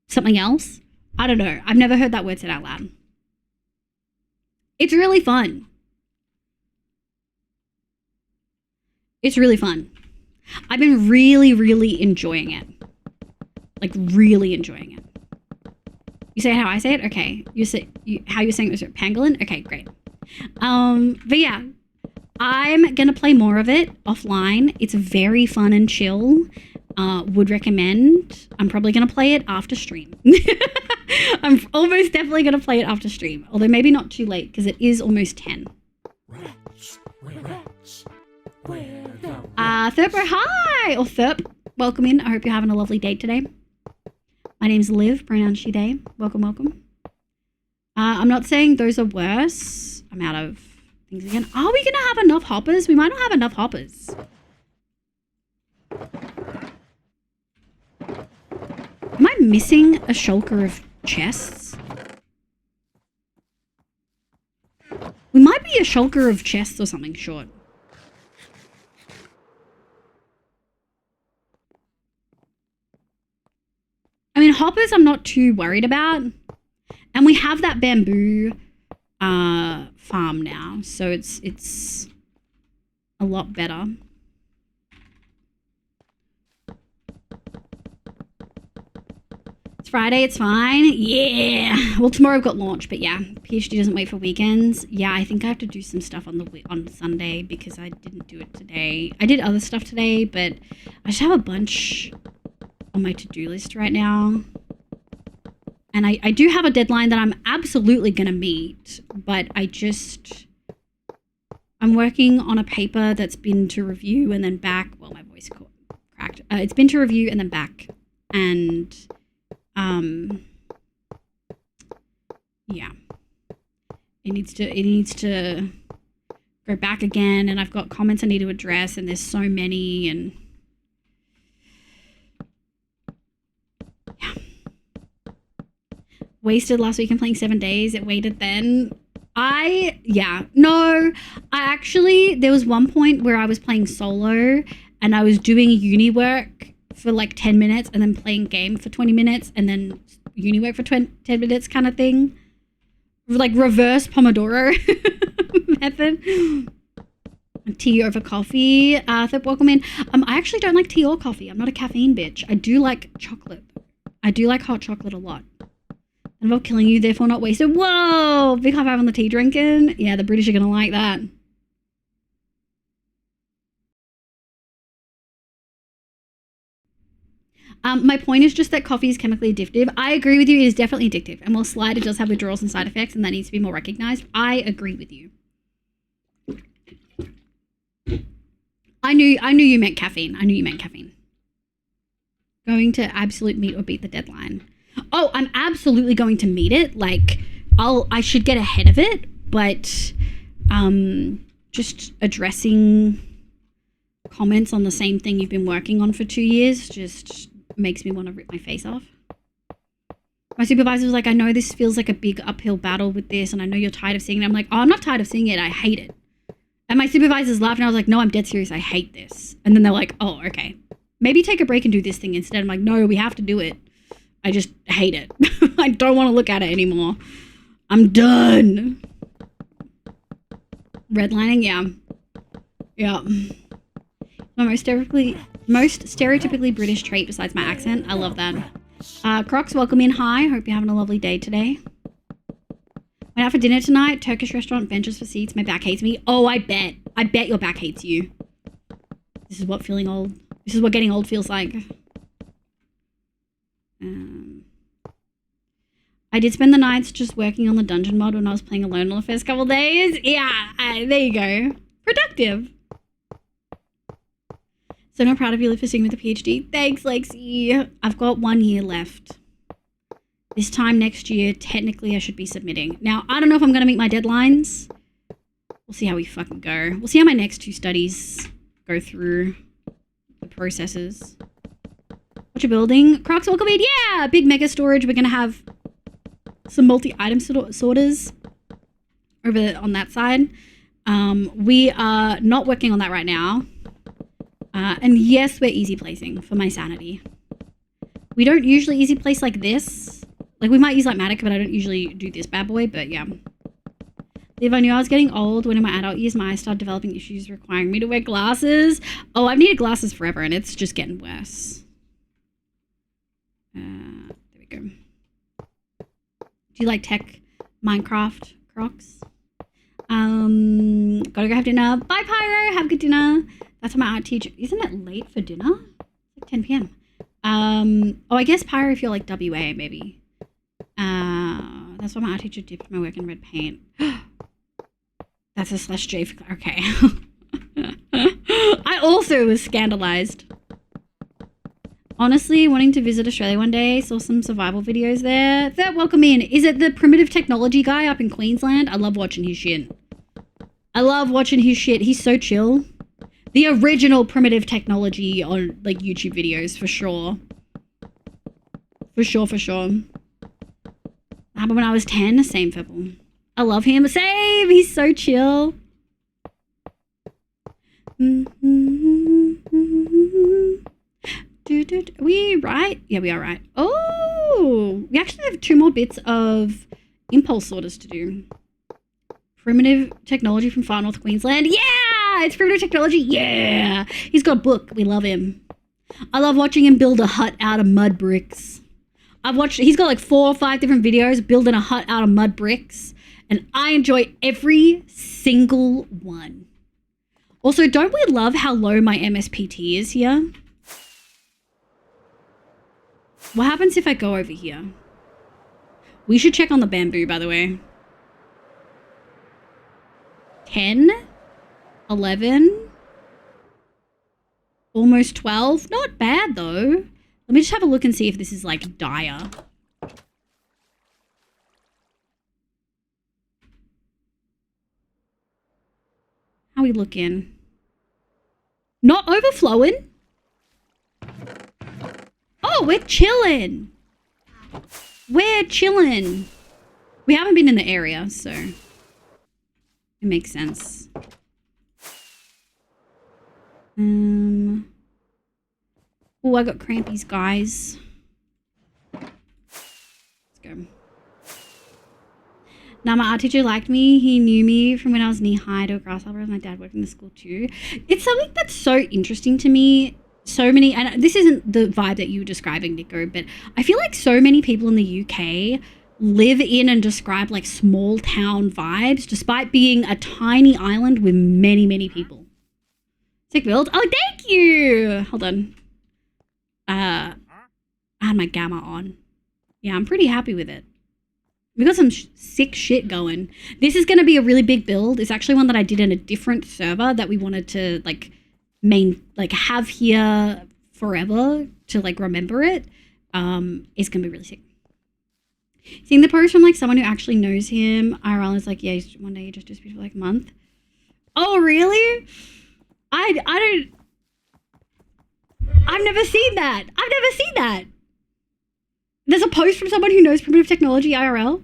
something else? I don't know. I've never heard that word said out loud. It's really fun. It's really fun. I've been really, really enjoying it. Like, really enjoying it. You say how I say it? Okay. How you're saying it was pangolin? Okay, great. But yeah, I'm going to play more of it offline. It's very fun and chill. Would recommend. I'm probably going to play it after stream. I'm almost definitely going to play it after stream. Although maybe not too late because it is almost 10. Rats, where rats, where the Thurpo, hi! Or Thurp, welcome in. I hope you're having a lovely day today. My name's Liv, pronoun she, they. Welcome, welcome. I'm not saying those are worse. I'm out of things again. Are we going to have enough hoppers? We might not have enough hoppers. Am I missing a shulker of chests? We might be a shulker of chests or something short. I mean, hoppers I'm not too worried about. And we have that bamboo farm now, so it's a lot better. It's It's Friday, it's fine. Yeah. Well, tomorrow I've got launch, but yeah, PhD doesn't wait for weekends. Yeah, I think I have to do some stuff on Sunday because I didn't do it today. I did other stuff today, but I just have a bunch on my to-do list right now. And I do have a deadline that I'm absolutely going to meet, but I'm working on a paper that's been to review and then back. Well, my voice cracked. It's been to review and then back. And, yeah. It needs to go back again, and I've got comments I need to address, and there's so many, and yeah. Wasted last weekend playing 7 days. It waited then. There was one point where I was playing solo and I was doing uni work for like 10 minutes and then playing game for 20 minutes and then uni work for 10 minutes kind of thing. Like reverse Pomodoro method. Tea over coffee. Welcome in. I actually don't like tea or coffee. I'm not a caffeine bitch. I do like chocolate. I do like hot chocolate a lot. And about killing you, therefore not wasted. Whoa! Big high five on the tea drinking. Yeah, the British are going to like that. My point is just that coffee is chemically addictive. I agree with you. It is definitely addictive. And while Slide, it does have withdrawals and side effects, and that needs to be more recognized. I agree with you. I knew you meant caffeine. Going to absolute meet or beat the deadline. Oh, I'm absolutely going to meet it. Like, I should get ahead of it, but just addressing comments on the same thing you've been working on for 2 years just makes me want to rip my face off. My supervisor was like, I know this feels like a big uphill battle with this, and I know you're tired of seeing it. I'm like, oh, I'm not tired of seeing it. I hate it. And my supervisors laughed, and I was like, no, I'm dead serious. I hate this. And then they're like, oh, okay. Maybe take a break and do this thing instead. I'm like, no, we have to do it. I just hate it. I don't want to look at it anymore. I'm done. Redlining, yeah. Yeah. My most stereotypically British trait besides my accent. I love that. Crocs, welcome in. Hi. Hope you're having a lovely day today. Went out for dinner tonight. Turkish restaurant, benches for seats. My back hates me. Oh, I bet. I bet your back hates you. This is what getting old feels like. I did spend the nights just working on the dungeon mod when I was playing alone on the first couple days. Yeah, there you go. Productive. So not proud of you for sticking with the PhD. Thanks, Lexi. I've got 1 year left. This time next year, technically I should be submitting. Now, I don't know if I'm going to meet my deadlines. We'll see how we fucking go. We'll see how my next 2 studies go through the processes. What you building? Crocs, welcome in. Yeah, big mega storage. We're going to have some multi-item sorters over on that side. We are not working on that right now. And yes, we're easy placing for my sanity. We don't usually easy place like this. Like, we might use Lightmatic, but I don't usually do this bad boy, but yeah. If I knew I was getting old, when in my adult years, my eyes started developing issues requiring me to wear glasses. Oh, I've needed glasses forever, and it's just getting worse. There we go. Do you like tech, Minecraft, Crocs? Gotta go have dinner. Bye, Pyro. Have good dinner. That's what my art teacher. Isn't it late for dinner? It's like 10 p.m. Oh, I guess Pyro if you're like WA, maybe. That's why my art teacher dipped my work in red paint. That's a /J for, okay. I also was scandalized. Honestly, wanting to visit Australia one day, saw some survival videos there. Welcome in. Is it the primitive technology guy up in Queensland? I love watching his shit. He's so chill. The original primitive technology on like YouTube videos for sure. For sure. Happened when I was 10. Same Fibble. I love him. Same. He's so chill. Are we right? Yeah, we are right. Oh, we actually have 2 more bits of impulse sorters to do. Primitive technology from far north Queensland. Yeah, it's primitive technology. Yeah, he's got a book. We love him. I love watching him build a hut out of mud bricks. He's got like 4 or 5 different videos building a hut out of mud bricks, and I enjoy every single one. Also, don't we love how low my MSPT is here? What happens if I go over here? We should check on the bamboo, by the way. 10, 11, almost 12. Not bad, though. Let me just have a look and see if this is, like, dire. How we looking? Not overflowing. Oh, we're chilling. We're chilling. We haven't been in the area, so it makes sense. Oh, I got crampies, guys. Let's go. Now, my art teacher liked me. He knew me from when I was knee-high to a grasshopper. My dad worked in the school too. It's something that's so interesting to me. So many, and this isn't the vibe that you were describing, Nico, but I feel like so many people in the UK live in and describe like small town vibes, despite being a tiny island with many, many people. Sick build. Oh, thank you. Hold on. I had my gamma on. Yeah, I'm pretty happy with it. We got some sick shit going. This is going to be a really big build. It's actually one that I did in a different server that we wanted to like have here forever to like remember it. It's gonna be really sick. Seeing the post from like someone who actually knows him, IRL is like, yeah, one day he just disappeared for like a month. Oh really? I've never seen that. I've never seen that. There's a post from someone who knows primitive technology IRL.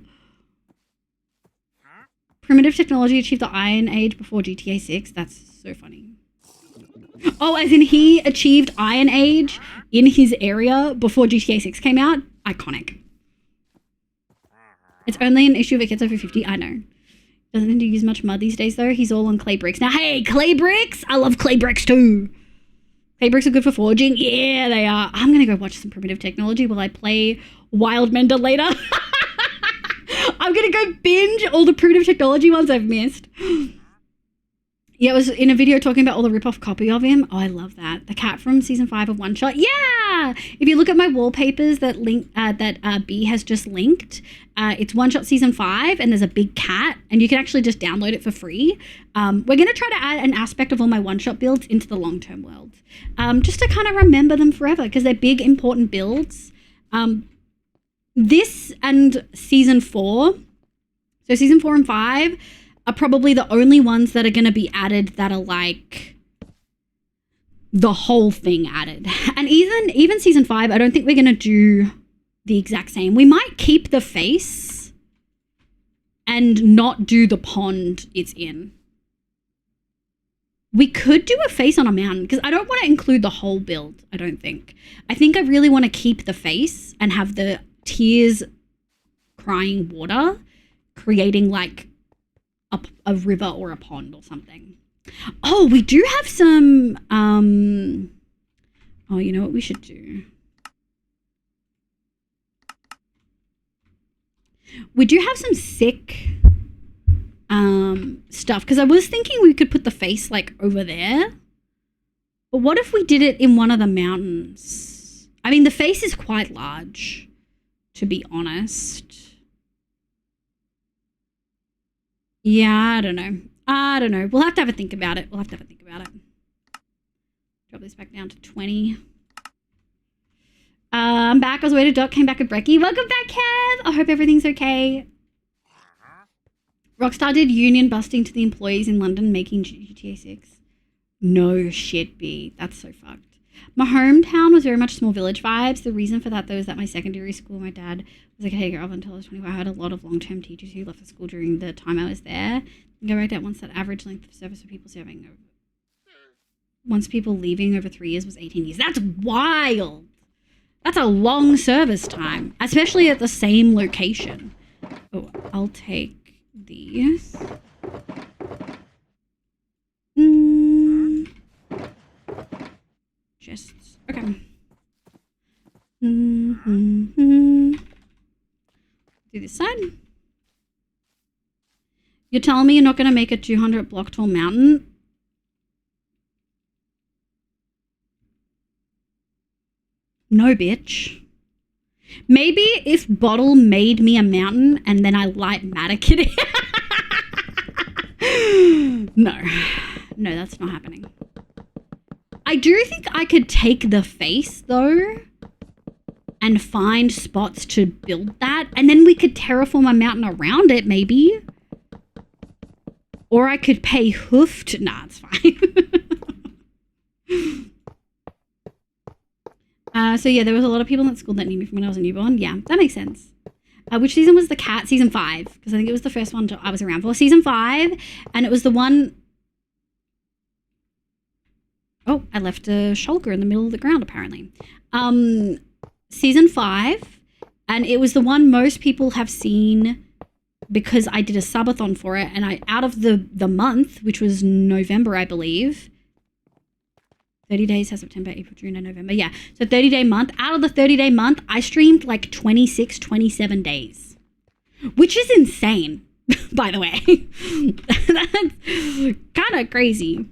Primitive technology achieved the Iron Age before GTA 6. That's so funny. Oh, as in he achieved Iron Age in his area before GTA 6 came out? Iconic. It's only an issue if it gets over 50. I know. Doesn't need to use much mud these days, though. He's all on clay bricks. Now, hey, clay bricks! I love clay bricks, too. Clay bricks are good for forging. Yeah, they are. I'm going to go watch some primitive technology while I play Wild Mender later. I'm going to go binge all the primitive technology ones I've missed. Yeah, it was in a video talking about all the rip-off copy of him. Oh, I love that. The cat from season 5 of One Shot. Yeah! If you look at my wallpapers that B has just linked, it's One Shot season 5, and there's a big cat, and you can actually just download it for free. We're going to try to add an aspect of all my One Shot builds into the long-term world, just to kind of remember them forever, because they're big, important builds. This and season 4, so season 4 and 5, are probably the only ones that are going to be added that are like the whole thing added. And even season 5, I don't think we're going to do the exact same. We might keep the face and not do the pond it's in. We could do a face on a mountain because I don't want to include the whole build, I don't think. I think I really want to keep the face and have the tears crying water creating like a river or a pond or something. Oh, we do have some, oh, you know what we should do? We do have some sick stuff, because I was thinking we could put the face like over there. But what if we did it in one of the mountains? I mean, the face is quite large, to be honest. Yeah, I don't know. We'll have to have a think about it. Drop this back down to 20. I'm back. I was waiting. Doc came back with Brecky. Welcome back, Kev. I hope everything's okay. Rockstar did union busting to the employees in London making GTA 6. No shit, B. That's so fucked. My hometown was very much small village vibes. The reason for that, though, is that my secondary school, my dad was like a Hager until I was 25. I had a lot of long-term teachers who left the school during the time I was there. I worked out once that average length of service for people serving once people leaving over 3 years was 18 years. That's wild. That's a long service time, especially at the same location. Oh, I'll take these. Chests. Okay. this side. You're telling me you're not going to make a 200 block tall mountain? No, bitch. Maybe if Bottle made me a mountain and then I light Matic it. No. No, that's not happening. I do think I could take the face, though, and find spots to build that. And then we could terraform a mountain around it, maybe. Or I could pay Hoofed. Nah, it's fine. So yeah, there was a lot of people at school that knew me from when I was a newborn. Yeah, that makes sense. Which season was the cat? Season 5. Because I think it was the first one I was around for. Season 5. And it was the one... Oh, I left a shulker in the middle of the ground, apparently. Season 5. And it was the one most people have seen because I did a subathon for it. And I, out of the month, which was November, I believe... 30 days has September, April, June, and November. Yeah. So 30-day month. Out of the 30-day month, I streamed like 26, 27 days. Which is insane, by the way. That's kind of crazy.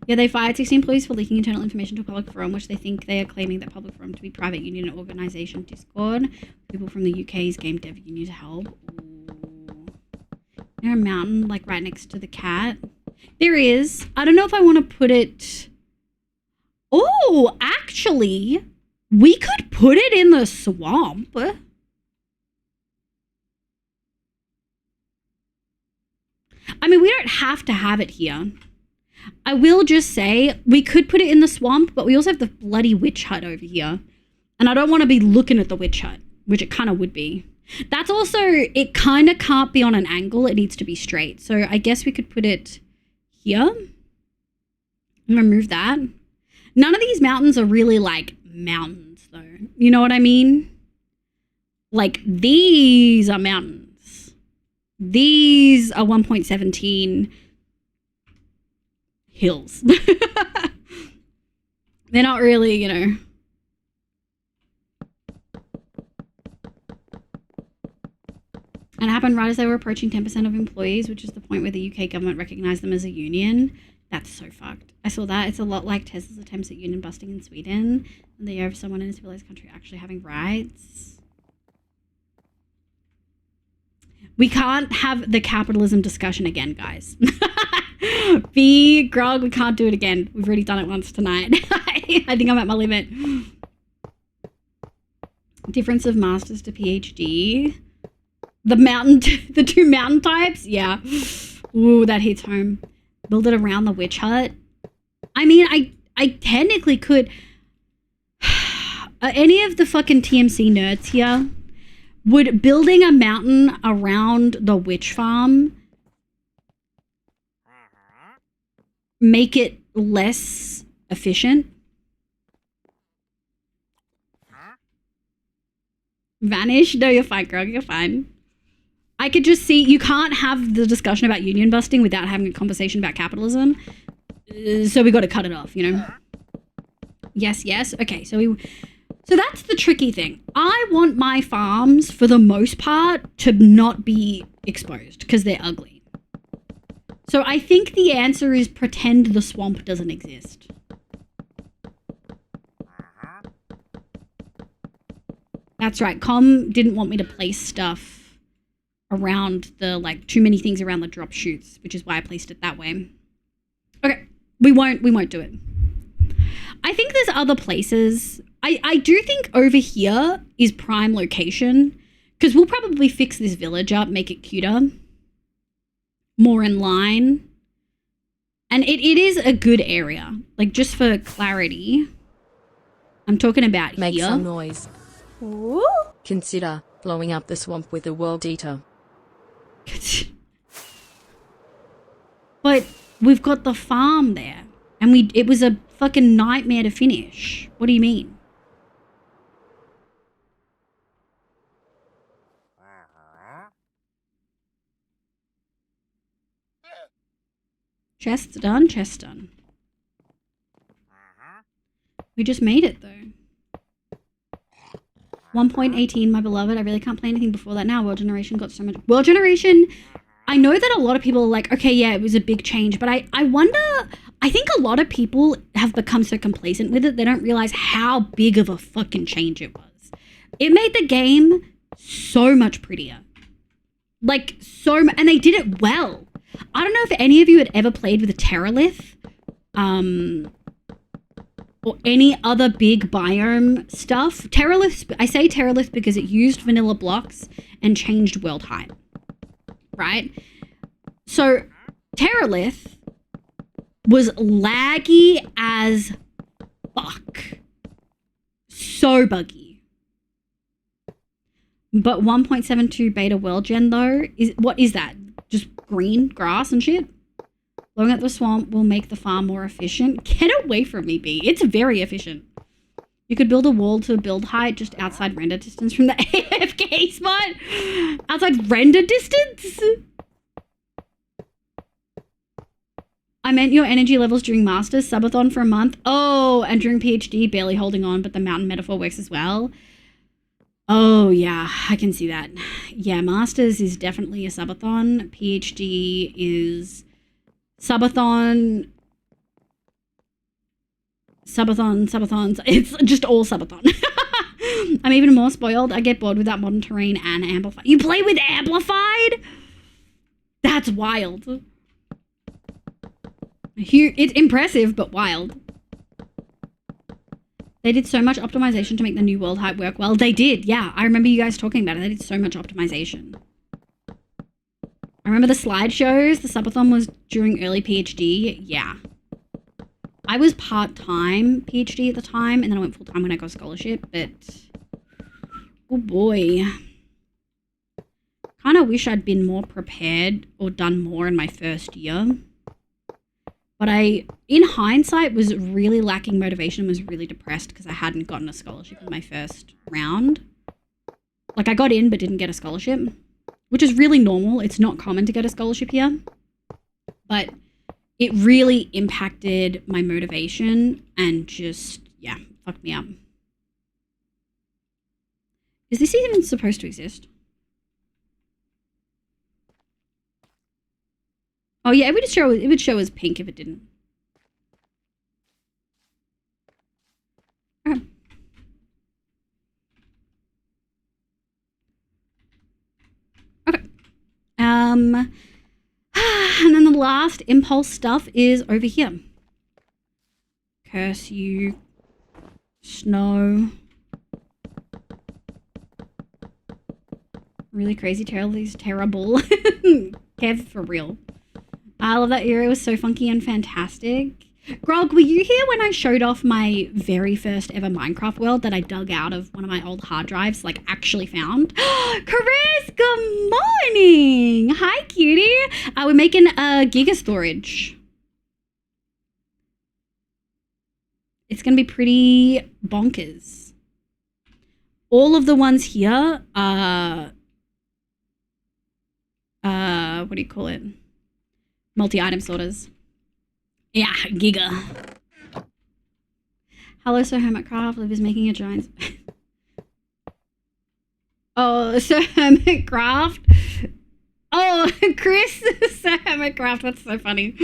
Yeah, they fired 60 employees for leaking internal information to a public forum, which they think they are claiming that public forum to be private union organisation Discord. People from the UK's game dev union to help. Ooh. Is there a mountain like right next to the cat? There is. I don't know if I want to put it... Oh, actually, we could put it in the swamp. I mean, we don't have to have it here. I will just say, we could put it in the swamp, but we also have the bloody witch hut over here. And I don't want to be looking at the witch hut, which it kind of would be. That's also, it kind of can't be on an angle. It needs to be straight. So I guess we could put it... here. I'm gonna remove that. None of these mountains are really like mountains though. You know what I mean? Like these are mountains. These are 1.17 hills. They're not really, you know. And it happened right as they were approaching 10% of employees, which is the point where the UK government recognised them as a union. That's so fucked. I saw that. It's a lot like Tesla's attempts at union busting in Sweden. And the year of someone in a civilized country actually having rights. We can't have the capitalism discussion again, guys. Grog, we can't do it again. We've already done it once tonight. I think I'm at my limit. Difference of masters to PhD. The two mountain types? Yeah. Ooh, that hits home. Build it around the witch hut. I mean, I technically could... any of the fucking TMC nerds here, would building a mountain around the witch farm make it less efficient? Vanish? No, you're fine, Grog. You're fine. I could just see, you can't have the discussion about union busting without having a conversation about capitalism. So we got to cut it off, you know? Yes, yes. Okay, so that's the tricky thing. I want my farms, for the most part, to not be exposed because they're ugly. So I think the answer is pretend the swamp doesn't exist. That's right. Com didn't want me to place stuff around the, like, too many things around the drop chutes, which is why I placed it that way. Okay, we won't do it. I think there's other places. I do think over here is prime location, because we'll probably fix this village up, make it cuter, more in line. And it is a good area, like, just for clarity. I'm talking about Make here. some noise. Ooh. Consider blowing up the swamp with a world eater. But we've got the farm there, and it was a fucking nightmare to finish. What do you mean? Chest's done, chest's done. We just made it though. 1.18, my beloved. I really can't play anything before that now. World Generation got so much. World Generation, I know that a lot of people are like, okay, yeah, it was a big change, but I wonder, I think a lot of people have become so complacent with it, they don't realize how big of a fucking change it was. It made the game so much prettier. Like, and they did it well. I don't know if any of you had ever played with a Terralith, or any other big biome stuff. Terralith, I say Terralith because it used vanilla blocks and changed world height, right? So Terralith was laggy as fuck. So buggy. But 1.72 beta world gen though, what is that? Just green grass and shit? Blowing up the swamp will make the farm more efficient. Get away from me, B. It's very efficient. You could build a wall to build height just outside render distance from the AFK spot. Outside render distance? I meant your energy levels during Masters, subathon for a month. Oh, and during PhD, barely holding on, but the mountain metaphor works as well. Oh, yeah, I can see that. Yeah, Masters is definitely a subathon. PhD is subathons. It's just all subathon. I'm even more spoiled. I get bored without modern terrain and amplified. You play with amplified? That's wild. It's impressive, but wild. They did so much optimization to make the new world height work well. They did, yeah. I remember you guys talking about it. They did so much optimization. I remember the slideshows. The subathon was during early PhD. Yeah. I was part-time PhD at the time, and then I went full-time when I got a scholarship, but oh boy. Kind of wish I'd been more prepared or done more in my first year. But I, in hindsight, was really lacking motivation and was really depressed because I hadn't gotten a scholarship in my first round. Like, I got in but didn't get a scholarship, which is really normal. It's not common to get a scholarship here. But it really impacted my motivation and just, yeah, fucked me up. Is this even supposed to exist? Oh yeah, it would show as pink if it didn't. Okay. Okay. And then the last impulse stuff is over here. Curse you, snow. Really crazy, terrible. Kev, for real. I love that era. It was so funky and fantastic. Grog, were you here when I showed off my very first ever Minecraft world that I dug out of one of my old hard drives, like actually found? Chris, good morning. Hi, cutie. We're making a giga storage. It's going to be pretty bonkers. All of the ones here are, what do you call it? Multi-item sorters. Yeah, giga. Hello, Sir Hermitcraft. Liv is making a giant... Oh, Sir Hermitcraft. Oh, Chris. Sir Hermitcraft. That's so funny.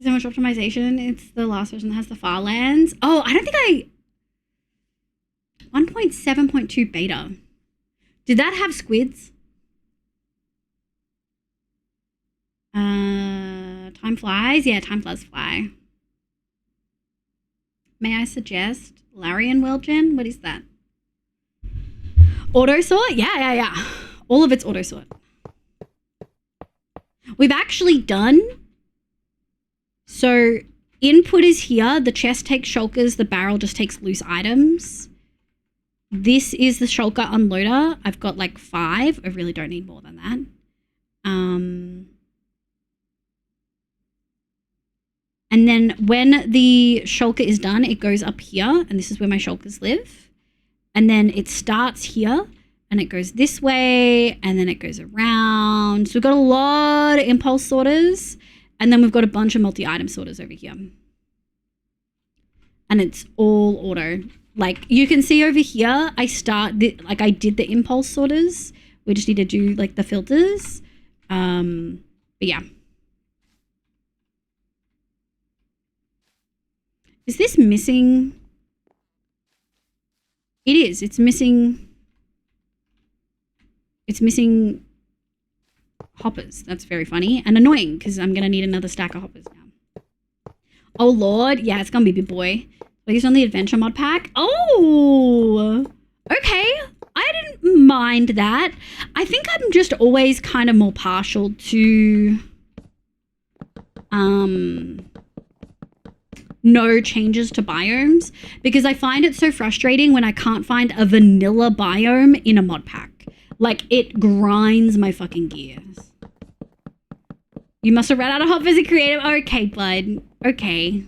So much optimization. It's the last version that has the Farlands. Oh, I don't think 1.7.2 beta. Did that have squids? Time flies? Yeah, time flies fly. May I suggest Larian World Gen? What is that? Auto sort? Yeah. All of it's auto sort. We've actually done... So, input is here. The chest takes shulkers. The barrel just takes loose items. This is the shulker unloader. I've got like 5. I really don't need more than that. And then when the shulker is done, it goes up here, and this is where my shulkers live. And then it starts here, and it goes this way, and then it goes around. So we've got a lot of impulse sorters, and then we've got a bunch of multi-item sorters over here. And it's all auto. like you can see over here, I did the impulse sorters. We just need to do like the filters. But yeah. Is this missing? It is. It's missing hoppers. That's very funny and annoying because I'm going to need another stack of hoppers now. Oh, Lord. Yeah, it's going to be big boy. Based on the adventure mod pack. Oh, okay. I didn't mind that. I think I'm just always kind of more partial to no changes to biomes because I find it so frustrating when I can't find a vanilla biome in a mod pack. Like, it grinds my fucking gears. You must have run out of hoppers in creative. Okay, bud. Okay.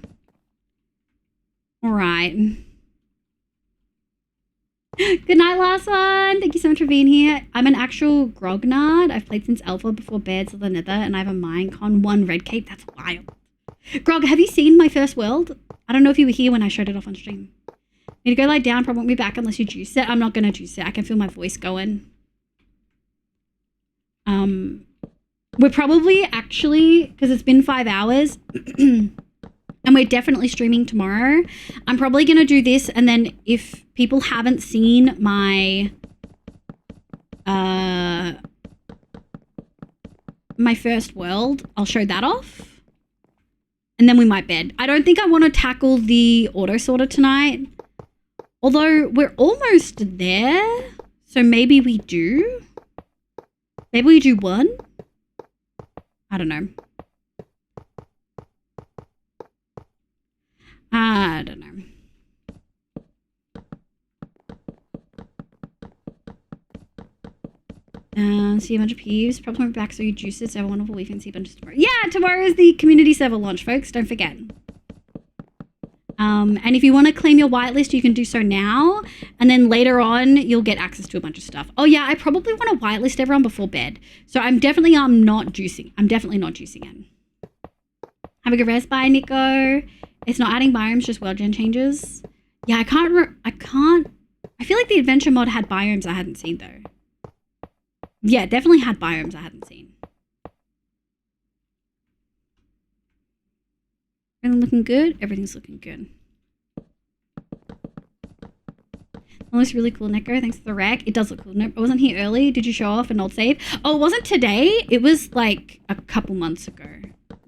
All right. Good night, last one. Thank you so much for being here. I'm an actual grognard. I've played since Alpha before Bears of the Nether, and I have a Minecon 1 red cape. That's wild. Grog, have you seen my first world? I don't know if you were here when I showed it off on stream. Need to go lie down. Probably won't be back unless you juice it. I'm not going to juice it. I can feel my voice going. We're probably actually, because it's been 5 hours, and we're definitely streaming tomorrow. I'm probably going to do this, and then if people haven't seen my my first world, I'll show that off. And then we might bed. I don't think I want to tackle the auto sorter tonight. Although we're almost there. So maybe we do. Maybe we do one. I don't know. I don't know. See a bunch of peeves. Probably went back so you juice it. So have a wonderful weekend. See a bunch of tomorrow. Yeah, tomorrow is the community server launch, folks. Don't forget. And if you want to claim your whitelist, you can do so now. And then later on, you'll get access to a bunch of stuff. Oh yeah, I probably want to whitelist everyone before bed. So I'm definitely not juicing. I'm definitely not juicing in. Have a good rest. Bye, Nico. It's not adding biomes, just world gen changes. Yeah, I can't. I feel like the adventure mod had biomes I hadn't seen though. Yeah, it definitely had biomes I hadn't seen. Everything looking good? Everything's looking good. That looks really cool, Nico. Thanks for the rec. It does look cool. Nope, I wasn't here early. Did you show off an old save? Oh, it wasn't today. It was like a couple months ago.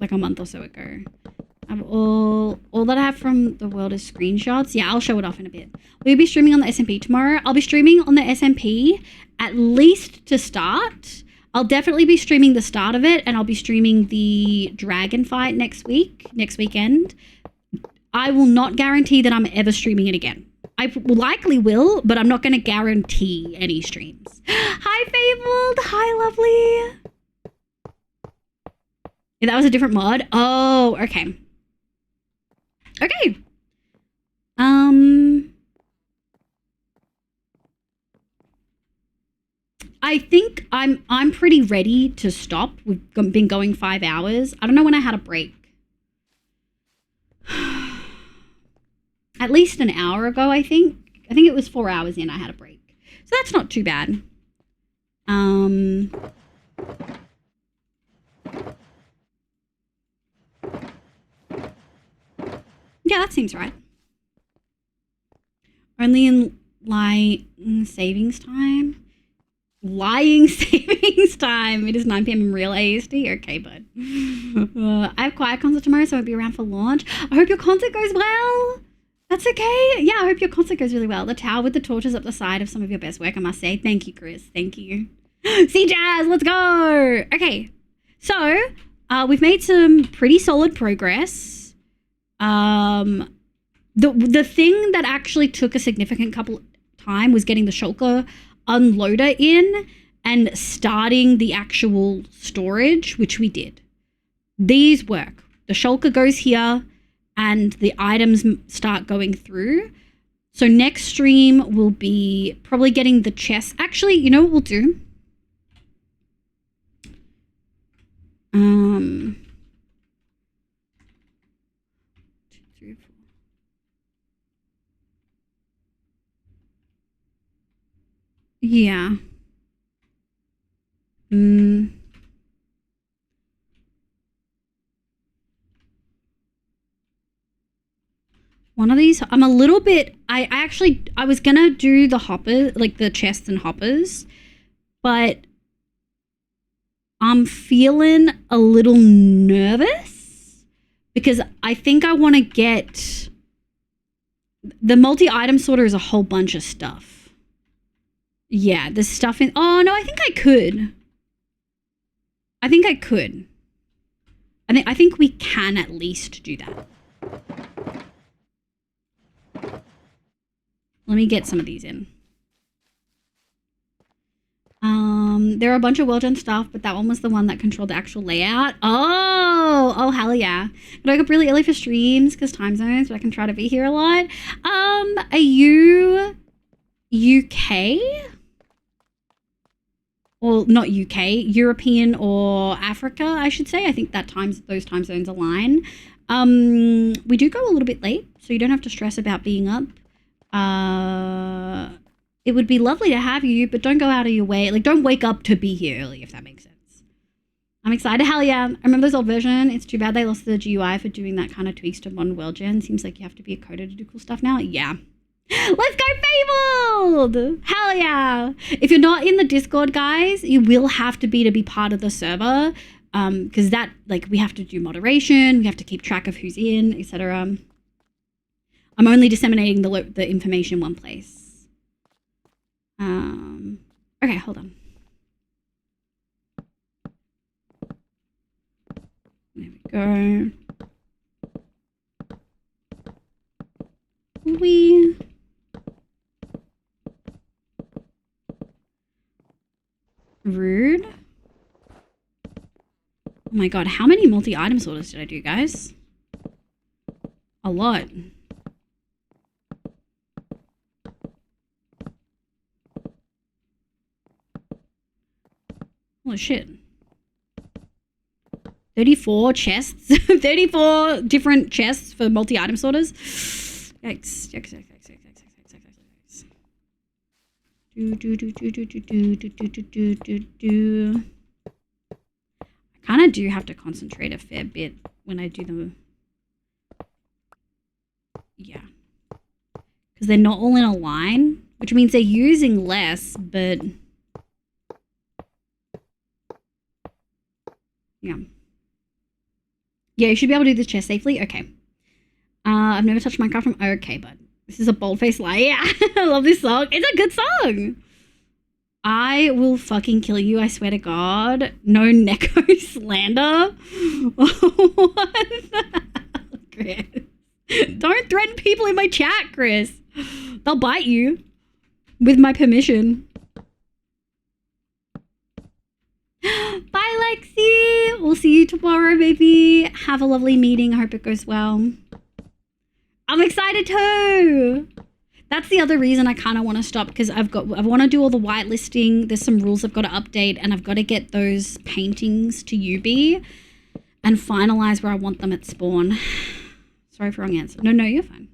Like a month or so ago. All that I have from the world is screenshots. Yeah, I'll show it off in a bit. Will you be streaming on the SMP tomorrow? I'll be streaming on the SMP at least to start. I'll definitely be streaming the start of it, and I'll be streaming the dragon fight next weekend. I will not guarantee that I'm ever streaming it again. I likely will, but I'm not going to guarantee any streams. Hi, Fabled. Hi, lovely. Yeah, that was a different mod. Oh, okay. Okay. I think I'm pretty ready to stop. We've been going 5 hours. I don't know when I had a break. At least an hour ago, I think. I think it was 4 hours in I had a break. So that's not too bad. Yeah, that seems right. Only in lying savings time. Lying savings time. It is 9 p.m. in real ASD. Okay, bud. I have choir concert tomorrow, so I won't be around for launch. I hope your concert goes well. That's okay. Yeah, I hope your concert goes really well. The tower with the torches up the side of some of your best work, I must say. Thank you, Chris. Thank you. See, Jazz, let's go. Okay, so we've made some pretty solid progress. The thing that actually took a significant couple time was getting the shulker unloader in and starting the actual storage, which we did. These work. The shulker goes here and the items start going through. So next stream will be probably getting the chest. Actually, you know what we'll do? Yeah. One of these, I'm a little bit, I was gonna do the hopper, like the chests and hoppers, but I'm feeling a little nervous because I think I want to get, the multi-item sorter is a whole bunch of stuff. Yeah, the stuff in, oh no, I think I could. I think we can at least do that. Let me get some of these in. There are a bunch of well done stuff, but that one was the one that controlled the actual layout. Oh, hell yeah. But I wake up really early for streams because time zones, but I can try to be here a lot. Are you UK? Or not UK, European or Africa, I should say. I think that those time zones align. We do go a little bit late, so you don't have to stress about being up. It would be lovely to have you, but don't go out of your way. Like, don't wake up to be here early, if that makes sense. I'm excited. Hell yeah. I remember this old version. It's too bad they lost the GUI for doing that kind of tweaks to modern world gen. Seems like you have to be a coder to do cool stuff now. Yeah. Let's go Fabled! Hell yeah. If you're not in the Discord, guys, you will have to be part of the server. Because that, like, we have to do moderation. We have to keep track of who's in, etc. I'm only disseminating the information in one place. Okay, hold on. There we go. Rude. Oh my god, how many multi-item sorters did I do, guys? A lot. Holy shit. 34 chests. 34 different chests for multi-item sorters. Yikes. I kind of do have to concentrate a fair bit when I do them. Yeah. Because they're not all in a line, which means they're using less, but... Yeah. Yeah, you should be able to do this chest safely. Okay. I've never touched Minecraft from... Okay, but this is a bold-faced lie. Yeah, I love this song. It's a good song. I will fucking kill you, I swear to God. No Neko slander. What the hell, Chris? Don't threaten people in my chat, Chris. They'll bite you. With my permission. Bye, Lexi. We'll see you tomorrow, baby. Have a lovely meeting. I hope it goes well. I'm excited too. That's the other reason I kind of want to stop, because I want to do all the whitelisting. There's some rules I've got to update, and I've got to get those paintings to UB and finalize where I want them at spawn. Sorry for wrong answer. No, you're fine.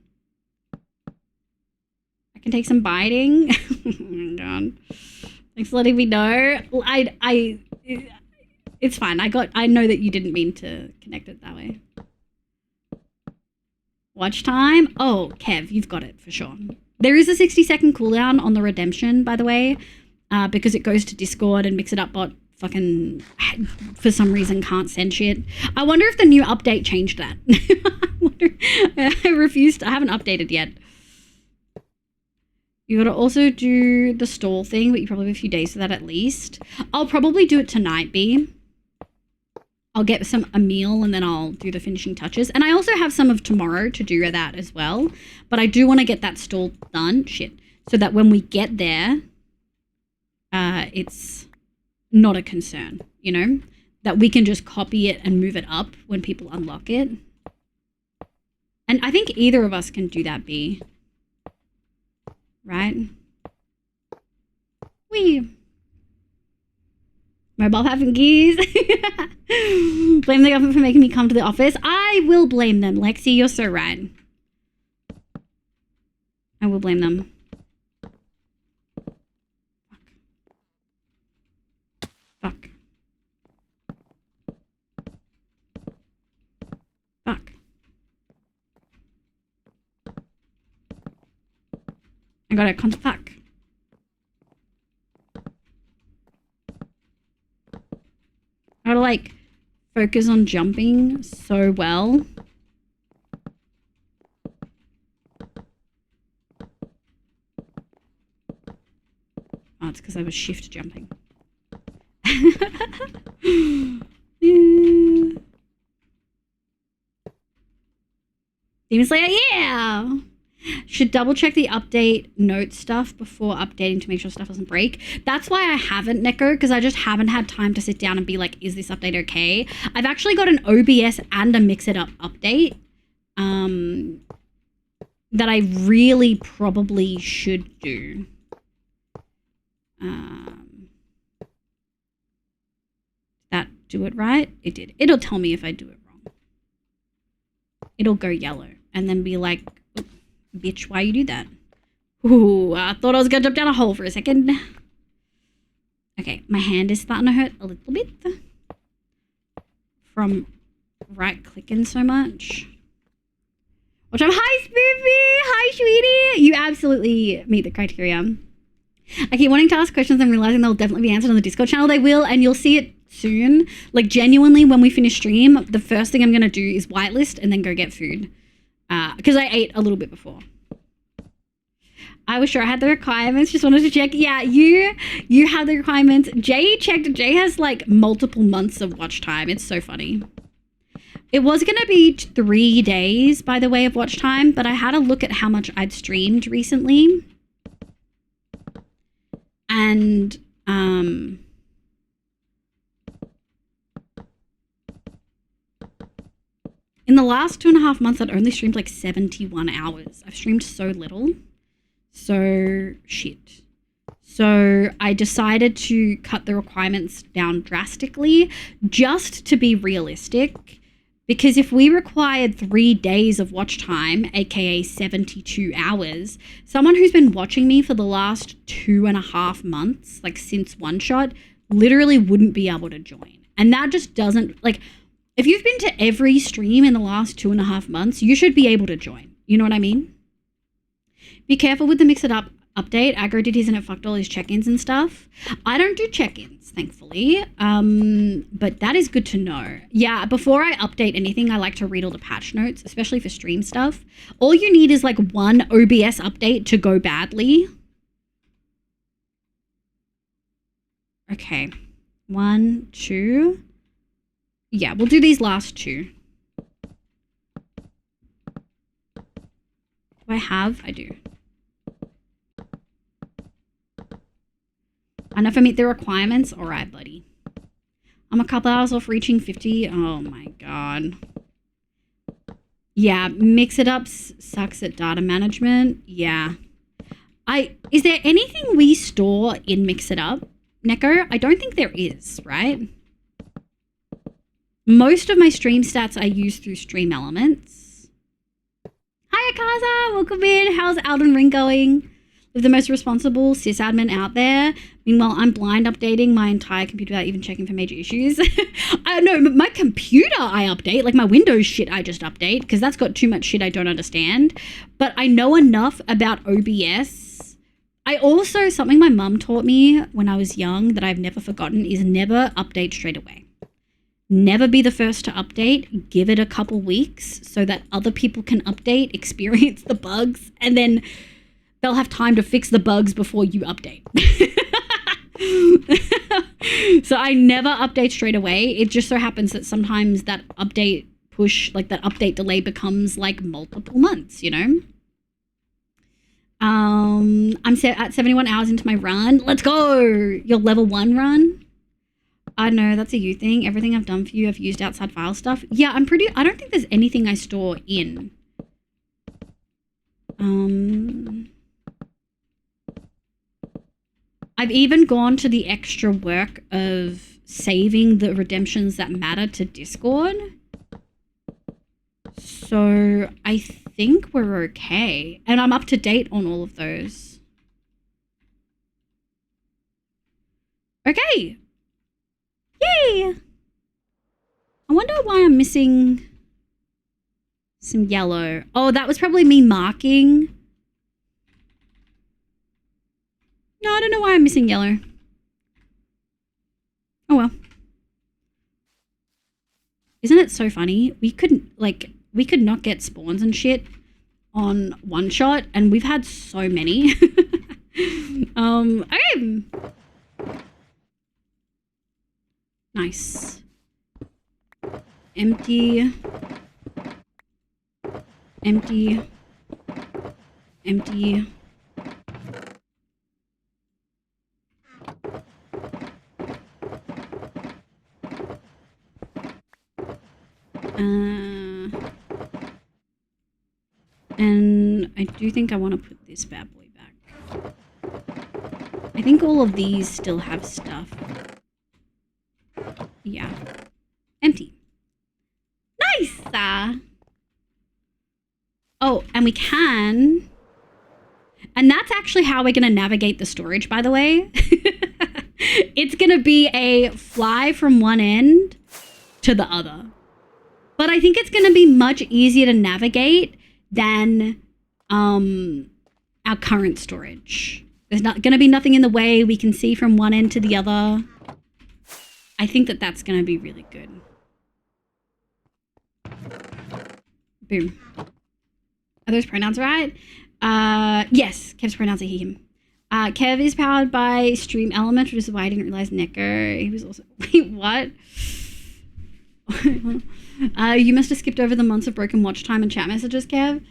I can take some biting. Oh my God. Thanks for letting me know. It's fine. I know that you didn't mean to connect it that way. Watch time. Oh, Kev, you've got it for sure. There is a 60-second cooldown on the redemption, by the way, because it goes to Discord and Mix It Up bot fucking, for some reason, can't send shit. I wonder if the new update changed that. I haven't updated yet. You gotta also do the stall thing, but you probably have a few days for that at least. I'll probably do it tonight, B. I'll get a meal and then I'll do the finishing touches. And I also have some of tomorrow to do that as well. But I do want to get that stall done, so that when we get there, it's not a concern, you know? That we can just copy it and move it up when people unlock it. And I think either of us can do that, B. Right? Wee. Mobile having gears. Blame the government for making me come to the office. I will blame them, Lexi. You're so right. I will blame them. Fuck. I gotta fuck. I gotta like focus on jumping so well. Oh, it's because I was shift jumping. Yeah. Demon Slayer, yeah! Should double check the update note stuff before updating to make sure stuff doesn't break. That's why I haven't, Neko, because I just haven't had time to sit down and be like, is this update okay? I've actually got an OBS and a Mix It Up update that I really probably should do. That do it right? It did. It'll tell me if I do it wrong. It'll go yellow and then be like, bitch, why you do that? Ooh, I thought I was gonna jump down a hole for a second. Okay, my hand is starting to hurt a little bit from right clicking so much. Watch out. Hi, Spoofy! Hi, sweetie! You absolutely meet the criteria. I keep wanting to ask questions and realizing they'll definitely be answered on the Discord channel. They will, and you'll see it soon. Like, genuinely, when we finish stream, the first thing I'm gonna do is whitelist and then go get food. Because I ate a little bit before. I was sure I had the requirements, just wanted to check. Yeah, you have the requirements. Jay checked. Jay has like multiple months of watch time. It's so funny. It was going to be 3 days, by the way, of watch time, but I had a look at how much I'd streamed recently. And, in the last 2.5 months, I'd only streamed like 71 hours. I've streamed so little. So, shit. So, I decided to cut the requirements down drastically just to be realistic. Because if we required 3 days of watch time, aka 72 hours, someone who's been watching me for the last 2.5 months, like since One Shot, literally wouldn't be able to join. And that just doesn't, like, if you've been to every stream in the last 2.5 months, you should be able to join. You know what I mean? Be careful with the Mix It Up update. Aggro did his and it fucked all his check-ins and stuff. I don't do check-ins, thankfully. But that is good to know. Yeah, before I update anything, I like to read all the patch notes, especially for stream stuff. All you need is like one OBS update to go badly. Okay. 1, 2. Yeah, we'll do these last 2. Do I have? I do. And if I meet the requirements, all right, buddy. I'm a couple hours off reaching 50. Oh my God. Yeah, Mix It Up sucks at data management. Yeah. Is there anything we store in Mix It Up, Neko? I don't think there is, right? Most of my stream stats I use through Stream Elements. Hi, Akaza. Welcome in. How's Elden Ring going? With the most responsible sysadmin out there. Meanwhile, I'm blind updating my entire computer without even checking for major issues. I know, my computer I update, like my Windows shit I just update, because that's got too much shit I don't understand. But I know enough about OBS. I also, something my mum taught me when I was young that I've never forgotten is never update straight away. Never be the first to update. Give it a couple weeks so that other people can update, experience the bugs, and then they'll have time to fix the bugs before you update. So I never update straight away. It just so happens that sometimes that update push, like that update delay becomes like multiple months, you know? I'm at 71 hours into my run. Let's go! Your level 1 run? I know, that's a you thing. Everything I've done for you, I've used outside file stuff. Yeah, I don't think there's anything I store in. I've even gone to the extra work of saving the redemptions that matter to Discord. So I think we're okay. And I'm up to date on all of those. Okay. Yay! I wonder why I'm missing some yellow. Oh, that was probably me marking. No, I don't know why I'm missing yellow. Oh well. Isn't it so funny? We could not get spawns and shit on one shot, and we've had so many. Okay. Nice. Empty. Empty. Empty. And I do think I want to put this bad boy back. I think all of these still have stuff. Yeah. Empty. Nice! Oh, and we can... And that's actually how we're going to navigate the storage, by the way. It's going to be a fly from one end to the other. But I think it's going to be much easier to navigate than our current storage. There's not going to be nothing in the way. We can see from one end to the other. I think that that's going to be really good. Boom. Are those pronouns right? Yes, Kev's pronouns are he, him. Kev is powered by Stream Element, which is why I didn't realize Neko. He was also... Wait, what? You must have skipped over the months of broken watch time and chat messages, Kev.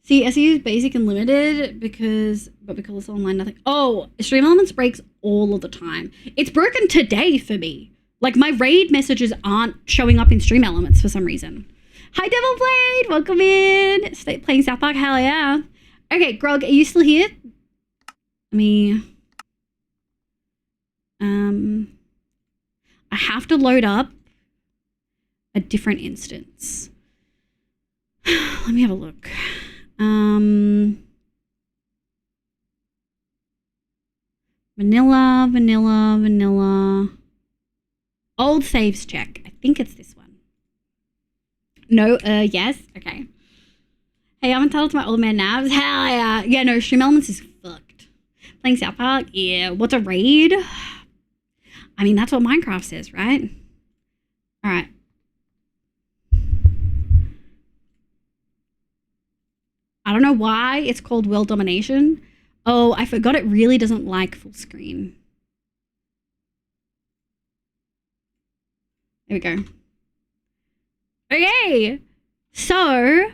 See, SE is basic and limited but because it's online, nothing. Oh, Stream Elements breaks all of the time. It's broken today for me. Like, my raid messages aren't showing up in Stream Elements for some reason. Hi, Devil Blade! Welcome in! Stay playing South Park, hell yeah. Okay, Grog, are you still here? Let me... I have to load up a different instance. Let me have a look. Vanilla, vanilla, vanilla. Old saves check. I think it's this one. No, yes? Okay. Hey, I'm entitled to my old man nabs. Hell yeah. Yeah, no, Stream Elements is fucked. Playing South Park? Yeah. What's a raid? I mean, that's what Minecraft says, right? Alright. I don't know why it's called World Domination. Oh, I forgot it really doesn't like full screen. There we go. Okay. So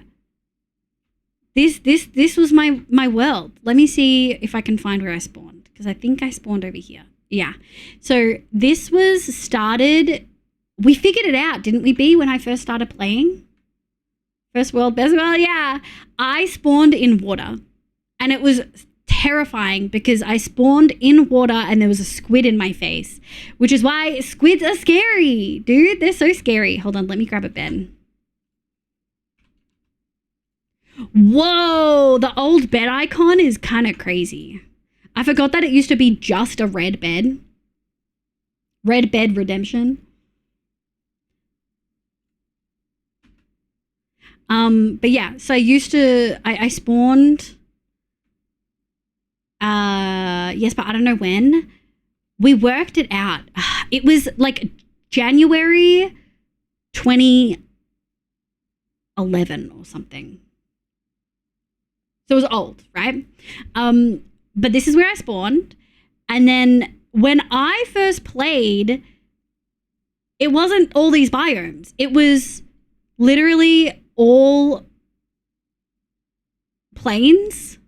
this was my world. Let me see if I can find where I spawned, because I think I spawned over here. Yeah. So this was started, we figured it out, didn't we, B, when I first started playing? First world, best world, yeah. I spawned in water, and it was terrifying because I spawned in water and there was a squid in my face, which is why squids are scary, dude. They're so scary. Hold on, let me grab a bed. Whoa, the old bed icon is kind of crazy. I forgot that it used to be just a red bed. Red bed redemption. But yeah, so I spawned, yes, but I don't know when. We worked it out. It was like January 2011 or something. So it was old, right? But this is where I spawned. And then when I first played, it wasn't all these biomes. It was literally all plains.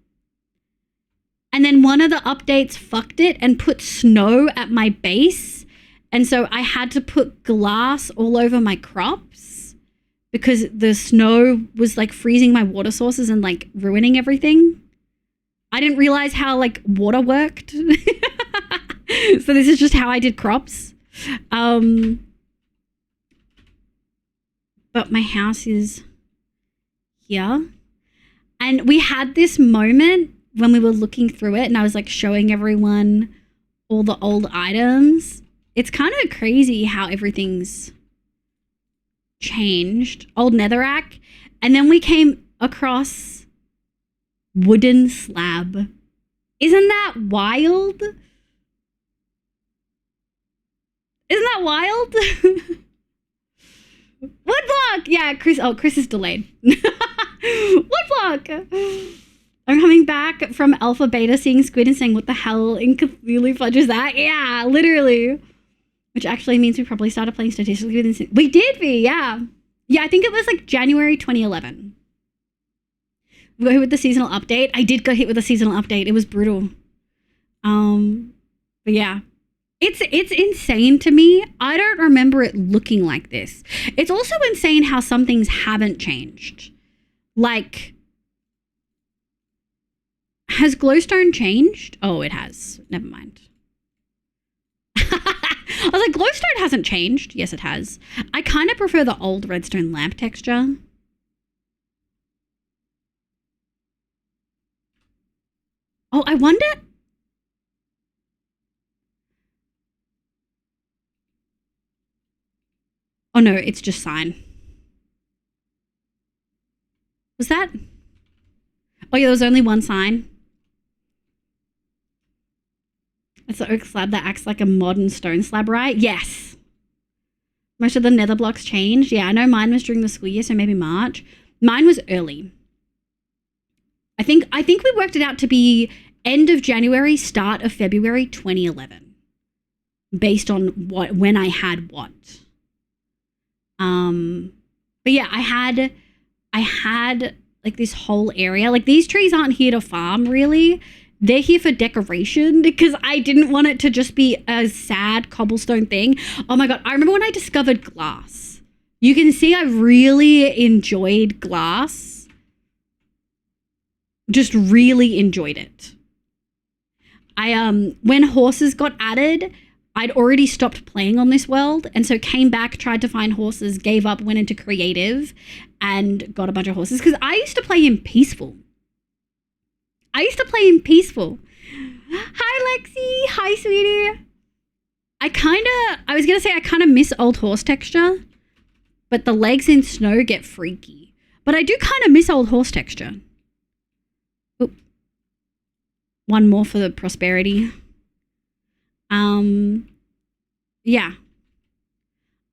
And then one of the updates fucked it and put snow at my base. And so I had to put glass all over my crops because the snow was like freezing my water sources and like ruining everything. I didn't realize how like water worked. So this is just how I did crops. But my house is here. And we had this moment when we were looking through it and I was like showing everyone all the old items. It's kind of crazy how everything's changed. Old netherrack. And then we came across wooden slab. Isn't that wild? Isn't that wild? Woodblock! Yeah, Chris. Oh, Chris is delayed. Woodblock! I'm coming back from Alpha Beta seeing Squid and saying, what the hell in Cthulhu Fudge is that? Yeah, literally. Which actually means we probably started playing statistically within... We did, yeah. Yeah, I think it was like January 2011. We got hit with the seasonal update. I did get hit with the seasonal update. It was brutal. But yeah. It's insane to me. I don't remember it looking like this. It's also insane how some things haven't changed. Like, has Glowstone changed? Oh, it has. Never mind. I was like, Glowstone hasn't changed. Yes, it has. I kind of prefer the old redstone lamp texture. Oh, I wonder... Oh no, it's just sign. Was that? Oh yeah, there was only one sign. It's the oak slab that acts like a modern stone slab, right? Yes. Most of the nether blocks changed. Yeah, I know mine was during the school year, so maybe March. Mine was early. I think we worked it out to be end of January, start of February 2011. Based on when I had what. But yeah, I had like this whole area. Like, these trees aren't here to farm, really. They're here for decoration because I didn't want it to just be a sad cobblestone thing. Oh my God, I remember when I discovered glass. You can see I really enjoyed glass. Just really enjoyed it. When horses got added, I'd already stopped playing on this world, and so came back, tried to find horses, gave up, went into creative, and got a bunch of horses. Because I used to play in peaceful. Hi, Lexi. Hi, sweetie. I was going to say I kind of miss old horse texture, but the legs in snow get freaky. But I do kind of miss old horse texture. Oop. One more for the prosperity. Yeah.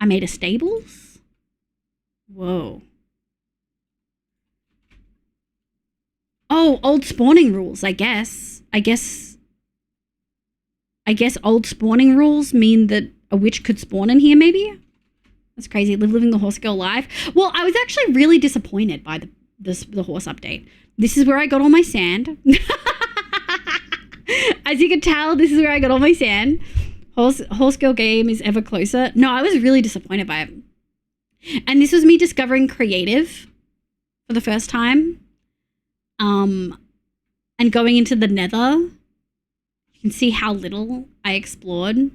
I made a stables. Whoa. Oh, old spawning rules, I guess. I guess old spawning rules mean that a witch could spawn in here, maybe? That's crazy. Living the horse girl life. Well, I was actually really disappointed by the horse update. This is where I got all my sand. As you can tell, this is where I got all my sand. Horse girl game is ever closer. No, I was really disappointed by it. And this was me discovering creative for the first time. And going into the nether. You can see how little I explored.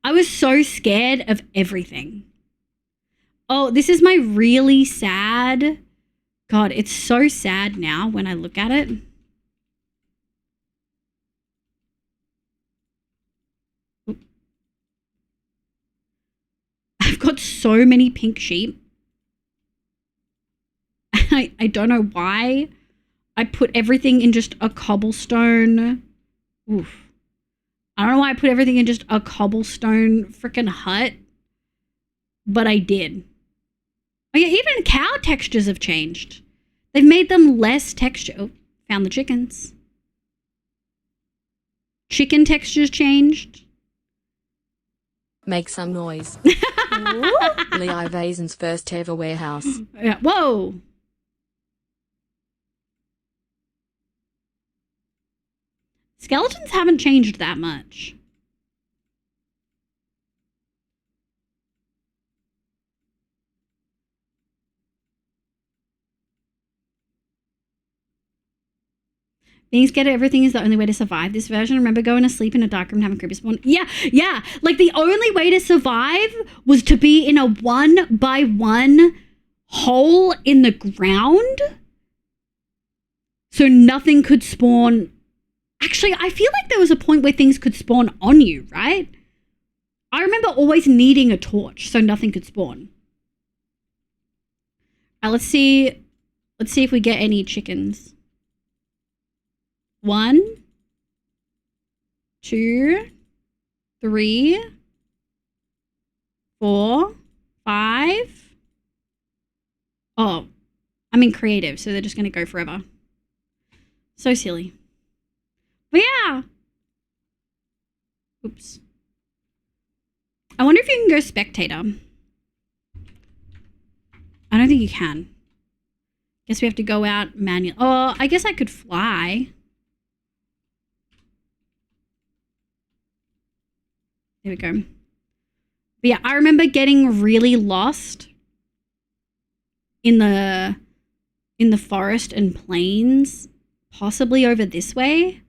I was so scared of everything. Oh, this is my really sad... God, it's so sad now when I look at it. I've got so many pink sheep. I don't know why. I put everything in just a cobblestone. Oof. I don't know why I put everything in just a cobblestone freaking hut. But I did. Oh yeah, even cow textures have changed. They've made them less texture. Oh, found the chickens. Chicken textures changed. Make some noise. Leo Vazen's first ever warehouse. Yeah. Whoa. Skeletons haven't changed that much. Being scared of everything is the only way to survive this version. Remember going to sleep in a dark room and having creepy spawn? Yeah. Like, the only way to survive was to be in a 1x1 hole in the ground. So nothing could spawn. Actually, I feel like there was a point where things could spawn on you, right? I remember always needing a torch so nothing could spawn. Let's see if we get any chickens. 1, 2, 3, 4, 5. Oh, I'm in creative, so they're just going to go forever. So silly. But yeah. Oops. I wonder if you can go spectator. I don't think you can. Guess we have to go out manual. Oh, I guess I could fly. There we go. But yeah, I remember getting really lost in the forest and plains, possibly over this way.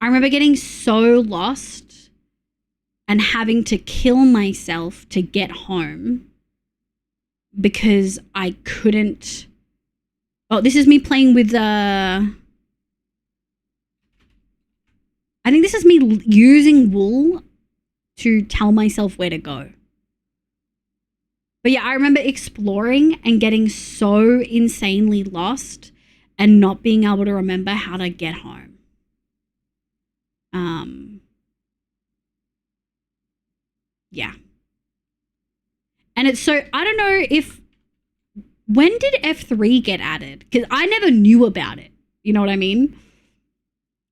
I remember getting so lost and having to kill myself to get home because I couldn't. Oh, this is me playing with I think this is me using wool to tell myself where to go. But yeah, I remember exploring and getting so insanely lost and not being able to remember how to get home. Yeah. And it's so, I don't know if, when did F3 get added? Because I never knew about it. You know what I mean?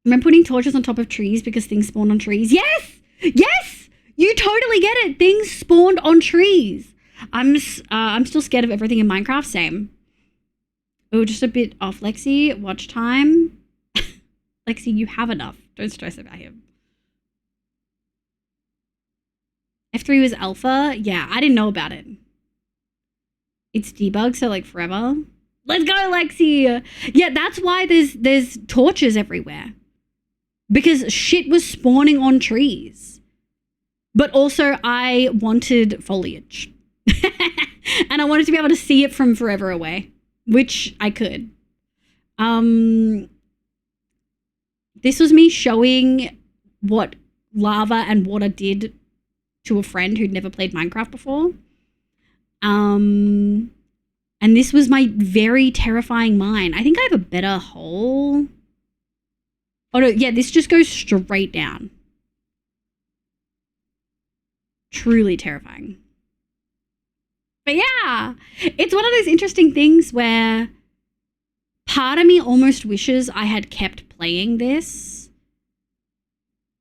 Remember putting torches on top of trees because things spawned on trees? Yes! Yes! You totally get it. Things spawned on trees. I'm still scared of everything in Minecraft. Same. Oh, just a bit off, Lexi. Watch time. Lexi, you have enough. Don't stress about him. F3 was alpha. Yeah, I didn't know about it. It's debug, so like forever. Let's go, Lexi. Yeah, that's why there's torches everywhere. Because shit was spawning on trees. But also I wanted foliage. And I wanted to be able to see it from forever away, which I could. This was me showing what lava and water did to a friend who'd never played Minecraft before. And this was my very terrifying mine. I think I have a better hole. Oh no, yeah, this just goes straight down. Truly terrifying. But yeah, it's one of those interesting things where part of me almost wishes I had kept playing this.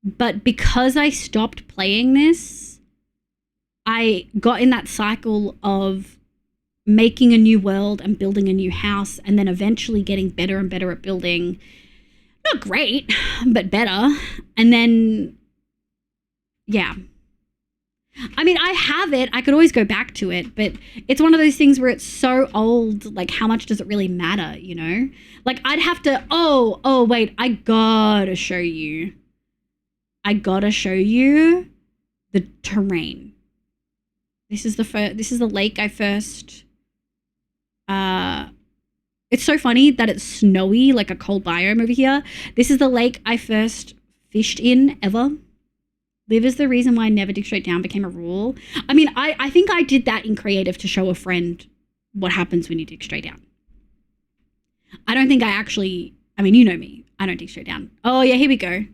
But because I stopped playing this, I got in that cycle of making a new world and building a new house and then eventually getting better and better at building. Not great, but better. And then, yeah. I mean, I have it. I could always go back to it, but it's one of those things where it's so old, like how much does it really matter, you know? Like I'd have to, oh, wait, I gotta show you. I gotta show you the terrain. This is the lake I first, it's so funny that it's snowy, like a cold biome over here. This is the lake I first fished in ever. Live is the reason why never dig straight down became a rule. I mean, I think I did that in creative to show a friend what happens when you dig straight down. I don't think I actually, I mean, you know me. I don't dig straight down. Oh yeah, here we go.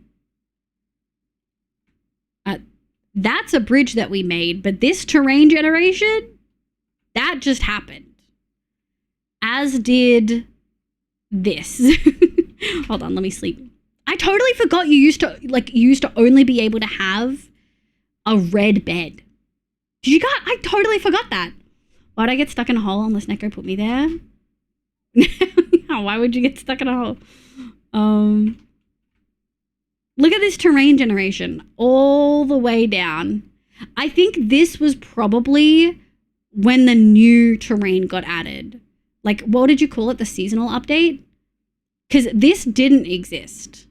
That's a bridge that we made, but this terrain generation, that just happened. As did this. Hold on, let me sleep. I totally forgot you used to only be able to have a red bed. Did you guys? I totally forgot that. Why'd I get stuck in a hole unless Neko put me there? Why would you get stuck in a hole? Look at this terrain generation all the way down. I think this was probably when the new terrain got added. Like, what did you call it? The seasonal update? Because this didn't exist.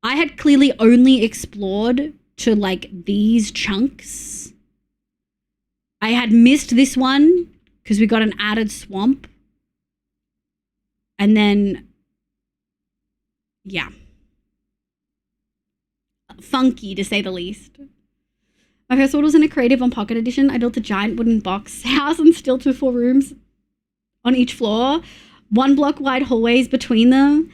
I had clearly only explored to like these chunks. I had missed this one because we got an added swamp. And then, yeah. Funky, to say the least. My first order was in a creative on Pocket Edition. I built a giant wooden box house and still 2 full rooms on each floor. 1 block wide hallways between them.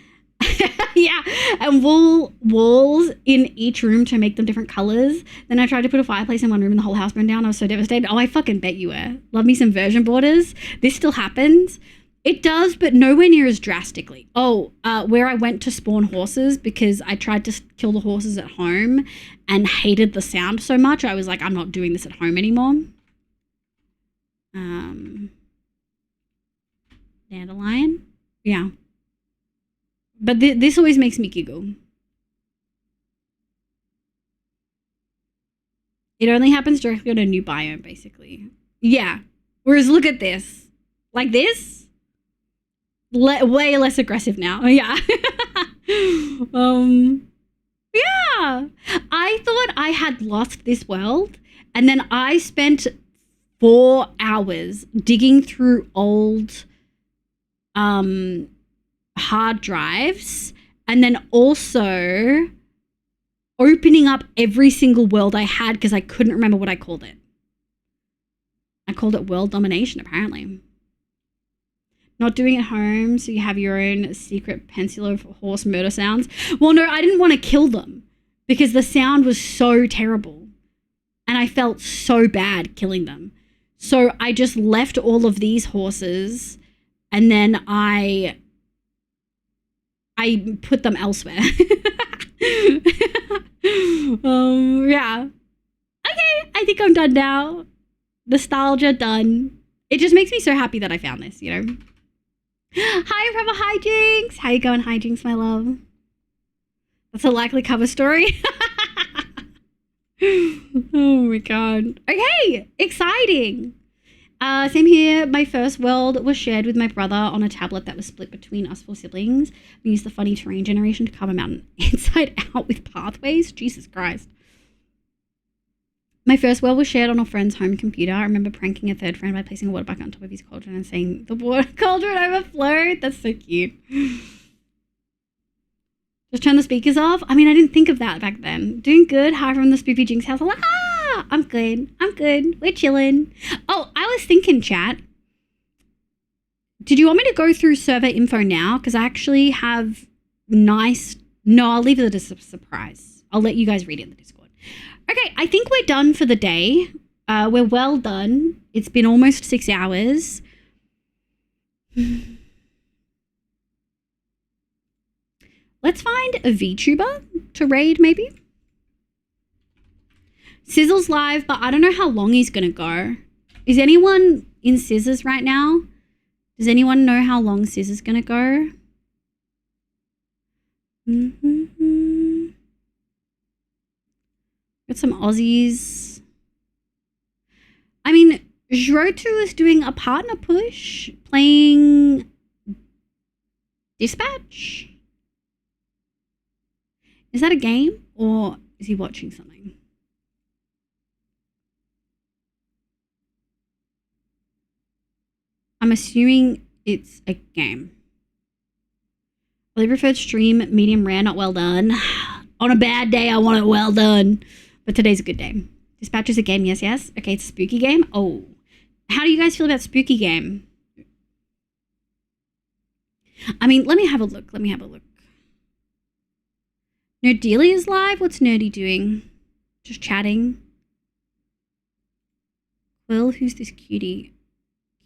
Yeah, and walls in each room to make them different colors. Then I tried to put a fireplace in one room and the whole house burned down. I was so devastated. Oh, I fucking bet you were. Love me some version borders. This still happens. It does, but nowhere near as drastically. Oh, where I went to spawn horses because I tried to kill the horses at home and hated the sound so much. I was like, I'm not doing this at home anymore. Dandelion? Yeah. But this always makes me giggle. It only happens directly on a new biome, basically. Yeah. Whereas look at this. Like this? Way less aggressive now. Yeah. Yeah. I thought I had lost this world, and then I spent 4 hours digging through old hard drives, and then also opening up every single world I had because I couldn't remember what I called it. I called it world domination, apparently. Not doing it home, so you have your own secret pencil of horse murder sounds. Well, no, I didn't want to kill them because the sound was so terrible and I felt so bad killing them. So I just left all of these horses and then I put them elsewhere. Yeah. Okay, I think I'm done now. Nostalgia done. It just makes me so happy that I found this, you know? Hi, Rebel Hijinks. How you going, Hijinks, my love? That's a likely cover story. Oh my god. Okay, exciting. Same here. My first world was shared with my brother on a tablet that was split between us 4 siblings. We used the funny terrain generation to carve a mountain inside out with pathways. Jesus Christ. My first world was shared on a friend's home computer. I remember pranking a third friend by placing a water bucket on top of his cauldron and saying the water cauldron overflowed. That's so cute. Just turn the speakers off. I mean, I didn't think of that back then. Doing good. Hi from the Spoopy Jinx house. Ah, I'm good. I'm good. We're chilling. Oh, I was thinking, chat. Did you want me to go through server info now? Because I actually have nice... No, I'll leave it as a surprise. I'll let you guys read it in the Discord. Okay, I think we're done for the day. We're well done. It's been almost 6 hours. Let's find a VTuber to raid, maybe. Sizzle's live, but I don't know how long he's going to go. Is anyone in Scissors right now? Does anyone know how long Scissors going to go? Got some Aussies. I mean, Jrotu is doing a partner push, playing Dispatch. Is that a game or is he watching something? I'm assuming it's a game. I preferred stream medium rare, not well done. On a bad day, I want it well done. But today's a good day. Dispatch is a game, yes, yes. Okay, it's a spooky game. Oh. How do you guys feel about spooky game? I mean, let me have a look. Nerdelia is live. What's Nerdy doing? Just chatting. Quill, who's this cutie?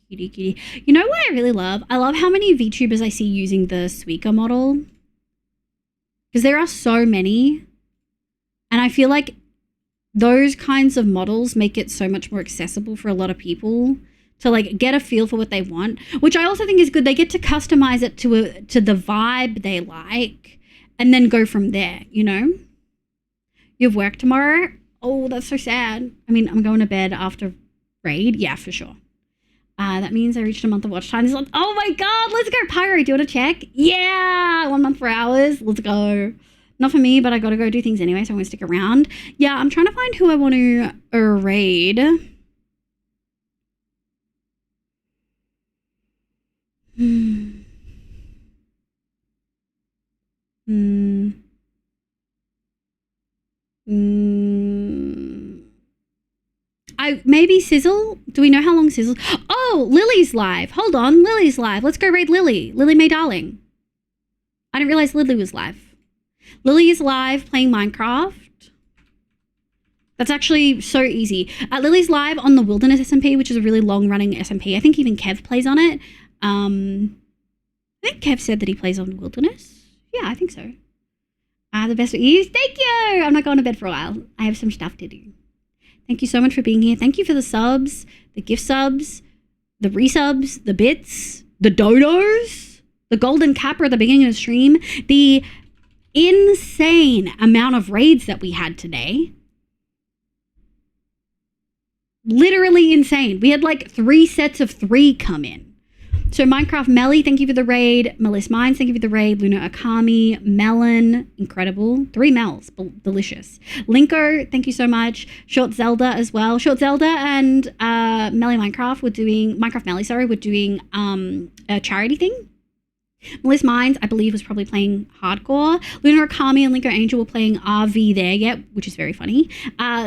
Cutie. You know what I really love? I love how many VTubers I see using the Suica model. Because there are so many. And I feel like those kinds of models make it so much more accessible for a lot of people to like get a feel for what they want, which I also think is good. They get to customize it to the vibe they like and then go from there, you know? You have work tomorrow? Oh, that's so sad. I mean, I'm going to bed after raid. Yeah, for sure. That means I reached a month of watch time. Oh my god, let's go. Pyro, do you want to check? Yeah, 1 month 4 hours. Let's go. Not for me, but I gotta go do things anyway, so I'm gonna stick around. Yeah, I'm trying to find who I want to raid. Maybe Sizzle? Do we know how long Sizzle? Oh, Lily's live. Hold on, Lily's live. Let's go raid Lily. Lily May Darling. I didn't realize Lily was live. Lily is live playing Minecraft. That's actually so easy. Lily's live on the Wilderness SMP, which is a really long-running SMP. I think even Kev plays on it. I think Kev said that he plays on Wilderness. Yeah, I think so. The best of you. Thank you! I'm not going to bed for a while. I have some stuff to do. Thank you so much for being here. Thank you for the subs, the gift subs, the resubs, the bits, the dodos, the golden capper at the beginning of the stream, the insane amount of raids that we had today. Literally insane. We had like 3 sets of 3 come in. So Minecraft Melly, thank you for the raid. Melissa Mines, thank you for the raid. Luna Akami, Melon, incredible. 3 Mels, delicious. Linko, thank you so much. Short Zelda as well. Short Zelda and Melly Minecraft were doing, Minecraft Melly, sorry, were doing a charity thing. Melissa Mines, I believe, was probably playing hardcore. Luna Akami and Linko Angel were playing RV there, yep, which is very funny.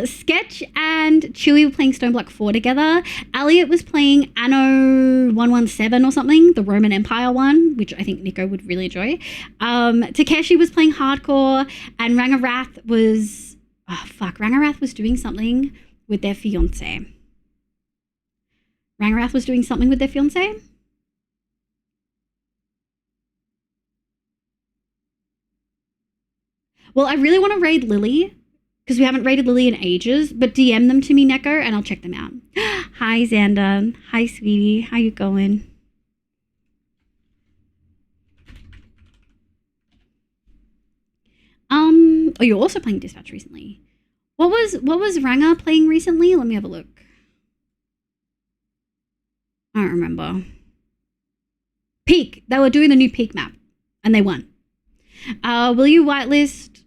Sketch and Chewy were playing Stoneblock 4 together. Elliot was playing Anno 117 or something, the Roman Empire one, which I think Nico would really enjoy. Takeshi was playing hardcore, and Rangarath was, Rangarath was doing something with their fiance. Rangarath was doing something with their fiance? Well, I really want to raid Lily because we haven't raided Lily in ages, but DM them to me, Neko, and I'll check them out. Hi, Xanda. Hi, sweetie. How you going? Oh, you're also playing Dispatch recently. What was Ranga playing recently? Let me have a look. I don't remember. Peak. They were doing the new Peak map, and they won. Will you whitelist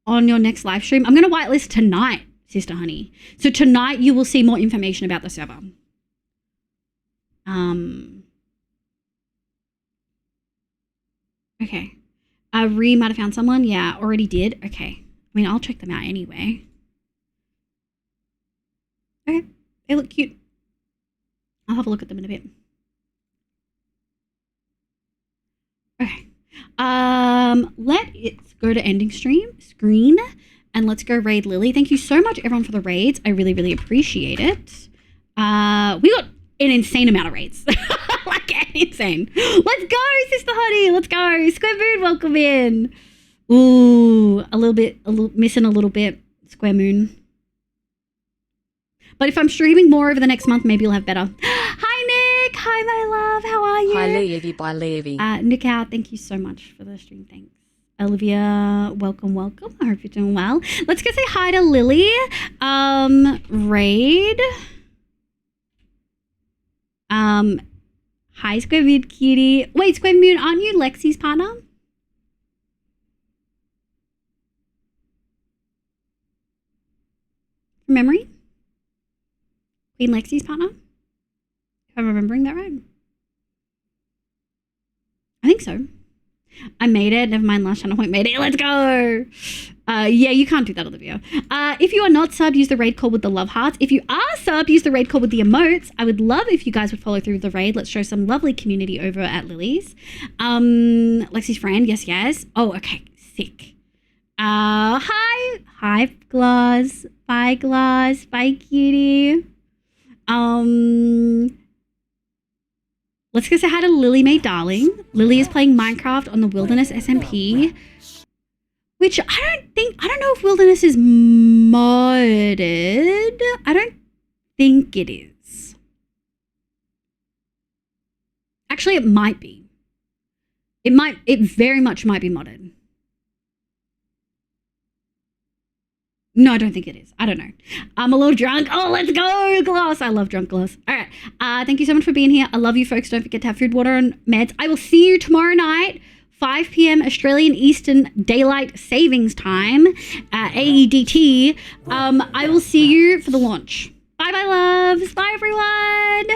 on your next live stream? I'm going to whitelist tonight, Sister Honey. So tonight you will see more information about the server. Okay. Ree might have found someone. Yeah, already did. Okay. I mean, I'll check them out anyway. Okay. They look cute. I'll have a look at them in a bit. Okay. Let's go to ending screen and let's go raid Lily. Thank you so much everyone for the raids. I really, really appreciate it. We got an insane amount of raids. Like insane. Let's go, Sister Honey. Let's go. Square Moon, welcome in. Ooh, missing a little bit. Square Moon. But if I'm streaming more over the next month, maybe you'll have better. Hi, Nick. Hi, my love. How are you? Hi, Levy. Bye, Levy. Nick out. Thank you so much for the stream. Thanks. Olivia, welcome. I hope you're doing well. Let's go say hi to Lily. Raid. Hi, Square Moon Cutie. Wait, Square Moon, aren't you Lexi's partner? From memory? Queen Lexi's partner? If I'm remembering that right. I think so. I made it. Never mind, last channel point made it. Let's go. Yeah, you can't do that, Olivia. If you are not subbed, use the raid call with the love hearts. If you are subbed, use the raid call with the emotes. I would love if you guys would follow through with the raid. Let's show some lovely community over at Lily's. Lexi's friend. Yes. Oh, okay. Sick. Hi, Gloss. Bye, Gloss. Bye, cutie. Let's go say hi to Lily Mae Darling. Lily is playing Minecraft on the Wilderness SMP, which I don't know if Wilderness is modded. I don't think it is. Actually, it might be. It very much might be modded. No, I don't think it is. I don't know. I'm a little drunk. Oh, let's go, Gloss. I love drunk Gloss. All right. Thank you so much for being here. I love you, folks. Don't forget to have food, water, and meds. I will see you tomorrow night, 5 p.m. Australian Eastern Daylight Savings Time, AEDT. I will see you for the launch. Bye, my loves. Bye, everyone.